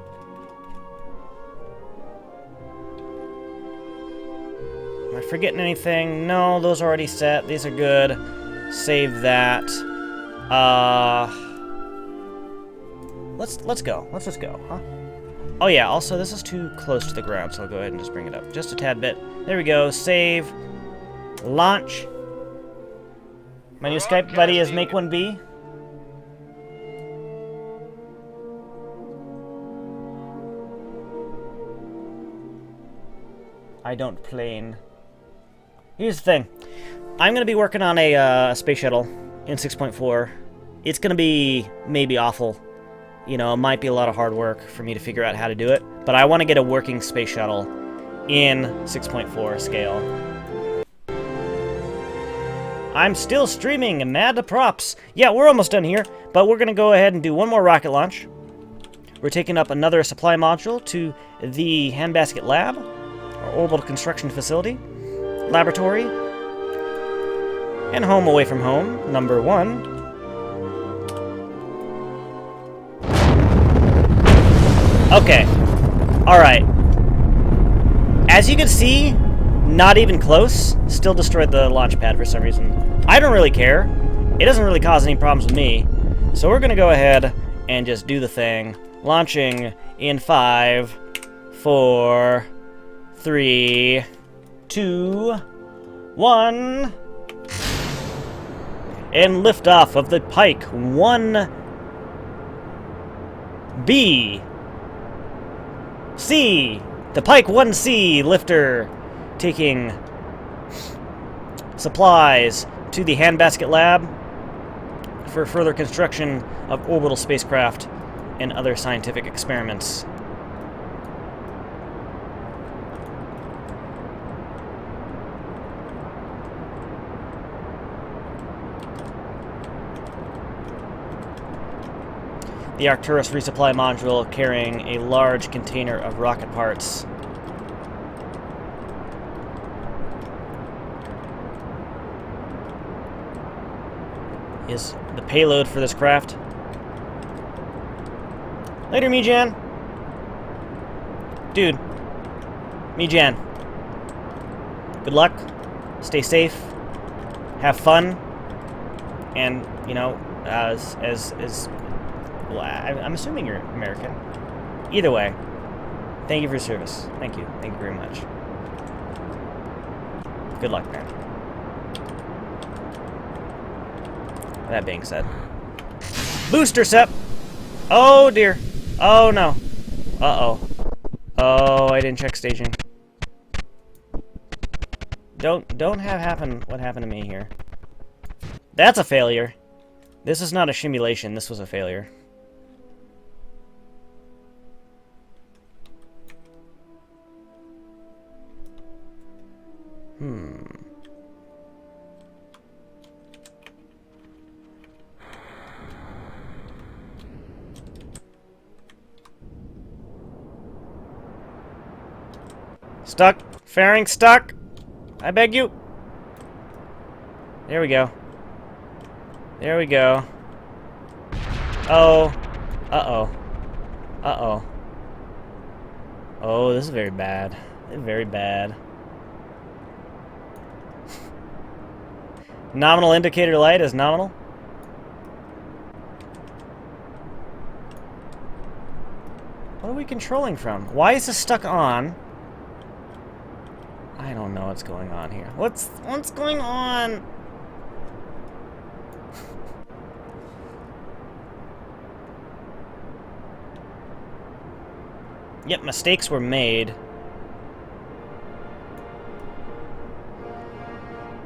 am I forgetting anything? No, those are already set. These are good. Save that. Let's go. Let's just go, huh? Oh yeah, also this is too close to the ground, so I'll go ahead and just bring it up just a tad bit. There we go. Save. Launch. My new Skype buddy is Make1B. I don't plane. Here's the thing. I'm going to be working on a space shuttle in 6.4. It's going to be maybe awful. You know, it might be a lot of hard work for me to figure out how to do it, but I want to get a working space shuttle in 6.4 scale. I'm still streaming, mad to props. Yeah, we're almost done here, but we're going to go ahead and do one more rocket launch. We're taking up another supply module to the Handbasket Lab, our orbital construction facility, laboratory, and home away from home, number 1. Okay. Alright. As you can see, not even close. Still destroyed the launch pad for some reason. I don't really care. It doesn't really cause any problems with me. So we're going to go ahead and just do the thing. Launching in 5, 4, 3, 2, 1. And liftoff of the Pike 1B. C, the Pike 1C lifter, taking supplies to the Handbasket Lab for further construction of orbital spacecraft and other scientific experiments. The Arcturus resupply module carrying a large container of rocket parts. Is the payload for this craft. Later, Mijan. Dude. Mijan. Good luck. stay safe, have fun, and, you know, well, I'm assuming you're American. Either way, thank you for your service. Thank you. Thank you very much. Good luck, man. That being said. Booster sep! Oh, dear. Oh, no. Uh-oh. Oh, I didn't check staging. Don't have happen what happened to me here. That's a failure. This is not a simulation. This was a failure. Stuck. Fairing stuck. I beg you. There we go. There we go. Oh. Uh-oh. Uh-oh. Oh, this is very bad. Very bad. Nominal indicator light is nominal. What are we controlling from? Why is this stuck on? I don't know what's going on here. What's going on? Yep, mistakes were made.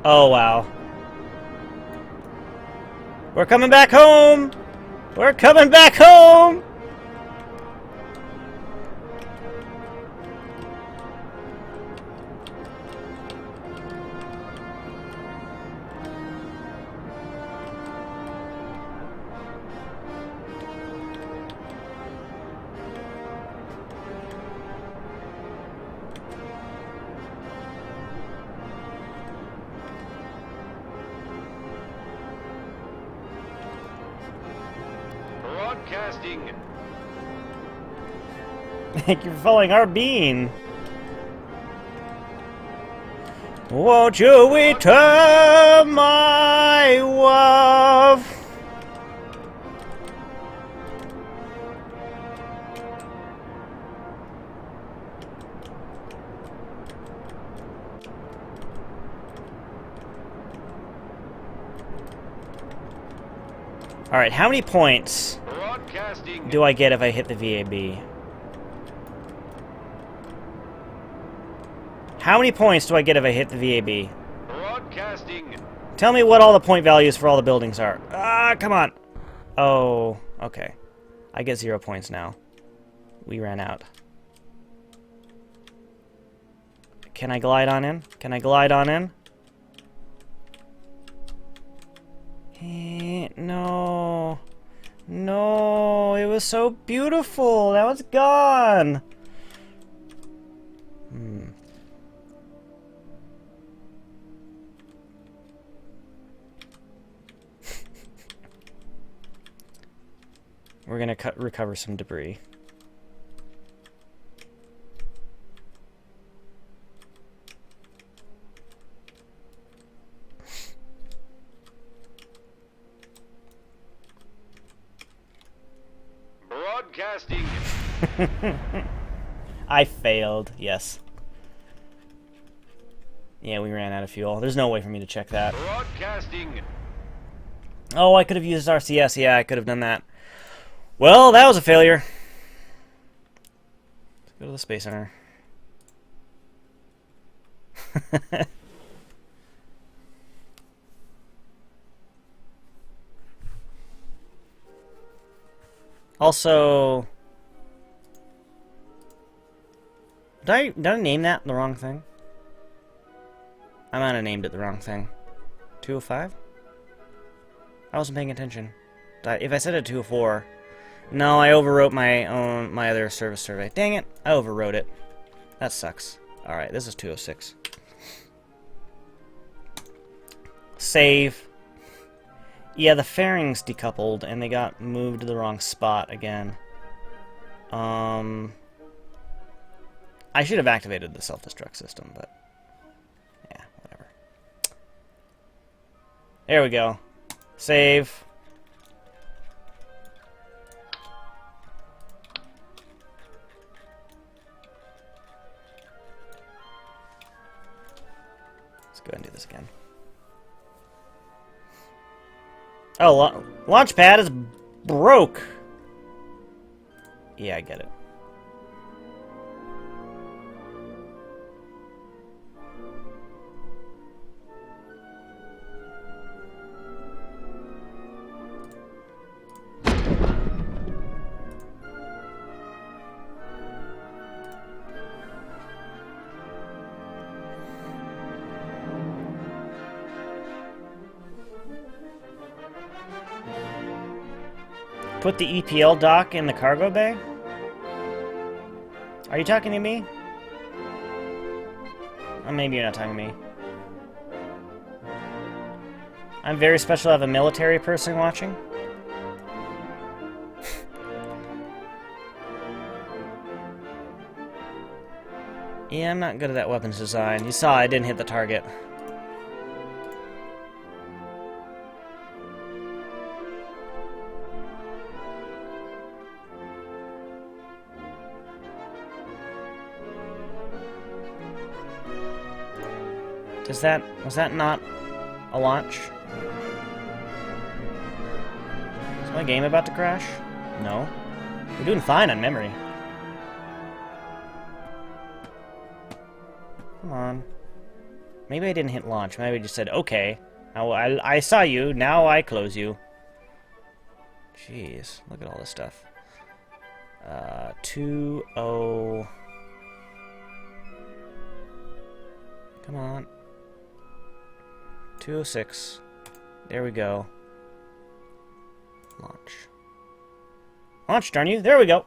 Oh, wow. We're coming back home! We're coming back home! Broadcasting. Thank you for following our bean. Won't you return my love? Alright, how many points Broadcasting. do I get if I hit the VAB? How many points do I get if I hit the VAB? Broadcasting. Tell me what all the point values for all the buildings are. Ah, come on. Oh, okay. I get 0 points now. We ran out. Can I glide on in? Can I glide on in? No. No, it was so beautiful. Now it's gone. We're gonna recover some debris. Broadcasting. I failed, yes. Yeah, we ran out of fuel. There's no way for me to check that. Broadcasting. Oh, I could have used RCS. Yeah, I could have done that. Well, that was a failure. Let's go to the Space Center. Also, did I name that the wrong thing? I might have named it the wrong thing. 205? I wasn't paying attention. If I said it 204, no, I overwrote my other service survey. Dang it, I overwrote it. That sucks. All right, this is 206. Save. Yeah, the fairings decoupled, and they got moved to the wrong spot again. I should have activated the self-destruct system, but yeah, whatever. There we go. Save. Let's go ahead and do this again. Oh, launchpad is broke. Yeah, I get it. Put the EPL dock in the cargo bay? Are you talking to me? Or maybe you're not talking to me. I'm very special to have a military person watching. Yeah, I'm not good at that weapons design. You saw I didn't hit the target. Was that not a launch? Is my game about to crash? No. We're doing fine on memory. Come on. Maybe I didn't hit launch. Maybe I just said, okay. Now I saw you, now I close you. Jeez, look at all this stuff. 2-0. Come on. 206. There we go. Launch. Launch, darn you. There we go.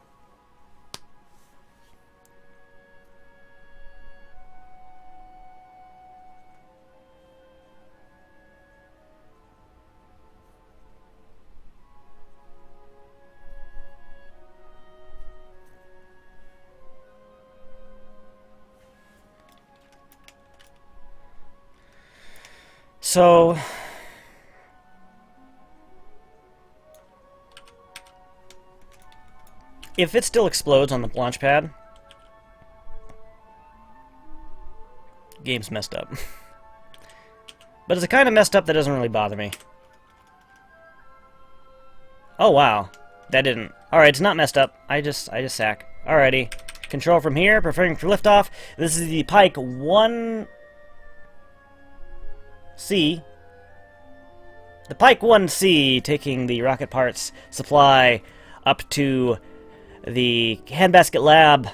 So, if it still explodes on the launch pad, game's messed up. But it's the kind of messed up that doesn't really bother me. Oh wow, that didn't. Alright, it's not messed up. I just sack. Alrighty. Control from here, preparing for liftoff. This is the Pike 1C. The Pike 1C taking the rocket parts supply up to the Handbasket Lab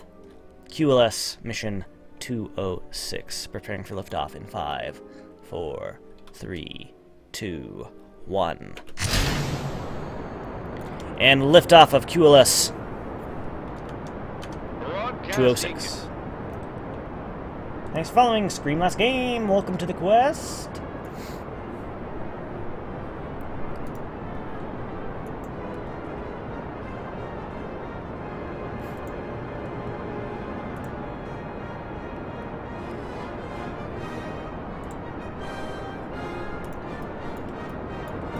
QLS mission 206. Preparing for liftoff in 5, 4, 3, 2, 1. And liftoff of QLS 206. Thanks for following. Scream Last Game. Welcome to the quest.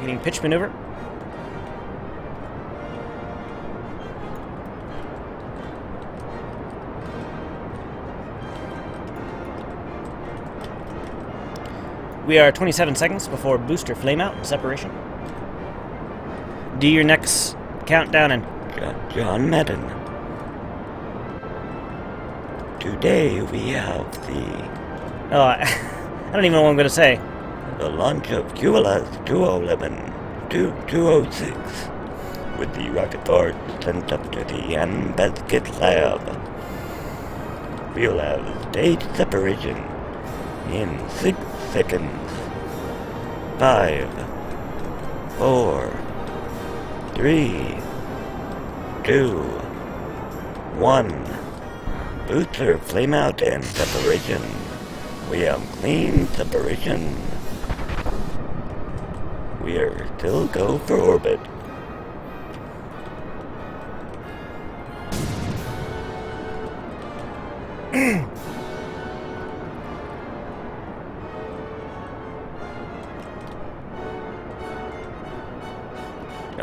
Getting pitch maneuver. We are 27 seconds before booster flameout and separation. Do your next countdown and John Madden. Today we have the... Oh, I don't even know what I'm going to say. The launch of QLS 211 to 206 with the rocket parts sent up to the Handbasket Lab. We'll have stage separation in 6 seconds. 5, 4, 3, 2, 1. Booster flameout and separation. We have clean separation. We are still go for orbit.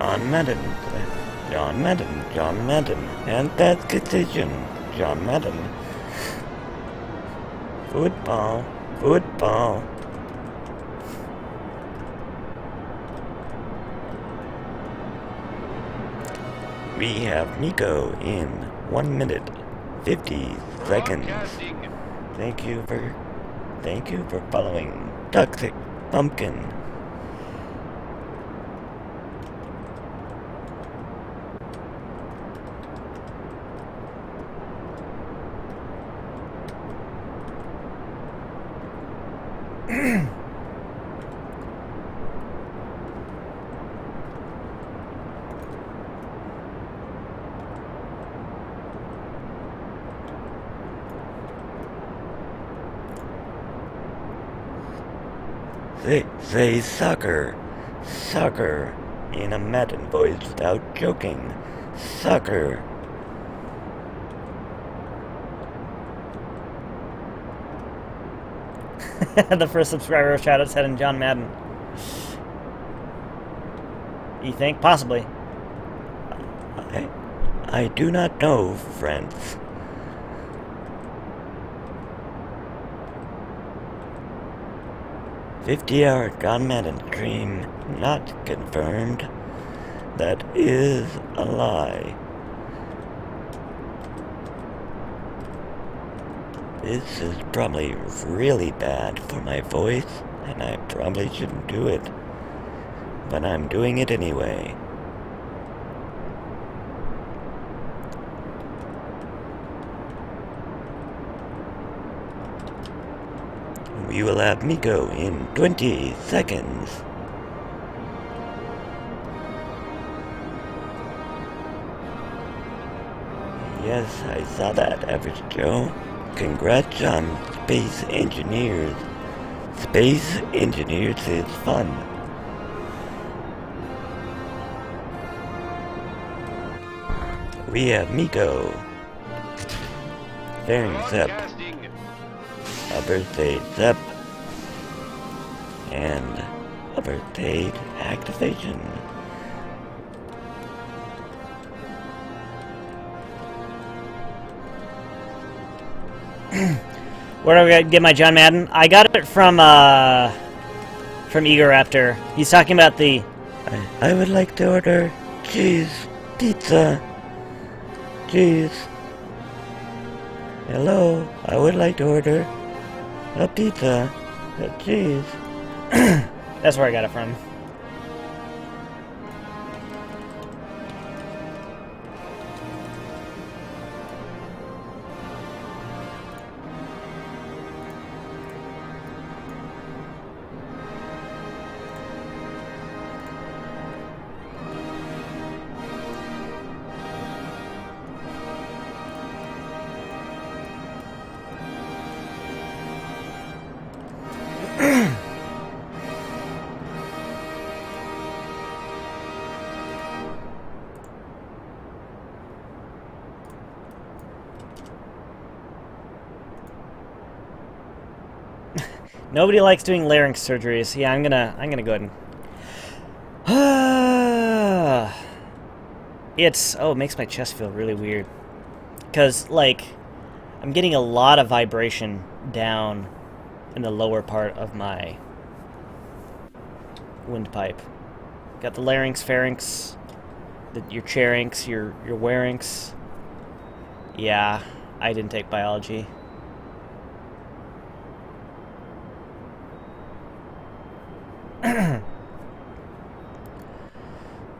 John Madden. John Madden. John Madden. And that decision. John Madden. Football. Football. We have Nico in 1 minute 50 seconds. Broadcasting. Thank you for following Toxic Pumpkin. Say sucker. Sucker. In a Madden voice without joking. Sucker. The first subscriber shout out said in John Madden. You think? Possibly. I do not know, friends. $50 John Madden stream not confirmed. That is a lie. This is probably really bad for my voice, and I probably shouldn't do it. But I'm doing it anyway. We will have Miko in 20 seconds. Yes, I saw that, Average Joe. Congrats on Space Engineers. Space Engineers is fun. We have Miko. Faring Zep. Broadcasting. A birthday Zep. And a birthday activation. Where do I get my John Madden? I got it from Ego Raptor. He's talking about the... I would like to order cheese pizza. Cheese. Hello, I would like to order a pizza. Cheese. That's where I got it from. Nobody likes doing larynx surgeries. Yeah, I'm gonna go ahead and... it makes my chest feel really weird. Cause like I'm getting a lot of vibration down in the lower part of my windpipe. Got the larynx, pharynx, your charinx, your larynx. Yeah, I didn't take biology.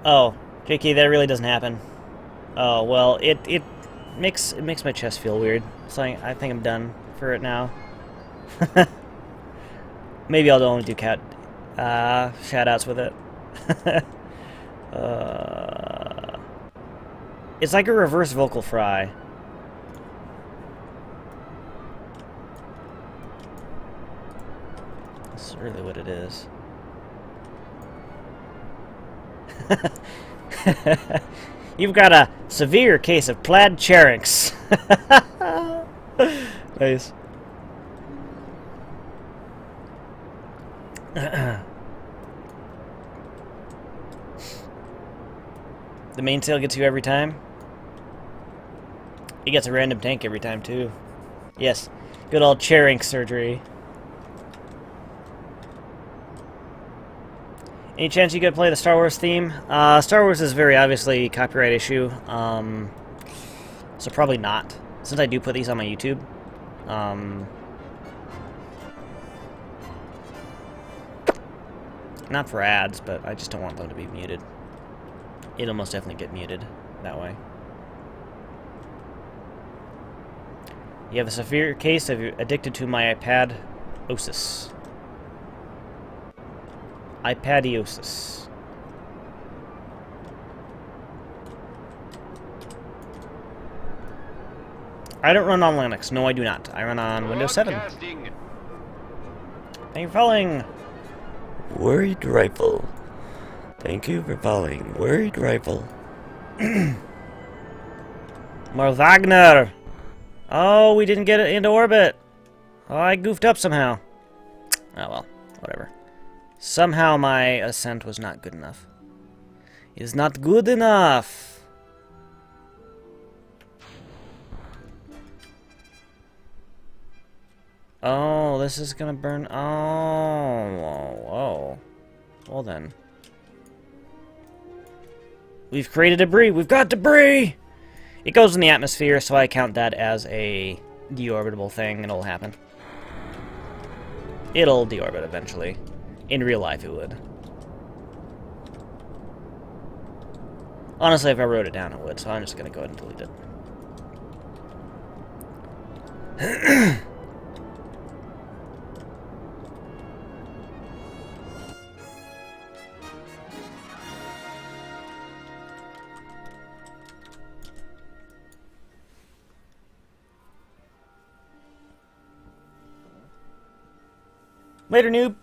Oh, JK, that really doesn't happen. Oh, well, it makes my chest feel weird. So I think I'm done for it now. Maybe I'll only do cat shoutouts with it. It's like a reverse vocal fry. That's really what it is. You've got a severe case of plaid charinx. Nice. The mainsail gets you every time. It gets a random tank every time, too. Yes, good old chair ink surgery. Any chance you could play the Star Wars theme? Star Wars is very obviously a copyright issue, so probably not, since I do put these on my YouTube. Not for ads, but I just don't want them to be muted. It'll most definitely get muted that way. You have a severe case of you're addicted to my iPad-osis. iPadiosis. I don't run on Linux. No, I do not. I run on Windows 7. Broadcasting. Thank you for following. Worried Rifle. Thank you for following Worried Rifle. More Wagner. Oh, we didn't get it into orbit. Oh, I goofed up somehow. Oh well, whatever. Somehow my ascent was not good enough. It is not good enough. Oh, this is gonna burn. Oh, whoa. Well then. We've created debris. We've got debris! It goes in the atmosphere, so I count that as a deorbitable thing. It'll happen. It'll deorbit eventually. In real life, it would. Honestly, if I wrote it down, it would, so I'm just gonna go ahead and delete it. Later, noob.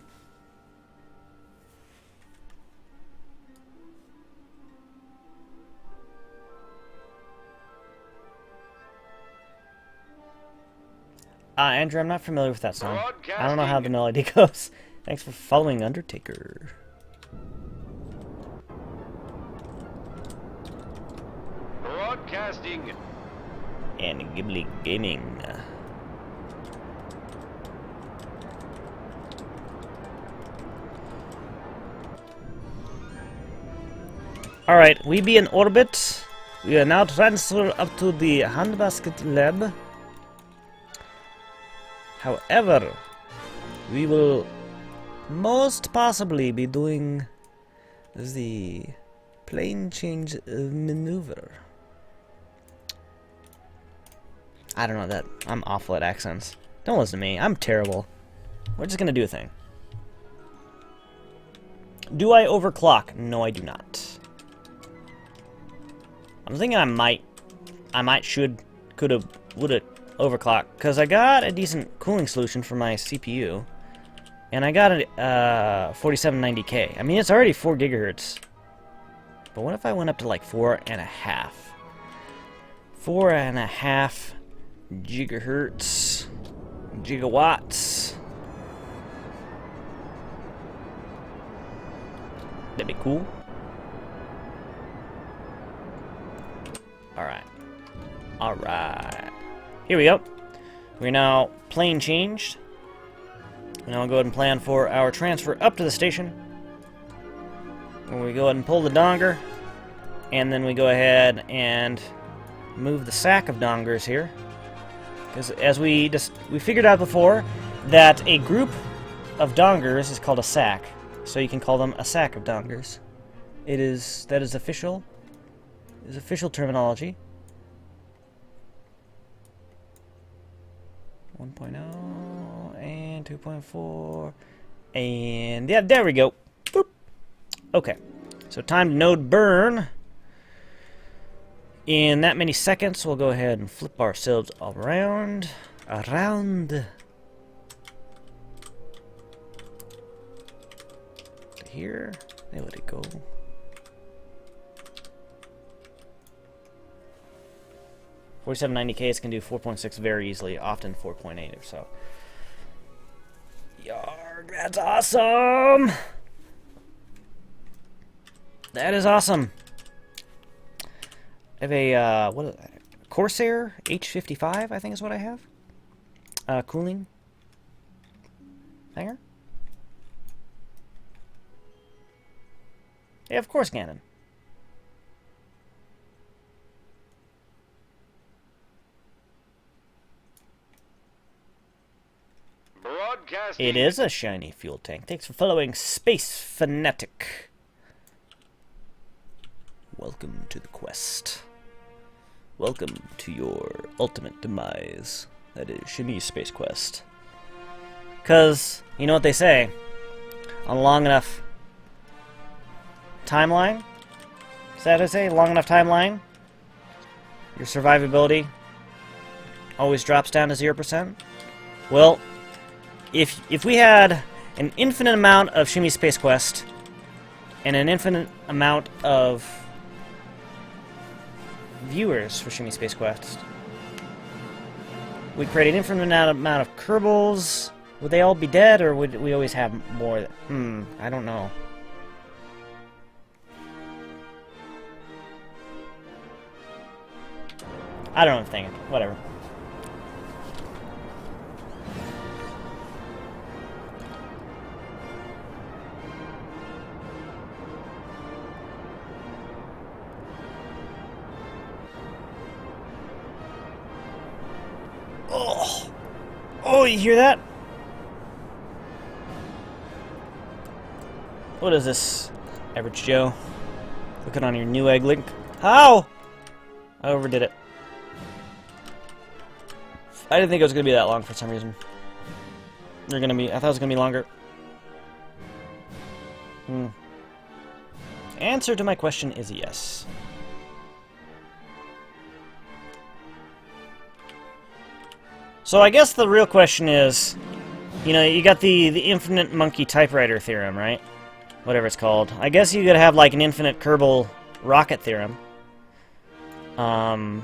Andrew, I'm not familiar with that song. I don't know how the melody goes. Thanks for following Undertaker. Broadcasting. And Ghibli Gaming. Alright, we be in orbit. We are now transferred up to the handbasket lab. However, we will most possibly be doing the plane change maneuver. I don't know that. I'm awful at accents. Don't listen to me. I'm terrible. We're just gonna do a thing. Do I overclock? No, I do not. I'm thinking I might, should, could've, would've overclock, because I got a decent cooling solution for my CPU, and I got a 4790K. I mean, it's already 4 gigahertz, but what if I went up to like 4.5? 4.5 gigahertz, gigawatts. That'd be cool. Alright. Alright. Here we go. We're now plane changed. Now I'll go ahead and plan for our transfer up to the station. When we go ahead and pull the donger. And then we go ahead and move the sack of dongers here. Because as we figured out before that a group of dongers is called a sack. So you can call them a sack of dongers. That is official. Is official terminology. 1.0 and 2.4 and yeah, there we go. Boop. Okay, so time to node burn. In that many seconds, we'll go ahead and flip ourselves around. Here, there let it go. 4790Ks can do 4.6 very easily, often 4.8 or so. Yarg, that's awesome! That is awesome! I have a, what is that? Corsair H55, I think is what I have. Cooling hanger. Yeah, of course, Ganon. Broadcasting. It is a shiny fuel tank. Thanks for following Space Fanatic. Welcome to the quest. Welcome to your ultimate demise. That is Shimmy Space Quest. Because, you know what they say, on a long enough timeline? Is that what I say? Long enough timeline? Your survivability always drops down to 0%? Well, if we had an infinite amount of Shimmy Space Quest and an infinite amount of viewers for Shimmy Space Quest, we'd create an infinite amount of Kerbals. Would they all be dead, or would we always have more? I don't know. I don't know what I'm thinking. Whatever. Oh! Oh, you hear that? What is this, Average Joe? Looking on your new egg link. How? I overdid it. I didn't think it was gonna be that long for some reason. I thought it was gonna be longer. Answer to my question is yes. So I guess the real question is, you know, you got the infinite monkey typewriter theorem, right? Whatever it's called. I guess you could have like an infinite Kerbal rocket theorem. The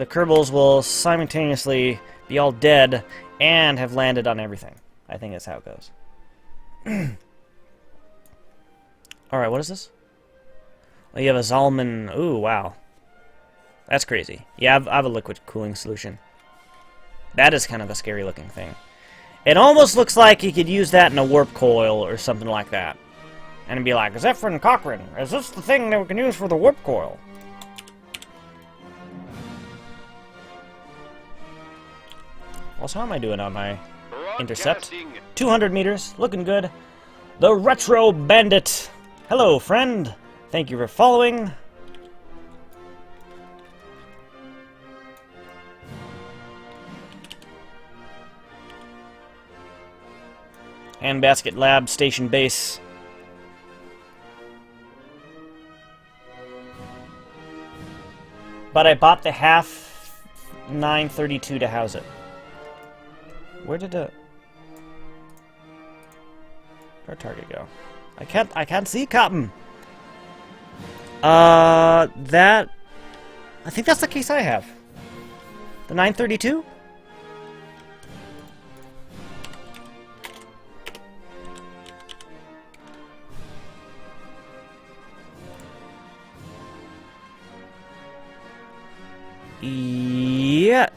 Kerbals will simultaneously be all dead and have landed on everything. I think that's how it goes. Alright, what is this? Oh, you have a Zalman. Ooh, wow. That's crazy. Yeah, I have a liquid cooling solution. That is kind of a scary looking thing. It almost looks like you could use that in a warp coil or something like that. And be like, Zephyrin Cochrane, is this the thing that we can use for the warp coil? Also, how am I doing on my intercept? 200 meters, looking good. The Retro Bandit. Hello, friend. Thank you for following. Handbasket Lab Station Base. But I bought the half 932 to house it. Where did our target go? I can't see Cotton. I think that's the case I have. The 932?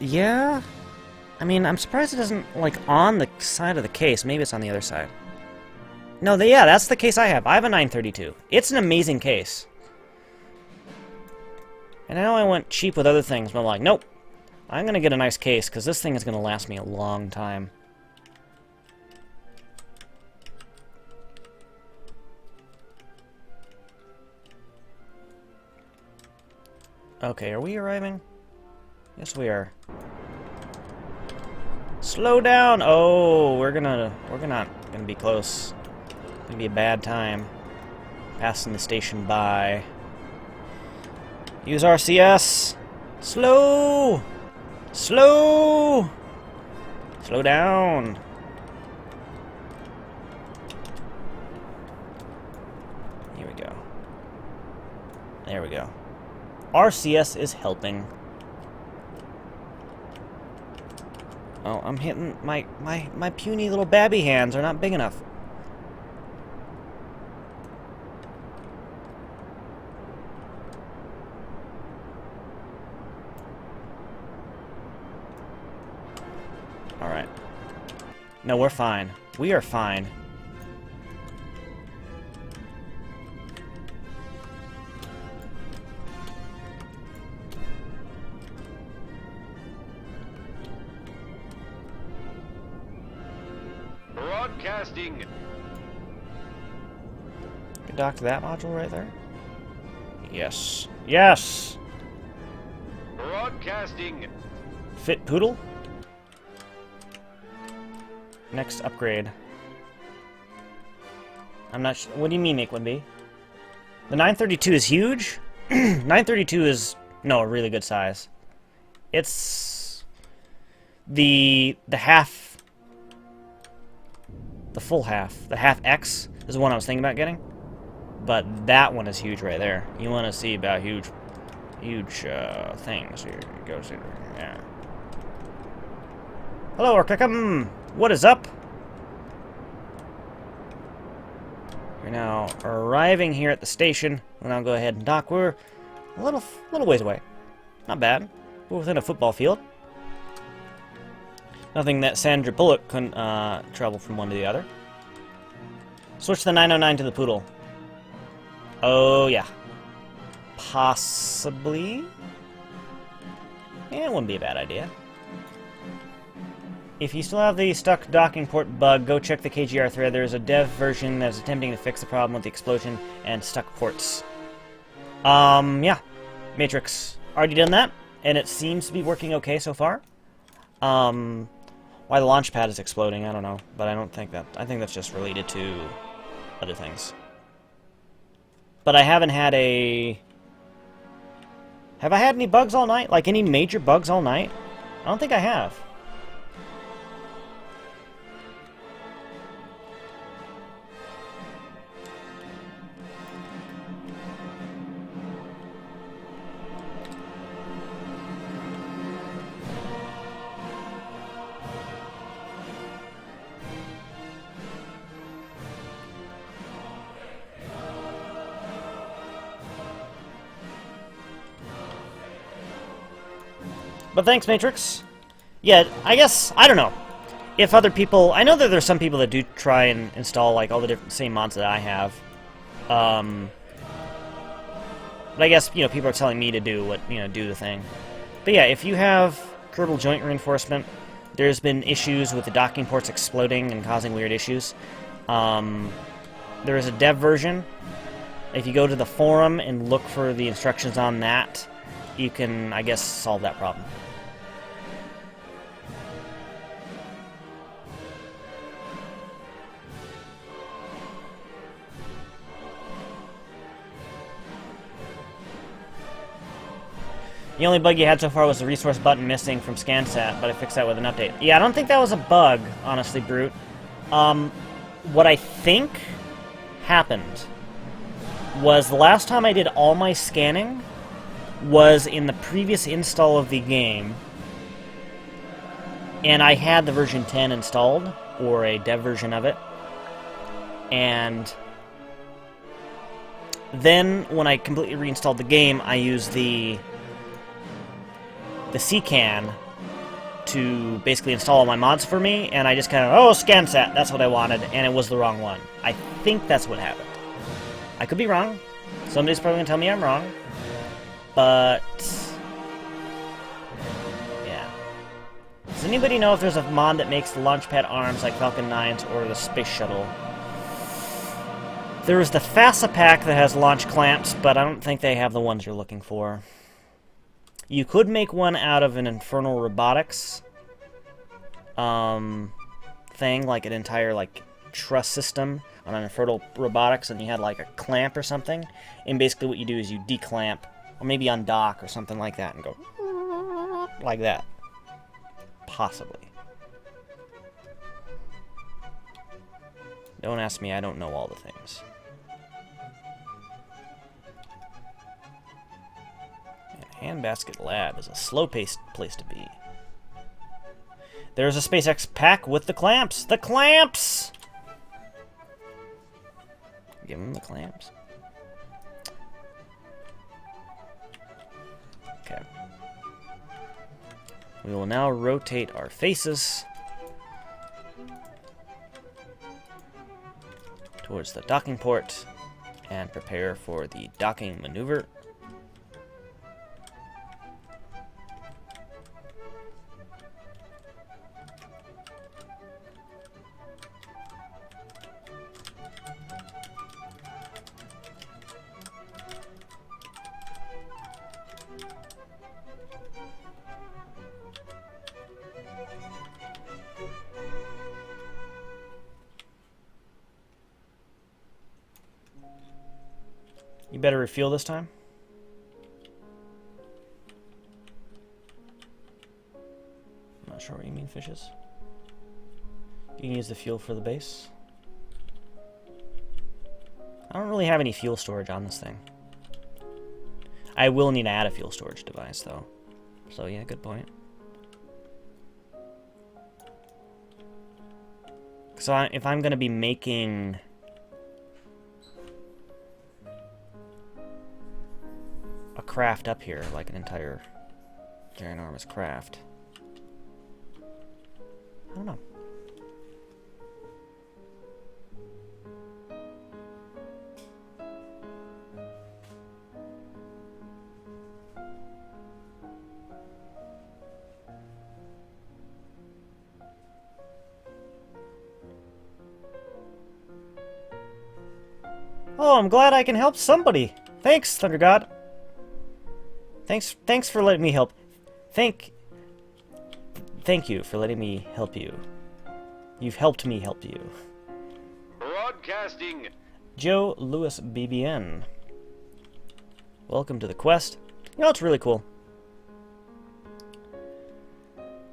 Yeah. I mean, I'm surprised it doesn't, like, on the side of the case. Maybe it's on the other side. No, yeah, that's the case I have. I have a 932. It's an amazing case. And I know I went cheap with other things, but I'm like, nope. I'm gonna get a nice case, because this thing is gonna last me a long time. Okay, are we arriving? Yes, we are. Slow down! Oh, we're not gonna be close. It's gonna be a bad time. Passing the station by. Use RCS! Slow! Slow! Slow down! Here we go. There we go. RCS is helping. Oh, I'm hitting my puny little babby hands are not big enough. No, we're fine. We are fine. Broadcasting. Can dock to that module right there? Yes. Yes! Broadcasting. Fit Poodle? Next upgrade. I'm not sure. What do you mean, Make One B? The 932 is huge? 932 is, no, a really good size. It's the half, the full half. The half X is the one I was thinking about getting. But that one is huge right there. You want to see about huge things. Here it goes in. Yeah. Hello, Orclicum. What is up? We're now arriving here at the station. We'll now go ahead and dock. We're a little ways away. Not bad. We're within a football field. Nothing that Sandra Bullock couldn't travel from one to the other. Switch the 909 to the Poodle. Oh, yeah. Possibly. Yeah, it wouldn't be a bad idea. If you still have the stuck docking port bug, go check the KGR thread. There is a dev version that is attempting to fix the problem with the explosion and stuck ports. Yeah. Matrix. Already done that, and it seems to be working okay so far. Why the launch pad is exploding, I don't know. But I don't think that... I think that's just related to other things. But I haven't had a... Have I had any bugs all night? Like, any major bugs all night? I don't think I have. But thanks, Matrix. Yeah, I guess, I don't know. If other people... I know that there's some people that do try and install, like, all the different same mods that I have. But I guess, you know, people are telling me to do what, you know, do the thing. But yeah, if you have Kerbal joint reinforcement, there's been issues with the docking ports exploding and causing weird issues. There is a dev version. If you go to the forum and look for the instructions on that, you can, I guess, solve that problem. The only bug you had so far was the resource button missing from ScanSat, but I fixed that with an update. Yeah, I don't think that was a bug, honestly, Brute. What I think happened was the last time I did all my scanning was in the previous install of the game, and I had the version 10 installed, or a dev version of it, and then when I completely reinstalled the game, I used the CCAN to basically install all my mods for me, and I just kind of, oh, ScanSat, that's what I wanted, and it was the wrong one. I think that's what happened. I could be wrong. Somebody's probably going to tell me I'm wrong. But yeah. Does anybody know if there's a mod that makes the launchpad arms like Falcon 9s or the Space Shuttle? There is the FASA pack that has launch clamps, but I don't think they have the ones you're looking for. You could make one out of an Infernal Robotics thing, like an entire like truss system on an Infernal Robotics, and you had like a clamp or something. And basically what you do is you declamp, or maybe undock or something like that, and go like that. Possibly. Don't ask me, I don't know all the things. Handbasket Lab is a slow-paced place to be. There's a SpaceX pack with the clamps. The clamps! Give them the clamps. Okay. We will now rotate our faces towards the docking port and prepare for the docking maneuver. You better refuel this time. I'm not sure what you mean, fishes. You can use the fuel for the base. I don't really have any fuel storage on this thing. I will need to add a fuel storage device, though. So, yeah, good point. So, if I'm going to be making a craft up here, like an entire ginormous craft, I don't know. Oh, I'm glad I can help somebody. Thanks, Thunder God. Thanks for letting me help. Thank you for letting me help you. You've helped me help you. Broadcasting. Joe Lewis BBN. Welcome to the quest. You know, it's really cool.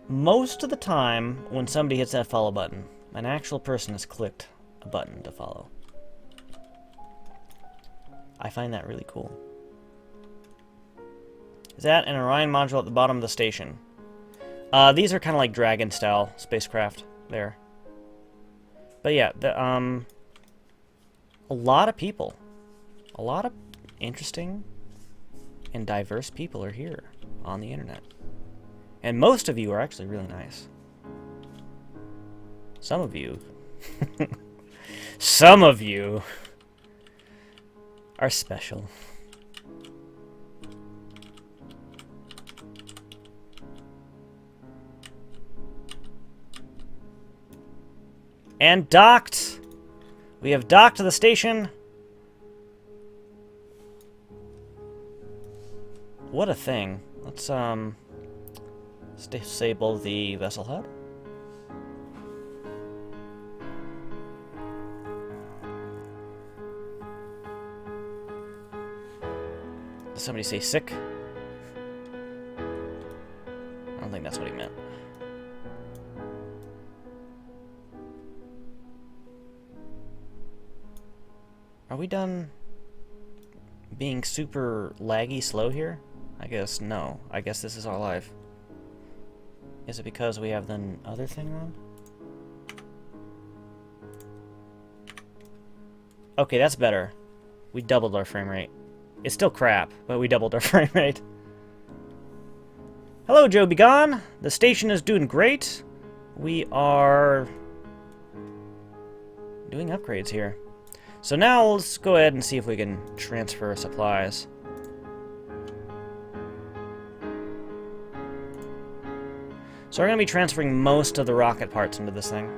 Most of the time, when somebody hits that follow button, an actual person has clicked a button to follow. I find that really cool. Is that an Orion module at the bottom of the station? These are kind of like Dragon-style spacecraft there. But yeah, a lot of people, a lot of interesting and diverse people are here on the internet. And most of you are actually really nice. Some of you, some of you are special. And docked! We have docked to the station. What a thing. Let's disable the vessel HUD. Did somebody say sick? I don't think that's what he meant. Are we done being super laggy slow here? I guess no. I guess this is our life. Is it because we have the other thing on? Okay, that's better. We doubled our frame rate. It's still crap, but we doubled our frame rate. Hello, Joe Begone. The station is doing great. We are doing upgrades here. So now let's go ahead and see if we can transfer supplies. So we're going to be transferring most of the rocket parts into this thing.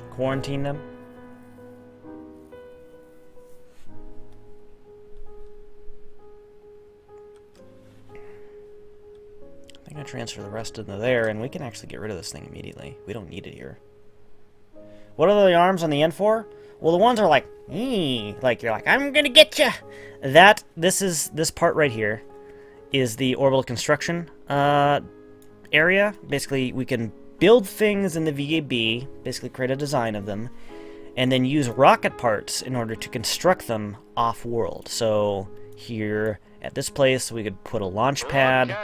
Quarantine them. I'm going to transfer the rest into there, and we can actually get rid of this thing immediately. We don't need it here. What are the arms on the end for? Well, the ones are like, like you're like, I'm gonna get you. This part right here is the orbital construction area. Basically, we can build things in the VAB, basically create a design of them, and then use rocket parts in order to construct them off-world. So here at this place, we could put a launch pad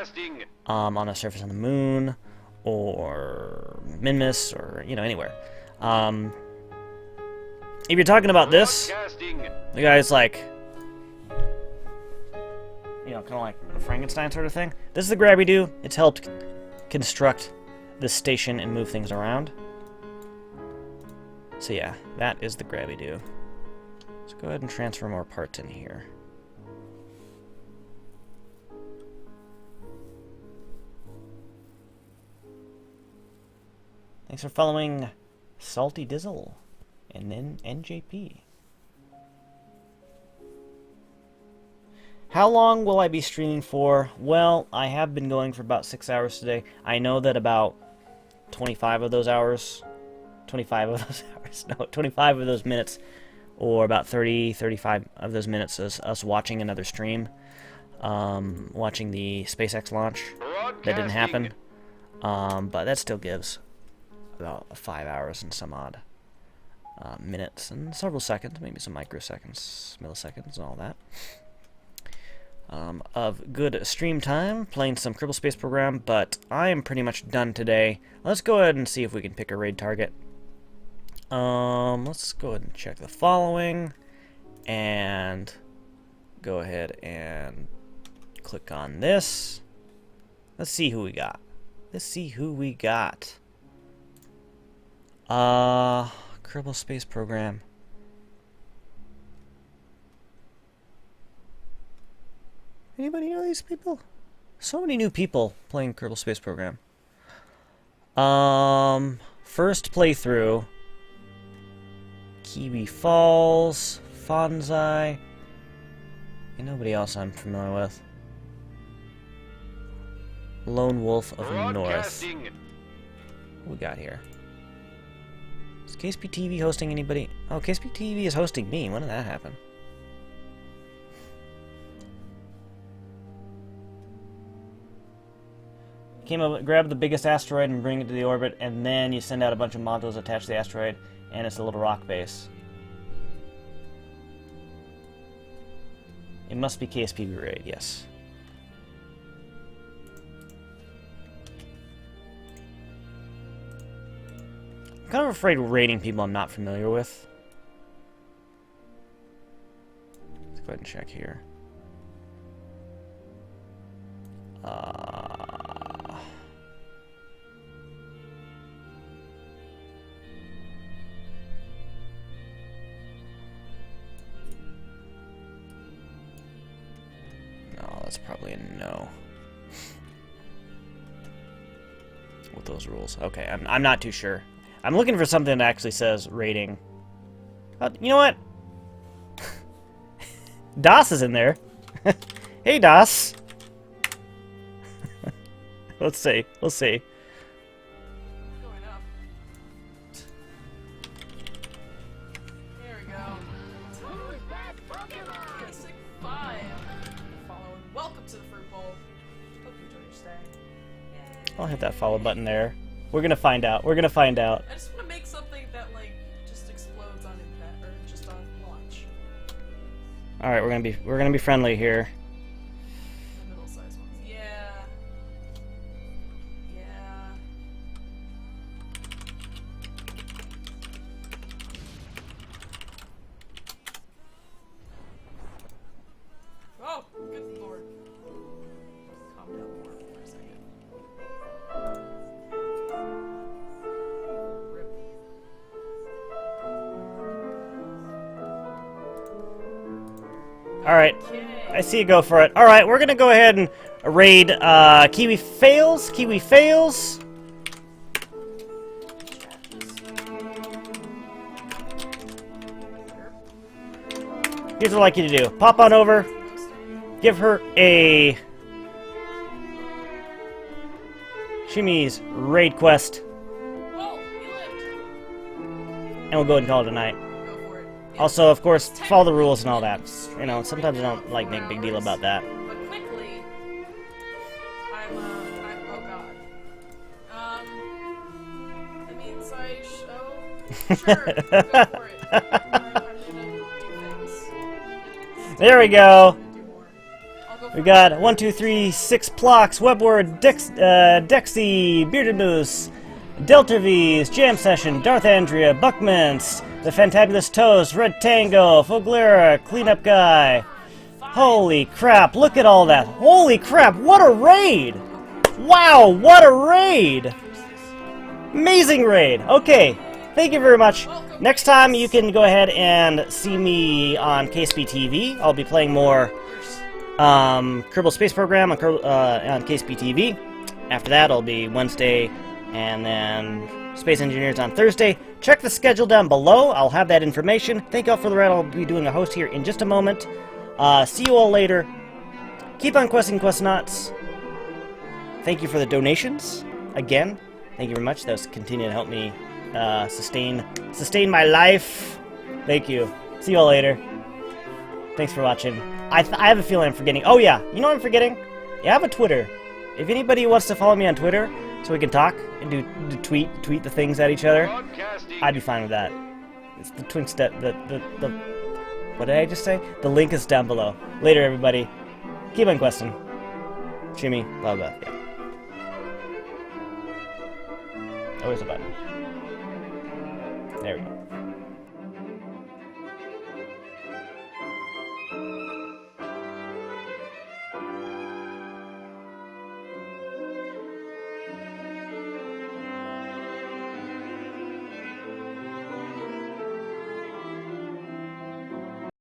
on a surface on the moon, or Minmus, or anywhere. If you're talking about this, the guy's like, you know, kind of like a Frankenstein sort of thing. This is the grabby-doo. It's helped construct this station and move things around. So yeah, that is the grabby-doo. Let's go ahead and transfer more parts in here. Thanks for following Salty Dizzle and then NJP. How long will I be streaming for? Well, I have been going for about 6 hours today. I know that about 25 of those minutes, or about 35 of those minutes is us watching another stream, watching the SpaceX launch. That didn't happen, but that still gives about 5 hours and some odd minutes and several seconds, maybe some microseconds, milliseconds, and all that. Of good stream time, playing some Kerbal Space Program, but I am pretty much done today. Let's go ahead and see if we can pick a raid target. Let's go ahead and check the following, and go ahead and click on this. Let's see who we got. Kerbal Space Program. Anybody know these people? So many new people playing Kerbal Space Program. First playthrough. Kiwi Falls, Fonzai, and nobody else I'm familiar with. Lone Wolf of the North. What we got here? Is KSPTV hosting anybody? Oh, KSPTV is hosting me. When did that happen? Came up, grab the biggest asteroid and bring it to the orbit, and then you send out a bunch of modules attached to the asteroid, and it's a little rock base. It must be KSPTV raid, yes. I'm kind of afraid raiding people I'm not familiar with. Let's go ahead and check here. That's probably a no. With those rules. Okay, I'm not too sure. I'm looking for something that actually says rating. You know what? DOS is in there. Hey, DOS. Let's see. We'll see. Going up. There we go. Basic 5. Following. Welcome to the Fruit Bowl. Hope you enjoy your stay. Yay. I'll hit that follow button there. We're gonna find out. We're gonna find out. I just want to make something that like just explodes on impact or just on launch. All right, we're gonna be friendly here. The middle-sized ones. Yeah. Yeah. Oh, good lord. Calm down more for a second. Rip. All right, Okay. I see you go for it. All right, we're gonna go ahead and raid Kiwi Fails. Kiwi Fails. Here's what I'd like you to do. Pop on over. Give her a Shimmy's raid quest, Oh, he lived. and we'll go ahead and call it a night. Go for it. Yeah. Also, of course, follow the rules and all that. You know, sometimes I don't like make a big deal about that. But quickly, oh god. That means I sure, go for it. I'm gonna do things. There we go. Do more. I'll go We for got it. 1, 2, 3, 6 Plocks, Webward, Dexy, Bearded Moose, Delta V's, Jam Session, Darth Andrea, Buckmints, The Fantabulous Toast, Red Tango, Foglera, Cleanup Guy, Holy crap, look at all that. Holy crap, what a raid! Wow, what a raid! Amazing raid! Okay, thank you very much. Next time you can go ahead and see me on KSPTV. I'll be playing more Kerbal Space Program on KSPTV. After that, it'll be Wednesday, and then Space Engineers on Thursday. Check the schedule down below. I'll have that information. Thank you all for the ride. I'll be doing a host here in just a moment. See you all later. Keep on questing, Questnauts. Thank you for the donations. Again, thank you very much. Those continue to help me sustain my life. Thank you. See you all later. Thanks for watching. I have a feeling I'm forgetting. Oh yeah, you know what I'm forgetting? Yeah, I have a Twitter. If anybody wants to follow me on Twitter so we can talk and do tweet the things at each other, I'd be fine with that. It's the twink step. The what did I just say? The link is down below. Later, everybody. Keep on questing. Shimmy, blah blah. Yeah. Oh, where's the button? There we go.